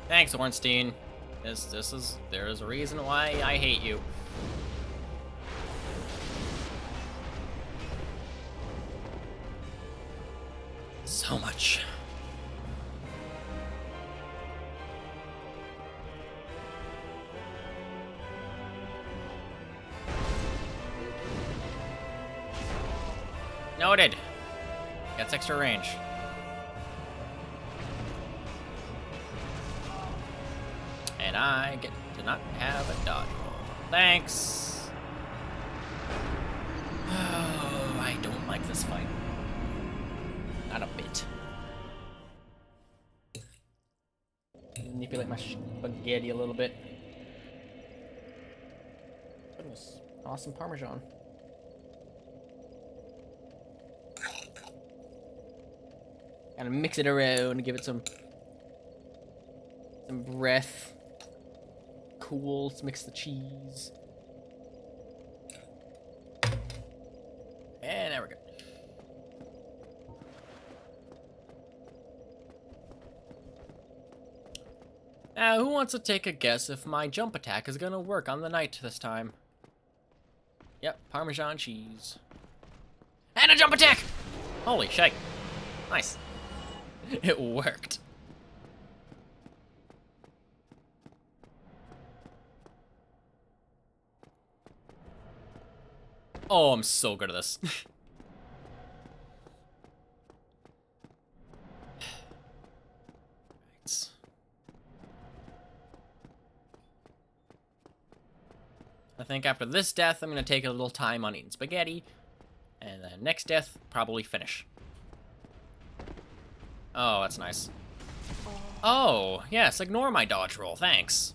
Speaker 1: Thanks, Ornstein. There is a reason why I hate you. So much. Noted. Gets extra range. And I get to not have a dodge roll. Thanks. Oh, I don't like this fight. Not a bit. Manipulate my spaghetti a little bit. Goodness, awesome Parmesan. Gotta mix it around, give it some breath. Cool, let's mix the cheese. And there we go. Now, who wants to take a guess if my jump attack is gonna work on the knight this time? Yep, Parmesan cheese. And a jump attack! Holy shit. Nice. It worked. Oh, I'm so good at this. think after this death, I'm going to take a little time on eating spaghetti. And then next death, probably finish. Oh, that's nice. Oh, yes, ignore my dodge roll, thanks.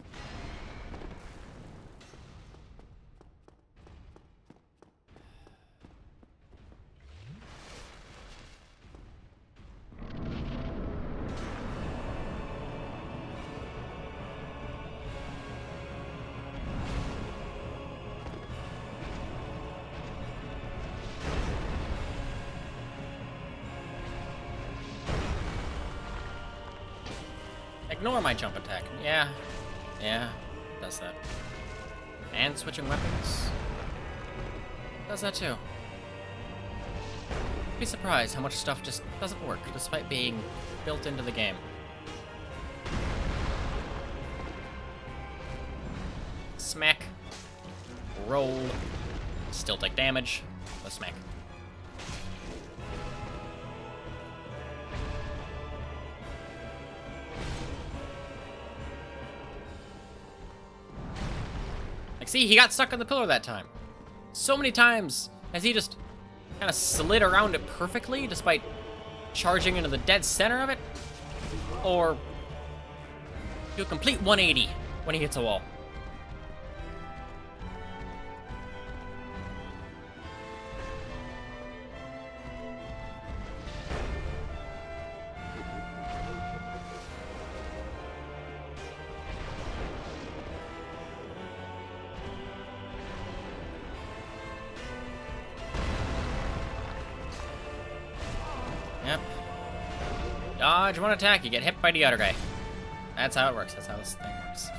Speaker 1: Ignore my jump attack. Yeah, does that. And switching weapons does that too. Be surprised how much stuff just doesn't work, despite being built into the game. Smack. Roll. Still take damage. Let's smack. Like, see, he got stuck on the pillar that time. So many times has he just kind of slid around it perfectly, despite charging into the dead center of it, or do a complete 180 when he hits a wall. Yep. Dodge one attack, you get hit by the other guy. That's how it works. That's how this thing works.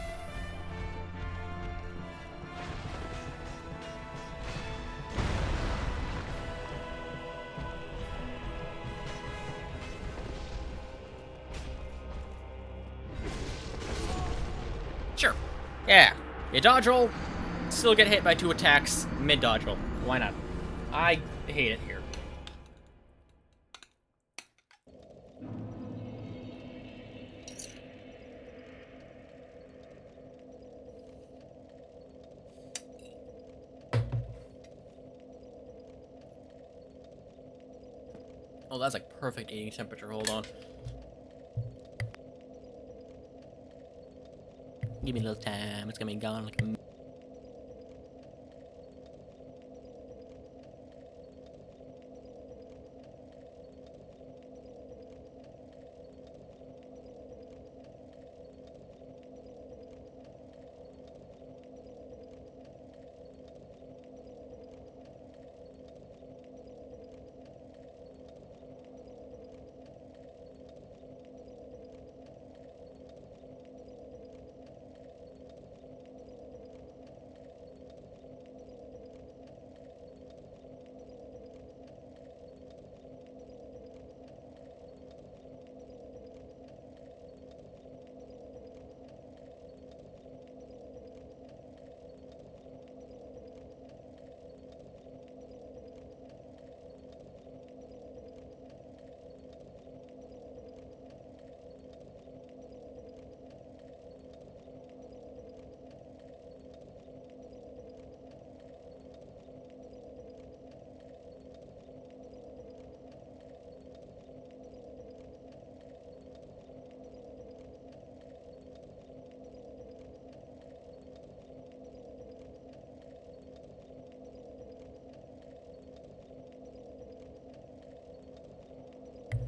Speaker 1: Sure. Yeah. You dodge roll, still get hit by 2 attacks mid-dodge roll. Why not? I hate it here. Oh, that's like perfect eating temperature. Hold on. Give me a little time. It's gonna be gone like a...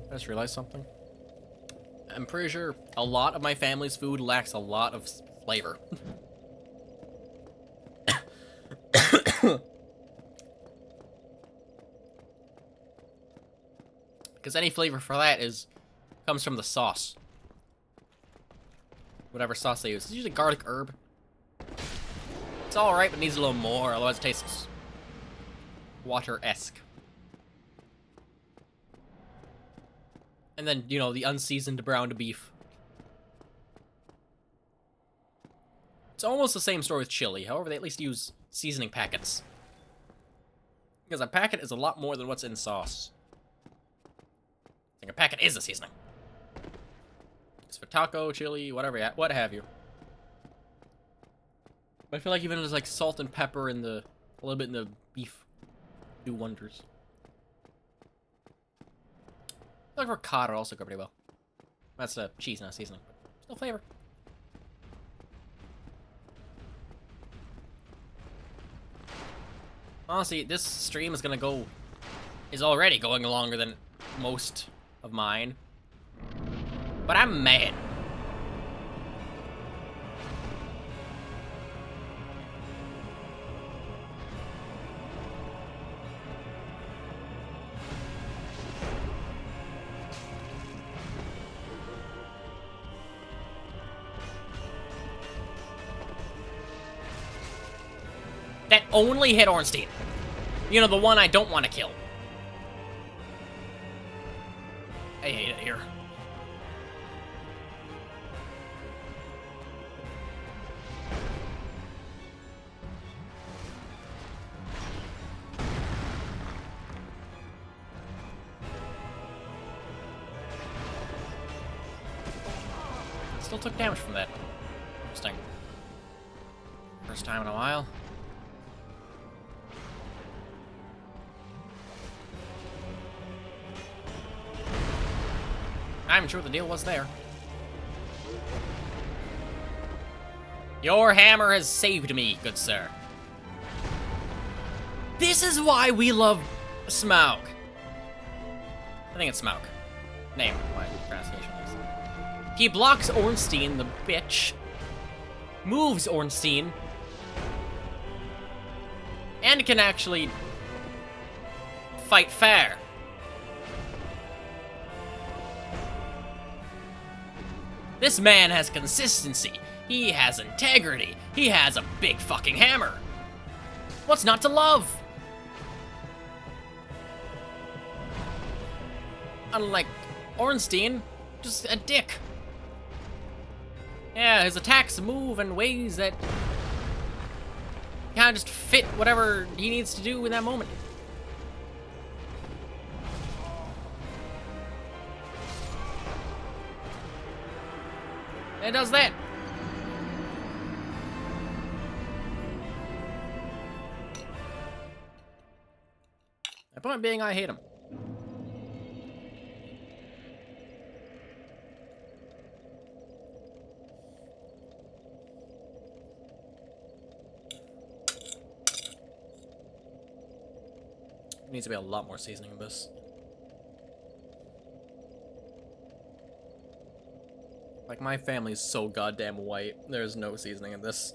Speaker 1: I just realized something. I'm pretty sure a lot of my family's food lacks a lot of flavor. Because any flavor for that comes from the sauce. Whatever sauce they use. It's usually garlic herb. It's alright, but it needs a little more, otherwise it tastes water-esque. And then, you know, the unseasoned browned beef. It's almost the same story with chili. However, they at least use seasoning packets. Because a packet is a lot more than what's in sauce. Like a packet is a seasoning. It's for taco, chili, whatever, what have you. I feel like even just like salt and pepper and a little bit in the beef do wonders. I feel like ricotta also go pretty well. That's cheese, not seasoning, but still flavor. Honestly, this stream is already going longer than most of mine. But I'm mad. That only hit Ornstein. You know, the one I don't want to kill. I hate it here. Still took damage from that. Interesting. First time in a while. I'm not sure what the deal was there. Your hammer has saved me, good sir. This is why we love Smough. I think it's Smough. Name, what pronunciation is. He blocks Ornstein, the bitch. Moves Ornstein. And can actually fight fair. This man has consistency. He has integrity. He has a big fucking hammer. What's not to love? Unlike Ornstein, just a dick. Yeah, his attacks move in ways that kind of just fit whatever he needs to do in that moment. And it does that. The point being, I hate him. There needs to be a lot more seasoning in this. Like, my family's so goddamn white. There's no seasoning in this.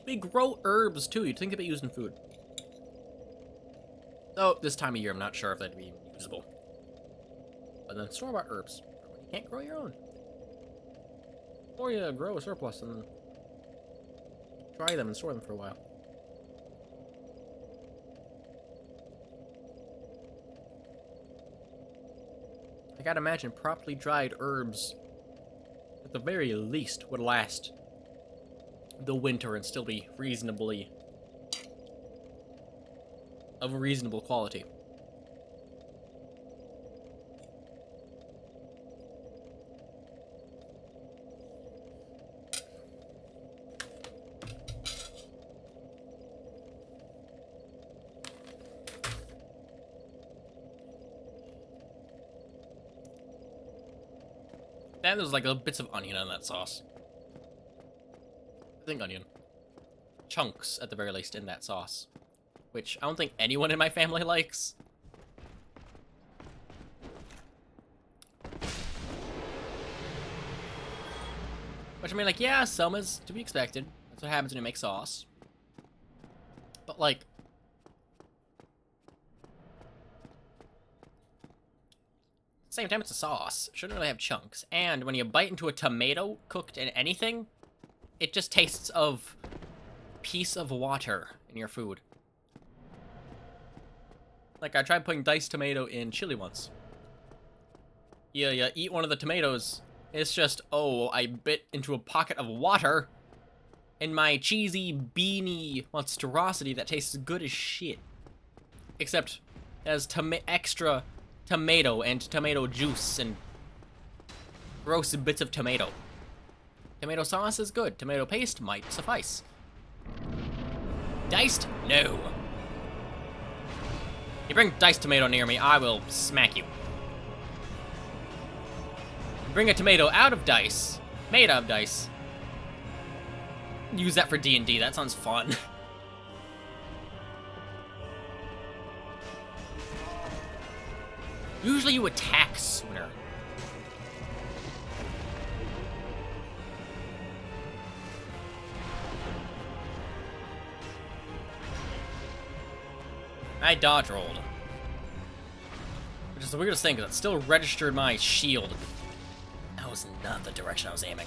Speaker 1: We grow herbs, too. You'd think they'd be used in food. Oh, this time of year, I'm not sure if that'd be usable. But then store-bought herbs. You can't grow your own. Or you grow a surplus and dry them and store them for a while. I gotta imagine properly dried herbs, at the very least, would last the winter and still be reasonably of a reasonable quality. And there's like little bits of onion on that sauce. I think onion. Chunks, at the very least, in that sauce. Which I don't think anyone in my family likes. Which, I mean, like, yeah, some is to be expected. That's what happens when you make sauce. But, like, same time, it's a sauce. It shouldn't really have chunks. And when you bite into a tomato cooked in anything, it just tastes of piece of water in your food. Like, I tried putting diced tomato in chili once. You eat one of the tomatoes, it's just, oh, I bit into a pocket of water in my cheesy, beany monstrosity that tastes good as shit. Except It has extra tomato and tomato juice and gross bits of tomato. Tomato sauce is good. Tomato paste might suffice. Diced? No. You bring diced tomato near me, I will smack you. Bring a tomato out of dice, made out of dice. Use that for D&D, that sounds fun. Usually you attack sooner. I dodge rolled. Which is the weirdest thing, because it still registered my shield. That was not the direction I was aiming.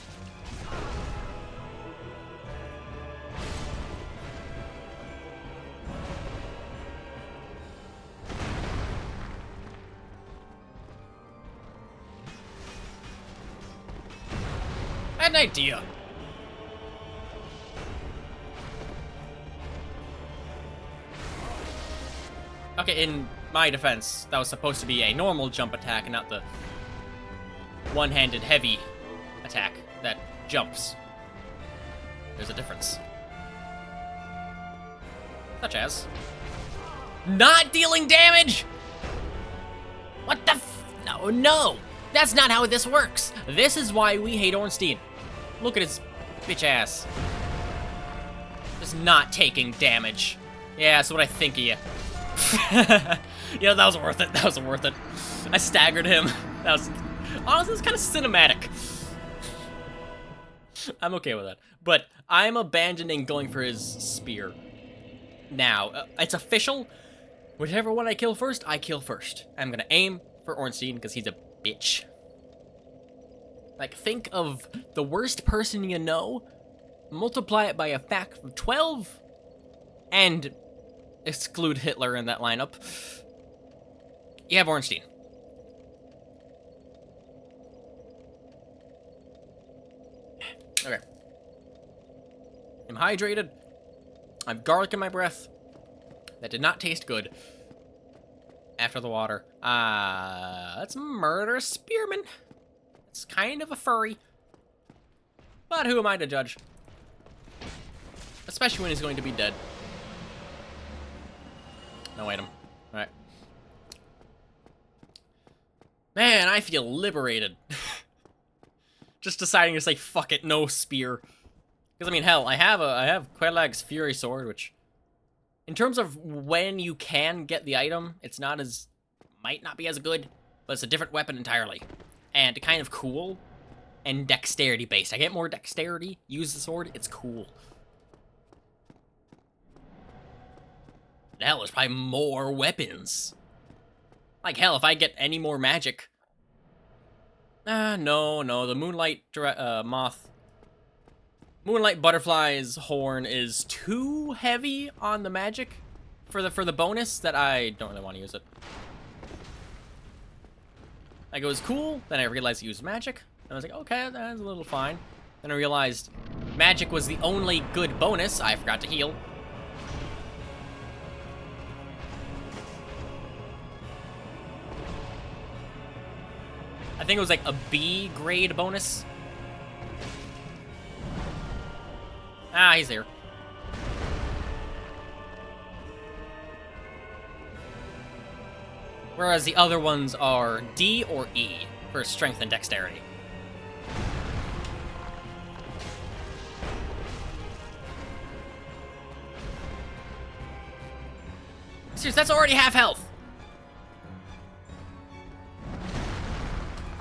Speaker 1: I had an idea. Okay, in my defense, that was supposed to be a normal jump attack and not the one-handed heavy attack that jumps. There's a difference. Such as not dealing damage! What the No, no! That's not how this works! This is why we hate Ornstein. Look at his bitch ass. Just not taking damage. Yeah, that's what I think of you. Yeah, that was worth it. That was worth it. I staggered him. That was... Honestly, it's kind of cinematic. I'm okay with that. But I'm abandoning going for his spear. Now, it's official. Whichever one I kill first, I kill first. I'm gonna aim for Ornstein because he's a bitch. Like, think of the worst person you know, multiply it by a factor of 12, and exclude Hitler in that lineup. You have Ornstein. Okay. I'm hydrated. I have garlic in my breath. That did not taste good after the water. Let's murder a spearman. It's kind of a furry. But who am I to judge? Especially when he's going to be dead. No item. Alright. Man, I feel liberated. Just deciding to say, fuck it, no spear. Because, I mean, hell, I have Quedlag's Fury Sword, which, in terms of when you can get the item, it's not as, might not be as good, but it's a different weapon entirely. And kind of cool, and dexterity based. I get more dexterity, use the sword, it's cool. Hell, there's probably more weapons. Like, hell, if I get any more magic. No, the Moonlight Moonlight Butterfly's horn is too heavy on the magic for the bonus that I don't really want to use it. Like, it was cool, then I realized it used magic, and I was like, okay, that's a little fine. Then I realized magic was the only good bonus. I forgot to heal. I think it was like a B grade bonus. Ah, he's here. Whereas the other ones are D or E for strength and dexterity. Seriously, that's already half health.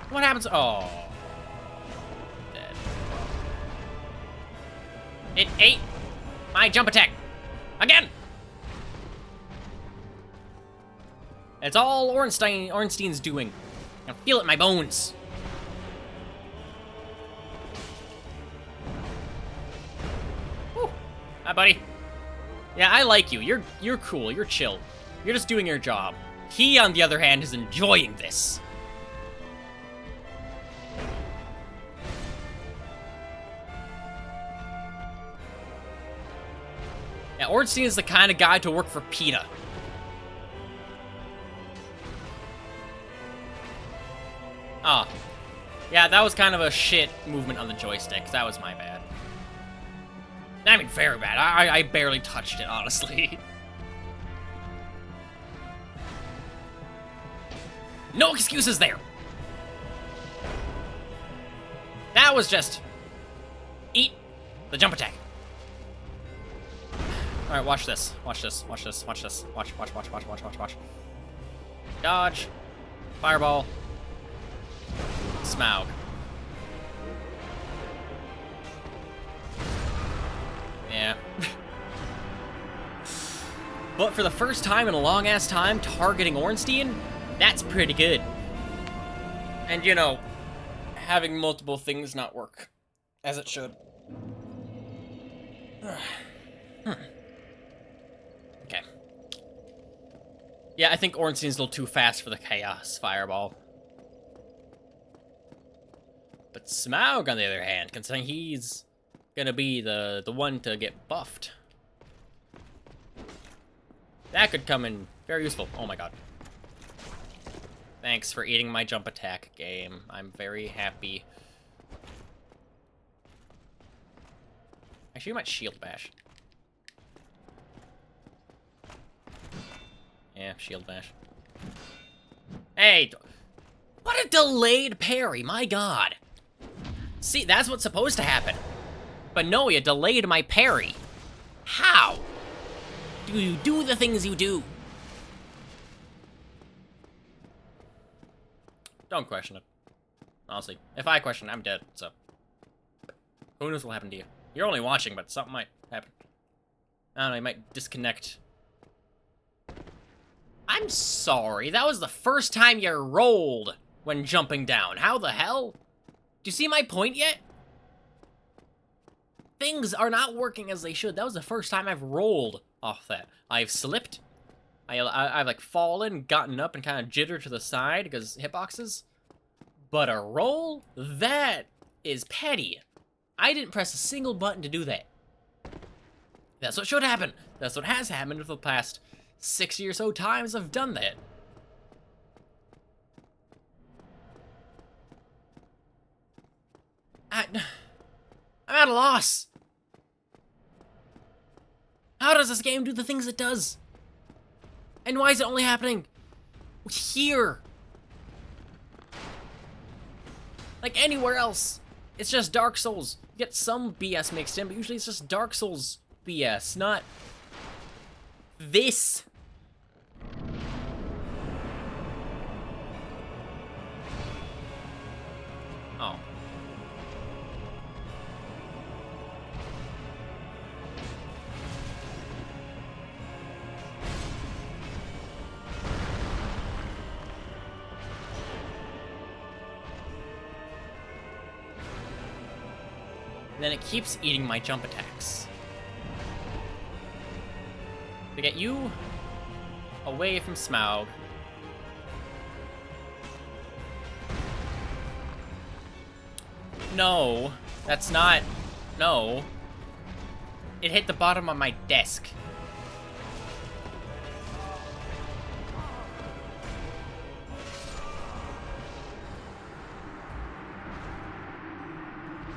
Speaker 1: What happens? Oh. Dead. It ate my jump attack. Again! It's all Ornstein's doing. I feel it in my bones. Whew. Hi, buddy. Yeah, I like you. You're cool. You're chill. You're just doing your job. He, on the other hand, is enjoying this. Yeah, Ornstein is the kind of guy to work for PETA. Yeah, that was kind of a shit movement on the joystick. That was my bad. I mean, very bad. I barely touched it, honestly. No excuses there. That was just... Eat the jump attack. Alright, watch this. Watch this. Watch this. Watch this. Watch. Dodge. Fireball. Smough. Yeah. But for the first time in a long-ass time, targeting Ornstein, that's pretty good. And, you know, having multiple things not work as it should. Okay. Yeah, I think Ornstein's a little too fast for the Chaos Fireball. But Smough, on the other hand, considering he's gonna be the one to get buffed, that could come in very useful. Oh my god. Thanks for eating my jump attack, game. I'm very happy. Actually, you might shield bash. Yeah, shield bash. Hey! What a delayed parry, my god! See, that's what's supposed to happen. But no, you delayed my parry. How do you do the things you do? Don't question it. Honestly, if I question it, I'm dead, so... Who knows what'll happen to you? You're only watching, but something might happen. I don't know, you might disconnect. I'm sorry, that was the first time you rolled when jumping down. How the hell? Do you see my point yet? Things are not working as they should. That was the first time I've rolled off that. I've slipped. I've like fallen, gotten up, and kind of jittered to the side because hitboxes. But a roll? That is petty. I didn't press a single button to do that. That's what should happen. That's what has happened for the past 60 or so times I've done that. I'm at a loss. How does this game do the things it does? And why is it only happening here? Like anywhere else, it's just Dark Souls. You get some BS mixed in, but usually it's just Dark Souls BS, not this. Oh. And then it keeps eating my jump attacks. To get you away from Smough. No, that's not... No. It hit the bottom of my desk.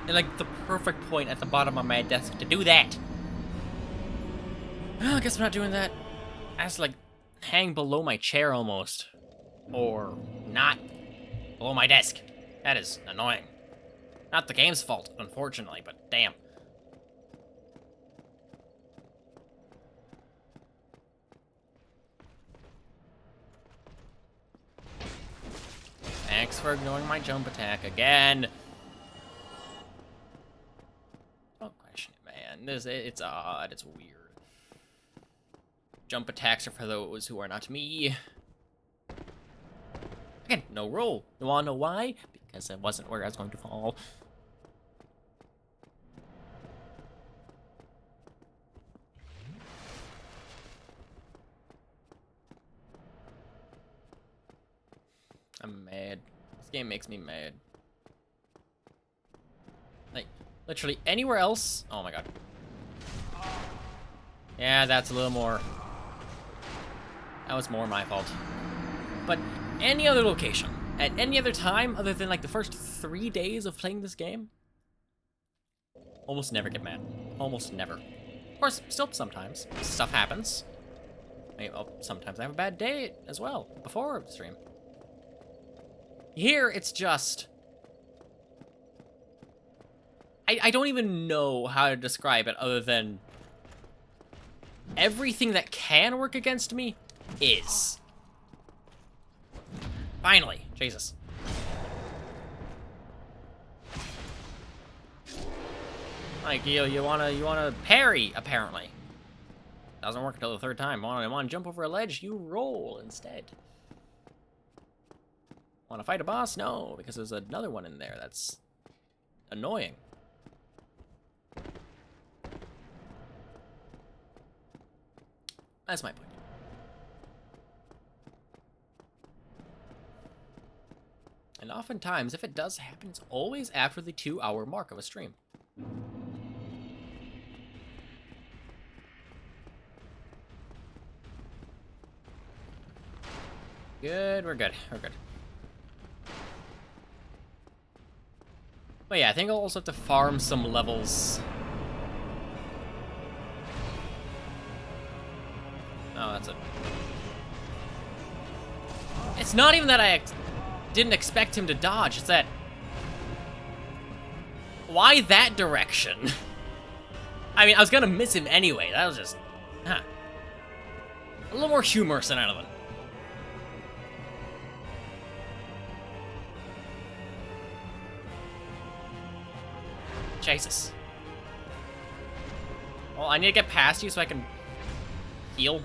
Speaker 1: And like the perfect point at the bottom of my desk to do that. Well, I guess I'm not doing that. I have to like hang below my chair almost. Or not below my desk. That is annoying. Not the game's fault, unfortunately, but damn. Thanks for ignoring my jump attack again. Don't question it, man. It's odd, it's weird. Jump attacks are for those who are not me. Again, no roll. You wanna know why? Because it wasn't where I was going to fall. I'm mad. This game makes me mad. Like, literally anywhere else. Oh my god. Yeah, that's a little more. That was more my fault. But any other location, at any other time other than like the first 3 days of playing this game, almost never get mad. Almost never. Of course, still sometimes. Stuff happens. Maybe, sometimes I have a bad day as well, before the stream. Here, it's just... I don't even know how to describe it other than... everything that can work against me is. Finally. Jesus. Like, you wanna parry, apparently. Doesn't work until the third time. Wanna jump over a ledge? You roll instead. Wanna fight a boss? No, because there's another one in there that's annoying. That's my point. And oftentimes, if it does happen, it's always after the 2-hour mark of a stream. Good, we're good, we're good. But yeah, I think I'll also have to farm some levels. Oh, that's it. It's not even that I didn't expect him to dodge, it's that... why that direction? I mean, I was gonna miss him anyway, that was just... huh. A little more humorous than anything. Jesus. Well, I need to get past you so I can heal.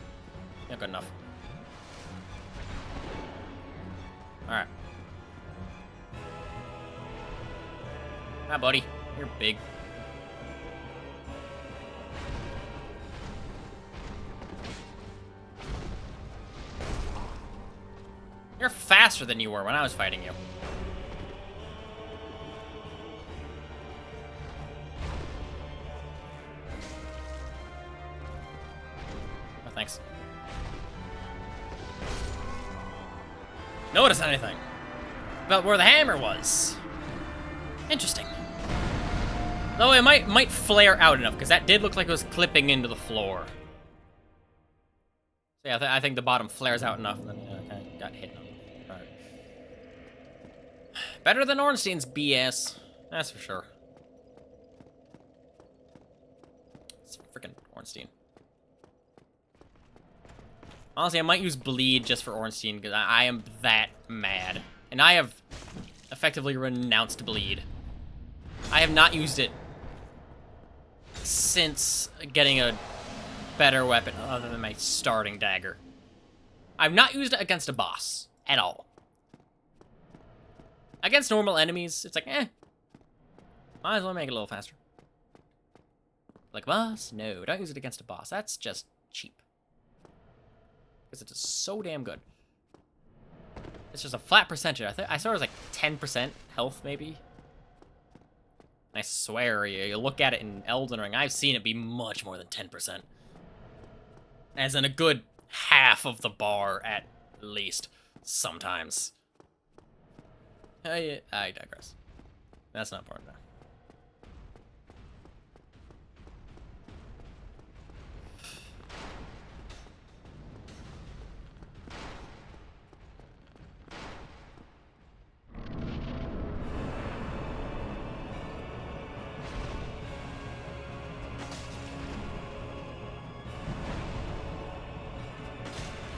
Speaker 1: Not good enough. Alright. Ah, buddy. You're big. You're faster than you were when I was fighting you. Oh, thanks. Notice anything about where the hammer was. Interesting. Though it might flare out enough, because that did look like it was clipping into the floor. So yeah, I think the bottom flares out enough, and then kind of got hidden. All right. Better than Ornstein's BS, that's for sure. It's freaking Ornstein. Honestly, I might use Bleed just for Ornstein, because I am that mad. And I have effectively renounced Bleed. I have not used it since getting a better weapon other than my starting dagger. I've not used it against a boss at all. Against normal enemies, it's like, eh. Might as well make it a little faster. Like boss? No, don't use it against a boss. That's just cheap. Because it's just so damn good. It's just a flat percentage. I saw it was like 10% health, maybe. I swear, you look at it in Elden Ring, I've seen it be much more than 10%. As in a good half of the bar, at least. Sometimes. I digress. That's not important now.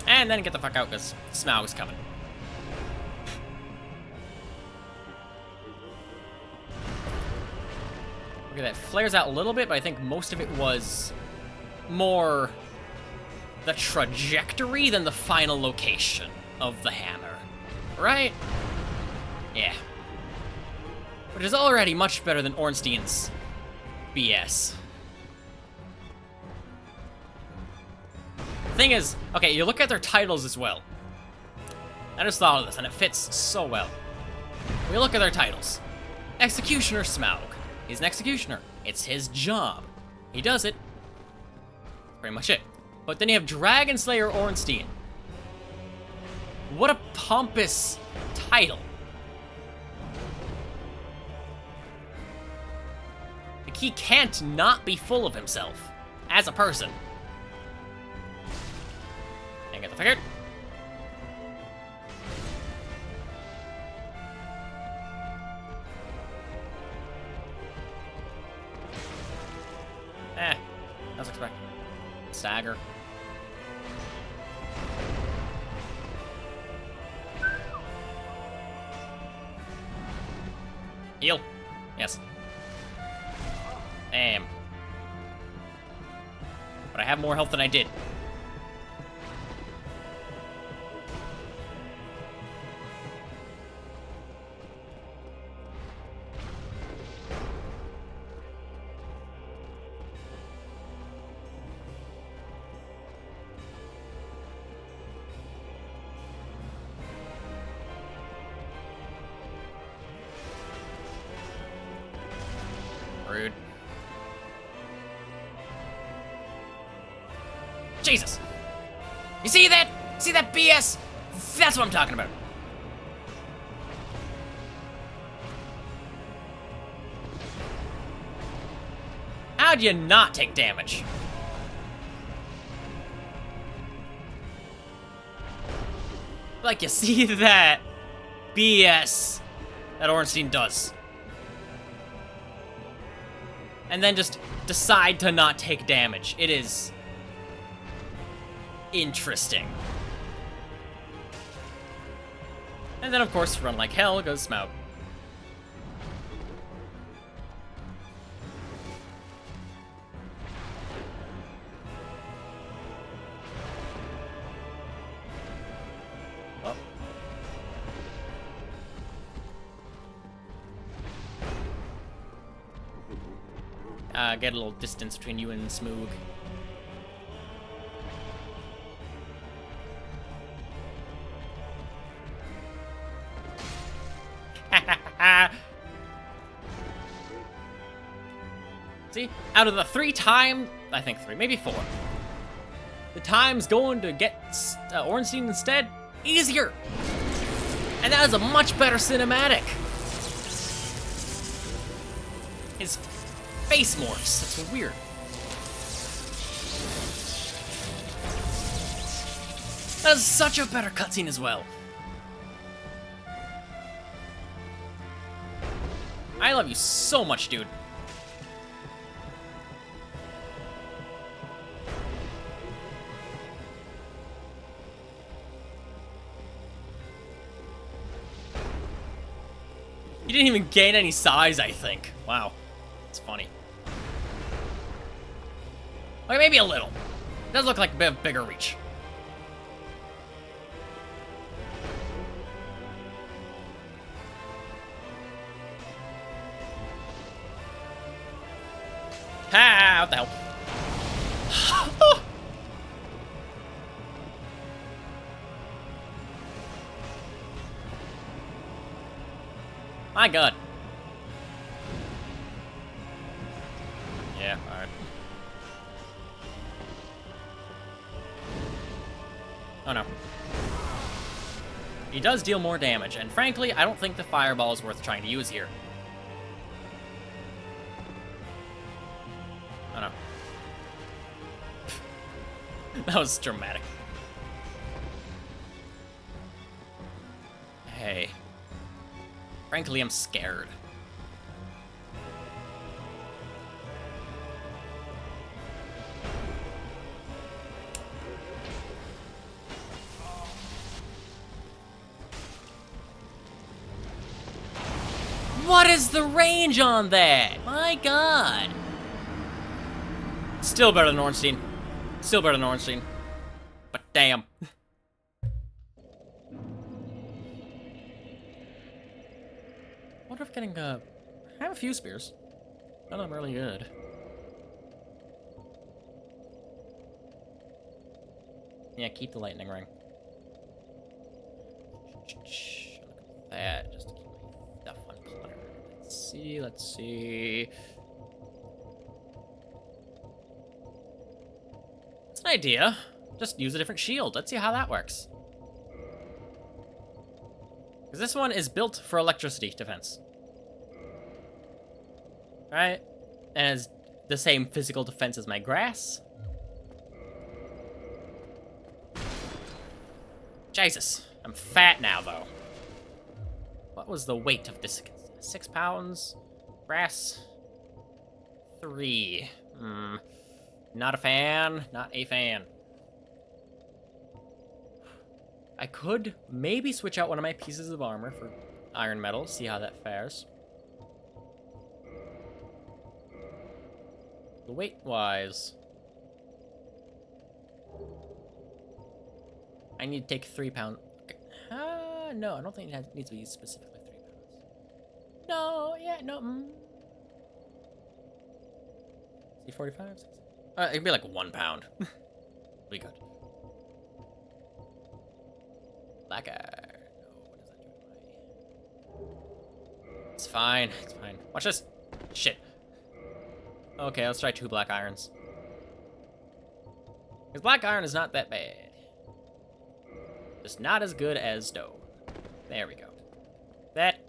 Speaker 1: And then get the fuck out, because Smough is coming. Okay, that flares out a little bit, but I think most of it was more the trajectory than the final location of the hammer. Right? Yeah. Which is already much better than Ornstein's BS. Thing is, okay, you look at their titles as well. I just thought of this, and it fits so well. We look at their titles. Executioner Smough. He's an executioner. It's his job. He does it. Pretty much it. But then you have Dragon Slayer Ornstein. What a pompous title. he can't not be full of himself as a person. And get the figured. I was expecting. Stagger. Heal. Yes. Damn. But I have more health than I did. Rude. Jesus! You see that? See that BS? That's what I'm talking about. How'd you not take damage? Like, you see that BS that Ornstein does. And then just decide to not take damage. It is interesting. And then, of course, run like hell goes Smough. Get a little distance between you and Smough. See? Out of the 3 times, I think 3, maybe 4. The times going to get Ornstein instead, easier. And that is a much better cinematic. His face morphs. That's weird. That is such a better cutscene as well. I love you so much, dude. You didn't even gain any size, I think. Wow. It's funny. Okay, maybe a little. It does look like a bit of bigger reach. Ha! What the hell? Oh. My God. Yeah, alright. Oh no. He does deal more damage, and frankly, I don't think the fireball is worth trying to use here. Oh no. That was dramatic. Hey. Frankly, I'm scared. What is the range on that? My God. Still better than Ornstein. Still better than Ornstein. But damn. What if getting I have a few spears. None of them really good. Yeah, keep the lightning ring. Look at that, just to keep my stuff uncluttered. Let's see. That's an idea. Just use a different shield. Let's see how that works. Because this one is built for electricity defense. Right? and has the same physical defense as my grass. Jesus, I'm fat now, though. What was the weight of this? 6 pounds? Grass? 3. Not a fan. Not a fan. I could maybe switch out one of my pieces of armor for iron metal, see how that fares. The weight-wise, I need to take 3 pounds. Okay. No, I don't think it needs to be specifically 3 pounds. No, yeah, no. C45? It'd be like 1 pound. Be good. Black iron. No, what does that do to my... It's fine. It's fine. Watch this. Shit. Okay, let's try 2 black irons. Because black iron is not that bad. Just not as good as stone. There we go. That...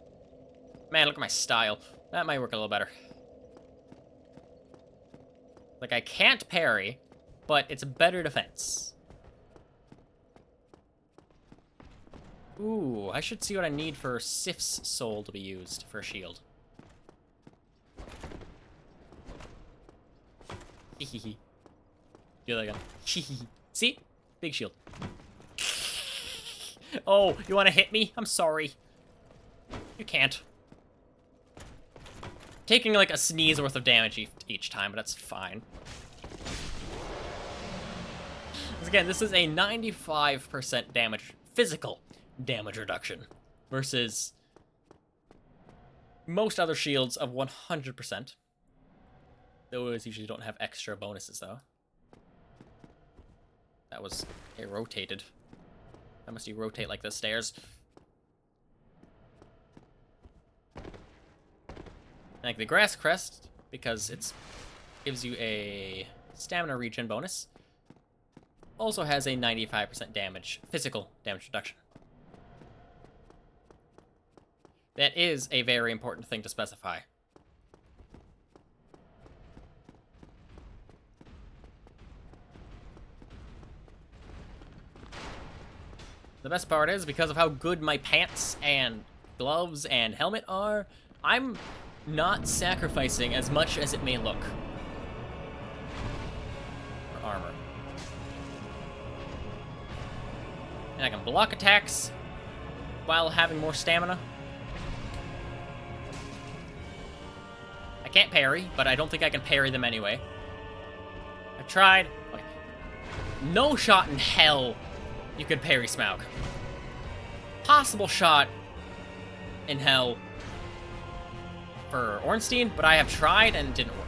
Speaker 1: Man, look at my style. That might work a little better. Like, I can't parry, but it's a better defense. Ooh, I should see what I need for Sif's soul to be used for a shield. Hehehe. Do that again. Hehehe. See? Big shield. Oh, you want to hit me? I'm sorry. You can't. Taking like a sneeze worth of damage each time, but that's fine. Again, this is a 95% damage, physical damage reduction, versus most other shields of 100%. Those usually don't have extra bonuses, though. That was... it rotated. How must you rotate like the stairs? Like the grass crest, because it gives you a stamina regen bonus, also has a 95% damage, physical damage reduction. That is a very important thing to specify. The best part is, because of how good my pants and gloves and helmet are, I'm not sacrificing as much as it may look for armor. And I can block attacks while having more stamina. I can't parry, but I don't think I can parry them anyway. I've tried. Okay. No shot in hell you could parry Smough. Possible shot in hell for Ornstein, but I have tried and it didn't work.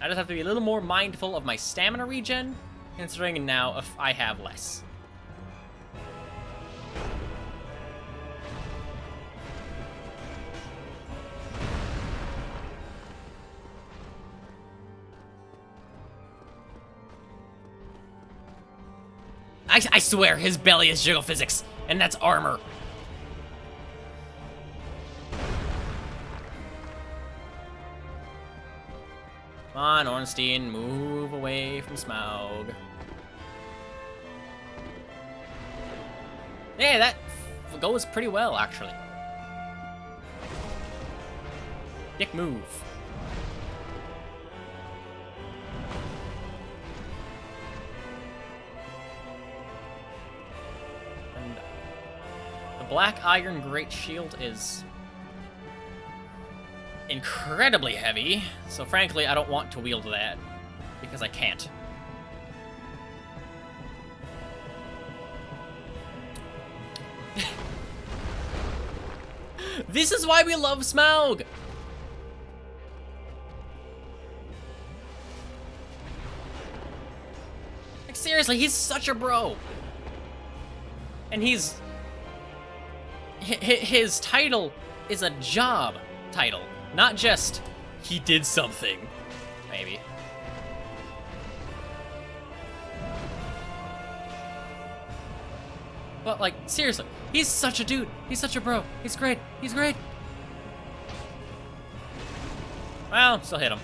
Speaker 1: I just have to be a little more mindful of my stamina regen, considering now if I have less. I swear, his belly is jiggle physics, and that's armor. Come on, Ornstein, move away from Smough. Yeah, that goes pretty well, actually. Dick move. And the Black Iron Great Shield is incredibly heavy, so frankly, I don't want to wield that, because I can't. This is why we love Smough! Like, seriously, he's such a bro! And he's... his title is a job title. Not just, he did something, maybe. But, like, seriously, he's such a dude. He's such a bro. He's great. He's great. Well, still hit him.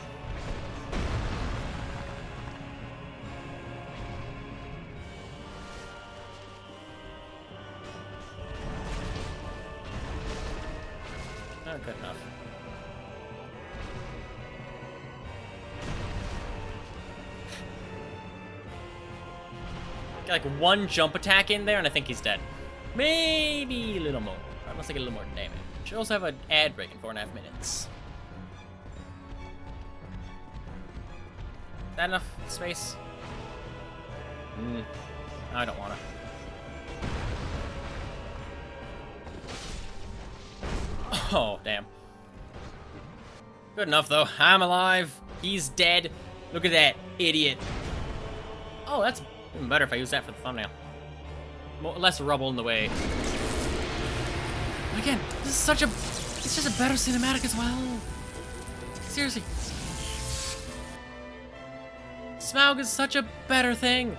Speaker 1: Not good enough. Get like one jump attack in there, and I think he's dead. Maybe a little more. Unless I get a little more damage. Should also have an ad break in 4.5 minutes. Is that enough space? I don't wanna. Oh, damn. Good enough, though. I'm alive. He's dead. Look at that idiot. Oh, that's even better if I use that for the thumbnail. Less rubble in the way. Again, this is such a... It's just a better cinematic as well. Seriously. Smough is such a better thing.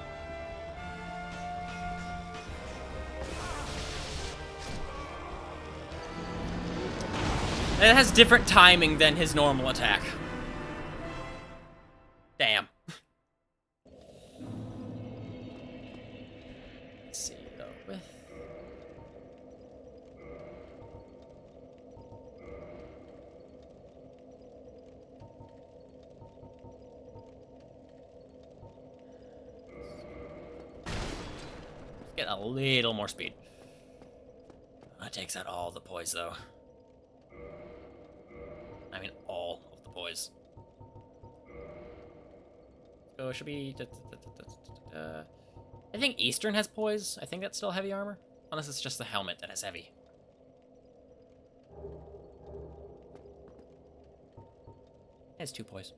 Speaker 1: It has different timing than his normal attack. Damn. Let's see, though, with... Let's get a little more speed. That takes out all the poise, though. I mean, all of the poise. So it should be... I think Eastern has poise. I think that's still heavy armor. Unless it's just the helmet that has heavy. It has 2 poise.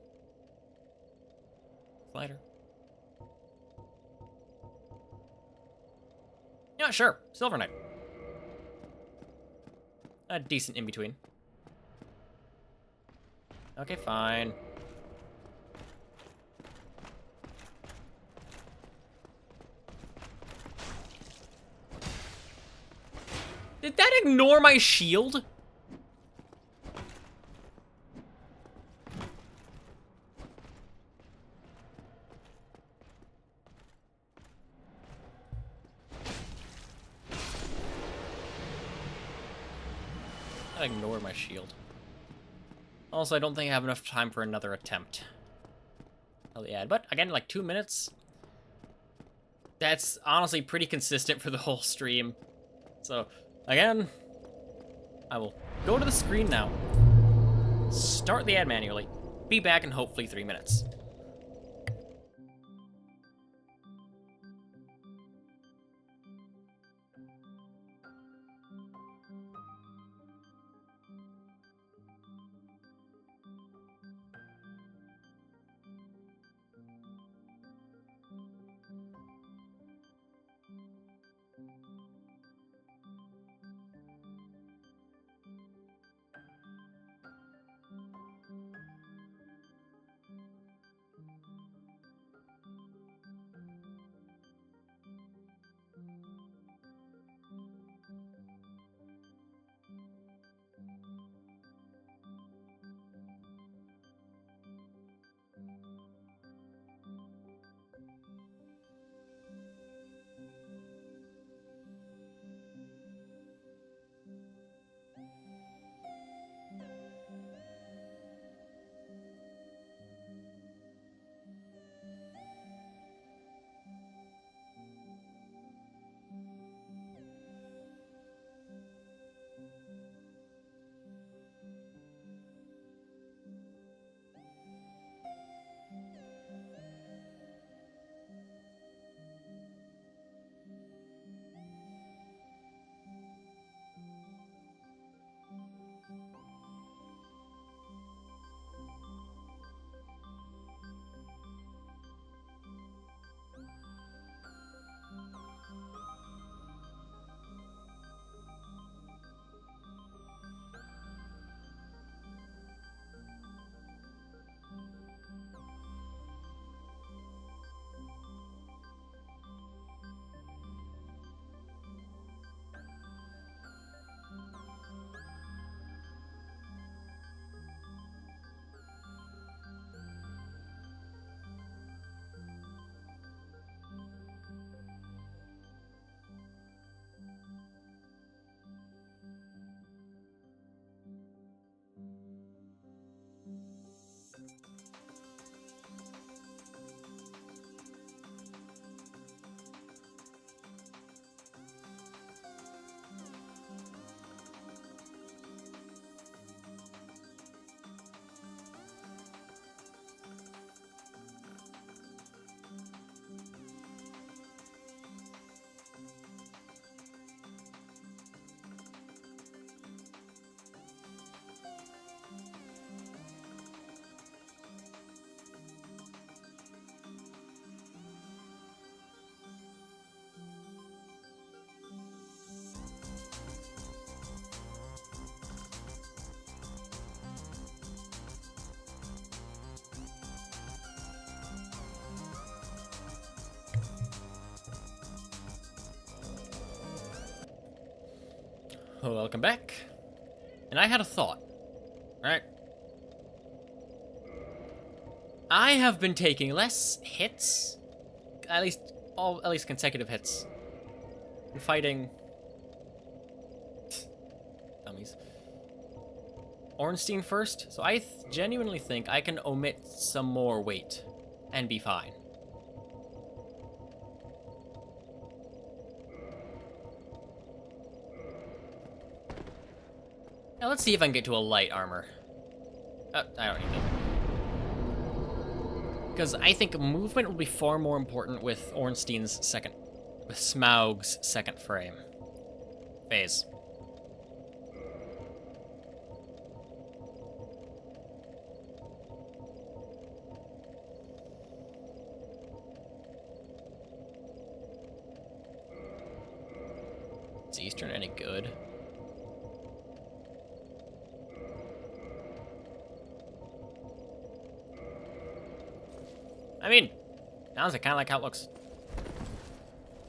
Speaker 1: Slider. Yeah, sure. Silver Knight. A decent in-between. Okay, fine. Did that ignore my shield? That ignored my shield. Also, I don't think I have enough time for another attempt. I'll add, but again, like 2 minutes. That's honestly pretty consistent for the whole stream. So, again, I will go to the screen now. Start the ad manually. Be back in hopefully 3 minutes. Welcome back. And I had a thought. Right? I have been taking less hits, at least consecutive hits, and fighting dummies. Ornstein first, so I genuinely think I can omit some more weight and be fine. Now let's see if I can get to a light armor. I don't need that. Because I think movement will be far more important with Smough's second phase. Is Eastern any good? I mean, sounds kind of like how it looks.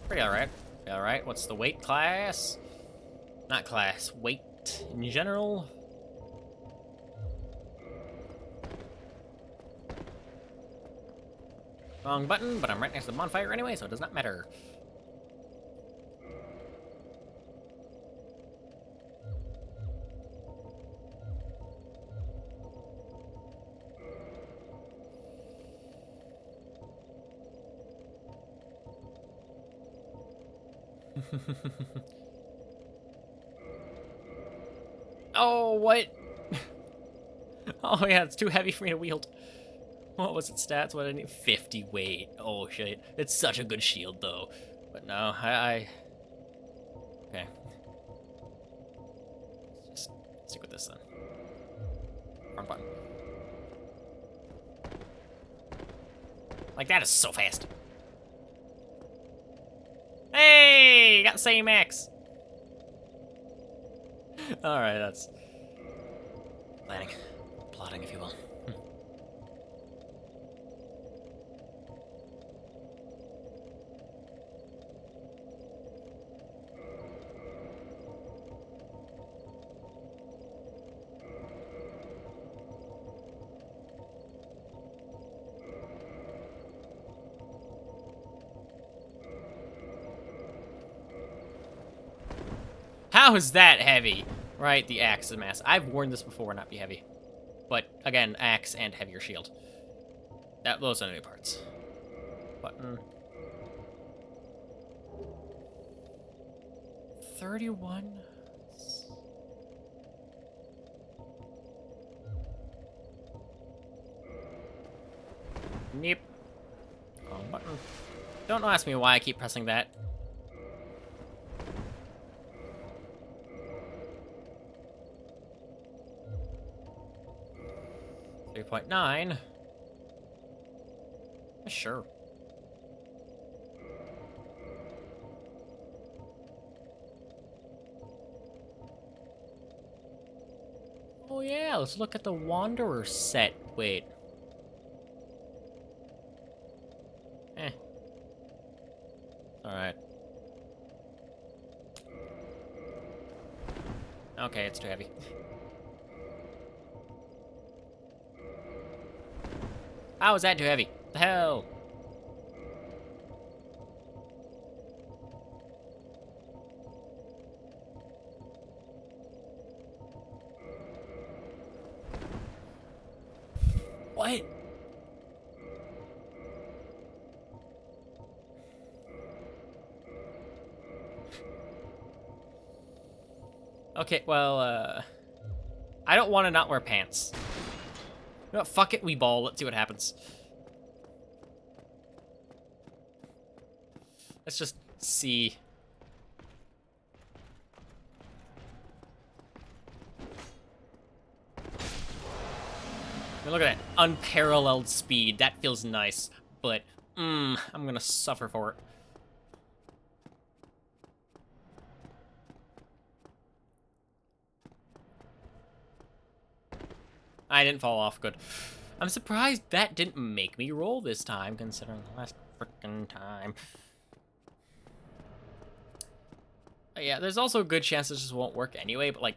Speaker 1: Pretty alright. Alright, what's the weight class? Not class, weight in general. Wrong button, but I'm right next to the bonfire anyway, so it does not matter. Oh, what? Oh yeah, it's too heavy for me to wield. What was its stats? What did I need? 50 weight. Oh shit. It's such a good shield though. But no, I... Okay. Let's just stick with this then. Wrong button. Like that is so fast. Hey! Got the same axe. Alright, that's... Plotting, if you will. How is that heavy? Right, the axe is mass. I've worn this before and not be heavy. But, again, axe and heavier shield. Those are new parts. Button. 31? Nope. Wrong button. Don't ask me why I keep pressing that. .9. Sure. Oh yeah, let's look at the Wanderer set. Wait. Alright. Okay, it's too heavy. How is that too heavy? The hell? What? Okay, well, I don't want to not wear pants. You know what, fuck it, we ball. Let's see what happens. Let's just see. I mean, look at that unparalleled speed. That feels nice, but I'm gonna suffer for it. I didn't fall off. Good. I'm surprised that didn't make me roll this time, considering the last frickin' time. Yeah, there's also a good chance this just won't work anyway, but, like,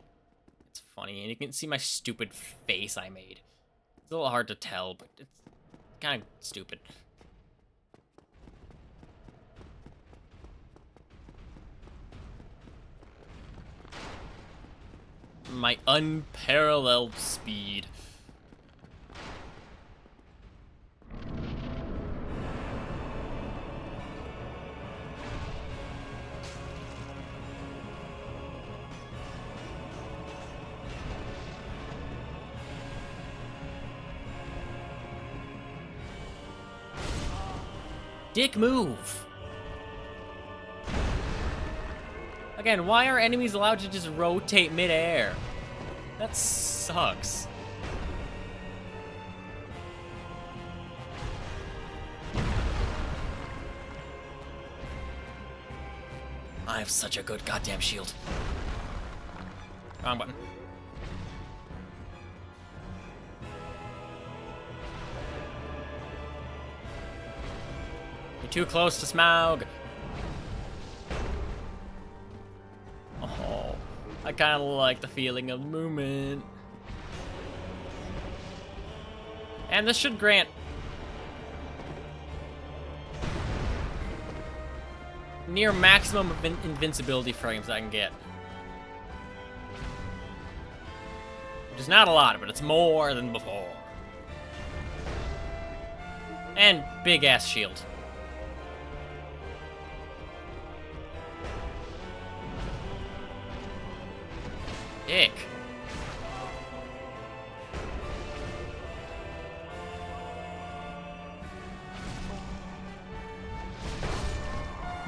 Speaker 1: it's funny, and you can see my stupid face I made. It's a little hard to tell, but it's kind of stupid. My unparalleled speed. Dick move. Again, why are enemies allowed to just rotate mid-air? That sucks. I have such a good goddamn shield. Wrong button. You're too close to Smough. Oh, I kind of like the feeling of movement. And this should grant near maximum invincibility frames I can get. Which is not a lot, but it's more than before. And big ass shield. Dick.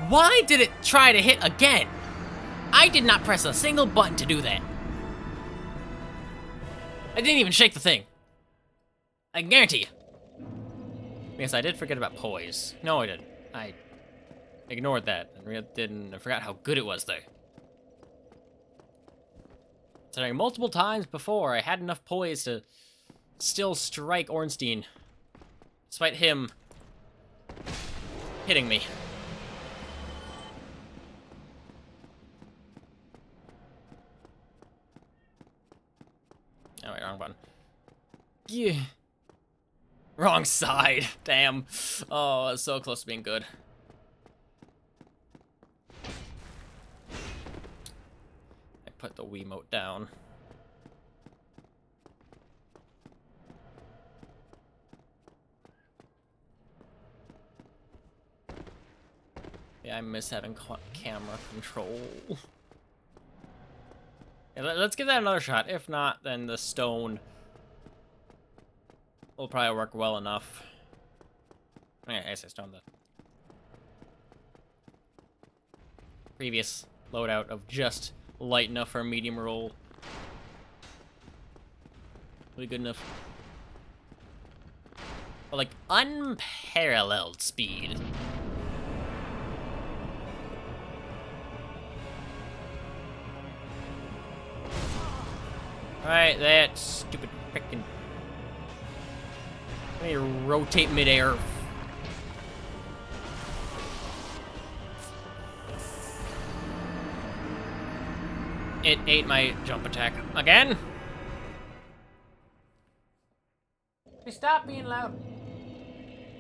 Speaker 1: Why did it try to hit again? I did not press a single button to do that. I didn't even shake the thing. I guarantee you. Yes, I did forget about poise. No, I didn't. I ignored that and I forgot how good it was there. Considering multiple times before, I had enough poise to still strike Ornstein, despite him hitting me. Oh wait, wrong button. Yeah. Wrong side. Damn. Oh, I was so close to being good. I put the Wiimote down. Yeah, I miss having camera control. Yeah, let's give that another shot. If not, then the stone will probably work well enough. Okay, I say stone, the previous loadout of just light enough for a medium roll. Really good enough. But like unparalleled speed. Alright, that stupid frickin'. Let me rotate midair. It ate my jump attack again. Stop being loud.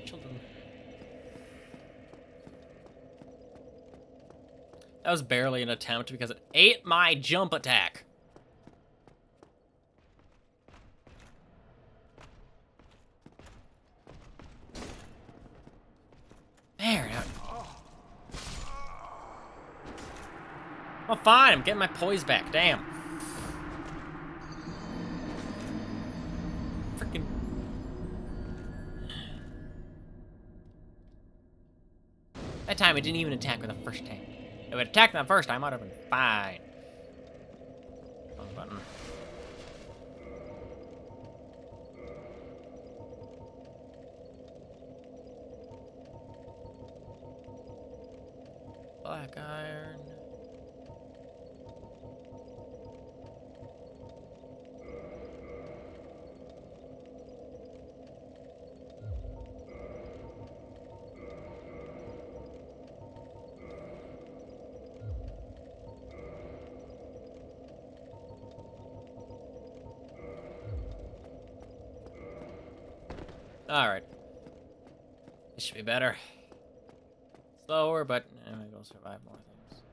Speaker 1: Children. That was barely an attempt because it ate my jump attack. There. Well, fine. I'm getting my poise back. Damn. Freaking. That time it didn't even attack with the first time. If it attacked the first time, I'd have been fine. Wrong button. Black iron. Alright. This should be better. Slower, but maybe we'll survive more things.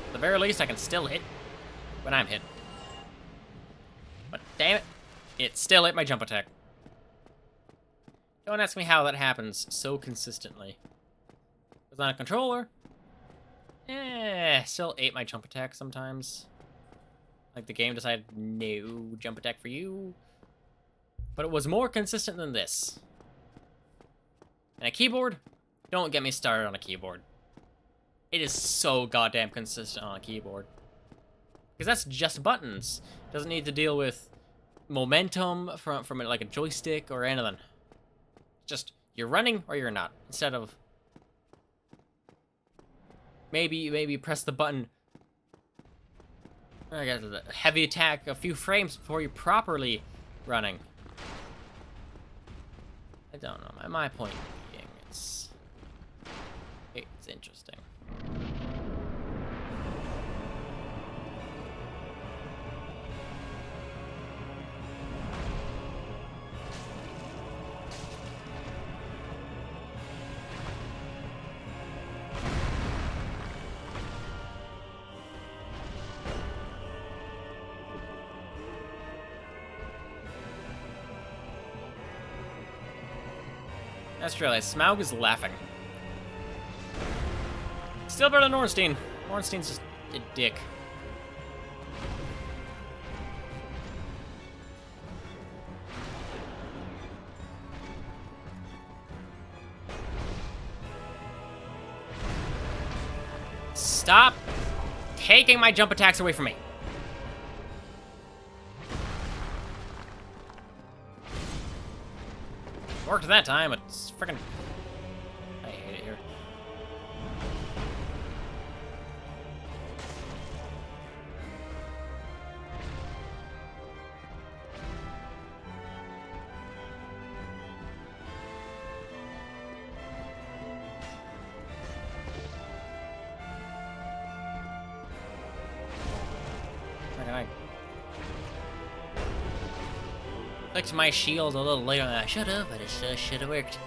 Speaker 1: At the very least, I can still hit when I'm hit. But damn it, it still hit my jump attack. Don't ask me how that happens so consistently. Because on a controller, still ate my jump attack sometimes. Like the game decided, no jump attack for you. But it was more consistent than this. And a keyboard? Don't get me started on a keyboard. It is so goddamn consistent on a keyboard. Because that's just buttons. It doesn't need to deal with momentum from like a joystick or anything. Just, you're running or you're not. Instead of... Maybe press the button... I got the heavy attack a few frames before you're properly running. I don't know. My point being, it's interesting. That's true. Smough is laughing. Still better than Ornstein. Ornstein's just a dick. Stop taking my jump attacks away from me. Worked that time, but it's freaking... I hate it here. Clicked my shield a little later than I should have, but it should have worked.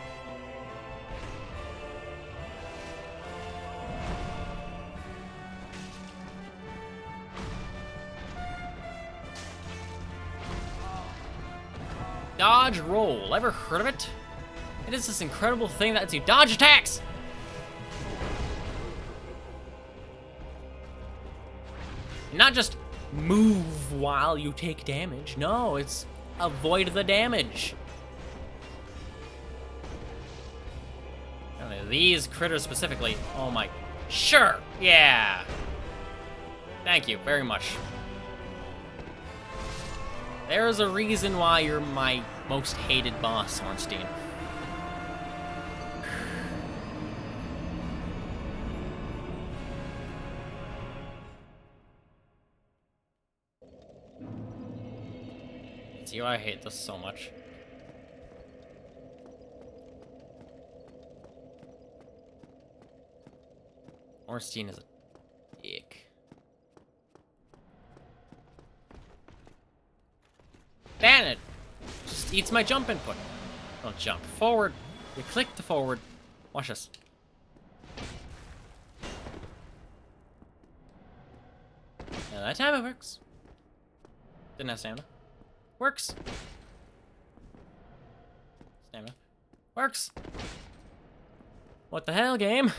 Speaker 1: Dodge roll. Ever heard of it? It is this incredible thing that lets you dodge attacks! Not just move while you take damage. No, it's avoid the damage. These critters specifically. Oh my. Sure. Yeah. Thank you very much. There's a reason why you're my most hated boss, Ornstein. See why I hate this so much. Ornstein is a dick. Damn it! Just eats my jump input. Don't jump forward. You click to forward. Watch this. Now that time it works. Didn't have stamina. Works. Stamina. Works. What the hell, game?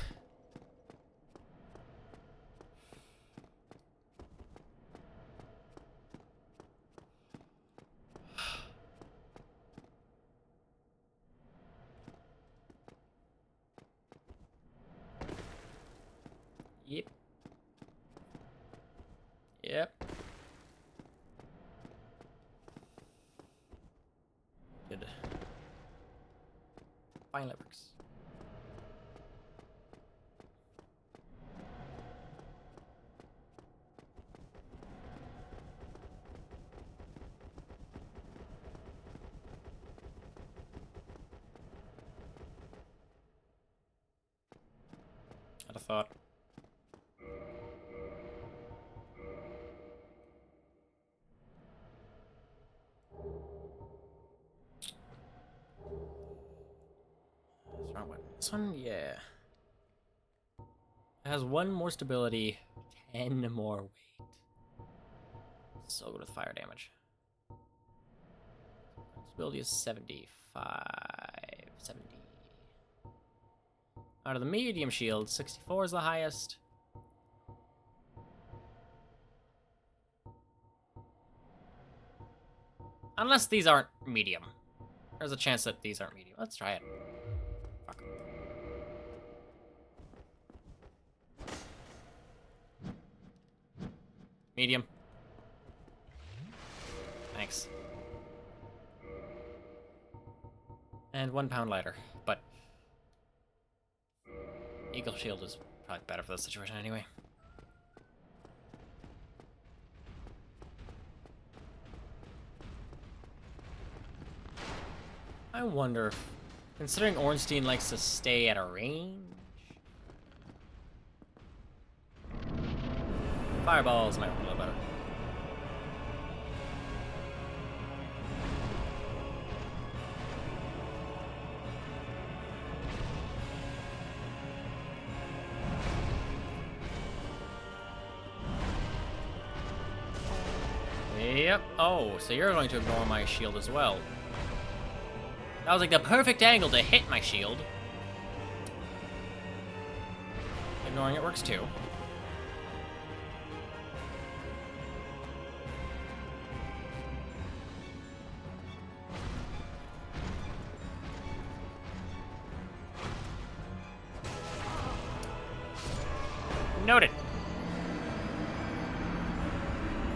Speaker 1: Yep. Yep. Good. Finally works. I'd have thought. This one, yeah. It has 1 more stability, 10 more weight. So good with fire damage. Stability is 75, 70. Out of the medium shield, 64 is the highest. Unless these aren't medium. There's a chance that these aren't medium. Let's try it. Fuck. Medium. Thanks. And 1 pound lighter, but Eagle Shield is probably better for this situation anyway. I wonder, considering Ornstein likes to stay at a range, fireballs might work a little better. Yep. Oh, so you're going to ignore my shield as well. That was like the perfect angle to hit my shield. Ignoring it works too. Noted.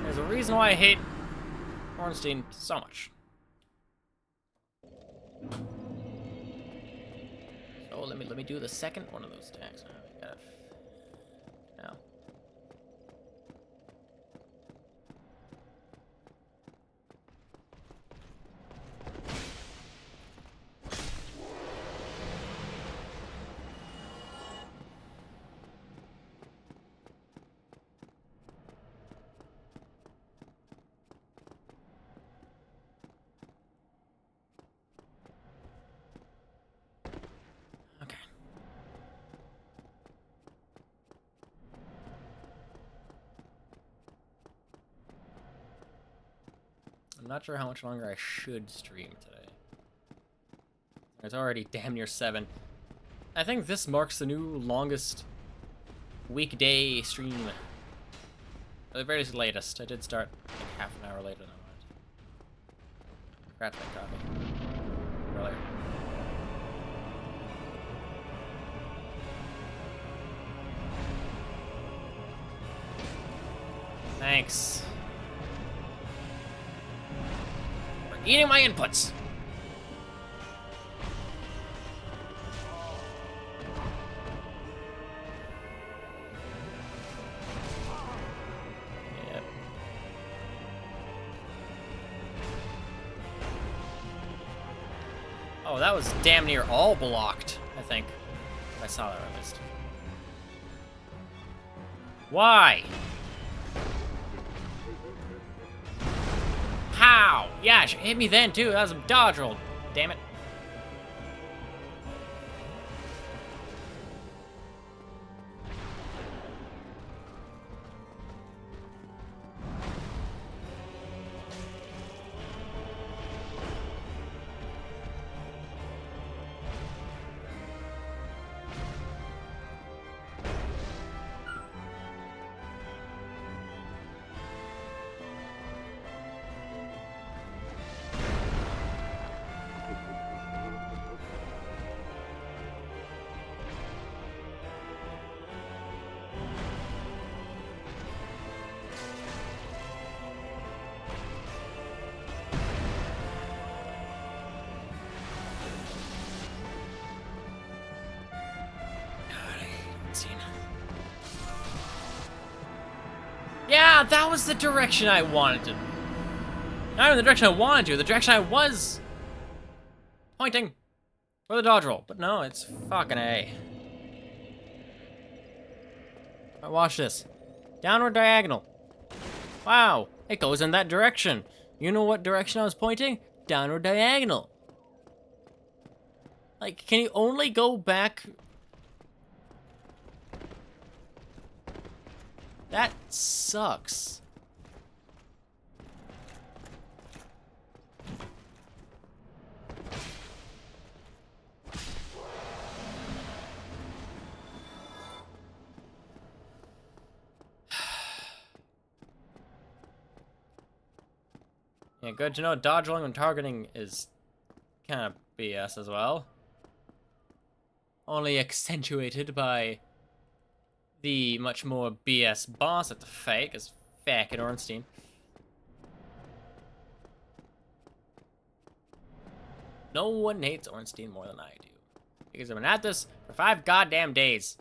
Speaker 1: There's a reason why I hate Ornstein so much. So let me do the second one of those attacks. Now. I'm not sure how much longer I should stream today. It's already damn near 7. I think this marks the new longest weekday stream. At the very latest. I did start like half an hour later than I wanted. Forgot to make coffee earlier. Thanks. Eating my inputs. Yep. Oh, that was damn near all blocked, I think. I saw that at least. Why? How? Yeah, she hit me then too. That was a dodge roll. Damn it. Yeah, that was the direction I wanted to. Not even the direction I wanted to, the direction I was pointing for the dodge roll. But no, it's fucking A. Alright, watch this. Downward diagonal. Wow, it goes in that direction. You know what direction I was pointing? Downward diagonal. Like, can you only go back? That sucks. Yeah, good to know dodge rolling when targeting is kind of BS as well. Only accentuated by the much more BS boss at the fake as fucking Ornstein. No one hates Ornstein more than I do. Because I've been at this for 5 goddamn days.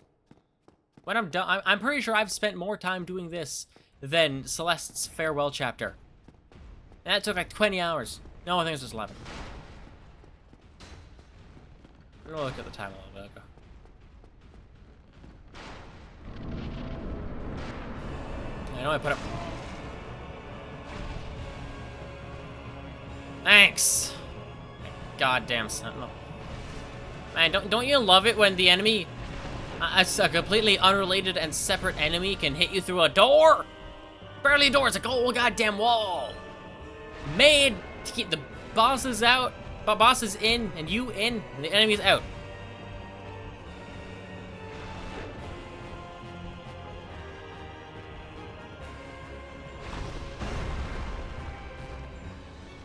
Speaker 1: When I'm done, I'm pretty sure I've spent more time doing this than Celeste's farewell chapter. And that took like 20 hours. No, I think it was just 11. I'm gonna look at the time a little bit ago. I know I put up. Thanks. Goddamn sentinel. Man, don't you love it when the enemy, a completely unrelated and separate enemy, can hit you through a door? Barely a door, it's a whole goddamn wall. Made to keep the bosses out, bosses in, and you in, and the enemies out.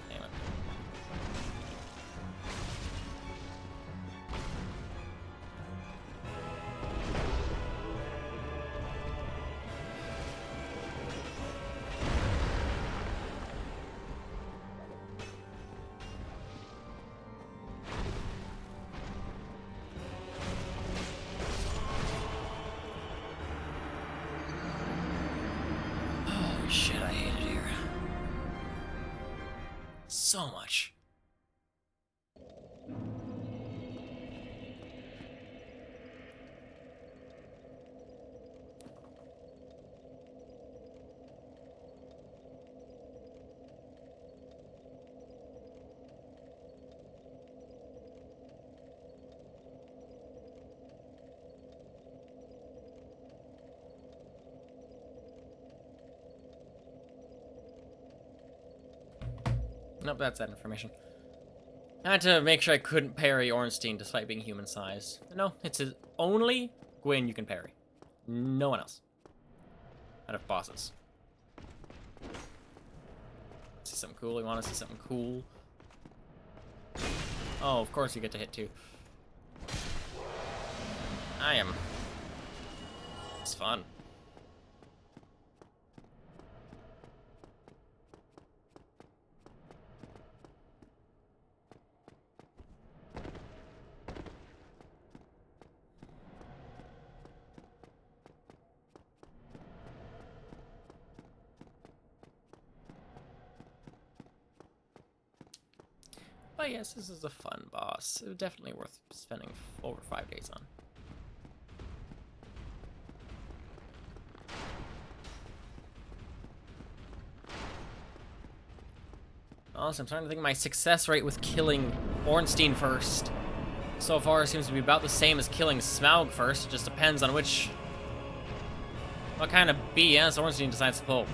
Speaker 1: Damn it. Holy shit, I hate it here. So much. Nope, that's that information. I had to make sure I couldn't parry Ornstein despite being human-sized. No, it's his only Gwyn you can parry. No one else. Out of bosses. See something cool? You want to see something cool? Oh, of course you get to hit too. It's fun. But yes, this is a fun boss. It was definitely worth spending over 5 days on. Honestly, I'm starting to think my success rate with killing Ornstein first so far seems to be about the same as killing Smough first. It just depends on what kind of BS Ornstein decides to pull.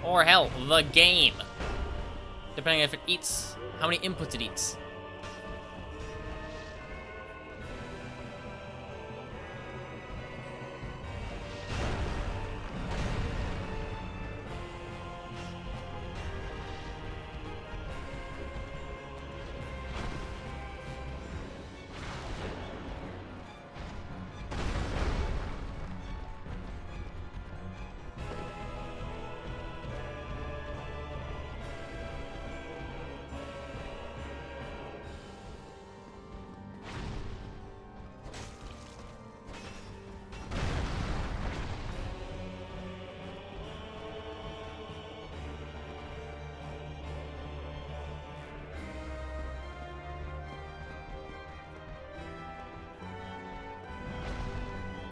Speaker 1: Or hell, the game. Depending if it eats, how many inputs it eats.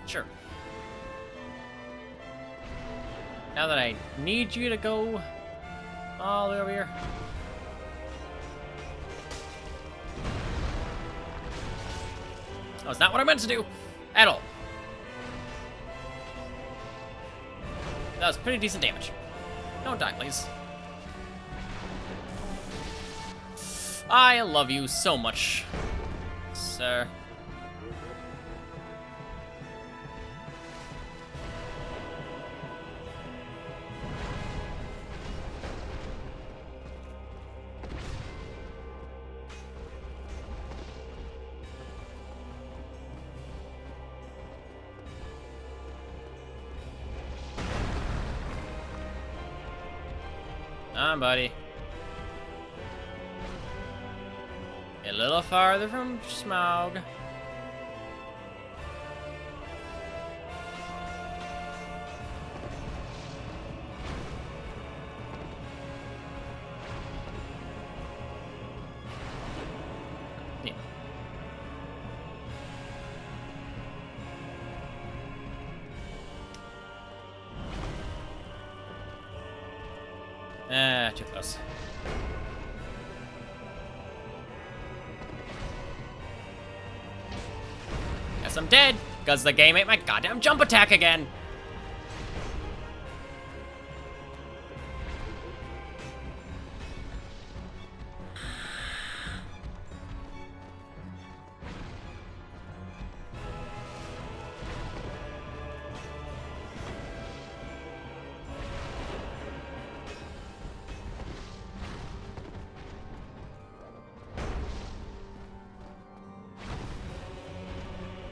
Speaker 1: Sure. Now that I need you to go all the way over here. That was not what I meant to do at all. That was pretty decent damage. Don't die, please. I love you so much, sir. Come on, buddy. A little farther from Smough. Yeah. Too close. Guess I'm dead, because the game ate my goddamn jump attack again.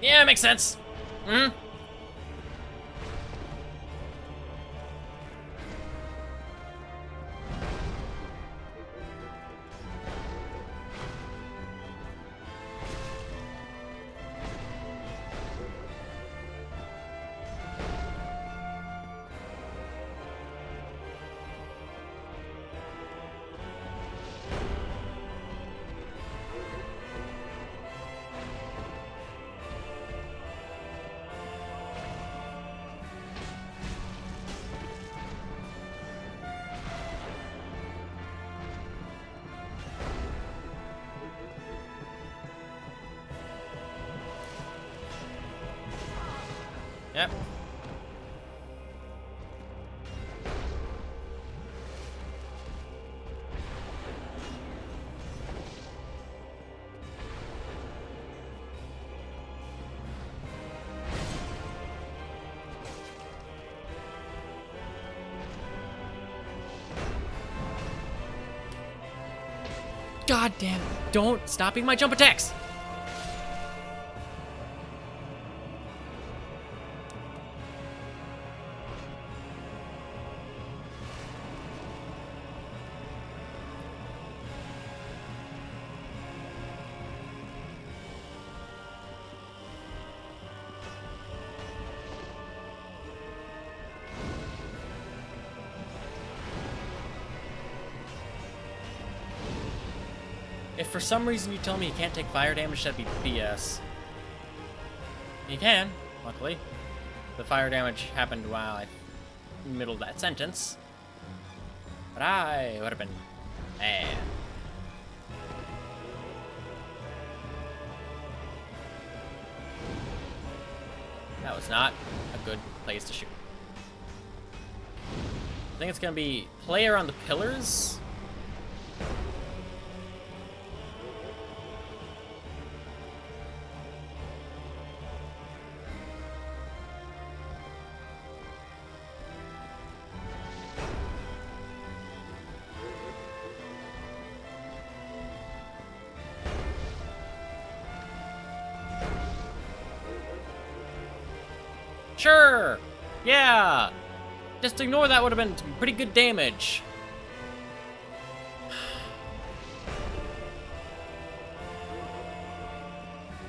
Speaker 1: Yeah, makes sense. Hmm. Yep. God damn it. Don't stop eating my jump attacks. If for some reason you tell me you can't take fire damage, that'd be BS. You can, luckily. The fire damage happened while I middle of that sentence. But I would have been mad. That was not a good place to shoot. I think it's gonna be play around the pillars. Sure! Yeah! Just ignore that, would have been some pretty good damage.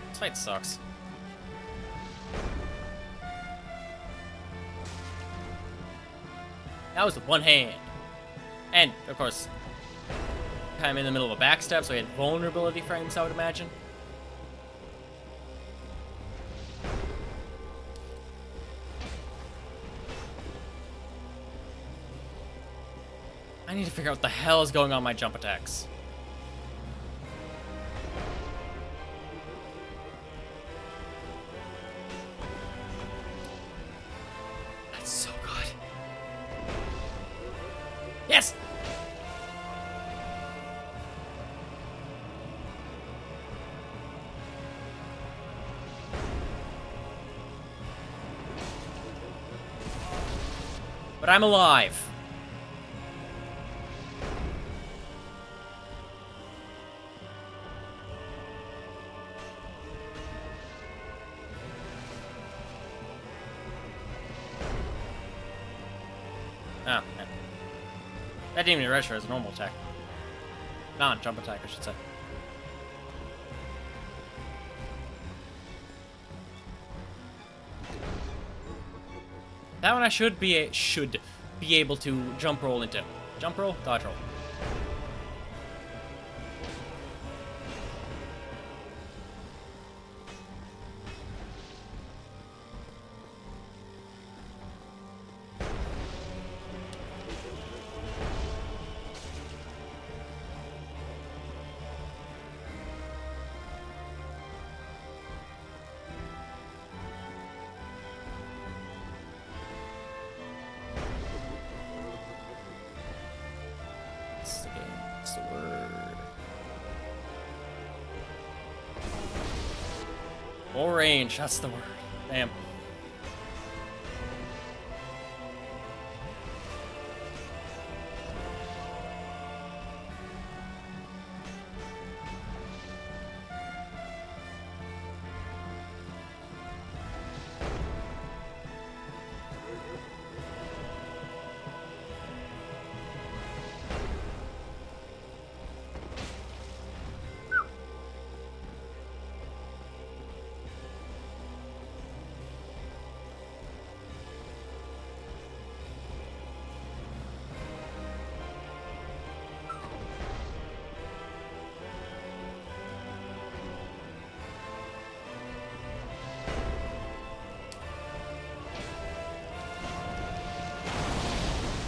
Speaker 1: This fight sucks. That was with one hand. And, of course, kind of in the middle of a backstab, so he had vulnerability frames, I would imagine. I need to figure out what the hell is going on with my jump attacks. Yes! But I'm alive. Oh, man. That didn't even register as a normal attack. Non-jump attack, I should say. That one I should be able to jump roll into. Jump roll, dodge roll. That's the word. Full range, that's the word. Damn.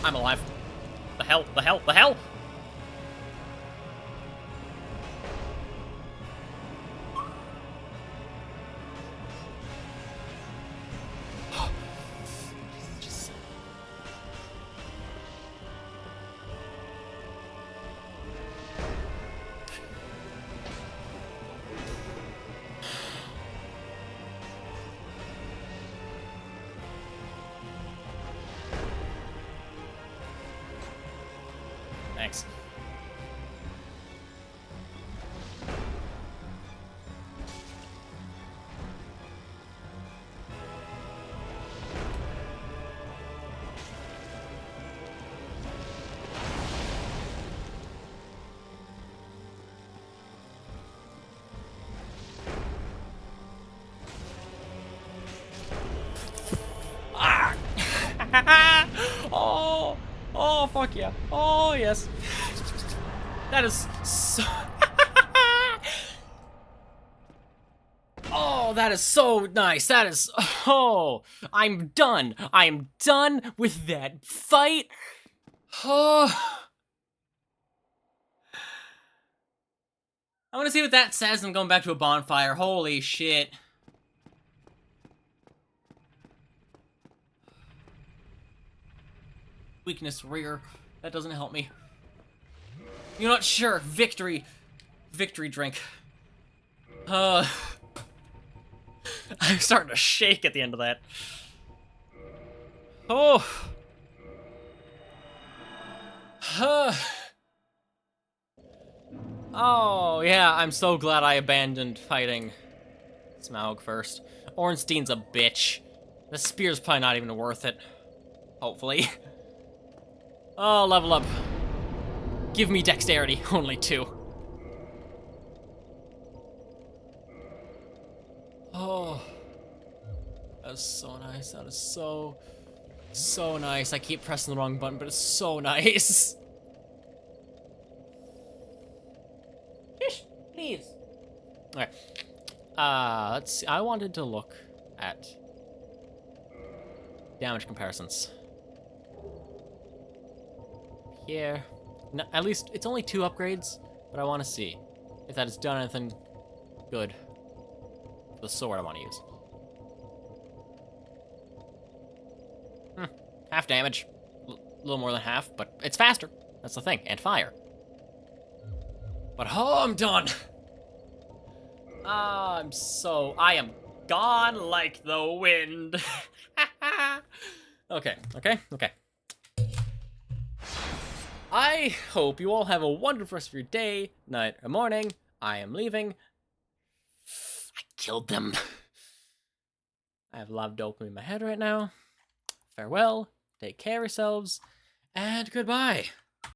Speaker 1: I'm alive. The hell? The hell? The hell? Just... Thanks. Ah! Oh! Oh, fuck yeah. Oh, yes. That is so... Oh, that is so nice. That is... Oh, I'm done. I am done with that fight. Oh. I want to see what that says. I'm going back to a bonfire. Holy shit. Weakness rear. That doesn't help me. You're not sure. Victory. Victory drink. I'm starting to shake at the end of that. Oh. Oh, yeah, I'm so glad I abandoned fighting Smough first. Ornstein's a bitch. The spear's probably not even worth it. Hopefully. Oh, level up. Give me dexterity. Only 2. Oh. That is so nice. That is so nice. I keep pressing the wrong button, but it's so nice. Please. Okay. Let's see. I wanted to look at damage comparisons. Here. No, at least it's only 2 upgrades, but I want to see if that has done anything good for the sword I want to use. Half damage. little more than half, but it's faster. That's the thing, and fire. But oh, I'm done. I am gone like the wind. Okay. I hope you all have a wonderful rest of your day, night, or morning. I am leaving. I killed them. I have a lot of dopamine in my head right now. Farewell, take care of yourselves, and goodbye.